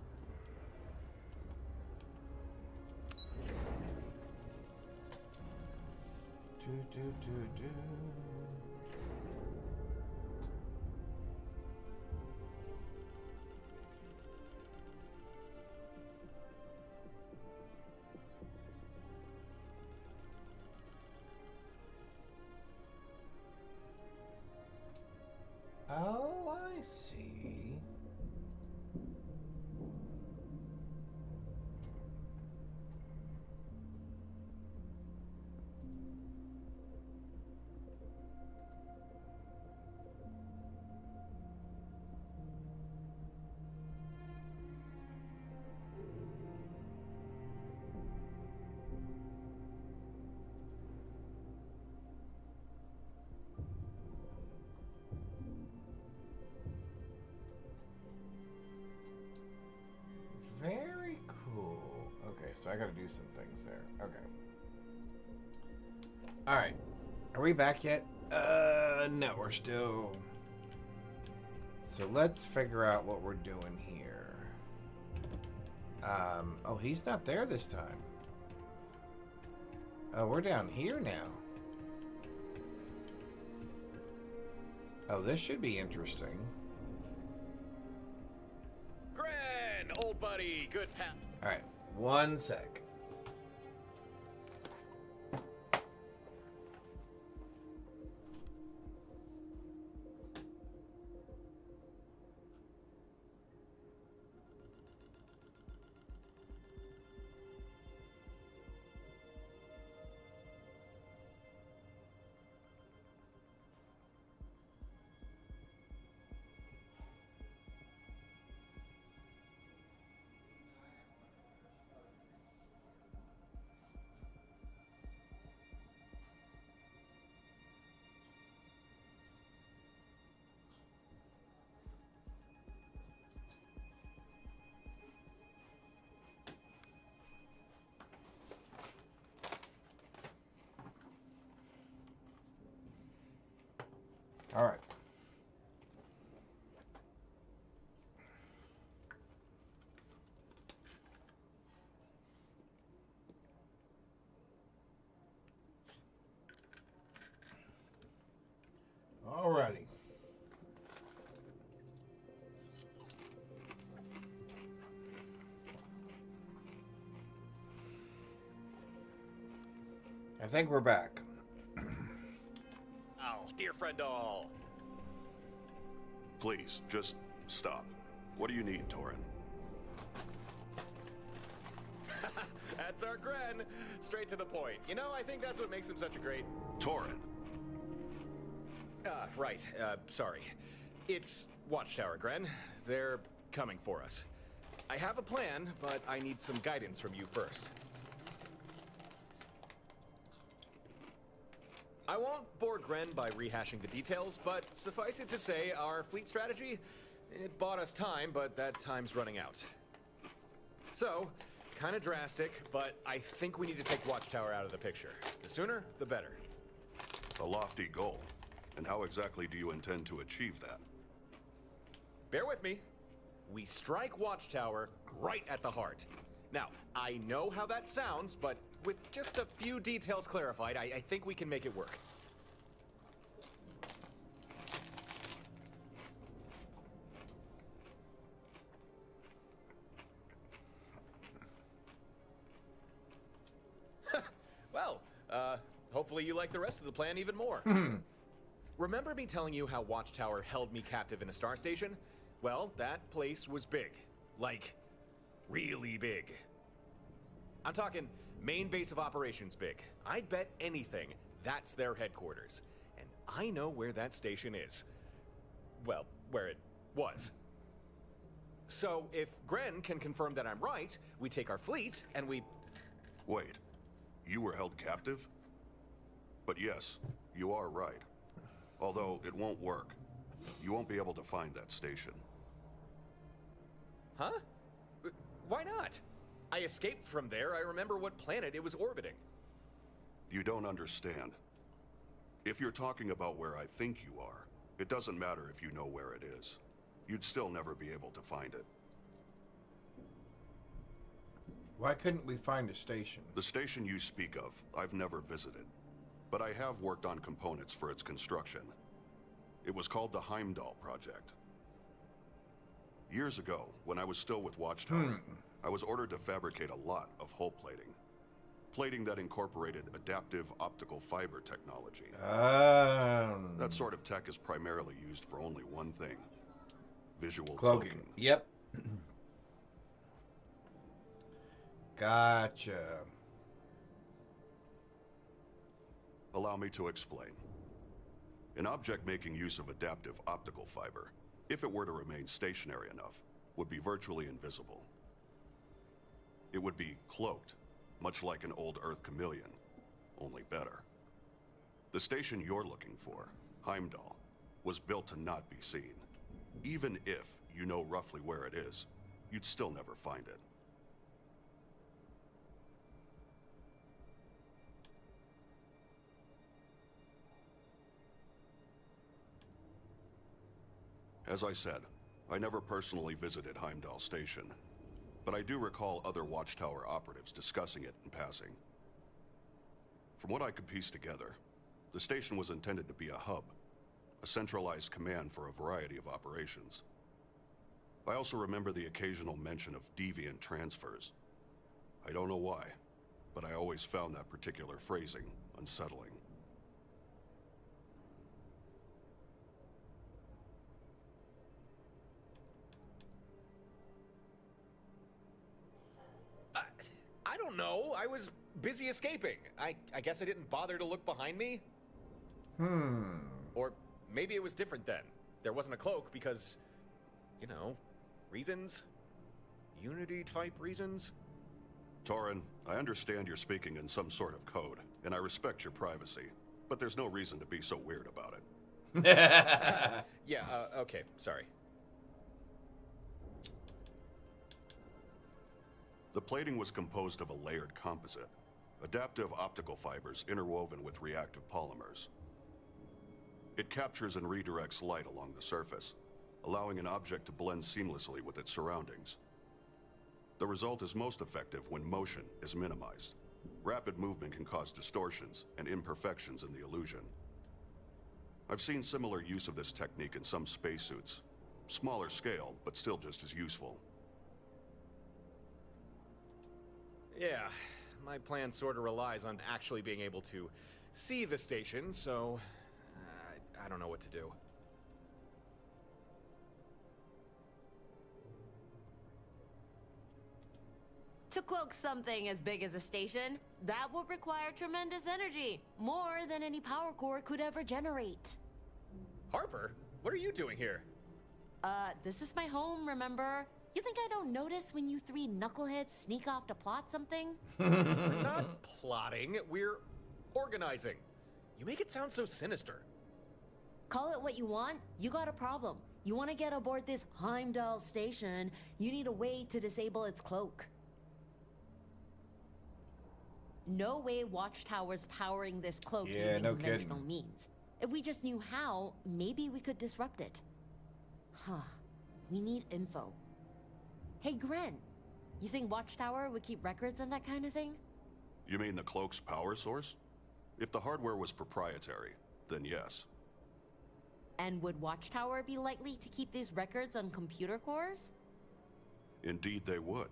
Do. Oh, I see. Very cool. Okay, so I gotta do some things there. Okay. Alright. Are we back yet? No, we're still... So let's figure out what we're doing here. Oh, he's not there this time. Oh, we're down here now. Oh, this should be interesting. Gren, old buddy, good pal. Alright, one sec. All right. All righty. I think we're back. Oh, dear friend all. Please, just stop. What do you need, Torin? That's our Gren. Straight to the point. You know, I think that's what makes him such a great... Torin. Right. Sorry. It's Watchtower, Gren. They're coming for us. I have a plan, but I need some guidance from you first. I won't bore Gren by rehashing the details, but suffice it to say, our fleet strategy, it bought us time, but that time's running out. So, kinda drastic, but I think we need to take Watchtower out of the picture. The sooner, the better. A lofty goal. And how exactly do you intend to achieve that? Bear with me. We strike Watchtower right at the heart. Now, I know how that sounds, but with just a few details clarified, I think we can make it work. Well, hopefully you like the rest of the plan even more. Remember me telling you how Watchtower held me captive in a star station? Well, that place was big. Like, really big. I'm talking main base of operations big. I'd bet anything that's their headquarters. And I know where that station is. Well, where it was. So, if Gren can confirm that I'm right, we take our fleet and we... Wait, you were held captive? But yes, you are right. Although it won't work. You won't be able to find that station. Huh? Why not? I escaped from there. I remember what planet it was orbiting. You don't understand. If you're talking about where I think you are, it doesn't matter if you know where it is. You'd still never be able to find it. Why couldn't we find a station? The station you speak of, I've never visited. But I have worked on components for its construction. It was called the Heimdall Project. Years ago, when I was still with Watchtower, I was ordered to fabricate a lot of hull plating. Plating that incorporated adaptive optical fiber technology. That sort of tech is primarily used for only one thing. Visual cloaking. Yep. Gotcha. Allow me to explain. An object making use of adaptive optical fiber, if it were to remain stationary enough, would be virtually invisible. It would be cloaked, much like an old Earth chameleon, only better. The station you're looking for, Heimdall, was built to not be seen. Even if you know roughly where it is, you'd still never find it. As I said, I never personally visited Heimdall Station, but I do recall other Watchtower operatives discussing it in passing. From what I could piece together, the station was intended to be a hub, a centralized command for a variety of operations. I also remember the occasional mention of deviant transfers. I don't know why, but I always found that particular phrasing unsettling. I don't know. I was busy escaping. I guess I didn't bother to look behind me. Or maybe it was different then. There wasn't a cloak because, you know, reasons? Unity-type reasons? Torin, I understand you're speaking in some sort of code, and I respect your privacy, but there's no reason to be so weird about it. Yeah, okay, sorry. The plating was composed of a layered composite, adaptive optical fibers interwoven with reactive polymers. It captures and redirects light along the surface, allowing an object to blend seamlessly with its surroundings. The result is most effective when motion is minimized. Rapid movement can cause distortions and imperfections in the illusion. I've seen similar use of this technique in some spacesuits. Smaller scale, but still just as useful. Yeah, my plan sort of relies on actually being able to see the station, so I don't know what to do. To cloak something as big as a station, that would require tremendous energy, more than any power core could ever generate. Harper, what are you doing here? This is my home, remember? You think I don't notice when you three knuckleheads sneak off to plot something? We're not plotting, we're organizing. You make it sound so sinister. Call it what you want, you got a problem. You want to get aboard this Heimdall station, you need a way to disable its cloak. No way Watchtower's powering this cloak using no conventional kidding. means. If we just knew how, maybe we could disrupt it. Huh. We need info. Hey, Gren, you think Watchtower would keep records on that kind of thing? You mean the cloak's power source? If the hardware was proprietary, then yes. And would Watchtower be likely to keep these records on computer cores? Indeed they would.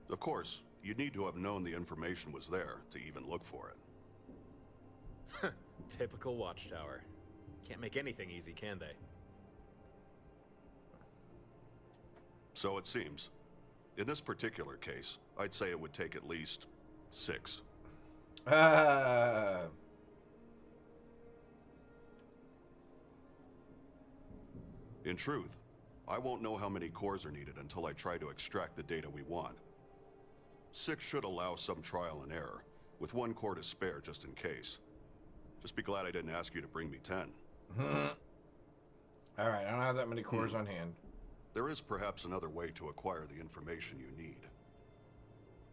Of course, you'd need to have known the information was there to even look for it. Typical Watchtower. Can't make anything easy, can they? So it seems. In this particular case, I'd say it would take at least 6. In truth, I won't know how many cores are needed until I try to extract the data we want. 6 should allow some trial and error, with 1 core to spare just in case. Just be glad I didn't ask you to bring me 10. Alright, I don't have that many cores on hand. There is perhaps another way to acquire the information you need.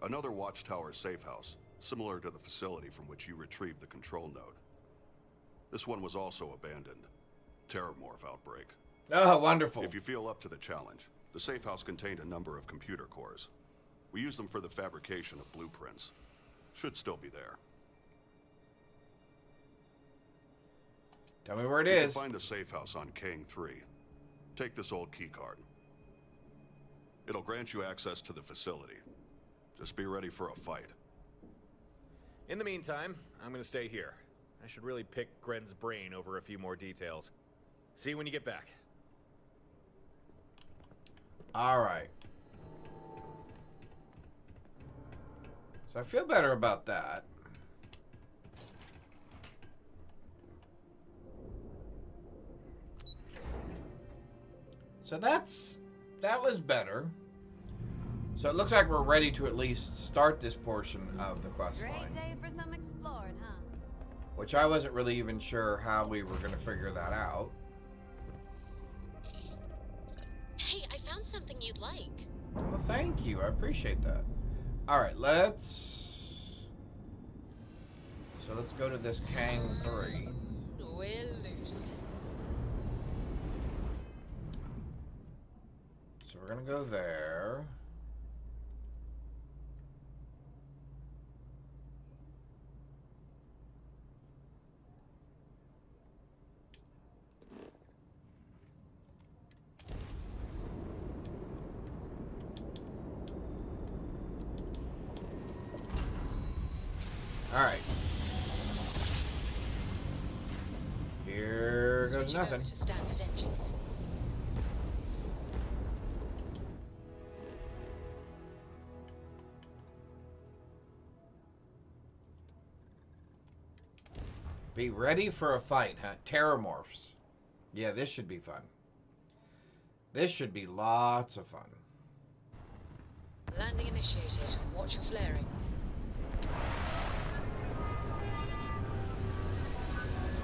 Another Watchtower safe house, similar to the facility from which you retrieved the control node. This one was also abandoned. Terrormorph outbreak. Oh, wonderful. If you feel up to the challenge, the safe house contained a number of computer cores. We used them for the fabrication of blueprints. Should still be there. Tell me where it You is. can find the safe house on Kang 3. Take this old key card. It'll grant you access to the facility. Just be ready for a fight. In the meantime, I'm gonna stay here. I should really pick Gren's brain over a few more details. See you when you get back. Alright. So I feel better about that. So that was better. So it looks like we're ready to at least start this portion of the quest line. Great day for some exploring, huh? Which I wasn't really even sure how we were going to figure that out. Hey, I found something you'd like. Well, thank you. I appreciate that. Alright, let's go to this Kang 3. We're loose. So we're going to go there. Alright. Here goes Switching nothing. over to standard engines. Be ready for a fight, huh? Terrormorphs. Yeah, this should be fun. This should be lots of fun. Landing initiated. Watch your flaring.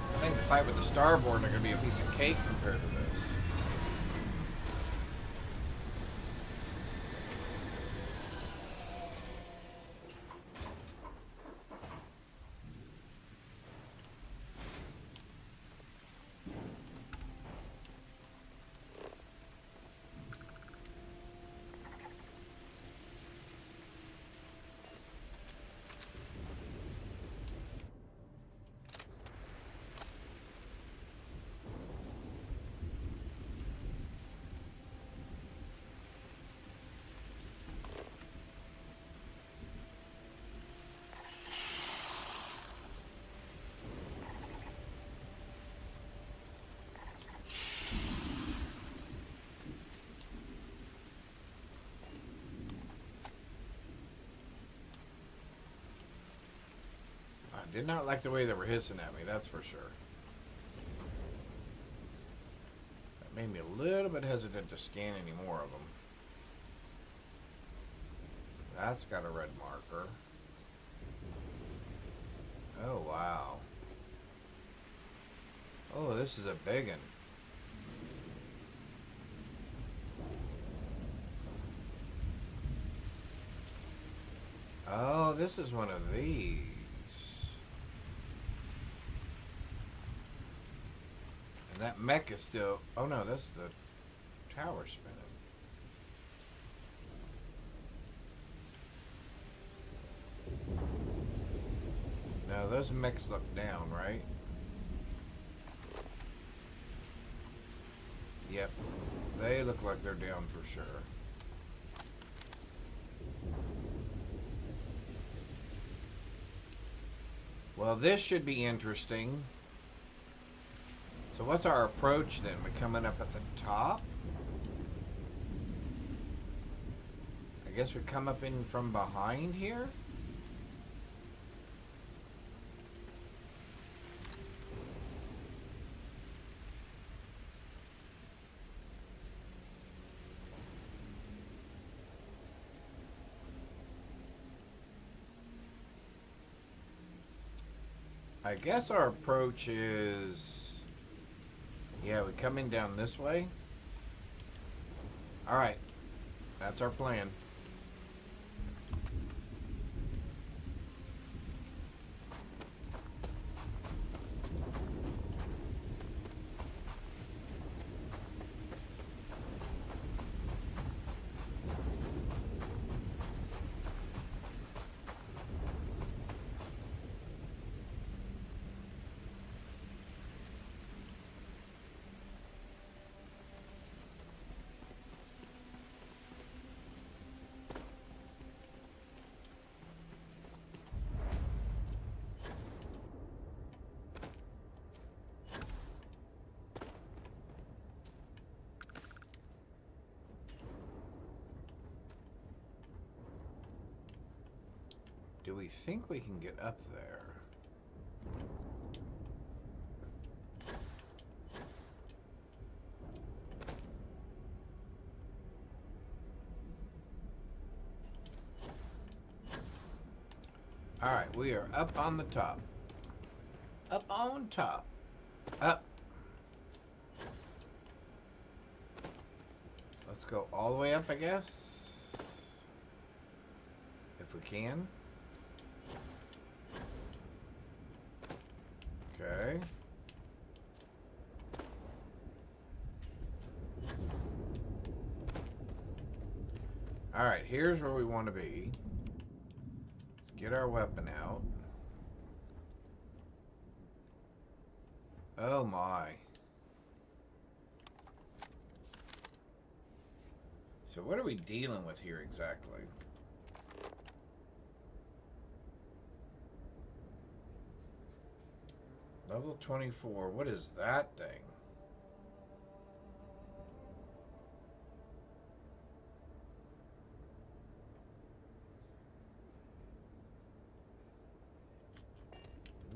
I think the fight with the Starborn are going to be a piece of cake compared to this. I did not like the way they were hissing at me, that's for sure. made me a little bit hesitant to scan any more of them. That's got a red marker. Oh, wow. Oh, this is a big one. Oh, this is one of these. And that mech is still... Oh no, that's the tower spinning. No, those mechs look down, right? Yep. They look like they're down for sure. Well, this should be interesting. So what's our approach then? We're coming up at the top? I guess we come up in from behind here? I guess our approach is... Yeah, we come in down this way. Alright. That's our plan. Do we think we can get up there? Alright, we are up on the top. Up on top. Up. Let's go all the way up, I guess. If we can. Okay. Alright, here's where we want to be. Let's get our weapon out. Oh my. So what are we dealing with here exactly? Level 24, what is that thing?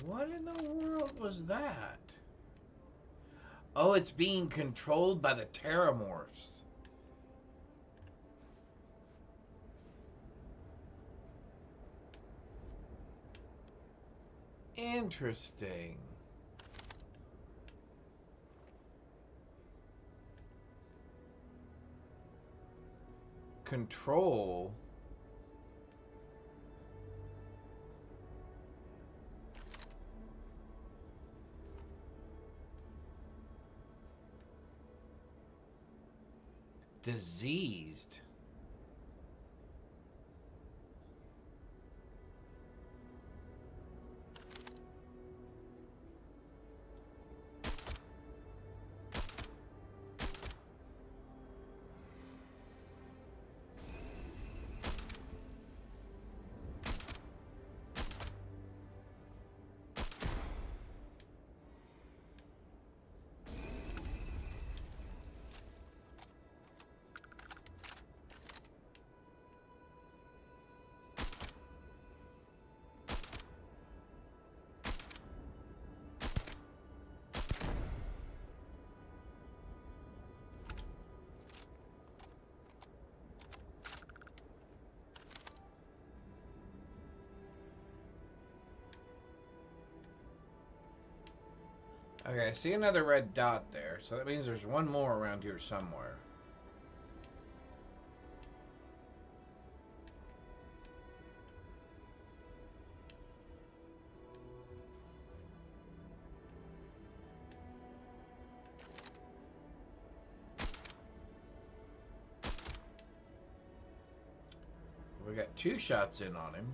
What in the world was that? Oh, it's being controlled by the Terramorphs. Interesting. Control. Diseased. Okay, I see another red dot there, so that means there's one more around here somewhere. We got 2 shots in on him.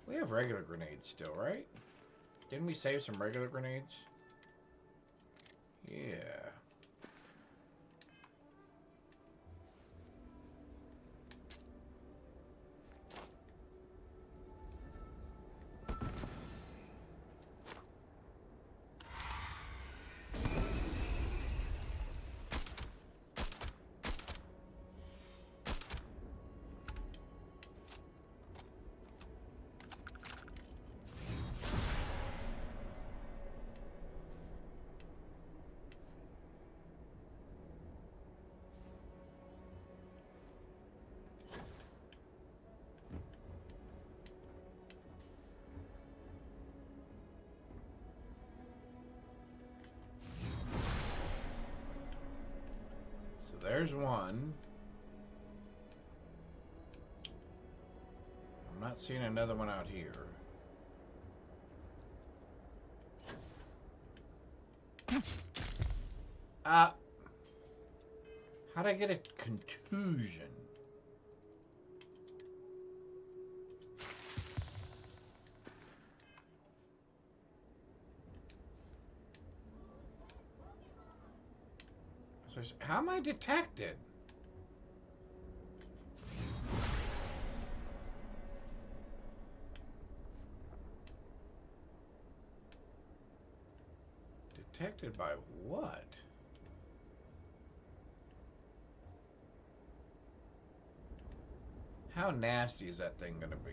We have regular grenades still, right? Didn't we save some regular grenades? Yeah. There's one. I'm not seeing another one out here. How'd I get a contusion? How am I detected? Detected by what? How nasty is that thing gonna be?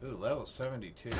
Ooh, level 72.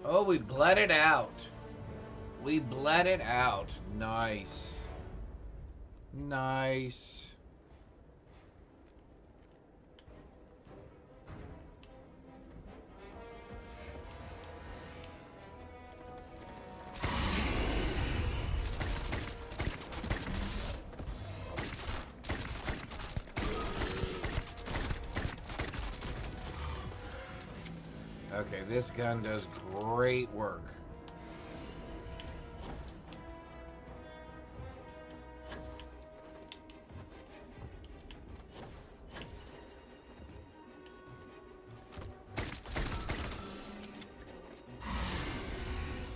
Oh, we bled it out. We bled it out. Nice. Nice. Okay, this gun does great work.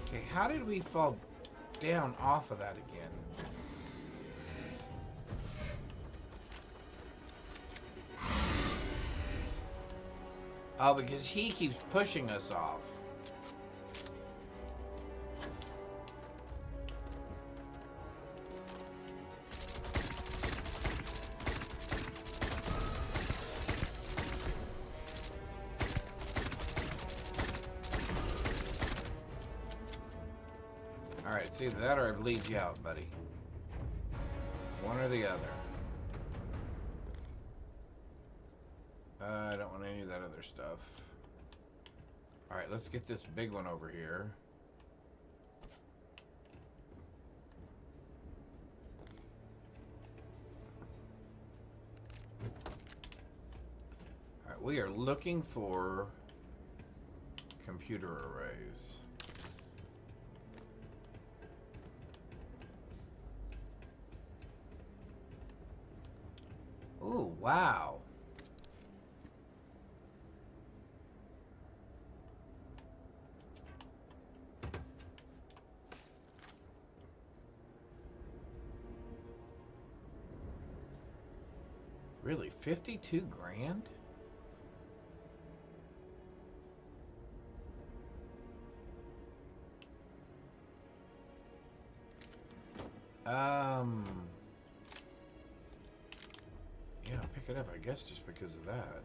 Okay, how did we fall down off of that again? Oh, because he keeps pushing us off. Alright, it's either that or I bleed you out, buddy. One or the other. I don't want any of that other stuff. Alright, let's get this big one over here. we are looking for computer arrays. Oh, wow. Really, 52 grand? Yeah, I'll pick it up, I guess, just because of that.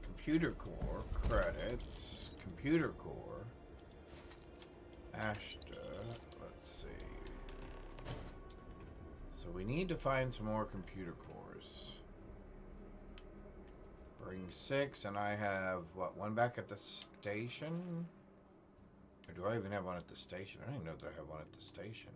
Computer core, credits, computer core, Ashta, let's see. So we need to find some more computer cores. Bring 6, and I have, what, one back at the station? Or do I even have one at the station? I don't even know that I have one at the station.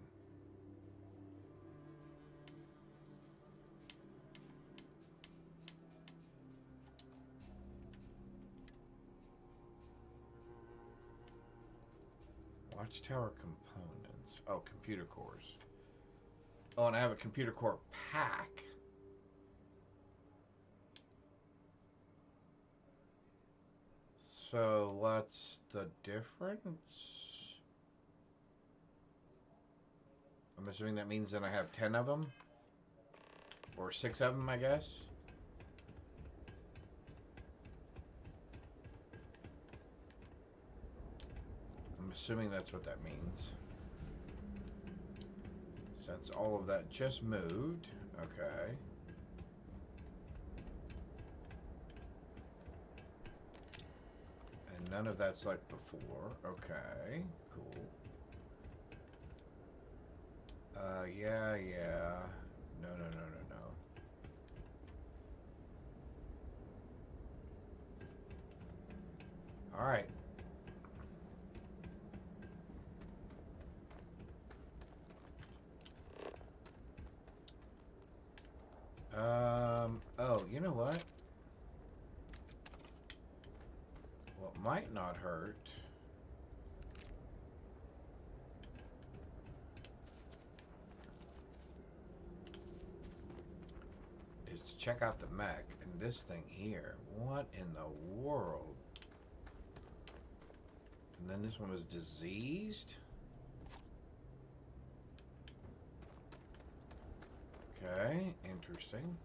Watchtower components. Oh, computer cores. Oh, and I have a computer core pack. So what's the difference? I'm assuming that means then I have 10 of them? Or 6 of them, I guess? I'm assuming that's what that means. Since all of that just moved. Okay. And none of that's like before. Okay. Cool. Yeah. No. Alright. Oh, you know what? What might not hurt is to check out the mech and this thing here. What in the world? And then this one was diseased? Okay, interesting.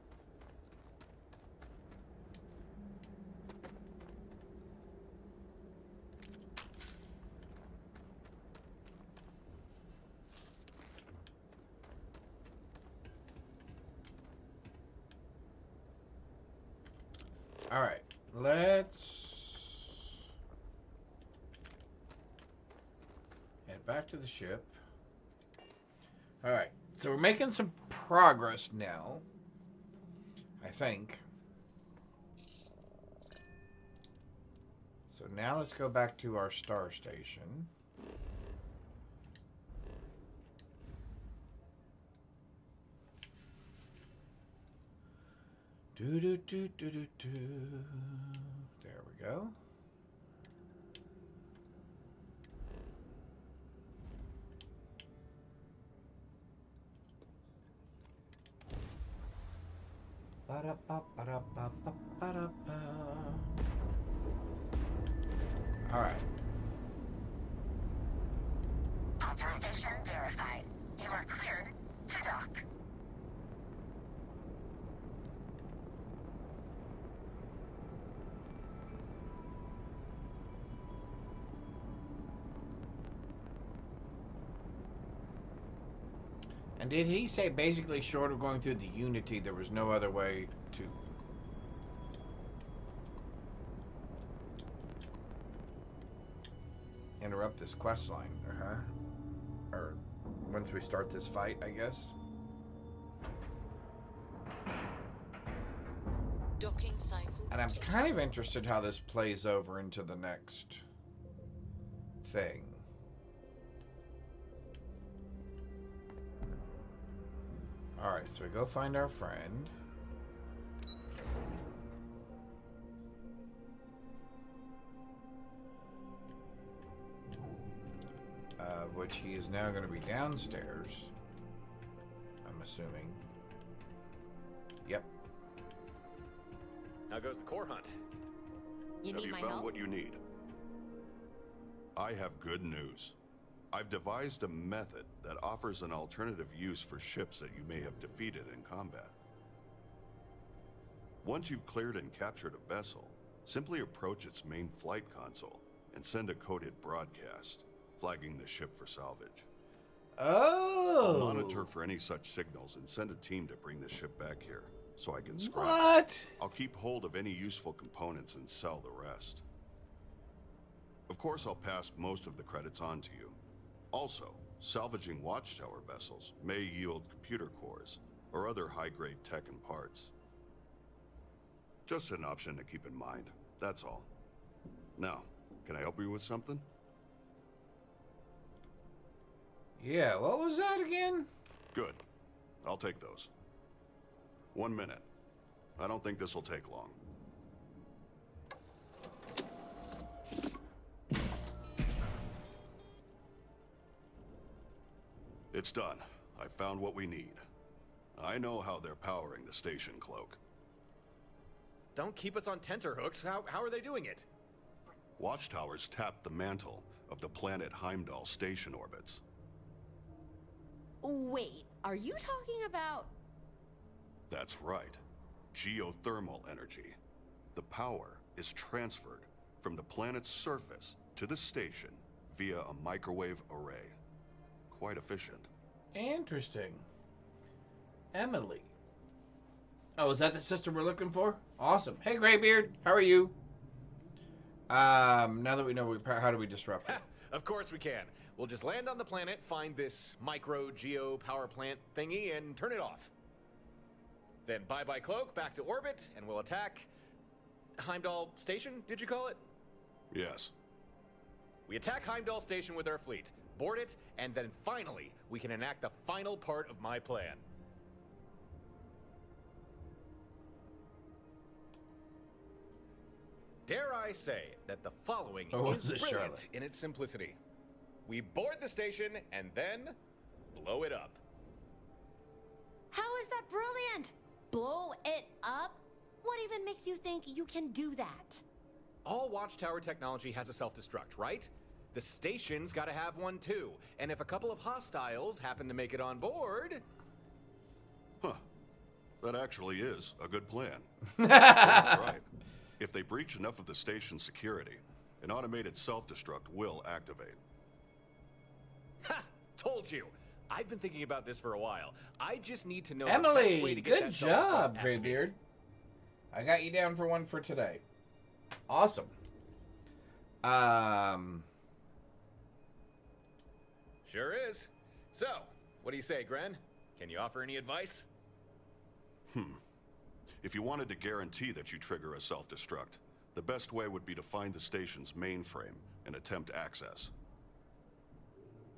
All right, let's head back to the ship. All right, so we're making some progress now, I think. So now let's go back to our star station. There we go. All right. Authorization verified. You are cleared to dock. And did he say basically short of going through the Unity, there was no other way to... interrupt this quest line, or once we start this fight, I guess. Docking cycle. And I'm kind of interested how this plays over into the next thing. Alright, so we go find our friend. which he is now going to be downstairs. I'm assuming. Yep. How goes the core hunt? Have you found what you need? I have good news. I've devised a method that offers an alternative use for ships that you may have defeated in combat. Once you've cleared and captured a vessel, simply approach its main flight console and send a coded broadcast, flagging the ship for salvage. Oh! I'll monitor for any such signals and send a team to bring the ship back here, so I can scrap What? it. I'll keep hold of any useful components and sell the rest. Of course, I'll pass most of the credits on to you. Also, salvaging Watchtower vessels may yield computer cores or other high-grade tech and parts. Just an option to keep in mind, that's all. Now, can I help you with something? Yeah, what was that again? Good. I'll take those. 1 minute. I don't think this will take long. It's done. I found what we need. I know how they're powering the station cloak. Don't keep us on tenterhooks. How are they doing it? Watchtowers tapped the mantle of the planet Heimdall station orbits. Wait, are you talking about... That's right. Geothermal energy. The power is transferred from the planet's surface to the station via a microwave array. Quite efficient. Interesting. Emily. Oh, is that the sister we're looking for? Awesome. Hey, Graybeard. How are you? Now that we know how do we disrupt it? Of course we can. We'll just land on the planet, find this micro-geo power plant thingy, and turn it off. Then bye-bye cloak, back to orbit, and we'll attack... Heimdall Station, did you call it? Yes. We attack Heimdall Station with our fleet, board it, and then finally, we can enact the final part of my plan. Dare I say that the following is brilliant in its simplicity. We board the station and then blow it up. How is that brilliant? Blow it up? What even makes you think you can do that? All Watchtower technology has a self-destruct, right? The station's gotta have one too. And if a couple of hostiles happen to make it on board... Huh. That actually is a good plan. That's right. If they breach enough of the station's security, an automated self-destruct will activate. Ha! Told you! I've been thinking about this for a while. I just need to know the best way Emily, to get good that self-destruct job, activated. Graybeard. I got you down for one for today. Awesome. Sure is. So, what do you say, Gren? Can you offer any advice? If you wanted to guarantee that you trigger a self-destruct, the best way would be to find the station's mainframe and attempt access.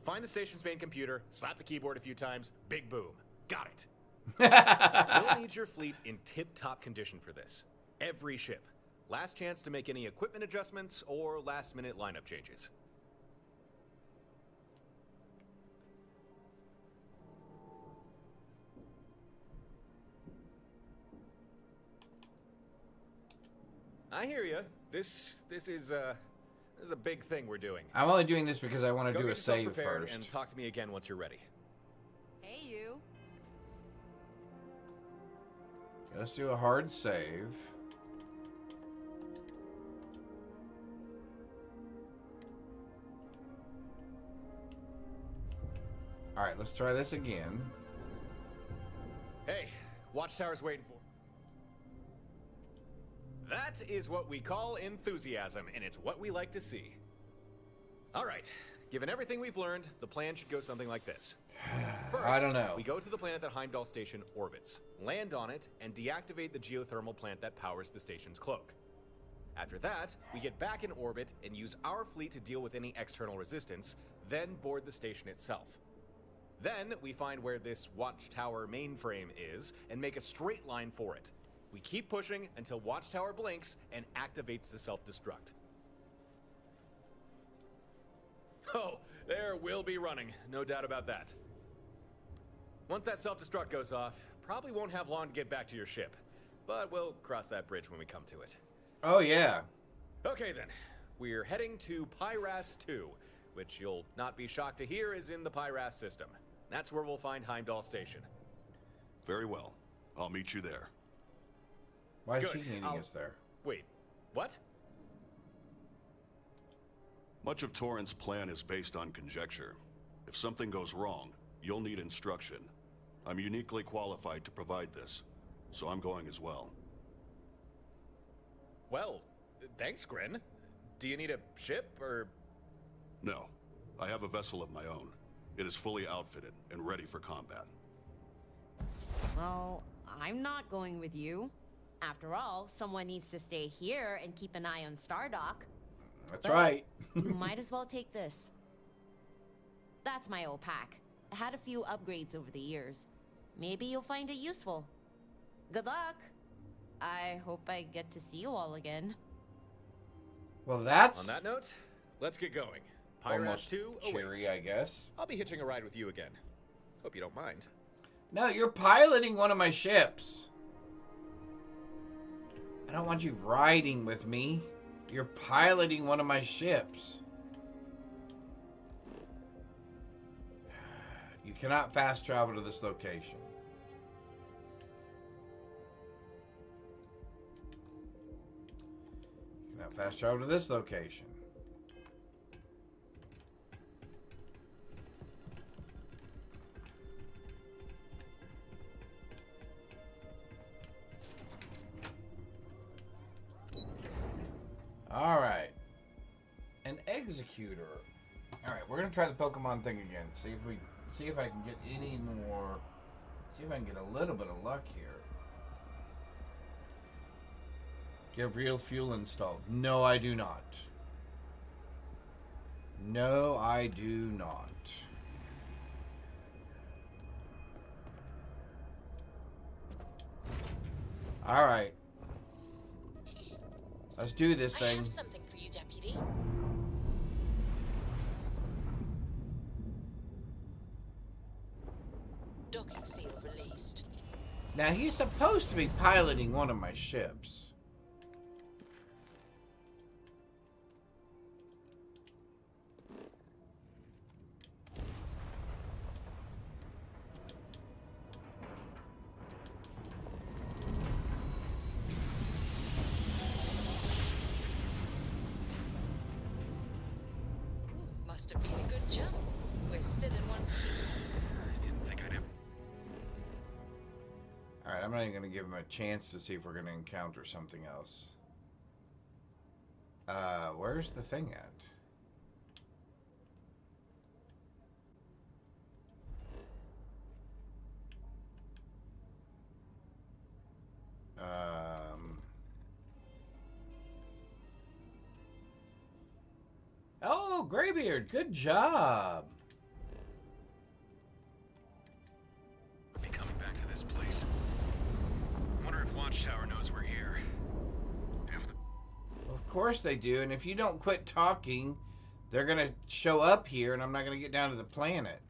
Find the station's main computer, slap the keyboard a few times, big boom. Got it. We'll need your fleet in tip-top condition for this. Every ship. Last chance to make any equipment adjustments or last-minute lineup changes. I hear you. This is a big thing we're doing. I'm only doing this because I want to Go do get a yourself save prepared first. and talk to me again once you're ready. Hey, you. Let's do a hard save. Alright, let's try this again. Hey, Watchtower's waiting for. That is what we call enthusiasm, and it's what we like to see. All right, given everything we've learned, the plan should go something like this. First, I don't know. we go to the planet that Heimdall Station orbits, land on it, and deactivate the geothermal plant that powers the station's cloak. After that, we get back in orbit and use our fleet to deal with any external resistance, then board the station itself. Then, we find where this Watchtower mainframe is, and make a straight line for it. We keep pushing until Watchtower blinks and activates the self-destruct. Oh, there will be running. No doubt about that. Once that self-destruct goes off, probably won't have long to get back to your ship. But we'll cross that bridge when we come to it. Oh, yeah. Okay, then. We're heading to Pyras 2, which you'll not be shocked to hear is in the Pyras system. That's where we'll find Heimdall Station. Very well. I'll meet you there. Why is Good. she meeting us there? Wait, what? Much of Torrent's plan is based on conjecture. If something goes wrong, you'll need instruction. I'm uniquely qualified to provide this, so I'm going as well. Well, thanks, Grin. Do you need a ship, or...? No. I have a vessel of my own. It is fully outfitted and ready for combat. Well, I'm not going with you. After all, someone needs to stay here and keep an eye on Stardock. That's right. You might as well take this. That's my old pack. I had a few upgrades over the years. Maybe you'll find it useful. Good luck. I hope I get to see you all again. Well, that's... On that note, let's get going. Almost Pyras 2 cheery, awaits. I guess. I'll be hitching a ride with you again. Hope you don't mind. No, you're piloting one of my ships. I don't want you riding with me. You're piloting one of my ships. You cannot fast travel to this location. You cannot fast travel to this location. Alright. An executor. Alright, we're gonna try the Pokemon thing again. See if I can get any more. See if I can get a little bit of luck here. Do you have real fuel installed? No, I do not. No, I do not. Alright. Let's do this I thing. have something for you, Deputy. Docking seal released. Now, he's supposed to be piloting one of my ships. Must have been a good jump. We're still in one piece. I didn't think I'd have... Alright, I'm not even going to give him a chance to see if we're going to encounter something else. Where's the thing at? Oh, Graybeard, good job. Be coming back to this place. I wonder if Watchtower knows we're here. Of course they do, and if you don't quit talking, they're going to show up here, and I'm not going to get down to the planet.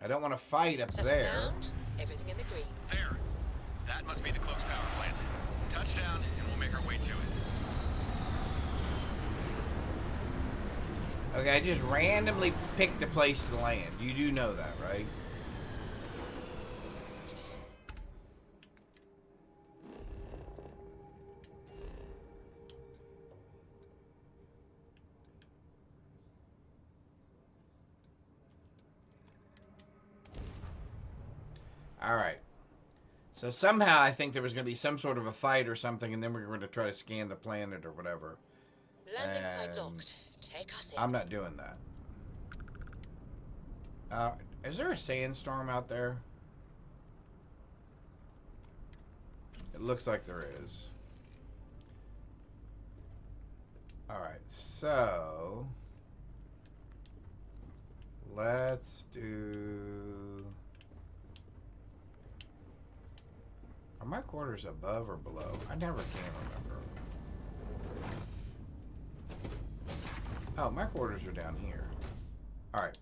I don't want to fight up Settle there. down. Everything in the green. There. That must be the close power plant. Touchdown, and we'll make our way to it. Okay, I just randomly picked a place to land. You do know that, right? Alright. So somehow I think there was going to be some sort of a fight or something, and then we were going to try to scan the planet or whatever. Landing site And locked. Take us in. I'm not doing that. Is there a sandstorm out there? It looks like there is. Alright, so... let's do... my quarters above or below? I never can remember. Oh, my quarters are down here. Alright.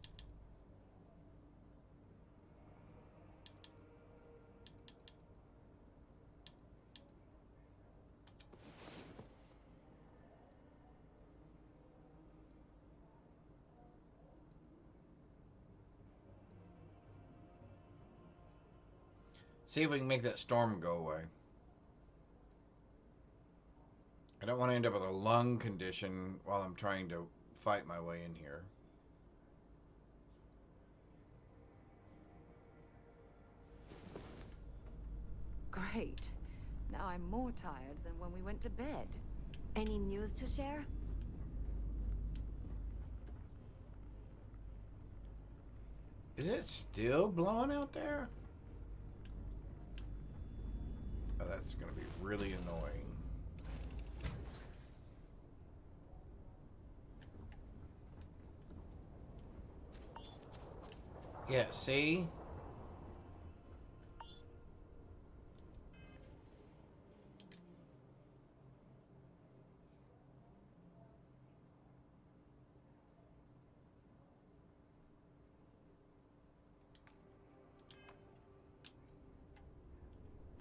See if we can make that storm go away. I don't want to end up with a lung condition while I'm trying to fight my way in here. Great. Now I'm more tired than when we went to bed. Any news to share? Is it still blowing out there? Oh, that's going to be really annoying. Yeah, see?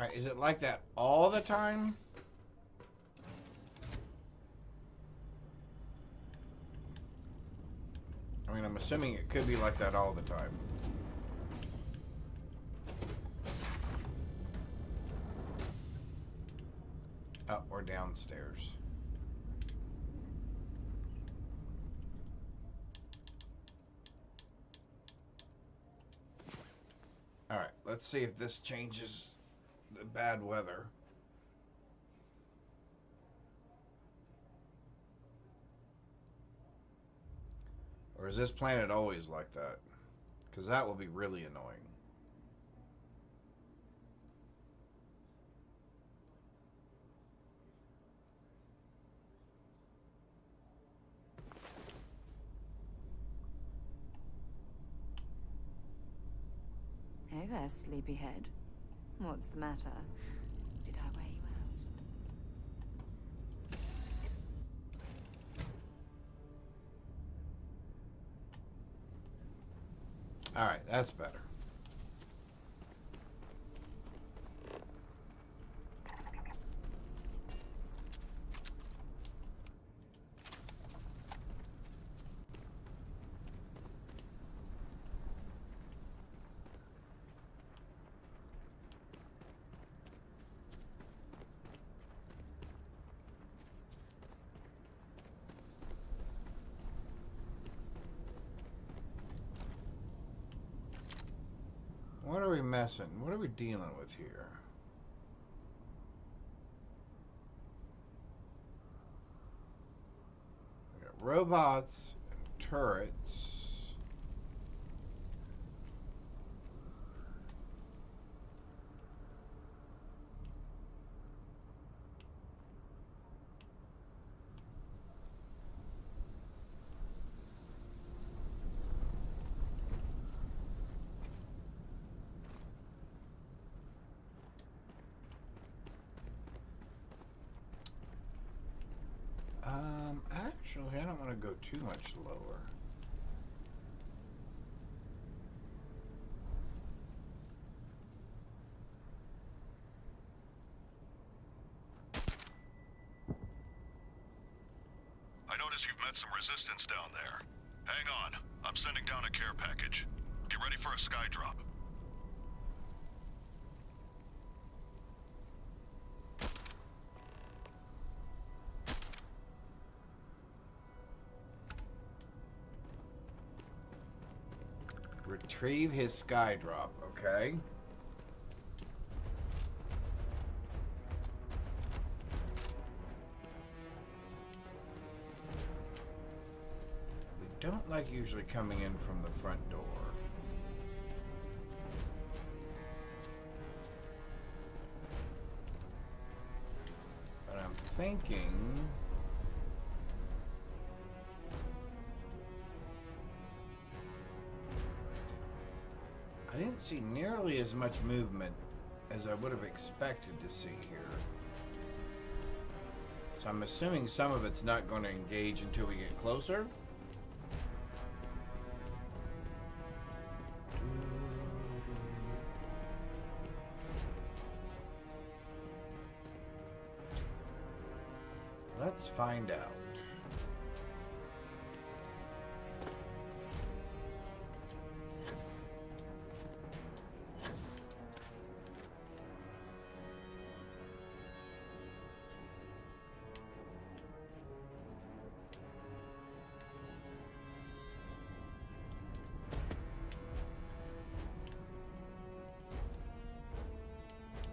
Alright, is it like that all the time? I mean, I'm assuming it could be like that all the time. Up or downstairs. Alright, let's see if this changes the bad weather. Or is this planet always like that? Because that will be really annoying. Hey there, sleepyhead. What's the matter? Did I wear you out? Alright, that's better. What are we messing? What are we dealing with here? We got robots and turrets. Actually, I don't want to go too much lower. I notice you've met some resistance down there. Hang on. I'm sending down a care package. Get ready for a sky drop. Retrieve his sky drop, okay? We don't like usually coming in from the front door. But I'm thinking... I didn't see nearly as much movement as I would have expected to see here. So I'm assuming some of it's not going to engage until we get closer. Let's find out.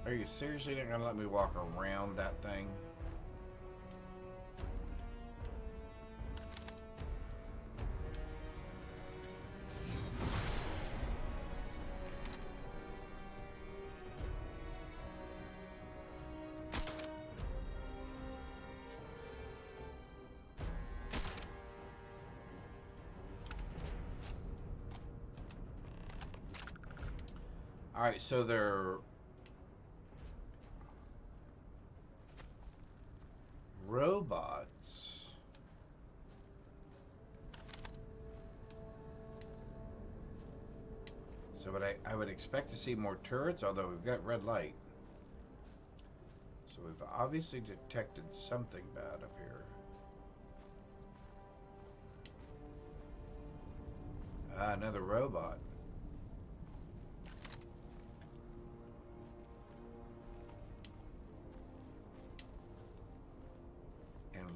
Are you seriously not gonna let me walk around that thing? All right, so they're robots. So but I would expect to see more turrets, although we've got red light. So we've obviously detected something bad up here. Ah, another robot.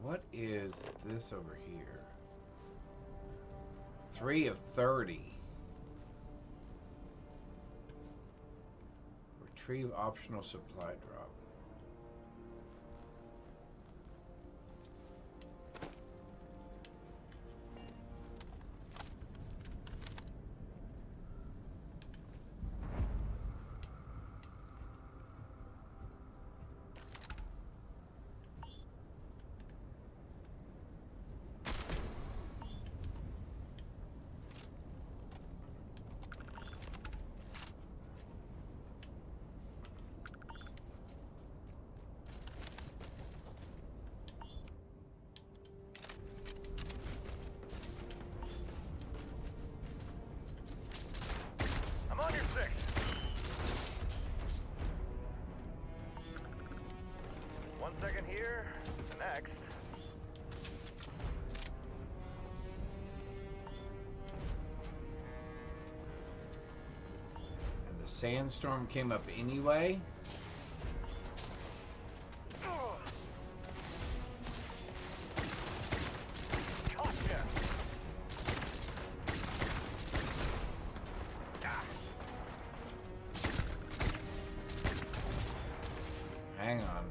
What is this over here? 3 of 30. Retrieve optional supply drop. Second here, next. And the sandstorm came up anyway. Hang on.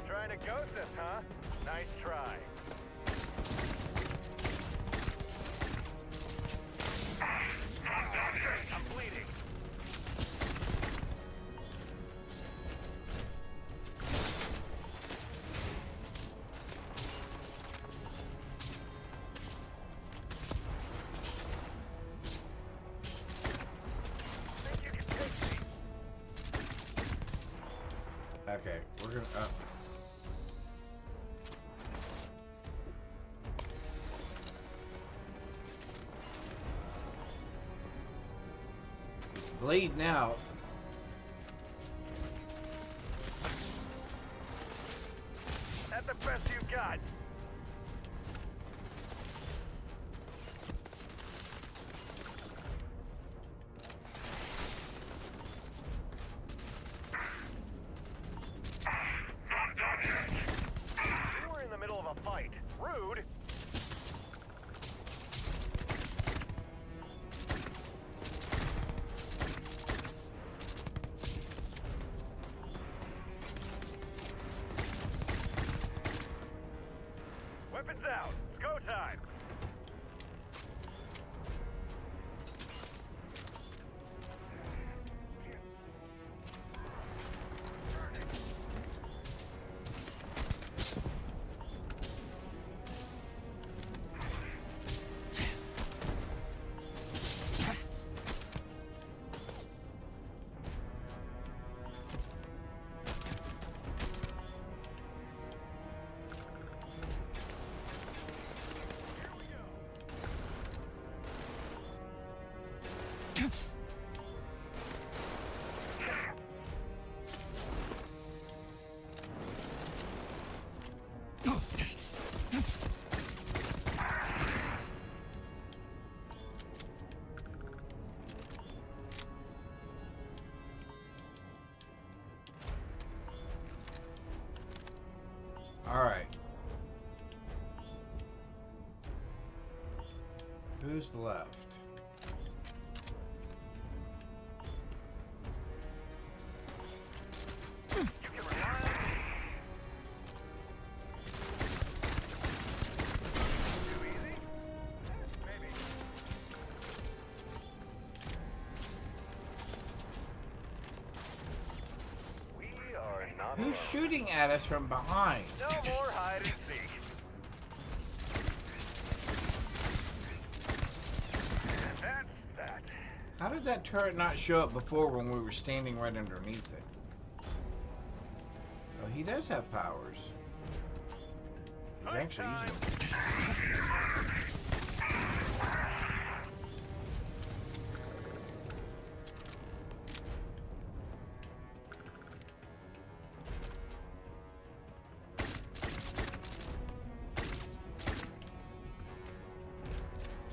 Trying to ghost us, huh? Nice try. I'm bleeding. Think you can take me? Okay, we're gonna bleeding out. That's the best you've got. We were in the middle of a fight. Rude. Alright. Who's left? Who's shooting at us from behind? No more hide and seek. That's that. How did that turret not show up before when we were standing right underneath it? Oh, he does have powers. He's actually using them.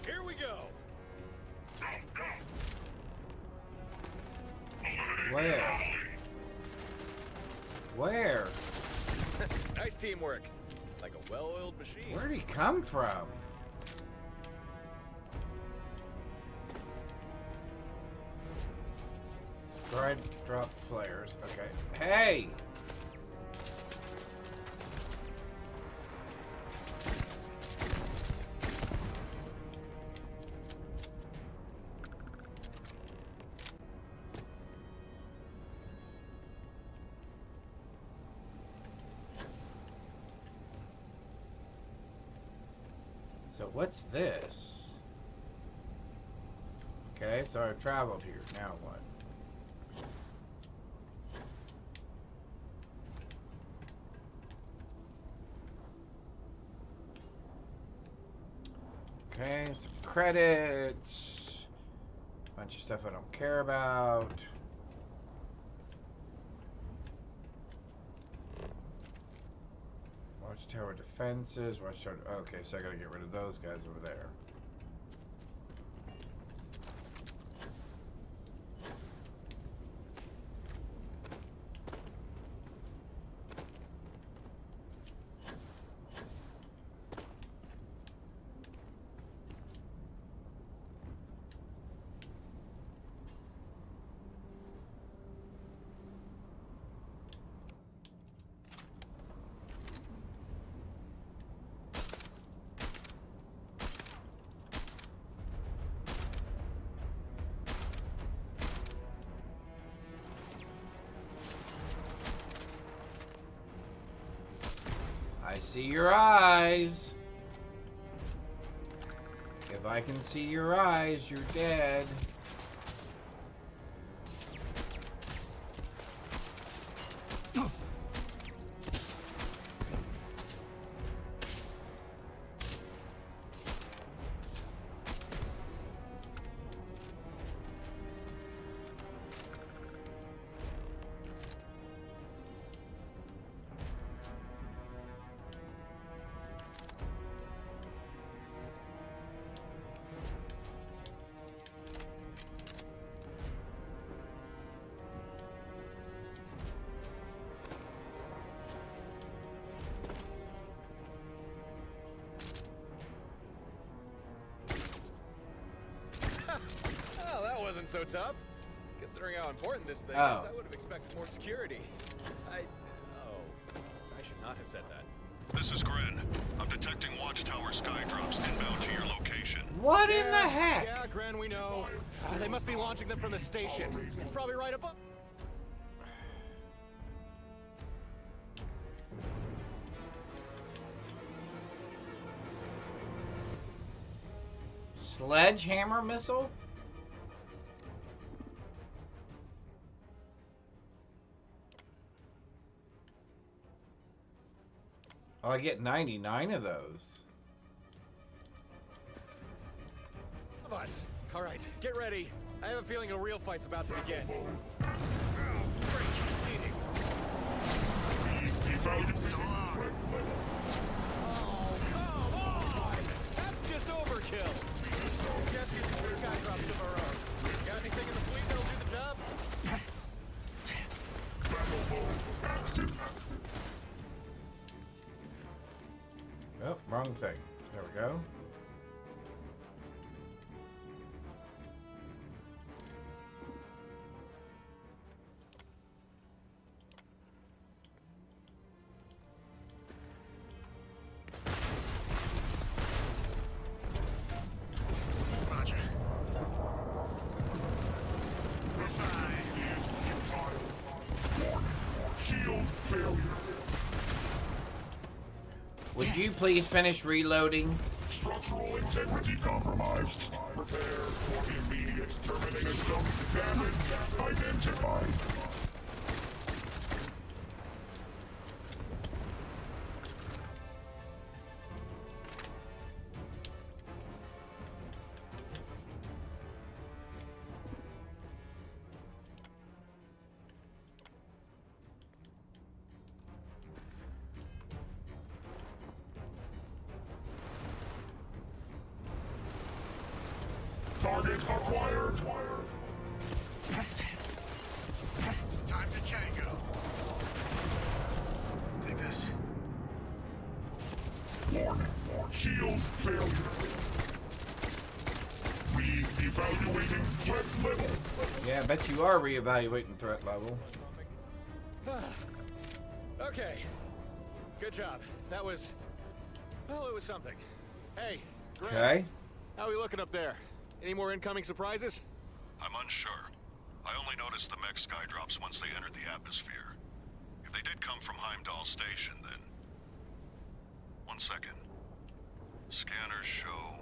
Here we go. Where? Where? Nice teamwork. Like a well-oiled machine. Where'd he come from? Scribe drop flares. Okay. Hey! So what's this? Okay, so I've traveled here. Now what? Okay, some credits. Bunch of stuff I don't care about. Watchtower defenses. Watchtower. Okay, so I gotta get rid of those guys over there. I see your eyes. If I can see your eyes, you're dead. Oh, that wasn't so tough. Considering how important this thing is, I would have expected more security. I should not have said that. This is Gren. I'm detecting Watchtower sky drops inbound to your location. What in the heck? Yeah, Gren, we know. They must be launching them from the station. It's probably right above. Sledgehammer missile? Oh, I get 99 of those. Of us. All right, get ready. I have a feeling a real fight's about to begin. Oh, come on! That's just overkill. Just using three sky drops of our own. Got anything in the fleet that'll do the job? wrong thing. There we go. Roger. Precise is futile. Warning. Shield failure. Would you please finish reloading? Structural integrity compromised. Prepare for immediate termination. Damage identified. Target acquired. Time to tango. Take this. Warning. Shield failure. Re-evaluating threat level. Yeah, I bet you are reevaluating threat level. Okay. Good job. That was... well, it was something. Hey, Greg. Okay. How are we looking up there? Any more incoming surprises? I'm unsure. I only noticed the mech skydrops once they entered the atmosphere. If they did come from Heimdall Station, then... One second. Scanners show...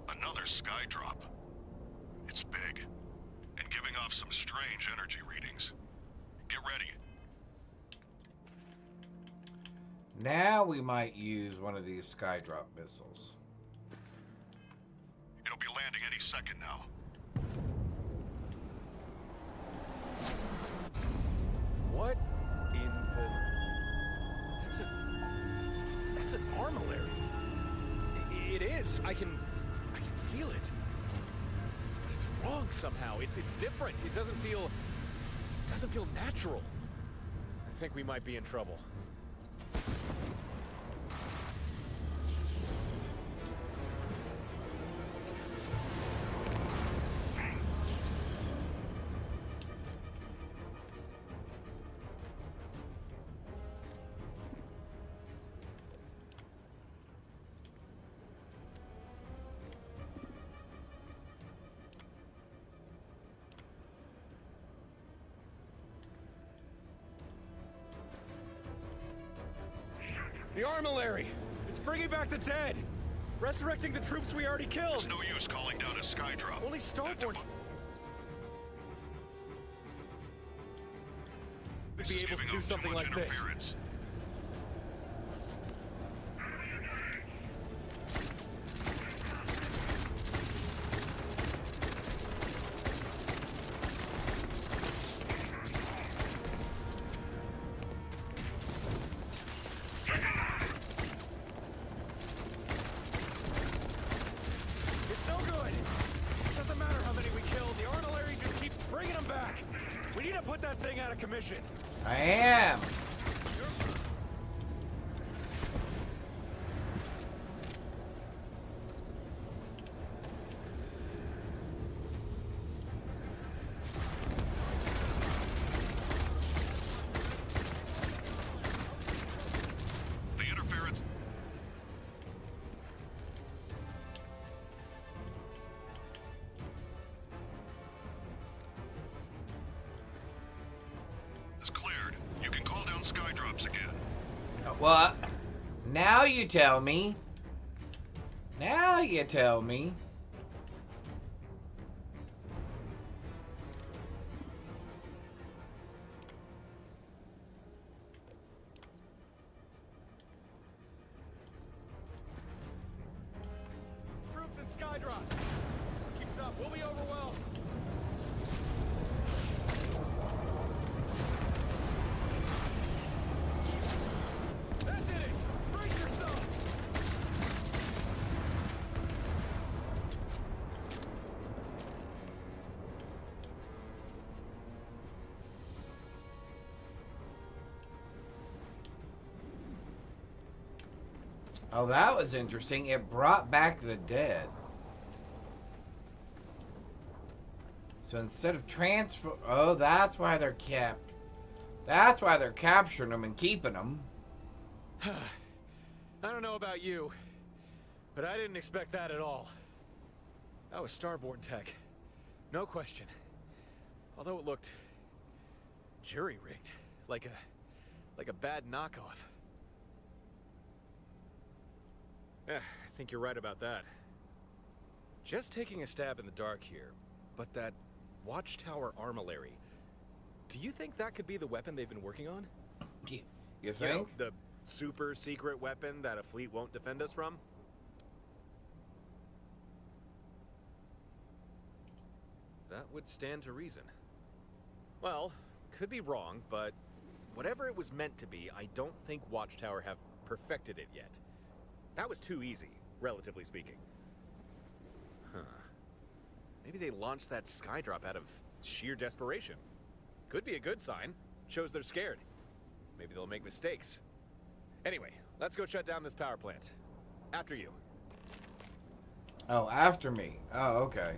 another skydrop. It's big. And giving off some strange energy readings. Get ready. Now we might use one of these skydrop missiles. It'll be landing any second now. What in the... That's an armillary. It is. I can feel it. But it's wrong somehow. It's different. It doesn't feel natural. I think we might be in trouble. The armillary! It's bringing back the dead! Resurrecting the troops we already killed! It's no use calling down a skydrop. Only Starborn... This be is able to giving do off something too much like this. interference. It's no good! Doesn't matter how many we killed, the artillery just keeps bringing them back! We need to put that thing out of commission! I am! The interference... is cleared. You can call down skydrops again. Well, now you tell me. Now you tell me. Troops and skydrops! This keeps up, we'll be overwhelmed! That did it! Brace yourself! Oh, that was interesting. It brought back the dead. So instead of transfer... Oh, that's why they're kept. That's why they're capturing them and keeping them. I don't know about you, but I didn't expect that at all. That was starborn tech. No question. Although it looked... jury-rigged. Like a bad knockoff. I think you're right about that. Just taking a stab in the dark here, but that Watchtower armillary, do you think that could be the weapon they've been working on? You think? You know, the super secret weapon that a fleet won't defend us from? That would stand to reason. Well, could be wrong, but whatever it was meant to be, I don't think Watchtower have perfected it yet. That was too easy, relatively speaking. Huh. Maybe they launched that skydrop out of sheer desperation. Could be a good sign. Shows they're scared. Maybe they'll make mistakes. Anyway, let's go shut down this power plant. After you. Oh, after me. Oh, okay.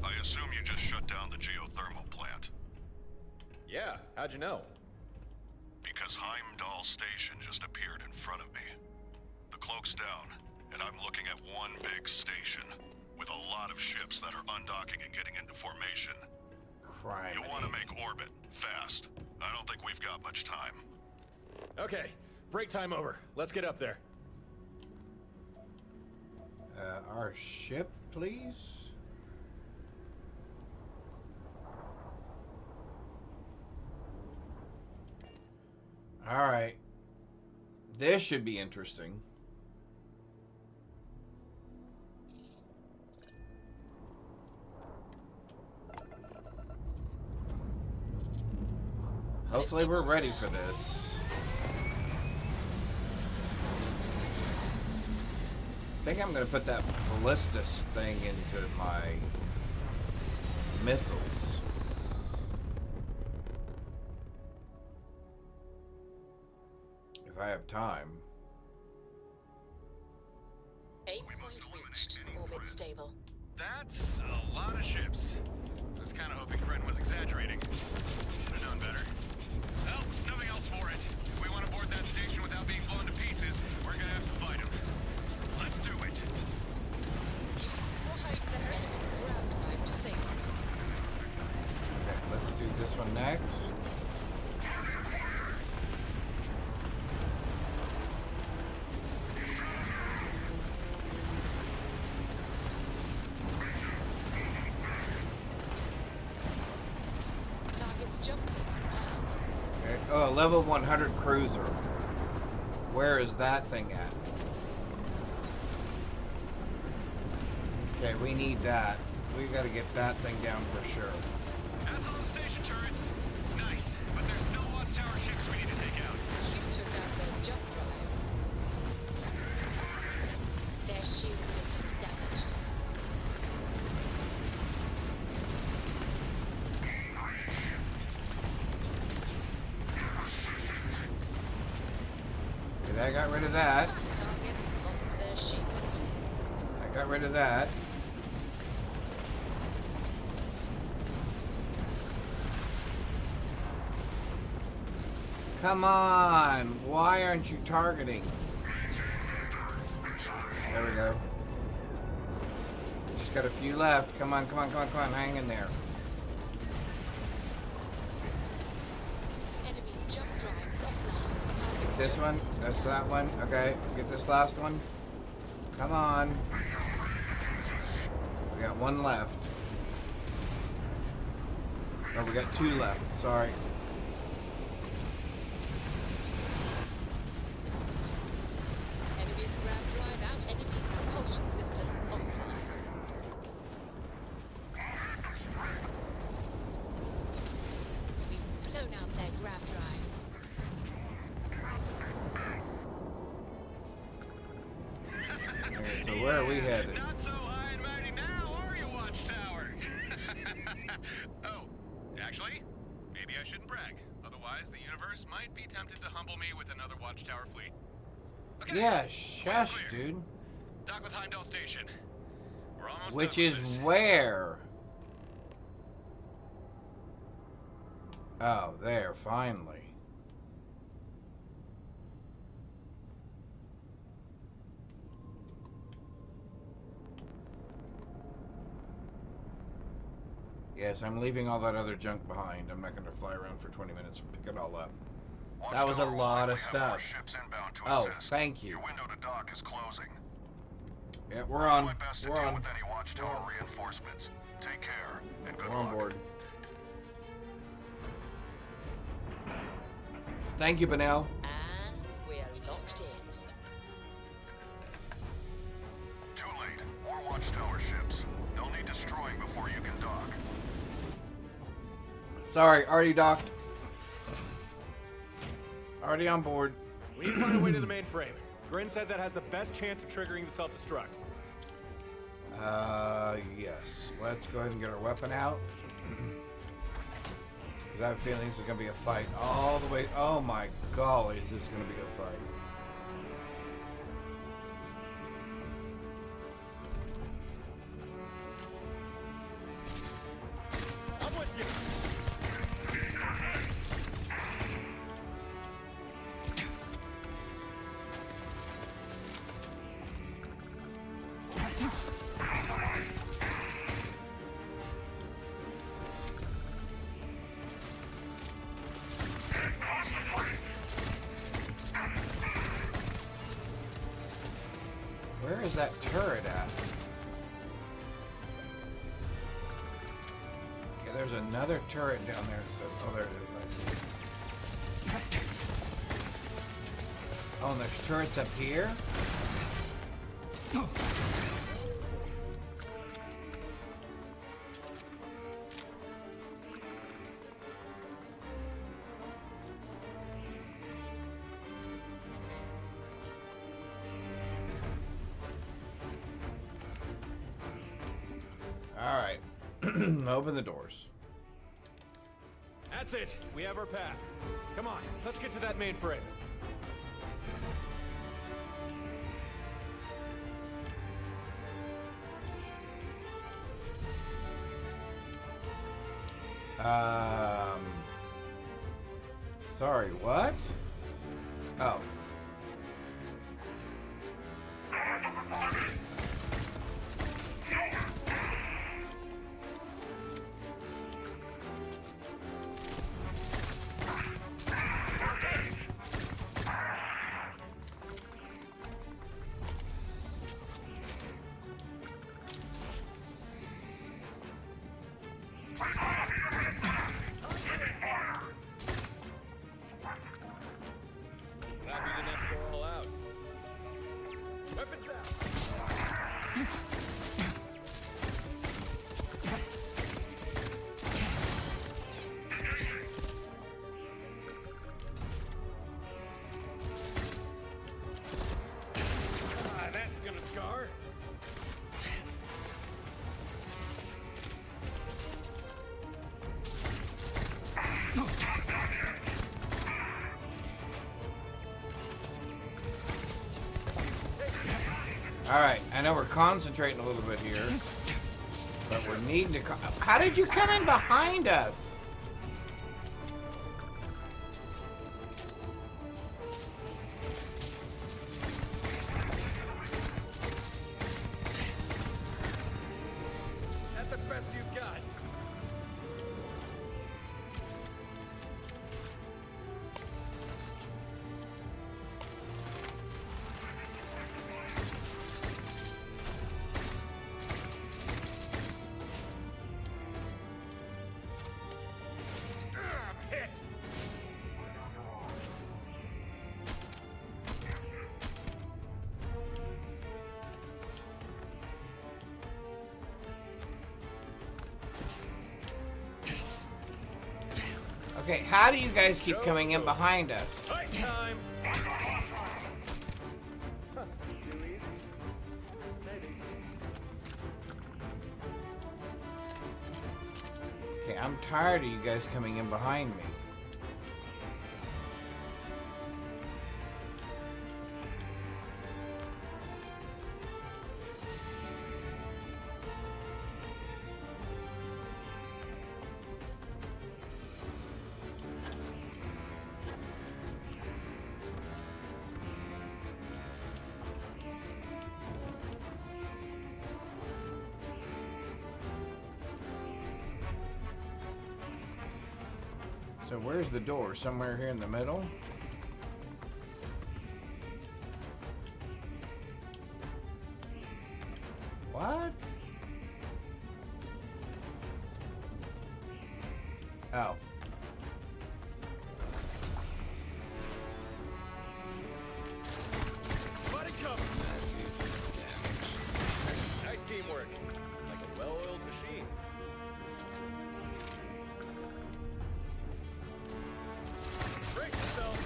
I assume you just shut down the geothermal plant. Yeah, how'd you know? Because Heimdall Station just appeared in front of me. The cloak's down, and I'm looking at one big station with a lot of ships that are undocking and getting into formation. Crime. You'll want to make orbit, fast. I don't think we've got much time. Okay, break time over. Let's get up there. Our ship, please? Alright. This should be interesting. Hopefully we're ready for this. I think I'm going to put that ballistus thing into my missiles. If I have time. Aim point reached. Orbit stable. That's a lot of ships. I was kind of hoping Kren was exaggerating. Should have known better. Well, nothing else for it. If we want to board that station without being blown to pieces, we're gonna have to fight him. Let's do it. Provide the enemy's grab drive disabled. Okay, let's do this one next. Target's jump system down. Okay. Oh, level 100 cruiser. Where is that thing at? Okay, we need that. We gotta get that thing down for sure. That's all the station turrets. Nice, but there's still Watchtower ships we need to take out. You took out their jump drive. Their shield system's damaged. Okay, that got rid of that. Targets lost their shields. I got rid of that. Come on! Why aren't you targeting? There we go. Just got a few left. Come on, come on, come on, come on. Hang in there. Enemy's jump drive is offline. Target's This jump one? system That's down. that one? Okay, get this last one. Come on. We got one left. Oh, we got two left. Sorry. Enemy's grab drive out. Enemy's propulsion systems offline. where are we headed? Not so high and mighty now, are you, Watchtower? Oh, actually, maybe I shouldn't brag. Otherwise, the universe might be tempted to humble me with another Watchtower fleet. Okay. Yeah, shush, dude. Dock with Heimdall Station. We're almost Which done is with this. where? Oh, there, finally. Yes, I'm leaving all that other junk behind. I'm not going to fly around for 20 minutes and pick it all up. That was a lot of stuff. Oh, thank you. Your window to dock is closing. Yeah, we're on. My best to We're deal on. with any Watchtower reinforcements. Take care and good We're on luck. board. Thank you, Benel. And we're locked in. Too late. More Watchtower ships. They'll need destroying before you can dock. Sorry, already docked. Already on board. We need to find a way to the mainframe. Grin said that has the best chance of triggering the self-destruct. Yes. Let's go ahead and get our weapon out. Because I have a feeling this is going to be a fight all the way. Oh my golly, is this going to be a fight? I'm with you. Where is that turret at? Okay, there's another turret down there. So, oh, there it is. I see it. Oh, and there's turrets up here? Alright. Open the doors. That's it. We have our path. Come on, let's get to that mainframe. Sorry, what? Oh. Glad we didn't have to go all out. Weapons out. That's gonna scar. Alright, I know we're concentrating a little bit here. But we're needing to... How did you come in behind us? That's the best you've got. Hit. Okay, how do you guys keep coming in behind us? Fight time. Hey, I'm tired of you guys coming in behind me. So where's the door? Somewhere here in the middle? What? Oh. Body cover. Massive damage. Nice teamwork. Like a well-oiled machine. Brace yourself.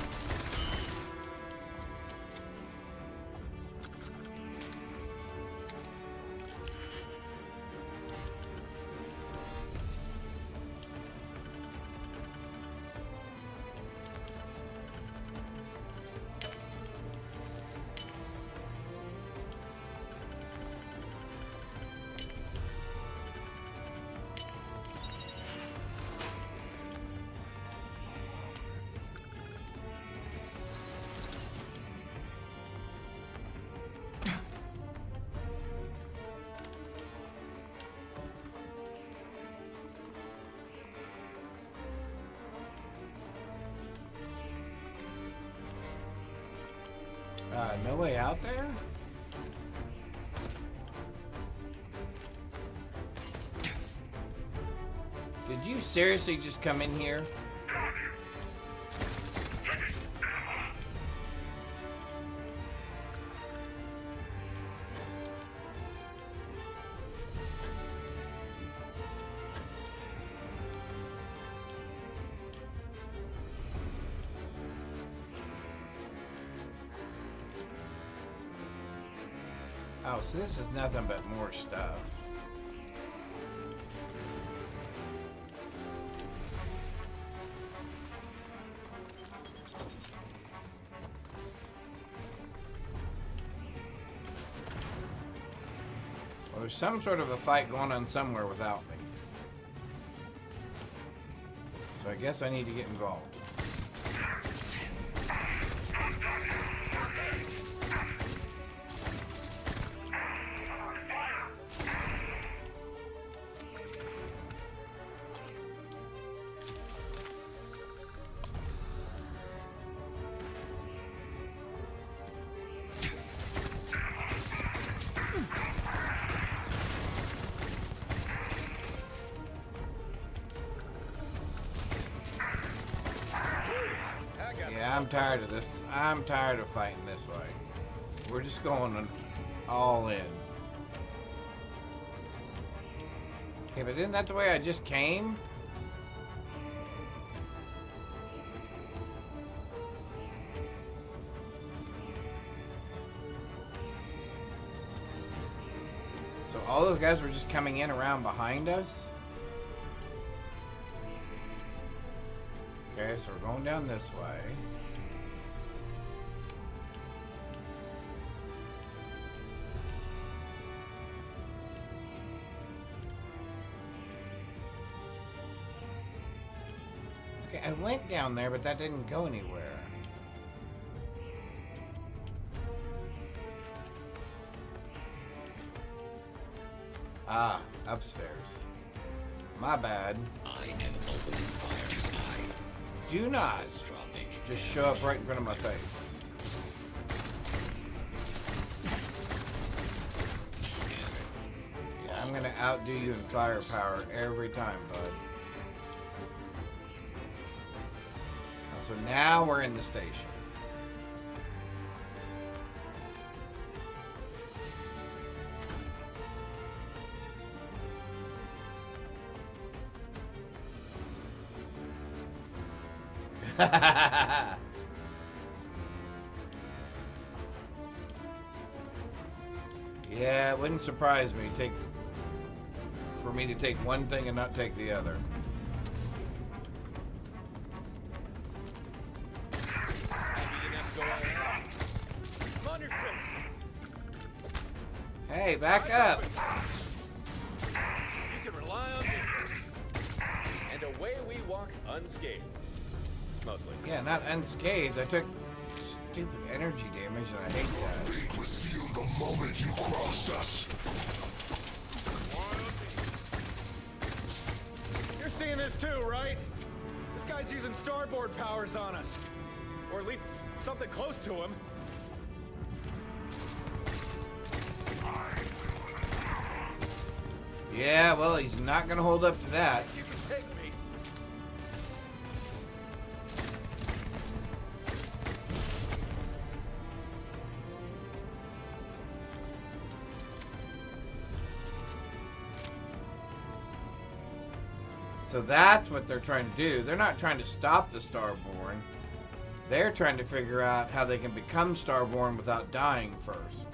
No way out there? Did you seriously just come in here? Oh, so this is nothing but more stuff. Well, there's some sort of a fight going on somewhere without me. So I guess I need to get involved. I'm tired of this. I'm tired of fighting this way. We're just going all in. Okay, but isn't that the way I just came? So all those guys were just coming in around behind us? Okay, so we're going down this way. Okay, I went down there, but that didn't go anywhere. Ah, upstairs. My bad. I am opening fire. Do not just show up right in front of my face. Yeah, I'm gonna outdo you in firepower every time, bud. So now we're in the station. Yeah, it wouldn't surprise me for me to take one thing and not take the other. Hey, back up. You can rely on me. And away we walk unscathed. Mostly. Yeah, not unscathed. I took stupid energy damage and I hate that. Fate was sealed the moment you crossed us. You're seeing this too, right? This guy's using starboard powers on us. Or at least something close to him. Yeah, well, he's not gonna hold up to that. You can take me. So that's what they're trying to do. They're not trying to stop the Starborn. They're trying to figure out how they can become Starborn without dying first.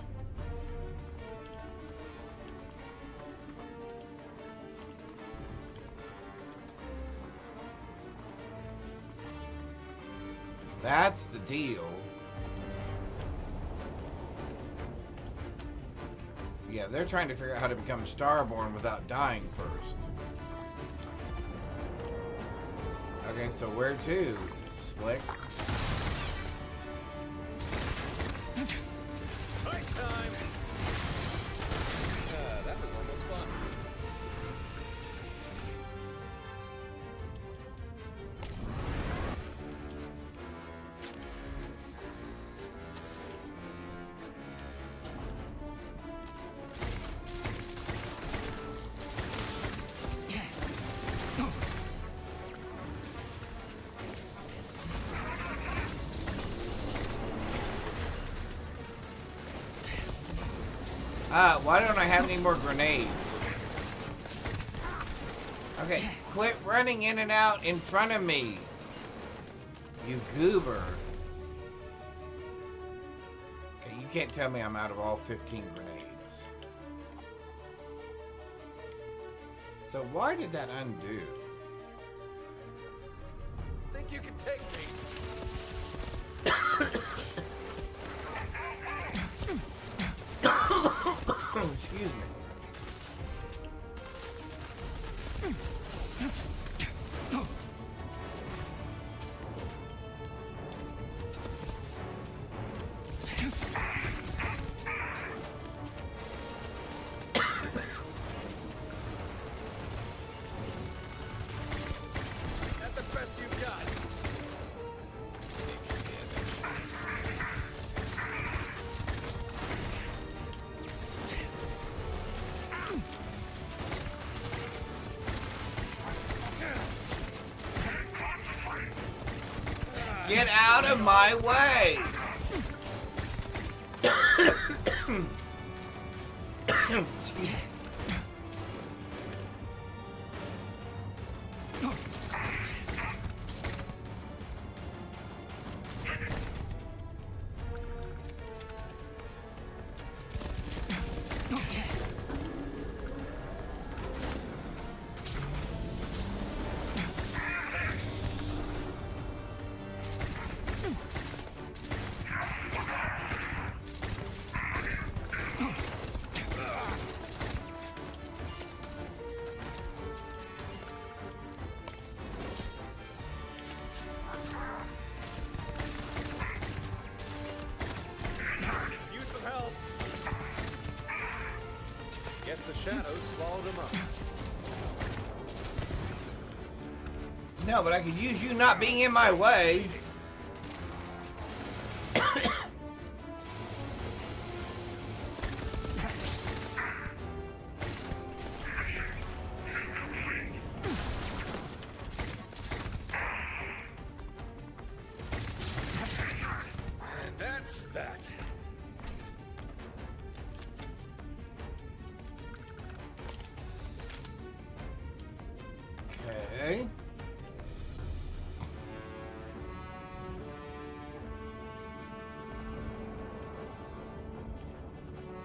That's the deal. Yeah, they're trying to figure out how to become Starborn without dying first. Okay, so where to? Slick. Fight time! That was almost fun. Why don't I have any more grenades? Okay, quit running in and out in front of me. You goober. Okay, you can't tell me I'm out of all 15 grenades. So why did that undo? Think you can take me? Excuse me. That's the best you've got. Get out of my way! Excuse me. Use some help. Guess the shadows swallowed him up. No, but I could use you not being in my way. And that's that. Okay.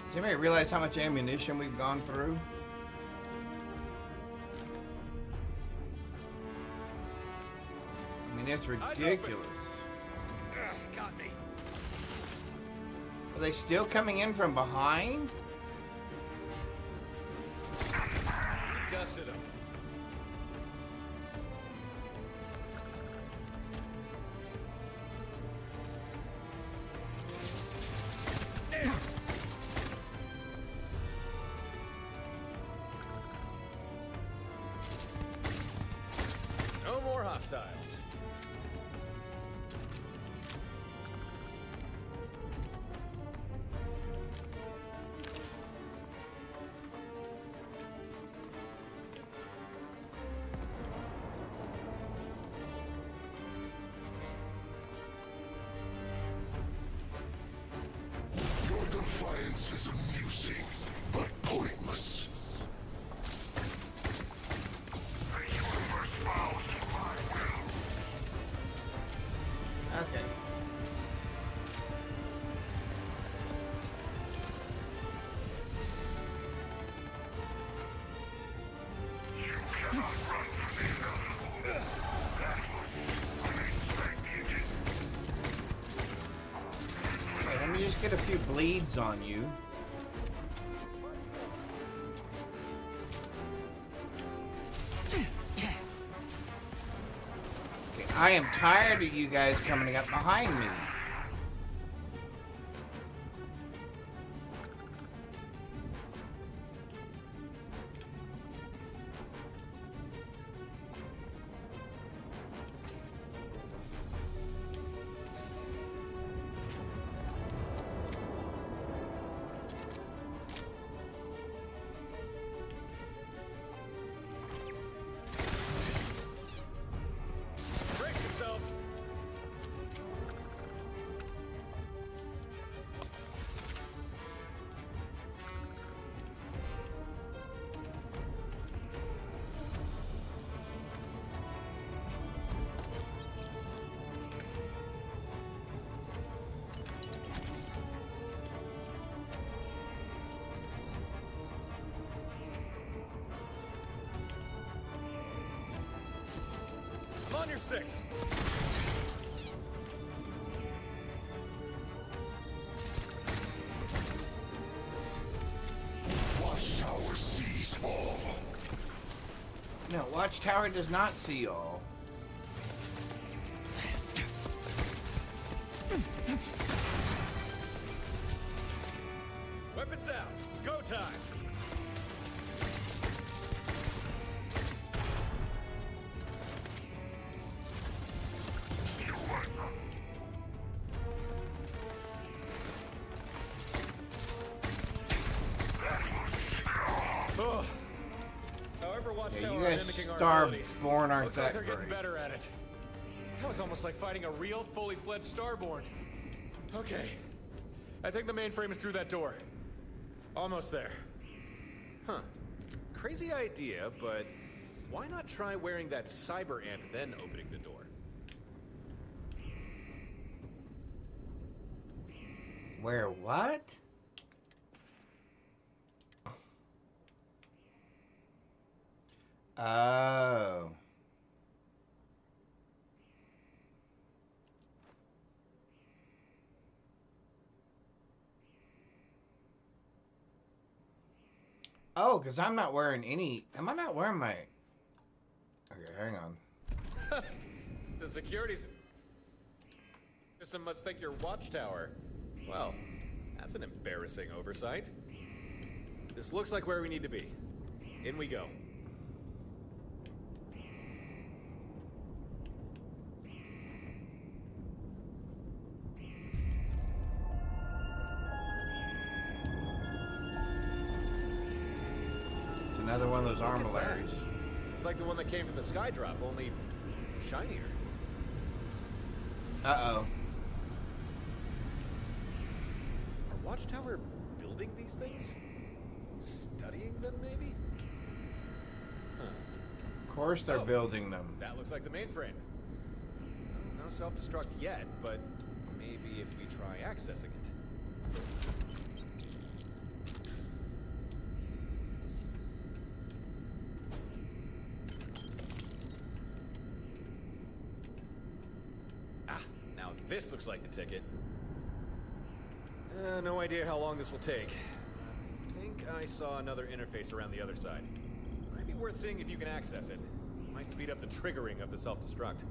Does anybody realize how much ammunition we've gone through? I mean, it's ridiculous. Got me. Are they still coming in from behind? dusted him. No more hostiles. Your defiance is amusing, but pointless. The universe bows to my will. Okay. You cannot run from the inevitable. That was unexpected. Okay, let me just get a few bleeds on you. Okay, I am tired of you guys coming up behind me. Brace yourself. I'm on your 6. Watchtower sees all. No, Watchtower does not see all. Weapons out. It's go time. Ugh. However, Yeah, Watchtower you are guys mimicking our abilities. Starborn aren't Looks like that they're getting great. better at it. That was almost like fighting a real, fully fledged Starborn. Okay. I think the mainframe is through that door. Almost there. Huh. Crazy idea, but why not try wearing that cyber amp then opening the door? Where what? Oh. Oh, because I'm not wearing any... Am I not wearing my... Okay, hang on. The security system must think you're Watchtower. Well, that's an embarrassing oversight. This looks like where we need to be. In we go. It's another one of those Look at armillarians. that. It's like the one that came from the Skydrop, only shinier. Uh-oh. Are Watchtower building these things? Studying them, maybe? Huh. Of course they're building them. That looks like the mainframe. No self-destruct yet, but maybe if we try accessing it. Ah, now this looks like the ticket. No idea how long this will take. I think I saw another interface around the other side. Might be worth seeing if you can access it. Might speed up the triggering of the self-destruct.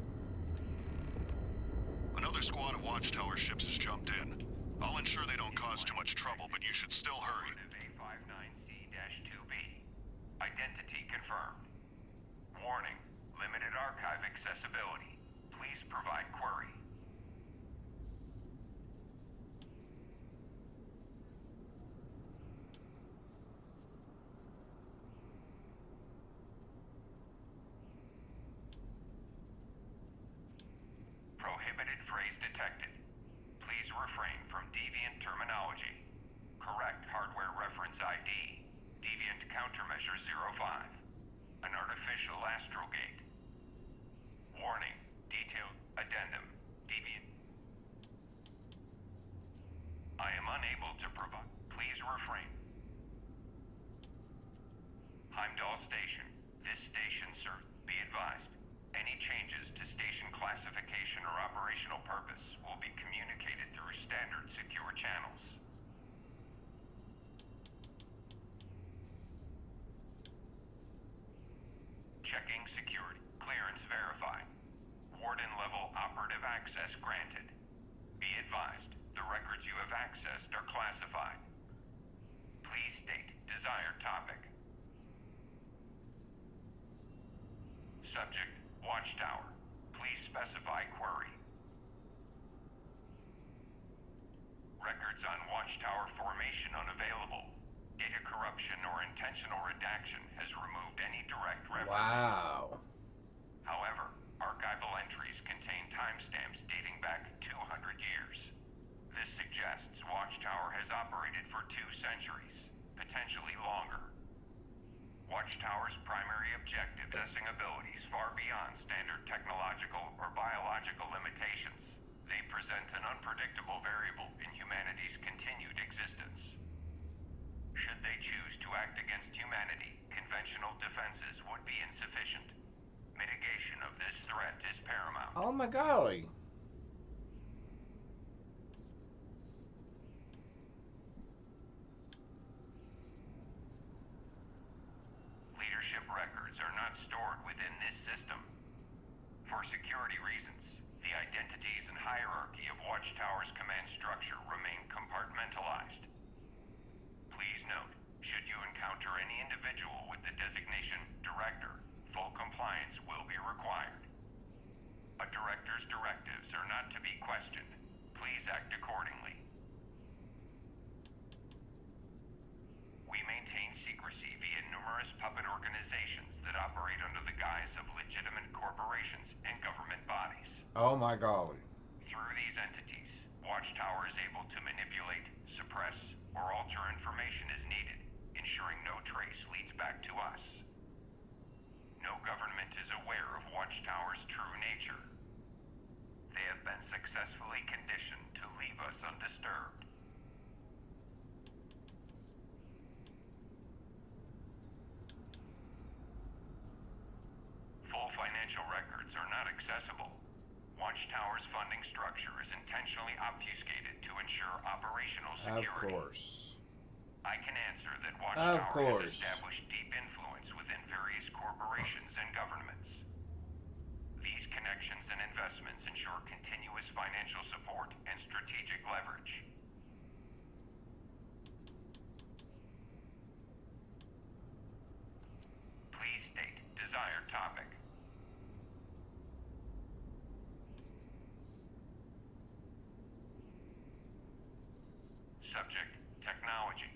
Another squad of Watchtower ships has jumped in. I'll ensure they don't cause too much trouble, but you should still hurry. A59C-2B. Identity confirmed. Warning, limited archive accessibility. Please provide query. Prohibited phrase detected. Please refrain from deviant terminology. Correct hardware reference ID. Deviant countermeasure 05. An artificial astral gate. Warning. Detailed addendum. Deviant. I am unable to provide. Please refrain. Heimdall Station. This station, sir. Be advised. Any changes to station classification or operational purpose will be communicated through standard secure channels. Checking security. Clearance verified. Warden level operative access granted. Be advised, the records you have accessed are classified. Please state desired topic. Subject, Watchtower. Please specify query. Records on Watchtower formation unavailable. Data corruption or intentional redaction has removed any direct references. Wow. However, archival entries contain timestamps dating back 200 years. This suggests Watchtower has operated for 2 centuries, potentially longer. Watchtower's primary objective is possessing abilities far beyond standard technological or biological limitations. They present an unpredictable variable in humanity's continued existence. Should they choose to act against humanity, conventional defenses would be insufficient. Mitigation of this threat is paramount. Oh my golly. Leadership records are not stored within this system. For security reasons, the identities and hierarchy of Watchtower's command structure remain compartmentalized. Please note, should you encounter any individual with the designation Director, full compliance will be required. A Director's directives are not to be questioned. Please act accordingly. We maintain secrecy via numerous puppet organizations that operate under the guise of legitimate corporations and government bodies. Oh my golly. Through these entities, Watchtower is able to manipulate, suppress, or alter information as needed, ensuring no trace leads back to us. No government is aware of Watchtower's true nature. They have been successfully conditioned to leave us undisturbed. Full financial records are not accessible. Watchtower's funding structure is intentionally obfuscated to ensure operational security. Of course. I can answer that Watchtower has course. established deep influence within various corporations and governments. These connections and investments ensure continuous financial support and strategic leverage. Please state desired topic. Subject, technology.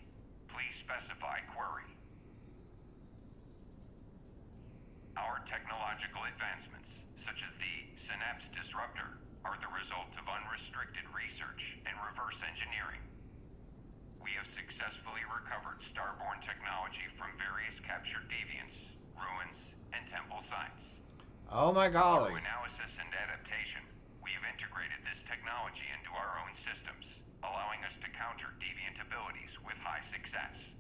Please specify query. Our technological advancements, such as the Synapse Disruptor, are the result of unrestricted research and reverse engineering. We have successfully recovered starborn technology from various captured deviants, ruins, and temple sites. Oh my golly. Through analysis and adaptation, we have integrated this technology into our own systems, allowing us to counter deviant abilities with high success.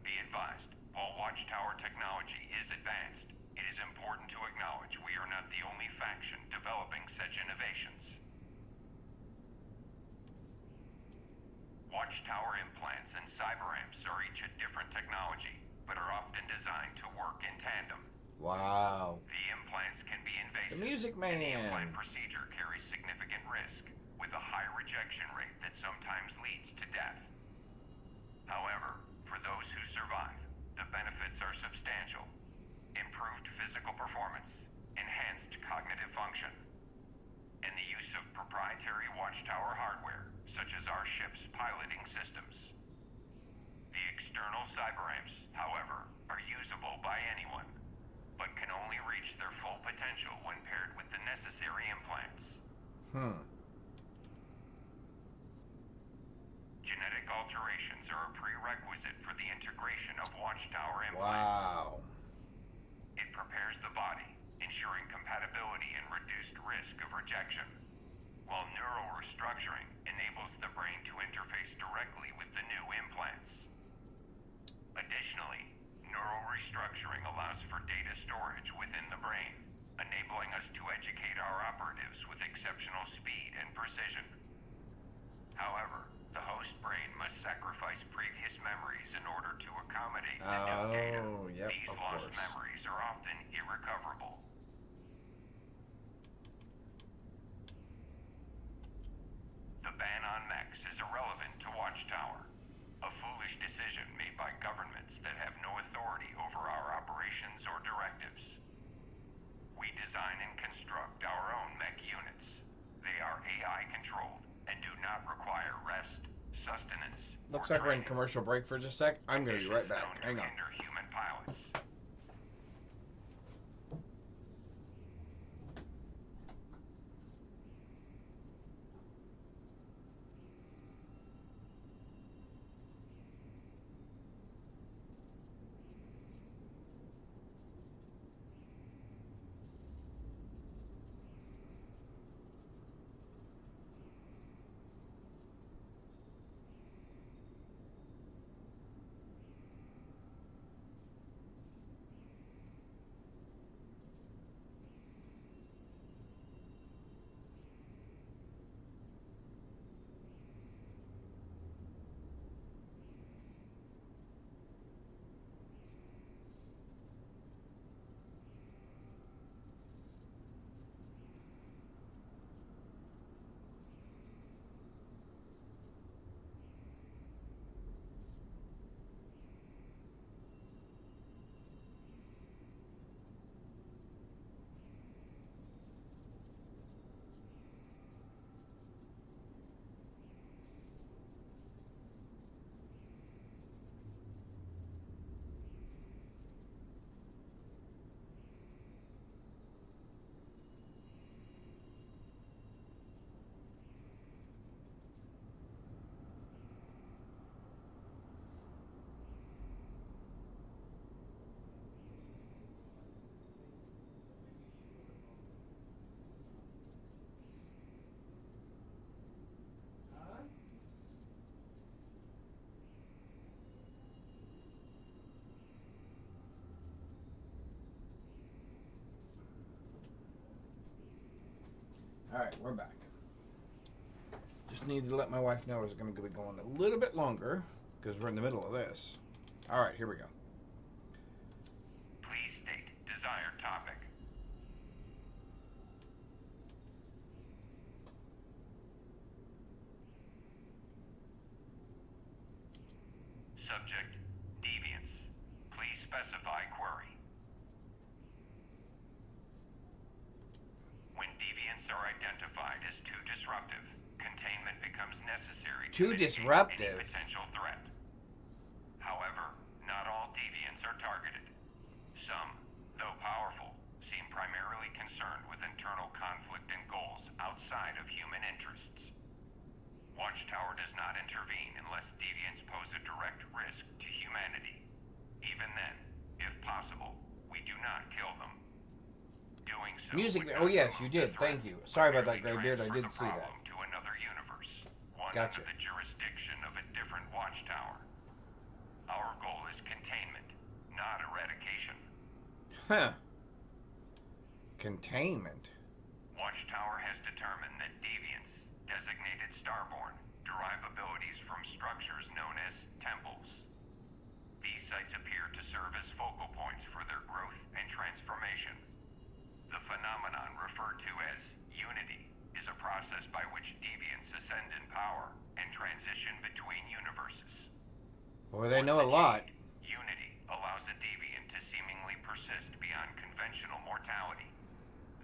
Be advised, while Watchtower technology is advanced, it is important to acknowledge we are not the only faction developing such innovations. Watchtower implants and cyber amps are each a different technology, but are often designed to work in tandem. Wow. The implants can be invasive. The Music Man. And the implant procedure carries significant risk, with a high rejection rate that sometimes leads to death. However, for those who survive, the benefits are substantial. Improved physical performance, enhanced cognitive function, and the use of proprietary watchtower hardware, such as our ship's piloting systems. The external cyberamps, however, are usable by anyone, but can only reach their full potential when paired with the necessary implants. Genetic alterations are a prerequisite for the integration of watchtower implants. Wow. It prepares the body, ensuring compatibility and reduced risk of rejection, while neural restructuring enables the brain to interface directly with the new implants. Additionally, neural restructuring allows for data storage within the brain, enabling us to educate our operatives with exceptional speed and precision. However, the host brain must sacrifice previous memories in order to accommodate the new data. Yep, These lost memories are often irrecoverable. The ban on mechs is irrelevant to Watchtower, a foolish decision made by governments that have no authority over our operations or directives. We design and construct our own mech units. They are AI controlled and do not require rest, sustenance, Looks like we're in commercial break for just a sec. I'm going to be right back. Hang on. human pilots. Alright, we're back. Just needed to let my wife know it's going to be going a little bit longer because we're in the middle of this. Alright, here we go. Please state desired topic. Subject, deviance. Please specify query. When deviants are identified as too disruptive, containment becomes necessary to mitigate any potential threat. However, not all deviants are targeted. Some, though powerful, seem primarily concerned with internal conflict and goals outside of human interests. Watchtower does not intervene unless deviants pose a direct risk to humanity. Even then, if possible, we do not kill them. Doing so Music. Oh yes, you did. Thank you. Sorry about that, Greybeard. I did see that. To another universe, one Gotcha. under the jurisdiction of a different watchtower. Our goal is containment, not eradication. Huh. Containment. Watchtower has determined that deviants, designated Starborn, derive abilities from structures known as temples. These sites appear to serve as focal points for their growth and transformation. The phenomenon referred to as unity is a process by which deviants ascend in power and transition between universes. Boy, they know a lot. Unity allows a deviant to seemingly persist beyond conventional mortality.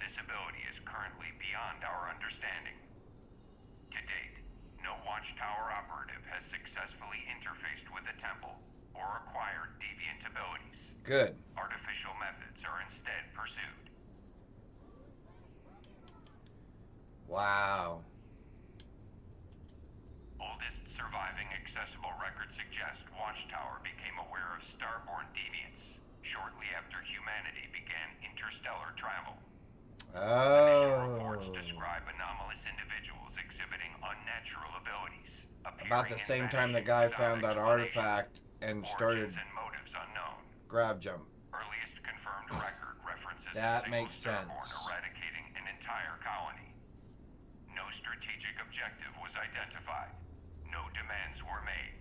This ability is currently beyond our understanding. To date, no Watchtower operative has successfully interfaced with the temple or acquired deviant abilities. Good. Artificial methods are instead pursued. Wow. Oldest surviving accessible records suggest Watchtower became aware of starborn deviants shortly after humanity began interstellar travel. Initial reports describe anomalous individuals exhibiting unnatural abilities. About the same time the guy found that artifact and started and motives unknown. grab jump. Earliest confirmed record references That a single makes starborn sense. eradicating an entire colony. No strategic objective was identified. No demands were made.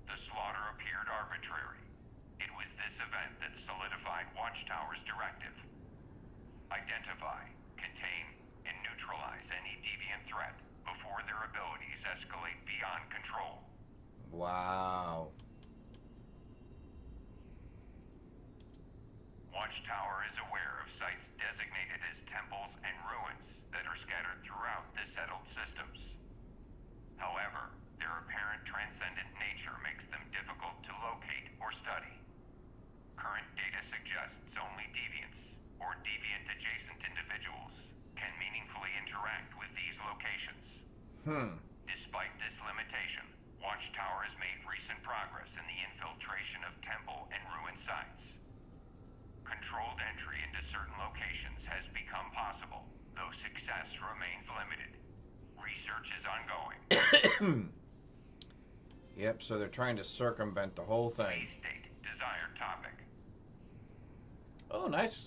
The slaughter appeared arbitrary. It was this event that solidified Watchtower's directive. Identify, contain, and neutralize any deviant threat before their abilities escalate beyond control. Wow. Watchtower is aware of sites designated as temples and ruins that are scattered throughout the settled systems. However, their apparent transcendent nature makes them difficult to locate or study. Current data suggests only deviants or deviant-adjacent individuals can meaningfully interact with these locations. Despite this limitation, Watchtower has made recent progress in the infiltration of temple and ruin sites. Controlled entry into certain locations has become possible, though success remains limited. Research is ongoing. Yep, so they're trying to circumvent the whole thing. Please state desired topic. Oh, nice.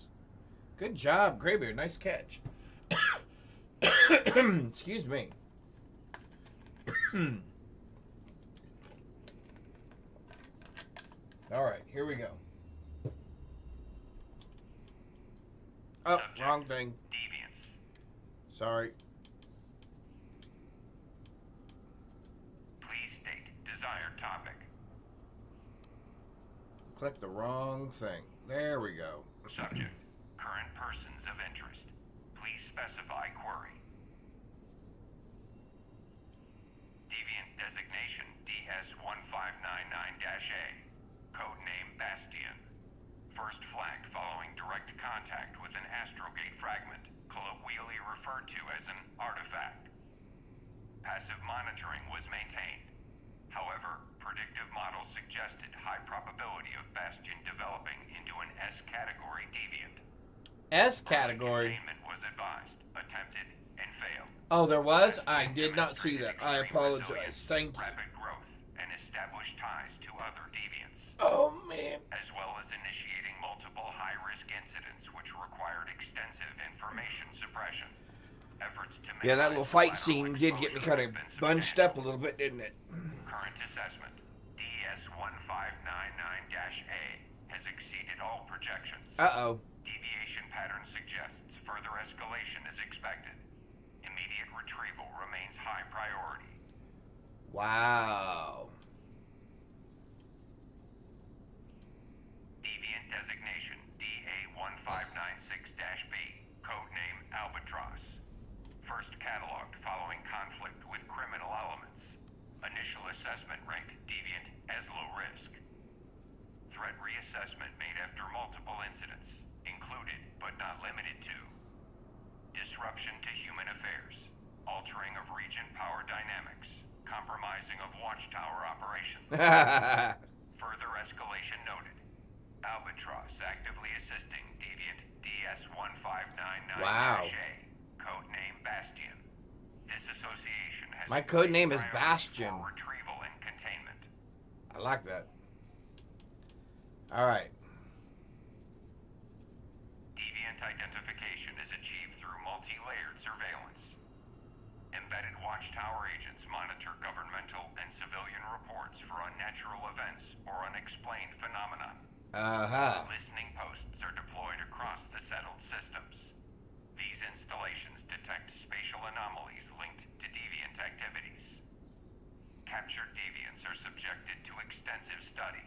Good job, Graybeard. Nice catch. Excuse me. All right, here we go. Oh, Subject, wrong thing. Deviants. Sorry. Please state desired topic. Click the wrong thing. There we go. Subject, current persons of interest. Please specify query. Deviant designation DS-1599-A. Codename Bastion. First flagged following direct contact with an astrogate fragment, colloquially referred to as an artifact. Passive monitoring was maintained. However, predictive models suggested high probability of Bastion developing into an S-category deviant. S category. Containment was advised, attempted, and failed. Oh, there was? I did not see that. I apologize. Thank you. Rapid growth and established ties to other deviants. Oh, man. As well as initiating multiple high-risk incidents which required extensive information suppression. Efforts to Yeah, that little fight minimize scene did get me kind of bunched up a little bit, didn't it? Current assessment, DS-1599-A has exceeded all projections. Uh-oh. Deviation pattern suggests further escalation is expected. Immediate retrieval remains high priority. Wow. Deviant designation DA-1596-B, codename Albatross. First cataloged following conflict with criminal elements. Initial assessment ranked deviant as low risk. Threat reassessment made after multiple incidents, included but not limited to disruption to human affairs, altering of region power dynamics, compromising of Watchtower operations. Further escalation noted. Albatross actively assisting deviant DS-1599-A. Wow. Codename Bastion. This association has My code name is priority Bastion. for retrieval and containment. I like that. All right. Deviant identification is achieved through multi-layered surveillance. Embedded Watchtower agents monitor governmental and civilian reports reports for unnatural events or unexplained phenomena. Listening posts are deployed across the settled systems. These installations detect spatial anomalies linked to deviant activities. Captured deviants are subjected to extensive study.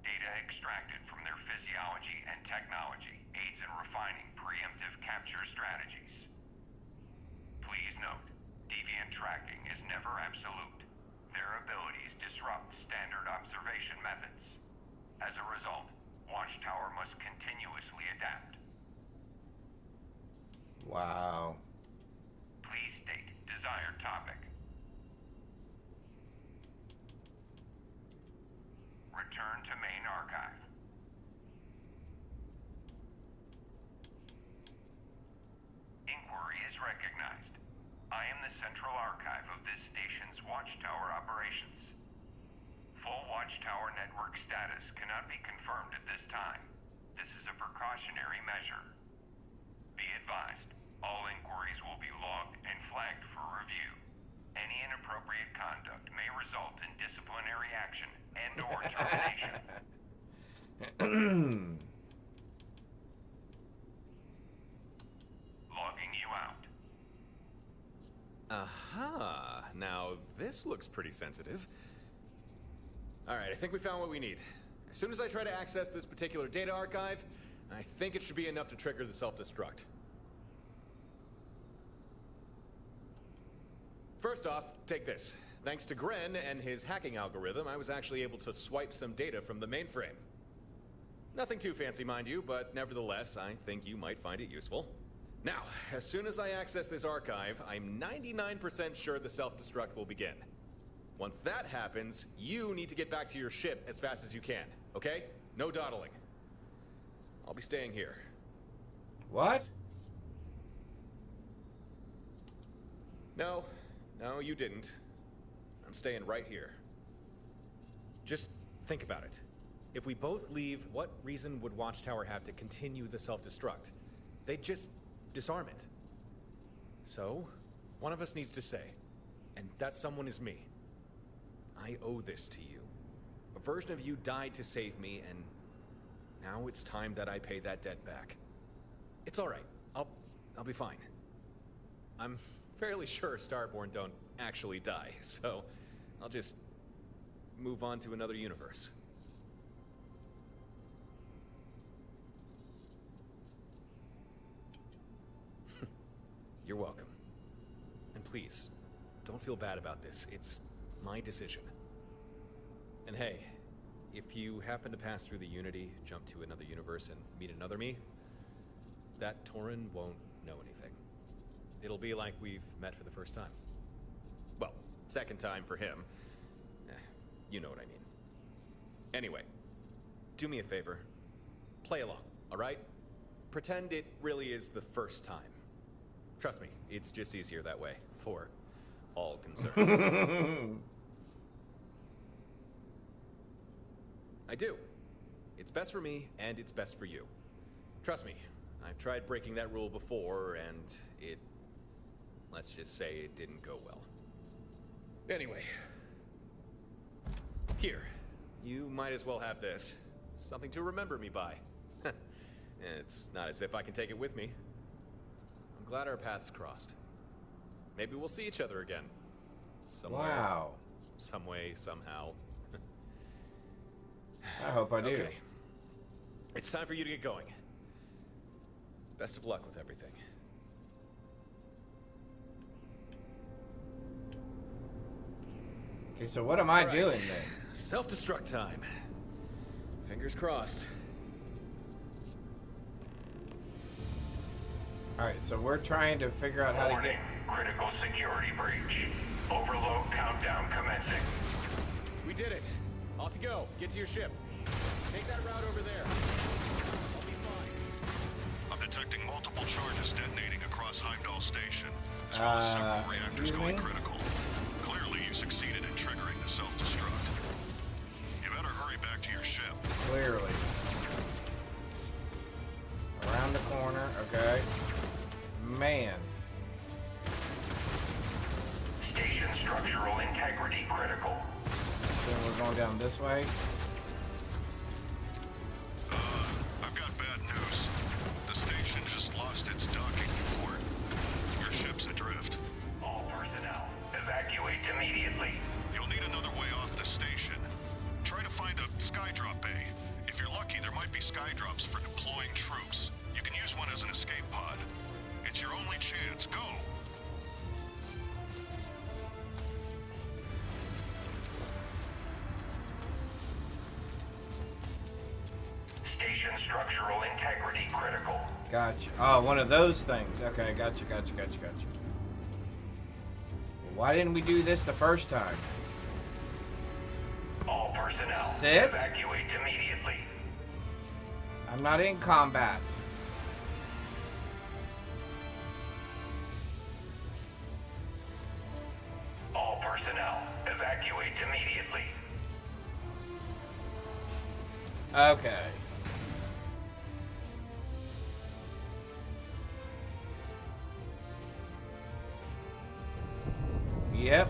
Data extracted from their physiology and technology aids in refining preemptive capture strategies. Please note, deviant tracking is never absolute. Their abilities disrupt standard observation methods. As a result, Watchtower must continuously adapt. Wow. Please state desired topic. Return to main archive. Inquiry is recognized. I am the central archive of this station's Watchtower operations. Full Watchtower network status cannot be confirmed at this time. This is a precautionary measure. Be advised, all inquiries will be logged and flagged for review. Any inappropriate conduct may result in disciplinary action and/or termination. Logging you out. Aha. Now, this looks pretty sensitive. Alright, I think we found what we need. As soon as I try to access this particular data archive, I think it should be enough to trigger the self-destruct. First off, take this. Thanks to Gren and his hacking algorithm, I was actually able to swipe some data from the mainframe. Nothing too fancy, mind you, but nevertheless, I think you might find it useful. Now, as soon as I access this archive, I'm 99% sure the self-destruct will begin. Once that happens, you need to get back to your ship as fast as you can, okay? No dawdling. I'll be staying here. What? No, you didn't. I'm staying right here. Just think about it. If we both leave, what reason would Watchtower have to continue the self-destruct? They'd just disarm it. So, one of us needs to say, and that someone is me. I owe this to you. A version of you died to save me, and now it's time that I pay that debt back. It's all right. I'll be fine. I'm fairly sure Starborn don't actually die, so I'll just move on to another universe. You're welcome. And please, don't feel bad about this. It's my decision. And hey, if you happen to pass through the Unity, jump to another universe, and meet another me, that Tauren won't know anything. It'll be like we've met for the first time. Well, second time for him. You know what I mean. Anyway, do me a favor. Play along, all right? Pretend it really is the first time. Trust me, it's just easier that way, for all concerned. I do. It's best for me, and it's best for you. Trust me, I've tried breaking that rule before, and let's just say it didn't go well. Anyway. Here. You might as well have this. Something to remember me by. It's not as if I can take it with me. I'm glad our paths crossed. Maybe we'll see each other again. Somewhere. Wow. Some way, somehow. I hope I do. Okay. It's time for you to get going. Best of luck with everything. Okay, so what am I doing then? Self-destruct time. Fingers crossed. Alright, so we're trying to figure out how to get... Critical security breach. Overload countdown commencing. We did it. Off you go. Get to your ship. Take that route over there. I'll be fine. I'm detecting multiple charges detonating across Heimdall Station, as well as several reactors going critical. Clearly, you succeeded in triggering the self-destruct. You better hurry back to your ship. Clearly. Around the corner, okay. Man. Station structural integrity critical. Doing we're going down this way. I've got bad news. The station just lost its docking port. Your ship's adrift. All personnel, evacuate immediately. You'll need another way off the station. Try to find a skydrop bay. If you're lucky, there might be skydrops for deploying troops. You can use one as an escape pod. It's your only chance. Go! Station structural integrity critical. Gotcha. Oh, one of those things. Okay, gotcha. Why didn't we do this the first time? All personnel, Sit. evacuate immediately. I'm not in combat. All personnel, evacuate immediately. Okay. Yep.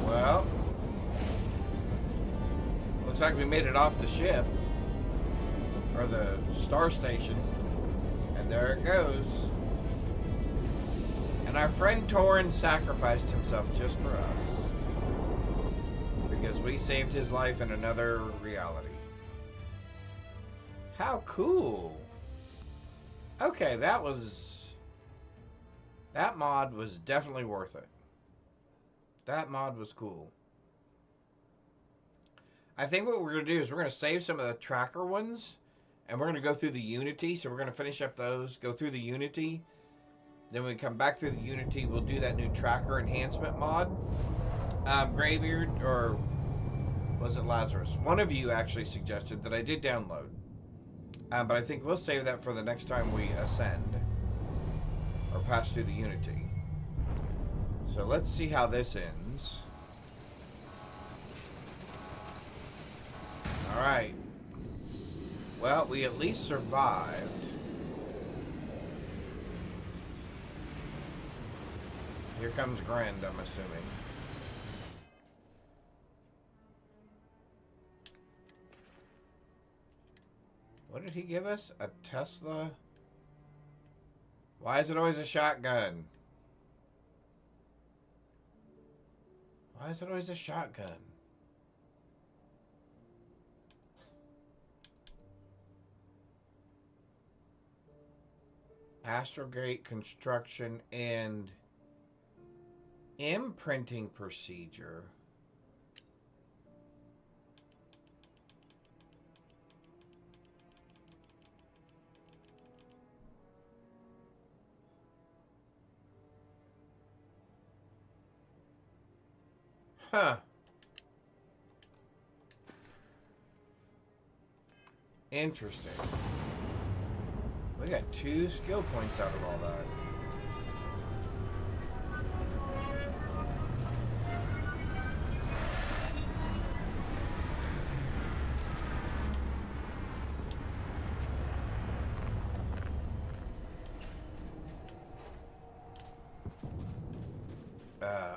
Well, looks like we made it off the ship, or the star station, and there it goes. And our friend Torin sacrificed himself just for us, because we saved his life in another reality. How cool! Okay, that mod was definitely worth it. That mod was cool. I think what we're going to do is we're going to save some of the tracker ones, and we're going to go through the Unity. So we're going to finish up those, go through the Unity. Then when we come back through the Unity, we'll do that new tracker enhancement mod. Graybeard, or was it Lazarus? One of you actually suggested that I did download. But I think we'll save that for the next time we ascend or pass through the Unity. So let's see how this ends. Alright. Well, we at least survived. Here comes Grand, I'm assuming. What did he give us? A Tesla? Why is it always a shotgun? Why is it always a shotgun? Astrogate construction and imprinting procedure. Huh. Interesting. We got 2 skill points out of all that.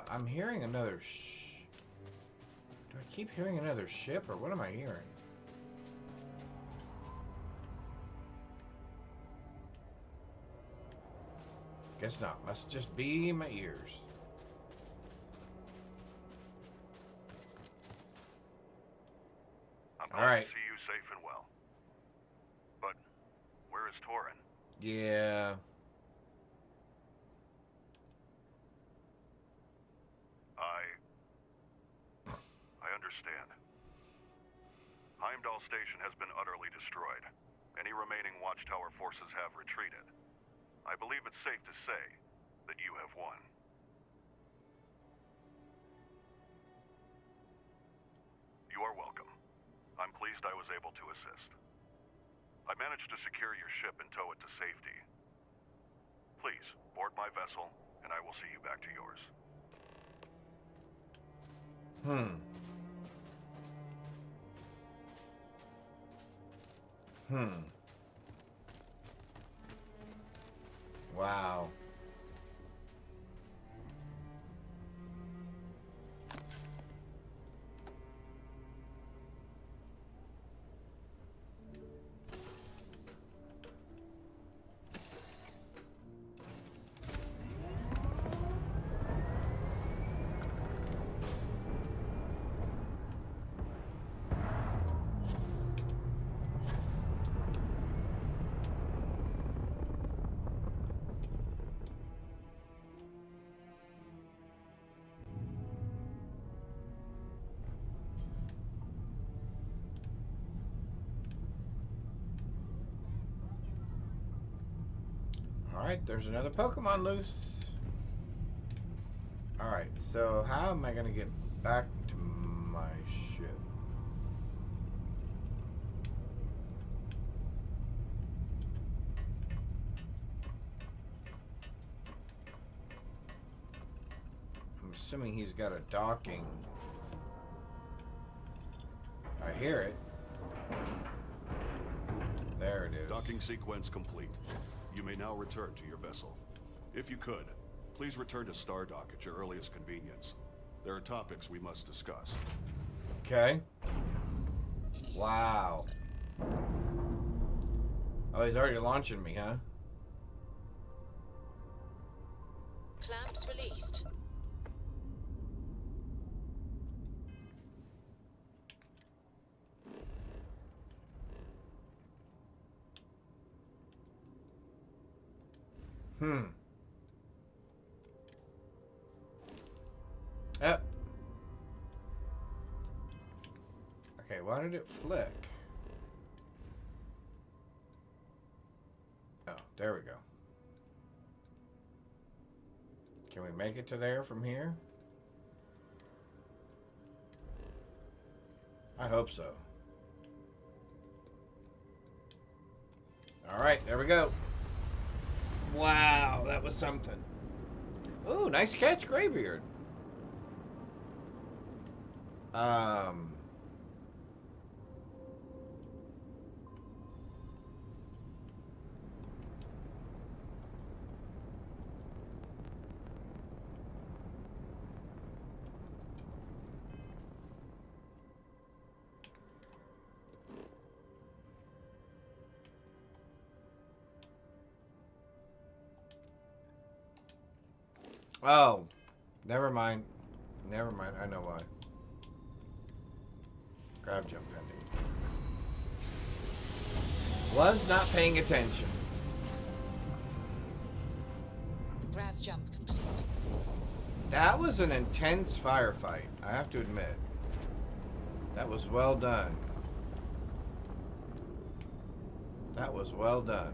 I'm hearing another do I keep hearing another ship, or what am I hearing? Guess not. Must just be my ears. I'm glad to see you safe and well. But where is Torin? Yeah. I understand. Heimdall Station has been utterly destroyed. Any remaining Watchtower forces have retreated. I believe it's safe to say that you have won. You are welcome. I'm pleased I was able to assist. I managed to secure your ship and tow it to safety. Please, board my vessel, and I will see you back to yours. Wow. Alright, there's another Pokemon loose. Alright, so how am I going to get back to my ship? I'm assuming he's got a docking. I hear it. There it is. Docking sequence complete. You may now return to your vessel. If you could, please return to Stardock at your earliest convenience. There are topics we must discuss. Okay. Wow. Oh, he's already launching me, huh? Clamps released. Yep. Okay, why did it flick? Oh, there we go. Can we make it to there from here? I hope so. Alright, there we go. Wow, that was something. Ooh, nice catch, Graybeard. Oh, never mind. Never mind. I know why. Grab jump pending. Was not paying attention. Grav jump complete. That was an intense firefight, I have to admit. That was well done. That was well done.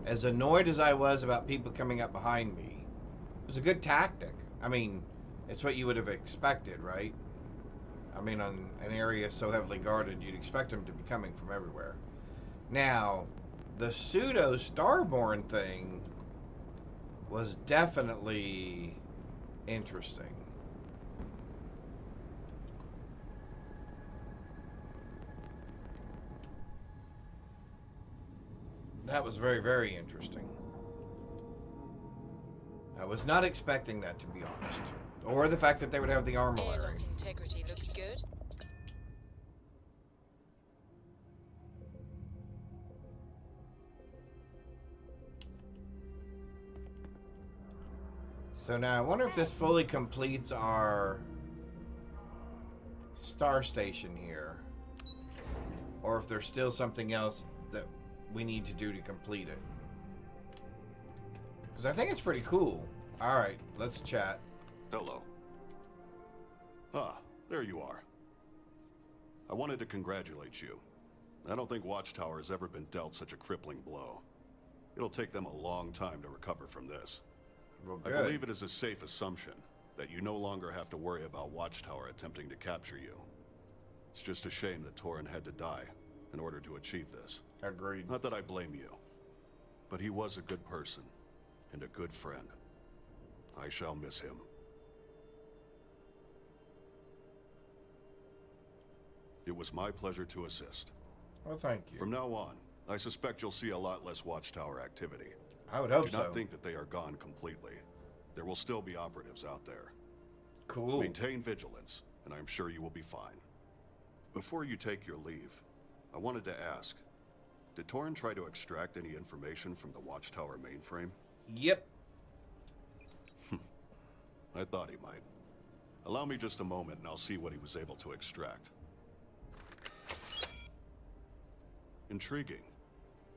As annoyed as I was about people coming up behind me, it was a good tactic. I mean, it's what you would have expected, right? I mean, on an area so heavily guarded, you'd expect them to be coming from everywhere. Now, the pseudo Starborn thing was definitely interesting. That was very, very interesting. I was not expecting that, to be honest. Or the fact that they would have the armor Airlock layering. integrity looks good. So now I wonder if this fully completes our star station here. Or if there's still something else that we need to do to complete it. Because I think it's pretty cool. Alright, let's chat. Hello. Ah, there you are. I wanted to congratulate you. I don't think Watchtower has ever been dealt such a crippling blow. It'll take them a long time to recover from this. Well, I good. believe it is a safe assumption that you no longer have to worry about Watchtower attempting to capture you. It's just a shame that Torin had to die in order to achieve this. Agreed. Not that I blame you, but he was a good person and a good friend. I shall miss him. It was my pleasure to assist. Well, thank you. From now on, I suspect you'll see a lot less Watchtower activity. I would hope Do not so. think that they are gone completely. There will still be operatives out there. Cool. Maintain vigilance, and I'm sure you will be fine. Before you take your leave, I wanted to ask, did Torin try to extract any information from the Watchtower mainframe? Yep. I thought he might. Allow me just a moment and I'll see what he was able to extract. Intriguing.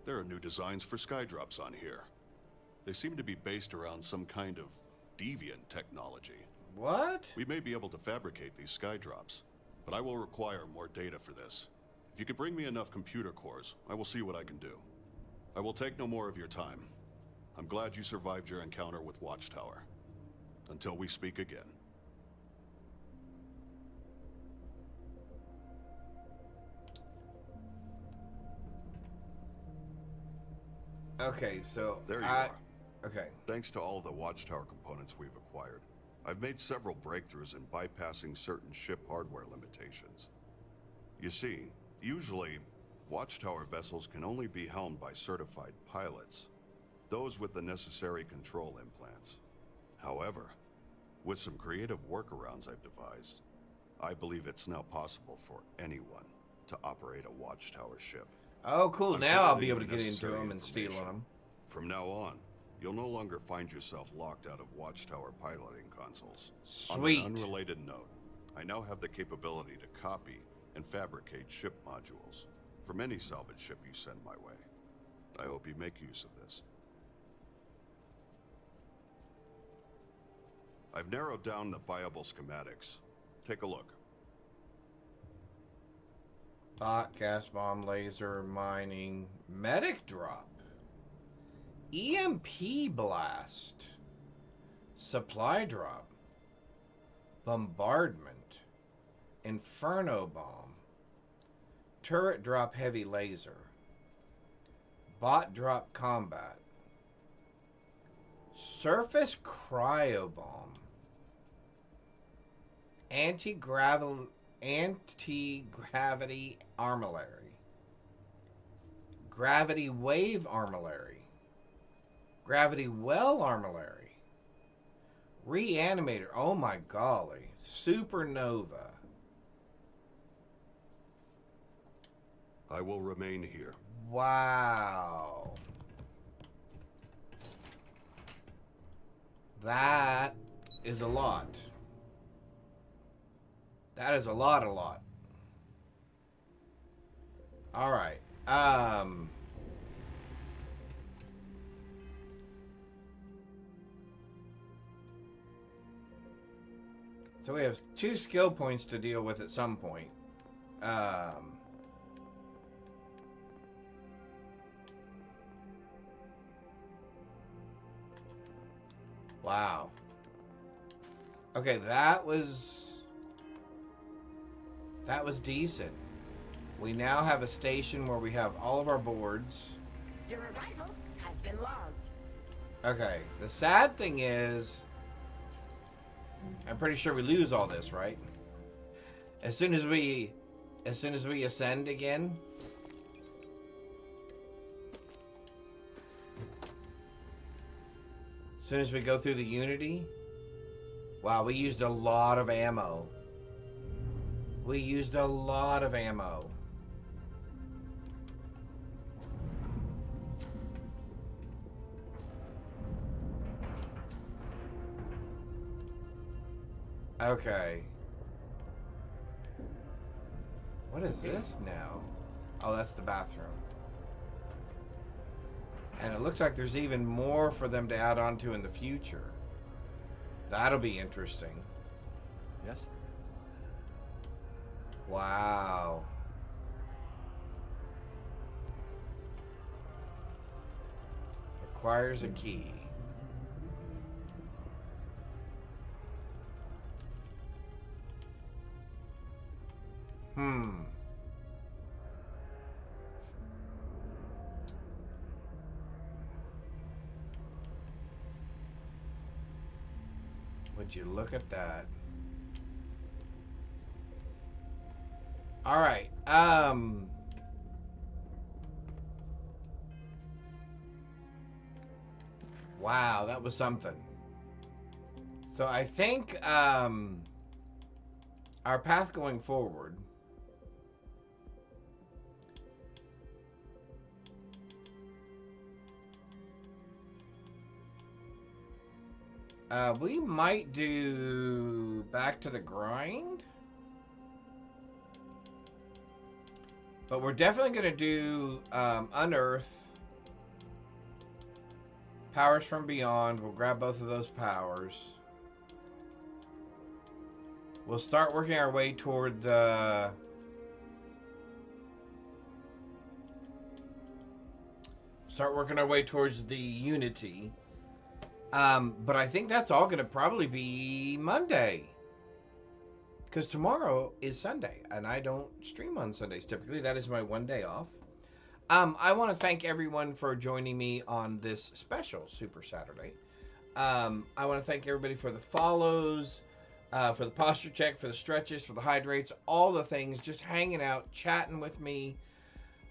There are new designs for skydrops on here. They seem to be based around some kind of deviant technology. What? We may be able to fabricate these skydrops, but I will require more data for this. If you can bring me enough computer cores, I will see what I can do. I will take no more of your time. I'm glad you survived your encounter with Watchtower. Until we speak again. Okay, so there you are. Okay. Thanks to all the Watchtower components we've acquired, I've made several breakthroughs in bypassing certain ship hardware limitations. You see, usually, Watchtower vessels can only be helmed by certified pilots, those with the necessary control implants. However, with some creative workarounds I've devised, I believe it's now possible for anyone to operate a Watchtower ship. Oh, cool. I'm Now I'll be forwarding able to the get into necessary them and steal information. them. From now on, you'll no longer find yourself locked out of Watchtower piloting consoles. Sweet. On an unrelated note, I now have the capability to copy and fabricate ship modules from any salvage ship you send my way. I hope you make use of this. I've narrowed down the viable schematics. Take a look. Bot, gas bomb, laser, mining, medic drop, EMP blast, supply drop, bombardment, inferno bomb, turret drop heavy laser, bot drop combat, surface cryo bomb, anti-gravity artillery, gravity wave artillery, gravity well artillery, reanimator, oh my golly, supernova. I will remain here. Wow. That is a lot. That is a lot. All right. So we have 2 skill points to deal with at some point. Wow. Okay, that was decent. We now have a station where we have all of our boards. Your arrival has been logged. Okay, the sad thing is, I'm pretty sure we lose all this, right? As soon as we ascend again. As soon as we go through the Unity. Wow, we used a lot of ammo. We used a lot of ammo. Okay. What is this now? Oh, that's the bathroom. And it looks like there's even more for them to add on to in the future. That'll be interesting. Yes? Wow. Requires a key. Would you look at that? All right. Wow, that was something. So I think our path going forward we might do back to the grind. But we're definitely going to do Unearth, Powers from Beyond. We'll grab both of those powers. We'll start working our way toward the... start working our way towards the Unity. But I think that's all going to probably be Monday. Because tomorrow is Sunday, and I don't stream on Sundays typically. That is my one day off. I want to thank everyone for joining me on this special Super Saturday. I want to thank everybody for the follows, for the posture check, for the stretches, for the hydrates, all the things, just hanging out, chatting with me,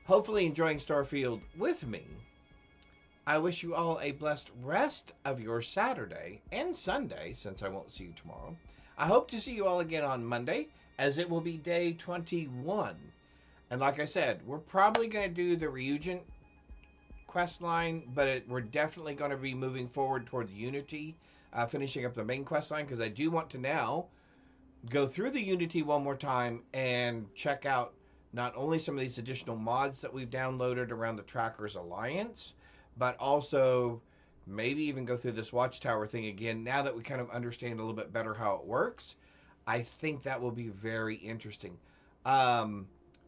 hopefully enjoying Starfield with me. I wish you all a blessed rest of your Saturday and Sunday, since I won't see you tomorrow. I hope to see you all again on Monday, as it will be day 21. And like I said, we're probably going to do the Reugent quest line, but we're definitely going to be moving forward toward Unity, finishing up the main quest line, because I do want to now go through the Unity one more time and check out not only some of these additional mods that we've downloaded around the Trackers Alliance, but also maybe even go through this Watchtower thing again now that we kind of understand a little bit better how it works. I think that will be very interesting.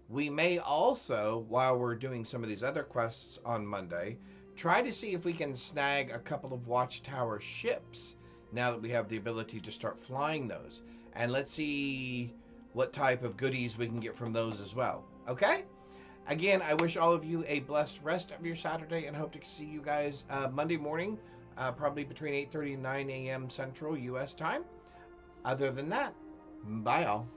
We may also, while we're doing some of these other quests on Monday, try to see if we can snag a couple of Watchtower ships now that we have the ability to start flying those. And let's see what type of goodies we can get from those as well. Okay? Again, I wish all of you a blessed rest of your Saturday and hope to see you guys Monday morning, probably between 8:30 and 9 a.m. Central U.S. time. Other than that, bye all.